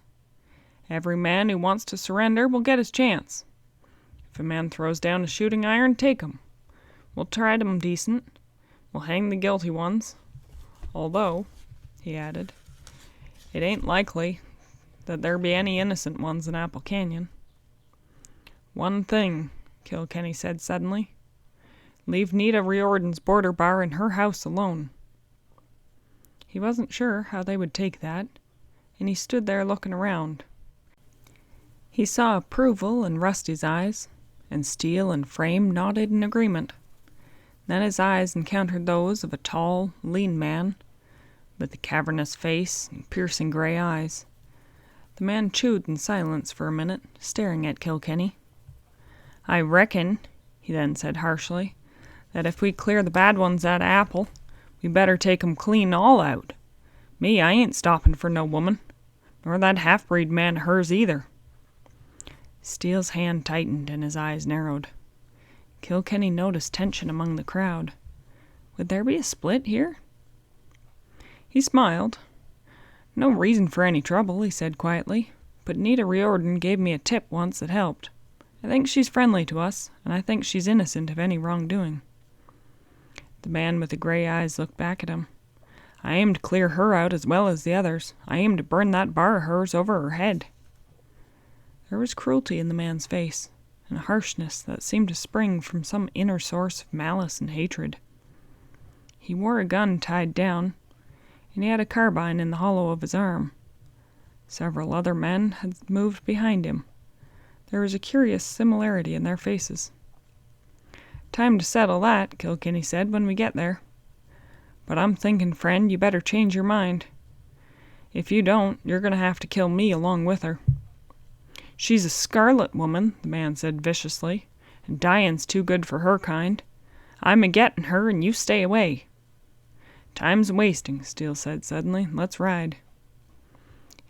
Every man who wants to surrender will get his chance. If a man throws down a shooting iron, take him. We'll try 'em decent. We'll hang the guilty ones. Although," he added, "it ain't likely that there be any innocent ones in Apple Canyon." "One thing," Kilkenny said suddenly. "Leave Nita Riordan's border bar in her house alone." He wasn't sure how they would take that, and he stood there looking around. He saw approval in Rusty's eyes, and Steele and Frame nodded in agreement. Then his eyes encountered those of a tall, lean man, with a cavernous face and piercing gray eyes. The man chewed in silence for a minute, staring at Kilkenny. "I reckon," he then said harshly, "that if we clear the bad ones out of Apple, we better take 'em clean all out. Me, I ain't stopping for no woman, nor that half-breed man of hers either." Steele's hand tightened and his eyes narrowed. Kilkenny noticed tension among the crowd. Would there be a split here? He smiled. "No reason for any trouble," he said quietly, "but Nita Riordan gave me a tip once that helped. I think she's friendly to us, and I think she's innocent of any wrongdoing." The man with the gray eyes looked back at him. "I aim to clear her out as well as the others. I aim to burn that bar of hers over her head." There was cruelty in the man's face, and a harshness that seemed to spring from some inner source of malice and hatred. He wore a gun tied down, and he had a carbine in the hollow of his arm. Several other men had moved behind him. There was a curious similarity in their faces. "Time to settle that," Kilkenny said, "when we get there. But I'm thinking, friend, you better change your mind. If you don't, you're going to have to kill me along with her." "She's a scarlet woman," the man said viciously, "and dying's too good for her kind. I'm a-getting her, and you stay away." "Time's wasting," Steele said suddenly. "Let's ride."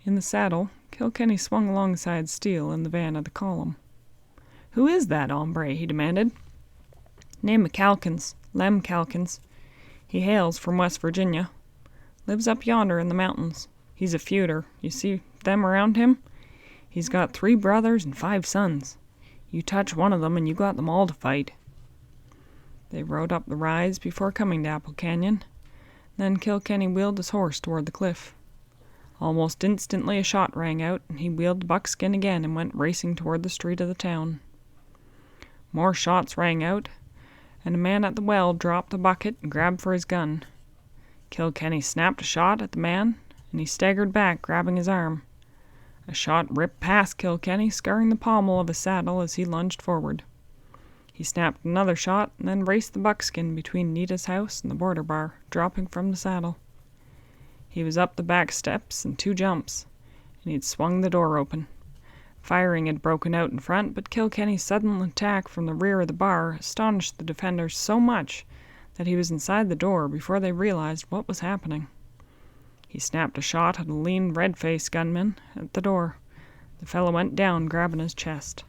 In the saddle, Kilkenny swung alongside Steele in the van of the column. "Who is that hombre?" he demanded. "Name of Calkins, Lem Calkins. He hails from West Virginia. Lives up yonder in the mountains. He's a feuder. You see them around him? He's got 3 brothers and 5 sons. You touch one of them and you got them all to fight." They rode up the rise before coming to Apple Canyon. Then Kilkenny wheeled his horse toward the cliff. Almost instantly a shot rang out, and he wheeled the buckskin again and went racing toward the street of the town. More shots rang out, and a man at the well dropped the bucket and grabbed for his gun. Kilkenny snapped a shot at the man, and he staggered back, grabbing his arm. A shot ripped past Kilkenny, scarring the pommel of his saddle as he lunged forward. He snapped another shot, and then raced the buckskin between Nita's house and the border bar, dropping from the saddle. He was up the back steps in 2 jumps, and he'd swung the door open. Firing had broken out in front, but Kilkenny's sudden attack from the rear of the bar astonished the defenders so much that he was inside the door before they realized what was happening. He snapped a shot at a lean, red-faced gunman at the door. The fellow went down, grabbing his chest.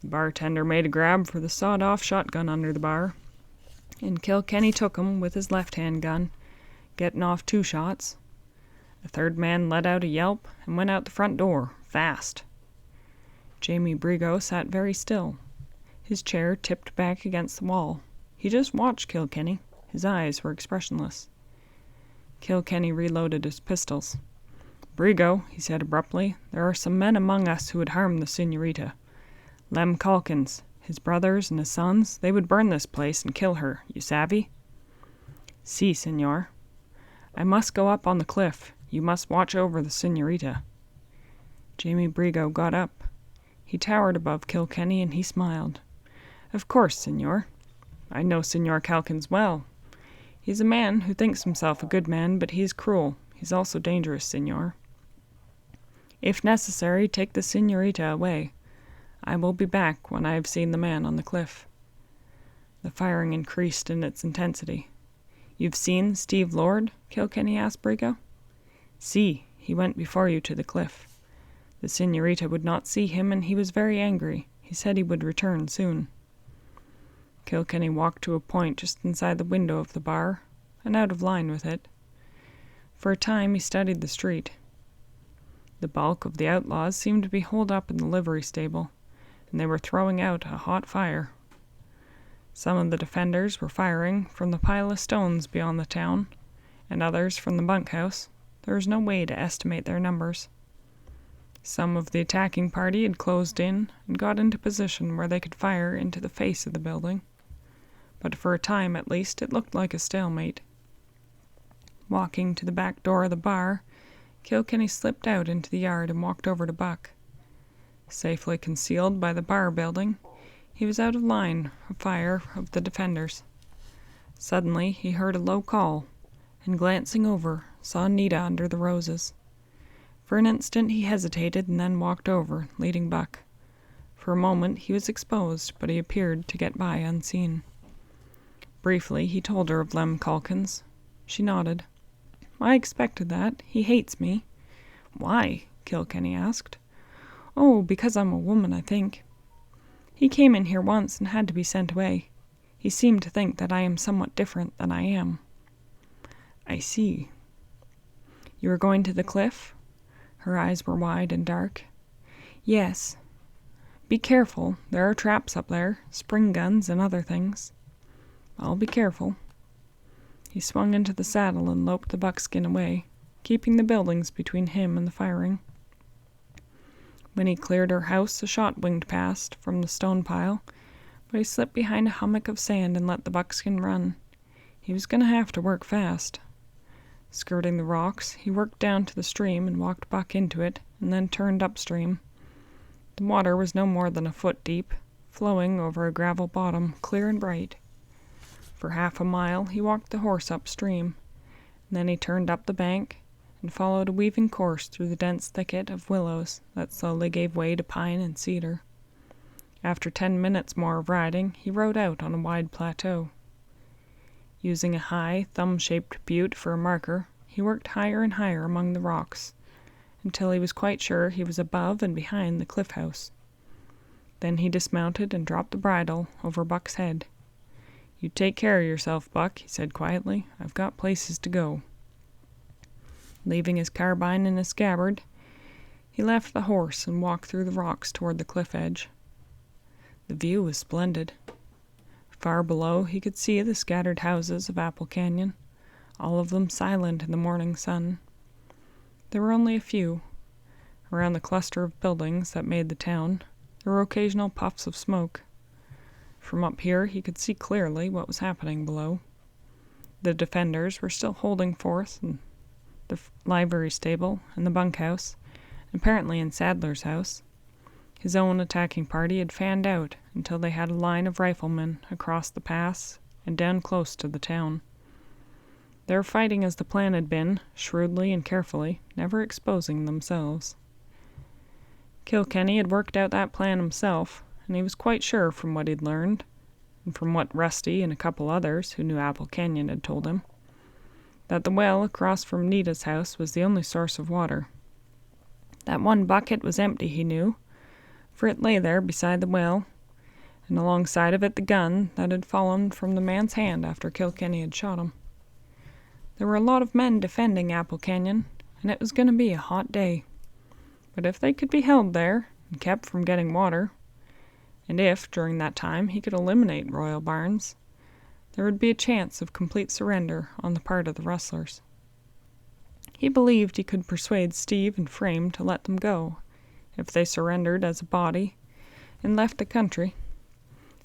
The bartender made a grab for the sawed-off shotgun under the bar, and Kilkenny took him with his left-hand gun, getting off 2 shots. The third man let out a yelp and went out the front door, fast. Jamie Brigo sat very still. His chair tipped back against the wall. He just watched Kilkenny. His eyes were expressionless. Kilkenny reloaded his pistols. "Brigo," he said abruptly, "there are some men among us who would harm the señorita. Lem Calkins, his brothers and his sons, they would burn this place and kill her, you savvy?" "Si, señor." "I must go up on the cliff. You must watch over the señorita." Jamie Brigo got up. He towered above Kilkenny and he smiled. "Of course, señor. I know Señor Calkins well. He's a man who thinks himself a good man, but he is cruel. He's also dangerous, señor. If necessary, take the señorita away. I will be back when I have seen the man on the cliff." The firing increased in its intensity. "You've seen Steve Lord?" Kilkenny asked Brigo. "Si, he went before you to the cliff. The señorita would not see him, and he was very angry. He said he would return soon." Kilkenny walked to a point just inside the window of the bar, and out of line with it. For a time he studied the street. The bulk of the outlaws seemed to be holed up in the livery stable, and they were throwing out a hot fire. Some of the defenders were firing from the pile of stones beyond the town, and others from the bunkhouse. There was no way to estimate their numbers. Some of the attacking party had closed in and got into position where they could fire into the face of the building, but for a time at least it looked like a stalemate. Walking to the back door of the bar, Kilkenny slipped out into the yard and walked over to Buck. Safely concealed by the bar building, he was out of line of fire of the defenders. Suddenly he heard a low call, and glancing over, saw Nita under the roses. For an instant he hesitated and then walked over, leading Buck. For a moment he was exposed, but he appeared to get by unseen. Briefly he told her of Lem Calkins. She nodded. "I expected that. He hates me." "Why?" Kilkenny asked. "Oh, because I'm a woman, I think. He came in here once and had to be sent away. He seemed to think that I am somewhat different than I am." "I see." "You are going to the cliff?" Her eyes were wide and dark. "Yes. Be careful. There are traps up there, spring guns and other things." "I'll be careful." He swung into the saddle and loped the buckskin away, keeping the buildings between him and the firing. When he cleared her house, a shot winged past from the stone pile, but he slipped behind a hummock of sand and let the buckskin run. He was going to have to work fast. Skirting the rocks, he worked down to the stream and walked back into it, and then turned upstream. The water was no more than a foot deep, flowing over a gravel bottom, clear and bright. For half a mile he walked the horse upstream, and then he turned up the bank and followed a weaving course through the dense thicket of willows that slowly gave way to pine and cedar. After 10 minutes more of riding, he rode out on a wide plateau. Using a high, thumb-shaped butte for a marker, he worked higher and higher among the rocks, until he was quite sure he was above and behind the cliff house. Then he dismounted and dropped the bridle over Buck's head. "You take care of yourself, Buck," he said quietly. "I've got places to go." Leaving his carbine in his scabbard, he left the horse and walked through the rocks toward the cliff edge. The view was splendid. Far below he could see the scattered houses of Apple Canyon, all of them silent in the morning sun. There were only a few. Around the cluster of buildings that made the town, there were occasional puffs of smoke. From up here he could see clearly what was happening below. The defenders were still holding forth in the livery stable and the bunkhouse, apparently in Sadler's house. His own attacking party had fanned out until they had a line of riflemen across the pass and down close to the town. They were fighting as the plan had been, shrewdly and carefully, never exposing themselves. Kilkenny had worked out that plan himself, and he was quite sure from what he'd learned, and from what Rusty and a couple others who knew Apple Canyon had told him, that the well across from Nita's house was the only source of water. That one bucket was empty, he knew, for it lay there beside the well, and alongside of it the gun that had fallen from the man's hand after Kilkenny had shot him. There were a lot of men defending Apple Canyon, and it was going to be a hot day. But if they could be held there and kept from getting water, and if, during that time, he could eliminate Royal Barnes, there would be a chance of complete surrender on the part of the rustlers. He believed he could persuade Steve and Frame to let them go, if they surrendered as a body and left the country.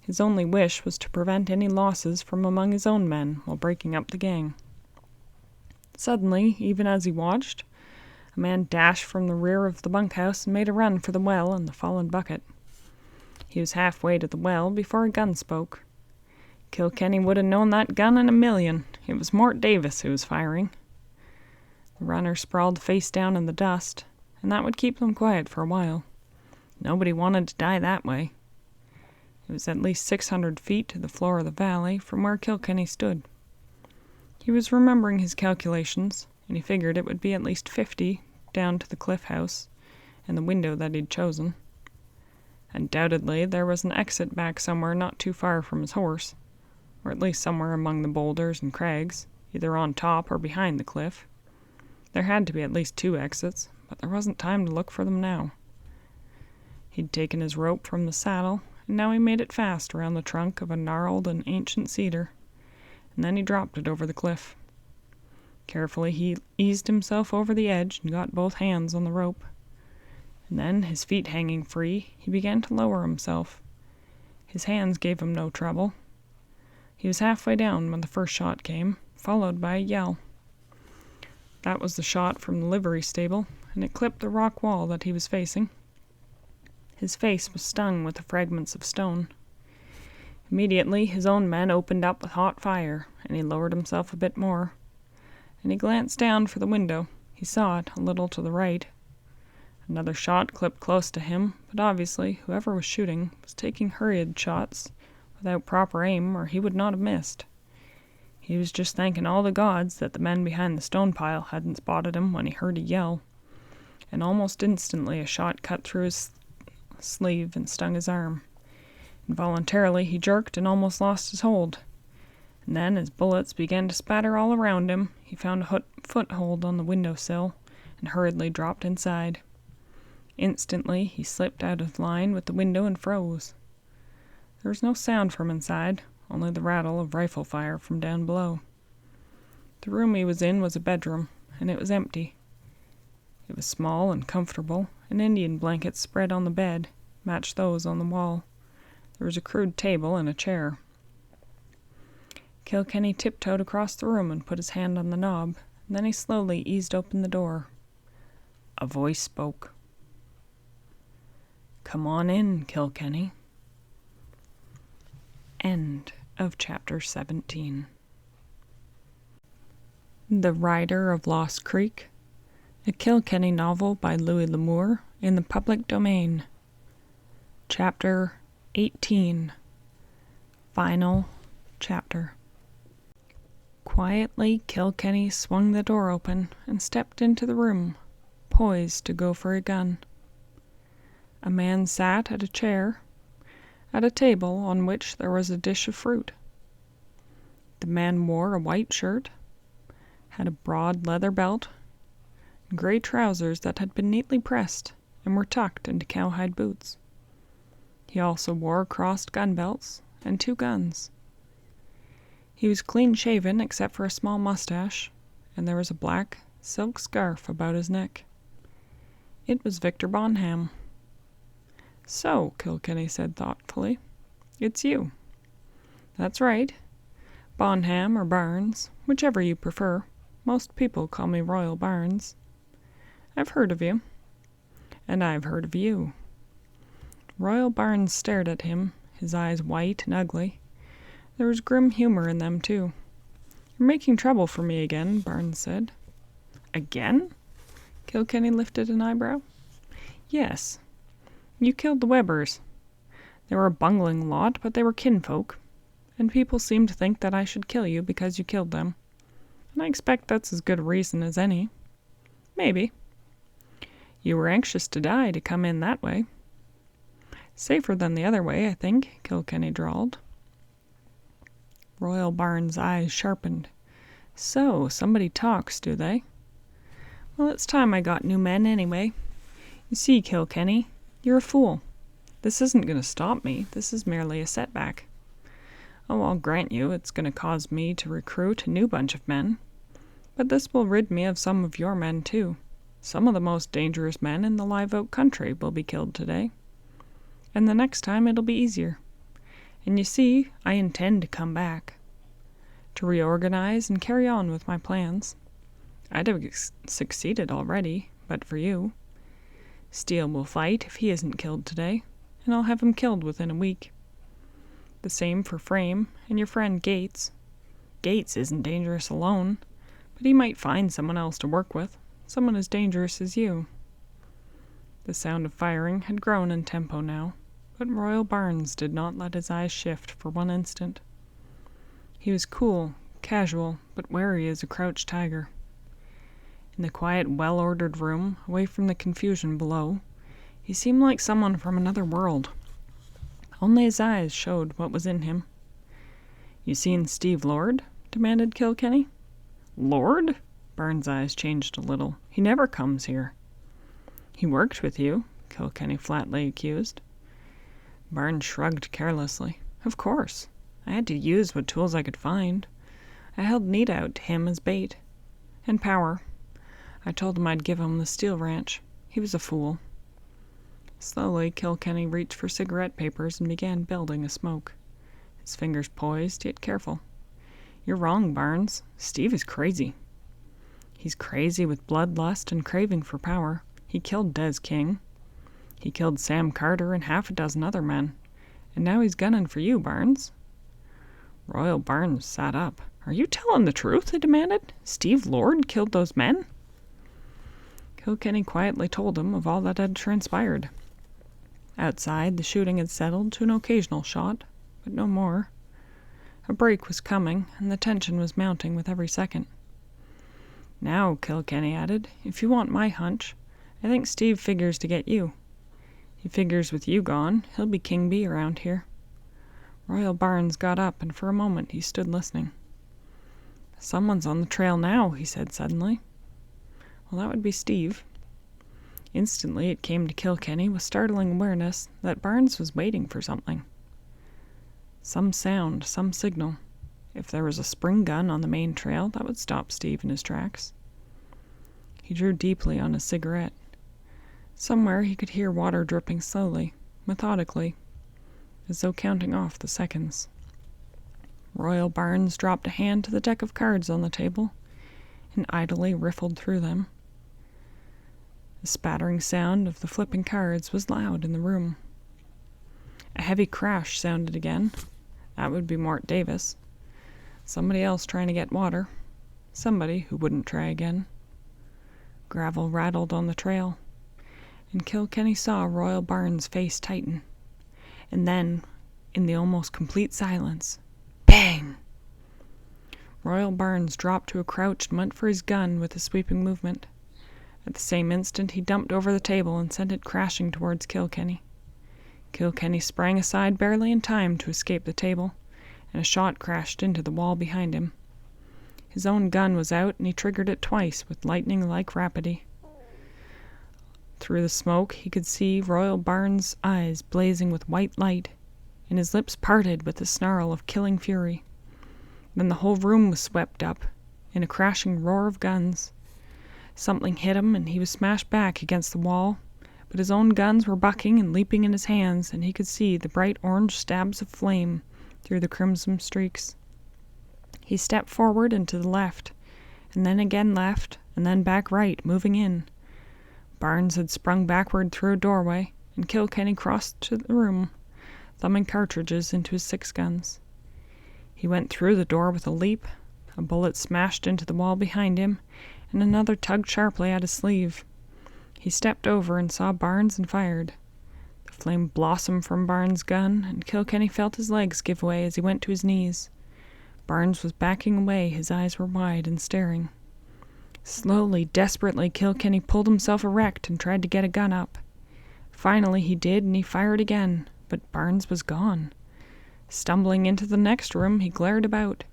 His only wish was to prevent any losses from among his own men while breaking up the gang. Suddenly, even as he watched, a man dashed from the rear of the bunkhouse and made a run for the well and the fallen bucket. He was halfway to the well before a gun spoke. Kilkenny would have known that gun in a million. It was Mort Davis who was firing. The runner sprawled face down in the dust, and that would keep them quiet for a while. Nobody wanted to die that way. It was at least 600 feet to the floor of the valley from where Kilkenny stood. He was remembering his calculations, and he figured it would be at least 50 down to the cliff house and the window that he'd chosen. Undoubtedly, there was an exit back somewhere not too far from his horse, or at least somewhere among the boulders and crags, either on top or behind the cliff. There had to be at least 2 exits, but there wasn't time to look for them now. He'd taken his rope from the saddle, and now he made it fast around the trunk of a gnarled and ancient cedar, and then he dropped it over the cliff. Carefully he eased himself over the edge and got both hands on the rope. And then, his feet hanging free, he began to lower himself. His hands gave him no trouble. He was halfway down when the first shot came, followed by a yell. That was the shot from the livery stable, and it clipped the rock wall that he was facing. His face was stung with the fragments of stone. Immediately, his own men opened up with hot fire, and he lowered himself a bit more. And he glanced down for the window. He saw it, a little to the right. Another shot clipped close to him, but obviously whoever was shooting was taking hurried shots without proper aim, or he would not have missed. He was just thanking all the gods that the men behind the stone pile hadn't spotted him when he heard a yell, and almost instantly a shot cut through his sleeve and stung his arm. Involuntarily he jerked and almost lost his hold, and then as bullets began to spatter all around him, he found a foothold on the windowsill and hurriedly dropped inside. Instantly he slipped out of line with the window and froze. There was no sound from inside, only the rattle of rifle fire from down below. The room he was in was a bedroom, and it was empty. It was small and comfortable, and Indian blankets spread on the bed matched those on the wall. There was a crude table and a chair. Kilkenny tiptoed across the room and put his hand on the knob, and then he slowly eased open the door. A voice spoke. "Come on in, Kilkenny." End of chapter 17. The Rider of Lost Creek, a Kilkenny novel by Louis L'Amour, in the public domain. Chapter 18. Final chapter. Quietly, Kilkenny swung the door open and stepped into the room, poised to go for a gun. A man sat at a chair, at a table on which there was a dish of fruit. The man wore a white shirt, had a broad leather belt, and gray trousers that had been neatly pressed and were tucked into cowhide boots. He also wore crossed gun belts and 2 guns. He was clean-shaven except for a small mustache, and there was a black silk scarf about his neck. It was Victor Bonham. "So," Kilkenny said thoughtfully, "it's you." "That's right. Bonham or Barnes, whichever you prefer. Most people call me Royal Barnes. I've heard of you. And I've heard of you." Royal Barnes stared at him, his eyes white and ugly. There was grim humor in them, too. "You're making trouble for me again," Barnes said. "Again?" Kilkenny lifted an eyebrow. "Yes. You killed the Webbers. They were a bungling lot, but they were kinfolk, and people seem to think that I should kill you because you killed them. And I expect that's as good a reason as any. Maybe. You were anxious to die to come in that way." "Safer than the other way, I think," Kilkenny drawled. Royal Barnes' eyes sharpened. "So, somebody talks, do they? Well, it's time I got new men anyway. You see, Kilkenny, you're a fool. This isn't going to stop me. This is merely a setback. Oh, I'll grant you it's going to cause me to recruit a new bunch of men. But this will rid me of some of your men, too. Some of the most dangerous men in the Live Oak country will be killed today. And the next time it'll be easier. And you see, I intend to come back. To reorganize and carry on with my plans. I'd have succeeded already, but for you. Steele will fight if he isn't killed today, and I'll have him killed within a week. The same for Frame and your friend Gates. Gates isn't dangerous alone, but he might find someone else to work with, someone as dangerous as you. The sound of firing had grown in tempo now, but Royal Barnes did not let his eyes shift for one instant. He was cool, casual, but wary as a crouched tiger. In the quiet, well-ordered room, away from the confusion below, he seemed like someone from another world. Only his eyes showed what was in him. "You seen Steve Lord?" demanded Kilkenny. "Lord?" Barnes' eyes changed a little. "He never comes here." "He worked with you," Kilkenny flatly accused. Barnes shrugged carelessly. "Of course. I had to use what tools I could find. I held Nita out to him as bait. And Power. I told him I'd give him the Steele ranch. He was a fool." Slowly, Kilkenny reached for cigarette papers and began building a smoke. His fingers poised, yet careful. "You're wrong, Barnes. Steve is crazy. He's crazy with bloodlust and craving for power. He killed Des King. He killed Sam Carter and half a dozen other men. And now he's gunning for you, Barnes." Royal Barnes sat up. "Are you telling the truth?" he demanded. "Steve Lord killed those men?" Kilkenny quietly told him of all that had transpired. Outside, the shooting had settled to an occasional shot, but no more. A break was coming, and the tension was mounting with every second. "Now," Kilkenny added, "if you want my hunch, I think Steve figures to get you. He figures with you gone, he'll be king bee around here." Royal Barnes got up, and for a moment he stood listening. "Someone's on the trail now," he said suddenly. "Well, that would be Steve." Instantly it came to Kilkenny with startling awareness that Barnes was waiting for something. Some sound, some signal. If there was a spring gun on the main trail, that would stop Steve in his tracks. He drew deeply on his cigarette. Somewhere he could hear water dripping slowly, methodically, as though counting off the seconds. Royal Barnes dropped a hand to the deck of cards on the table and idly riffled through them. The spattering sound of the flipping cards was loud in the room. A heavy crash sounded again. That would be Mort Davis. Somebody else trying to get water. Somebody who wouldn't try again. Gravel rattled on the trail, and Kilkenny saw Royal Barnes' face tighten. And then, in the almost complete silence, bang! Royal Barnes dropped to a crouch and went for his gun with a sweeping movement. At the same instant he dumped over the table and sent it crashing towards Kilkenny. Kilkenny sprang aside barely in time to escape the table, and a shot crashed into the wall behind him. His own gun was out, and he triggered it twice with lightning-like rapidity. Through the smoke he could see Royal Barnes' eyes blazing with white light, and his lips parted with a snarl of killing fury. Then the whole room was swept up, in a crashing roar of guns. Something hit him, and he was smashed back against the wall, but his own guns were bucking and leaping in his hands, and he could see the bright orange stabs of flame through the crimson streaks. He stepped forward and to the left, and then again left, and then back right, moving in. Barnes had sprung backward through a doorway, and Kilkenny crossed to the room, thumbing cartridges into his 6 guns. He went through the door with a leap. A bullet smashed into the wall behind him, and another tugged sharply at his sleeve. He stepped over and saw Barnes and fired. The flame blossomed from Barnes' gun, and Kilkenny felt his legs give way as he went to his knees. Barnes was backing away, his eyes were wide and staring. Slowly, desperately, Kilkenny pulled himself erect and tried to get a gun up. Finally he did, and he fired again, but Barnes was gone. Stumbling into the next room, he glared about.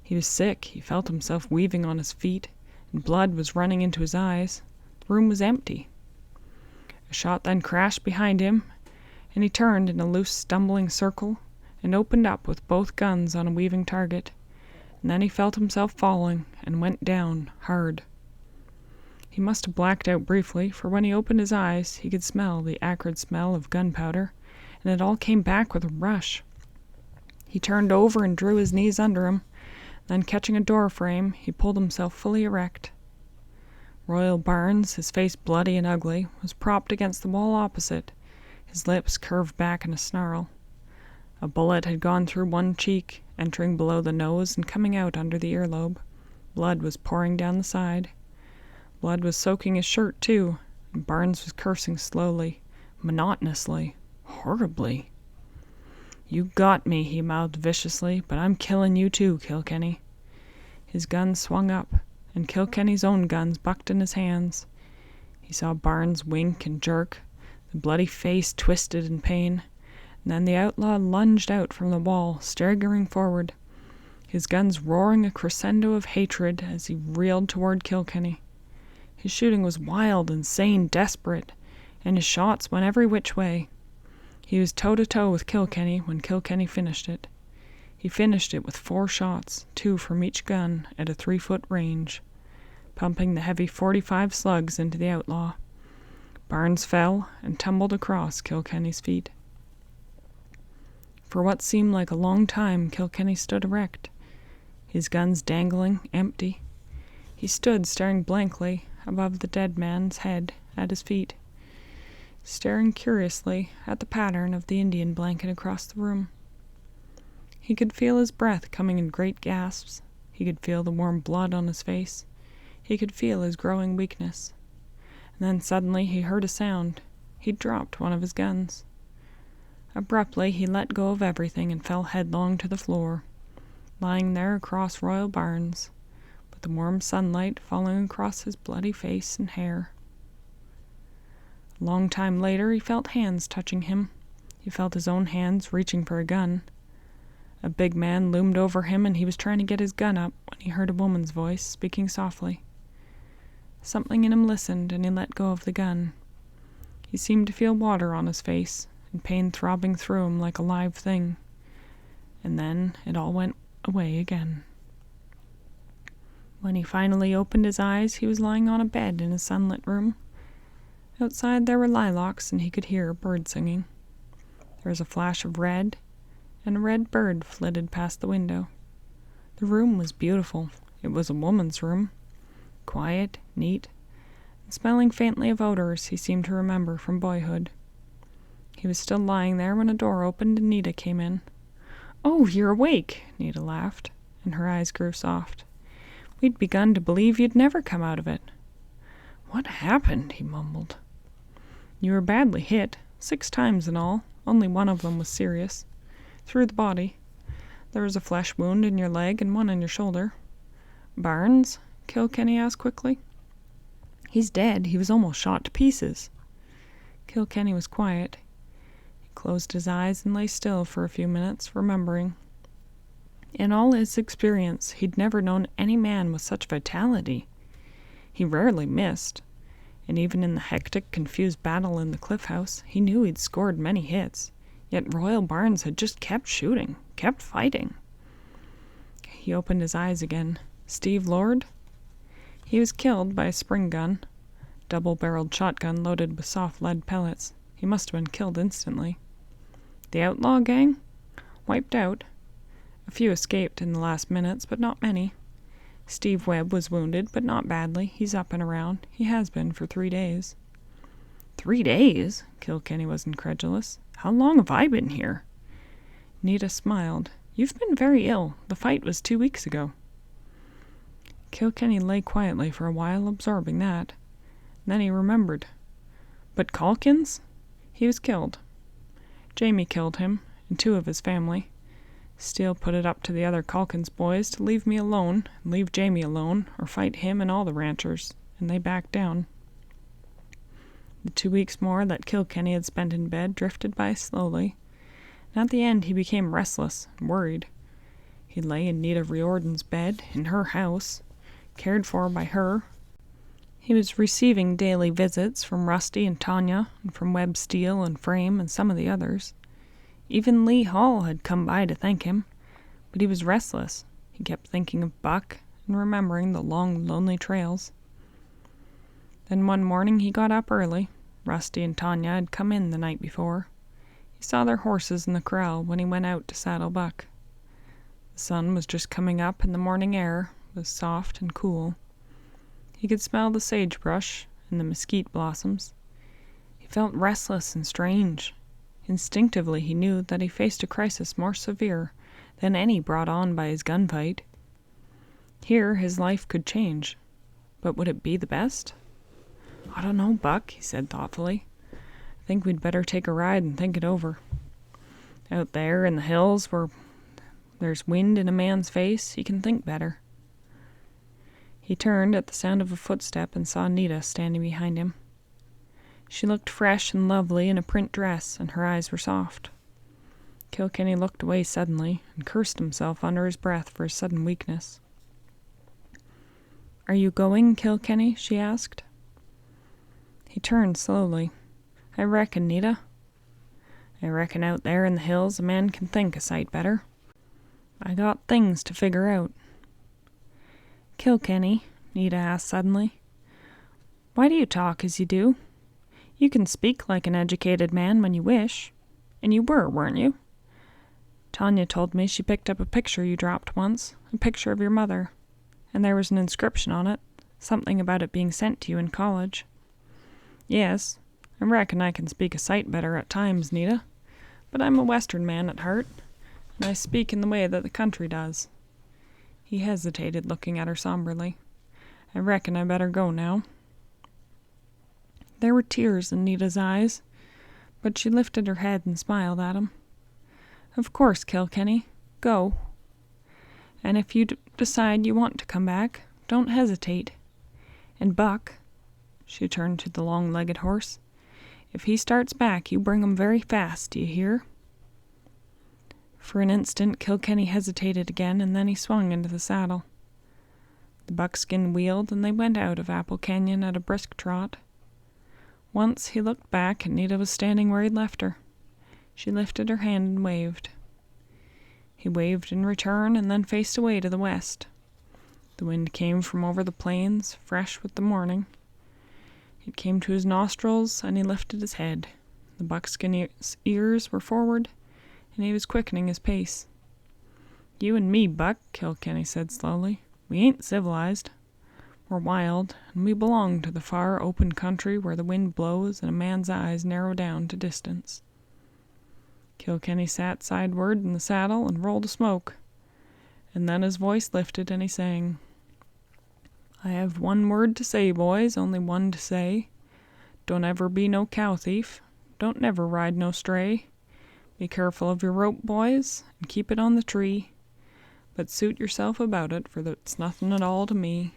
He was sick, he felt himself weaving on his feet, and blood was running into his eyes. The room was empty. A shot then crashed behind him, and he turned in a loose, stumbling circle and opened up with both guns on a weaving target. and then he felt himself falling and went down hard. He must have blacked out briefly, for when he opened his eyes, he could smell the acrid smell of gunpowder, and it all came back with a rush. He turned over and drew his knees under him. Then, catching a door frame, he pulled himself fully erect. Royal Barnes, his face bloody and ugly, was propped against the wall opposite, his lips curved back in a snarl. A bullet had gone through one cheek, entering below the nose and coming out under the earlobe. Blood was pouring down the side. Blood was soaking his shirt, too, and Barnes was cursing slowly, monotonously, horribly. "You got me," he mouthed viciously, "but I'm killing you too, Kilkenny." His gun swung up, and Kilkenny's own guns bucked in his hands. He saw Barnes wink and jerk, the bloody face twisted in pain, and then the outlaw lunged out from the wall, staggering forward, his guns roaring a crescendo of hatred as he reeled toward Kilkenny. His shooting was wild, insane, desperate, and his shots went every which way. He was toe-to-toe with Kilkenny when Kilkenny finished it. He finished it with 4 shots, 2 from each gun, at a 3-foot range, pumping the heavy .45 slugs into the outlaw. Barnes fell and tumbled across Kilkenny's feet. For what seemed like a long time, Kilkenny stood erect, his guns dangling, empty. He stood staring blankly above the dead man's head at his feet, staring curiously at the pattern of the Indian blanket across the room. He could feel his breath coming in great gasps. He could feel the warm blood on his face. He could feel his growing weakness. And then suddenly he heard a sound. He'd dropped one of his guns. Abruptly he let go of everything and fell headlong to the floor, lying there across Royal Barnes, with the warm sunlight falling across his bloody face and hair. A long time later he felt hands touching him. He felt his own hands reaching for a gun. A big man loomed over him, and he was trying to get his gun up when he heard a woman's voice speaking softly. Something in him listened, and he let go of the gun. He seemed to feel water on his face, and pain throbbing through him like a live thing. And then it all went away again. When he finally opened his eyes, he was lying on a bed in his sunlit room. Outside there were lilacs, and he could hear a bird singing. There was a flash of red, and a red bird flitted past the window. The room was beautiful. It was a woman's room, quiet, neat, and smelling faintly of odors he seemed to remember from boyhood. He was still lying there when a door opened and Nita came in. "Oh, you're awake," Nita laughed, and her eyes grew soft. "We'd begun to believe you'd never come out of it." "What happened?" he mumbled. "You were badly hit, 6 times in all. Only one of them was serious. Through the body. There was a flesh wound in your leg and one in your shoulder." "Barnes?" Kilkenny asked quickly. "He's dead. He was almost shot to pieces." Kilkenny was quiet. He closed his eyes and lay still for a few minutes, remembering. In all his experience, he'd never known any man with such vitality. He rarely missed, and even in the hectic, confused battle in the cliff house, he knew he'd scored many hits. Yet Royal Barnes had just kept shooting, kept fighting. He opened his eyes again. "Steve Lord?" "He was killed by a spring gun, double-barreled shotgun loaded with soft lead pellets. He must have been killed instantly." "The outlaw gang?" "Wiped out. A few escaped in the last minutes, but not many. Steve Webb was wounded, but not badly. He's up and around. He has been for 3 days." 3 days? Kilkenny was incredulous. "How long have I been here?" Nita smiled. "You've been very ill. The fight was 2 weeks ago." Kilkenny lay quietly for a while, absorbing that. Then he remembered. "But Calkins?" "He was killed. Jamie killed him, and 2 of his family. Steele put it up to the other Calkins boys to leave me alone, and leave Jamie alone, or fight him and all the ranchers, and they backed down." The 2 weeks more that Kilkenny had spent in bed drifted by slowly, and at the end he became restless and worried. He lay in Nita Riordan's bed, in her house, cared for by her. He was receiving daily visits from Rusty and Tanya, and from Webb, Steele, and Frame, and some of the others. Even Lee Hall had come by to thank him, but he was restless. He kept thinking of Buck and remembering the long, lonely trails. Then one morning he got up early. Rusty and Tanya had come in the night before. He saw their horses in the corral when he went out to saddle Buck. The sun was just coming up and the morning air was soft and cool. He could smell the sagebrush and the mesquite blossoms. He felt restless and strange. Instinctively he knew that he faced a crisis more severe than any brought on by his gunfight. Here his life could change, but would it be the best? "I don't know, Buck," he said thoughtfully. "I think we'd better take a ride and think it over. Out there in the hills where there's wind in a man's face, he can think better." He turned at the sound of a footstep and saw Nita standing behind him. She looked fresh and lovely in a print dress, and her eyes were soft. Kilkenny looked away suddenly and cursed himself under his breath for his sudden weakness. "Are you going, Kilkenny?" she asked. He turned slowly. "I reckon, Nita. I reckon out there in the hills a man can think a sight better. I got things to figure out." "Kilkenny," Nita asked suddenly, "why do you talk as you do? You can speak like an educated man when you wish. And you were, weren't you? Tanya told me she picked up a picture you dropped once, a picture of your mother, and there was an inscription on it, something about it being sent to you in college." "Yes, I reckon I can speak a sight better at times, Nita, but I'm a Western man at heart, and I speak in the way that the country does." He hesitated, looking at her somberly. "I reckon I better go now." There were tears in Nita's eyes, but she lifted her head and smiled at him. "Of course, Kilkenny, go. And if you decide you want to come back, don't hesitate. And Buck," she turned to the long-legged horse, "if he starts back, you bring him very fast, do you hear?" For an instant Kilkenny hesitated again, and then he swung into the saddle. The buckskin wheeled, and they went out of Apple Canyon at a brisk trot. Once he looked back, and Nita was standing where he'd left her. She lifted her hand and waved. He waved in return, and then faced away to the west. The wind came from over the plains, fresh with the morning. It came to his nostrils, and he lifted his head. The buckskin ears were forward, and he was quickening his pace. "You and me, Buck," Kilkenny said slowly. "We ain't civilized. We're wild, and we belong to the far open country where the wind blows and a man's eyes narrow down to distance." Kilkenny sat sideward in the saddle and rolled a smoke, and then his voice lifted and he sang, "I have one word to say, boys, only one to say. Don't ever be no cow thief. Don't never ride no stray. Be careful of your rope, boys, and keep it on the tree. But suit yourself about it, for it's nothing at all to me."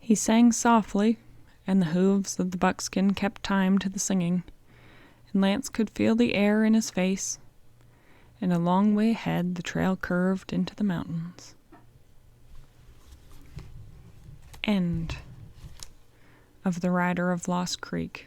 He sang softly, and the hooves of the buckskin kept time to the singing, and Lance could feel the air in his face, and a long way ahead the trail curved into the mountains. End of The Rider of Lost Creek.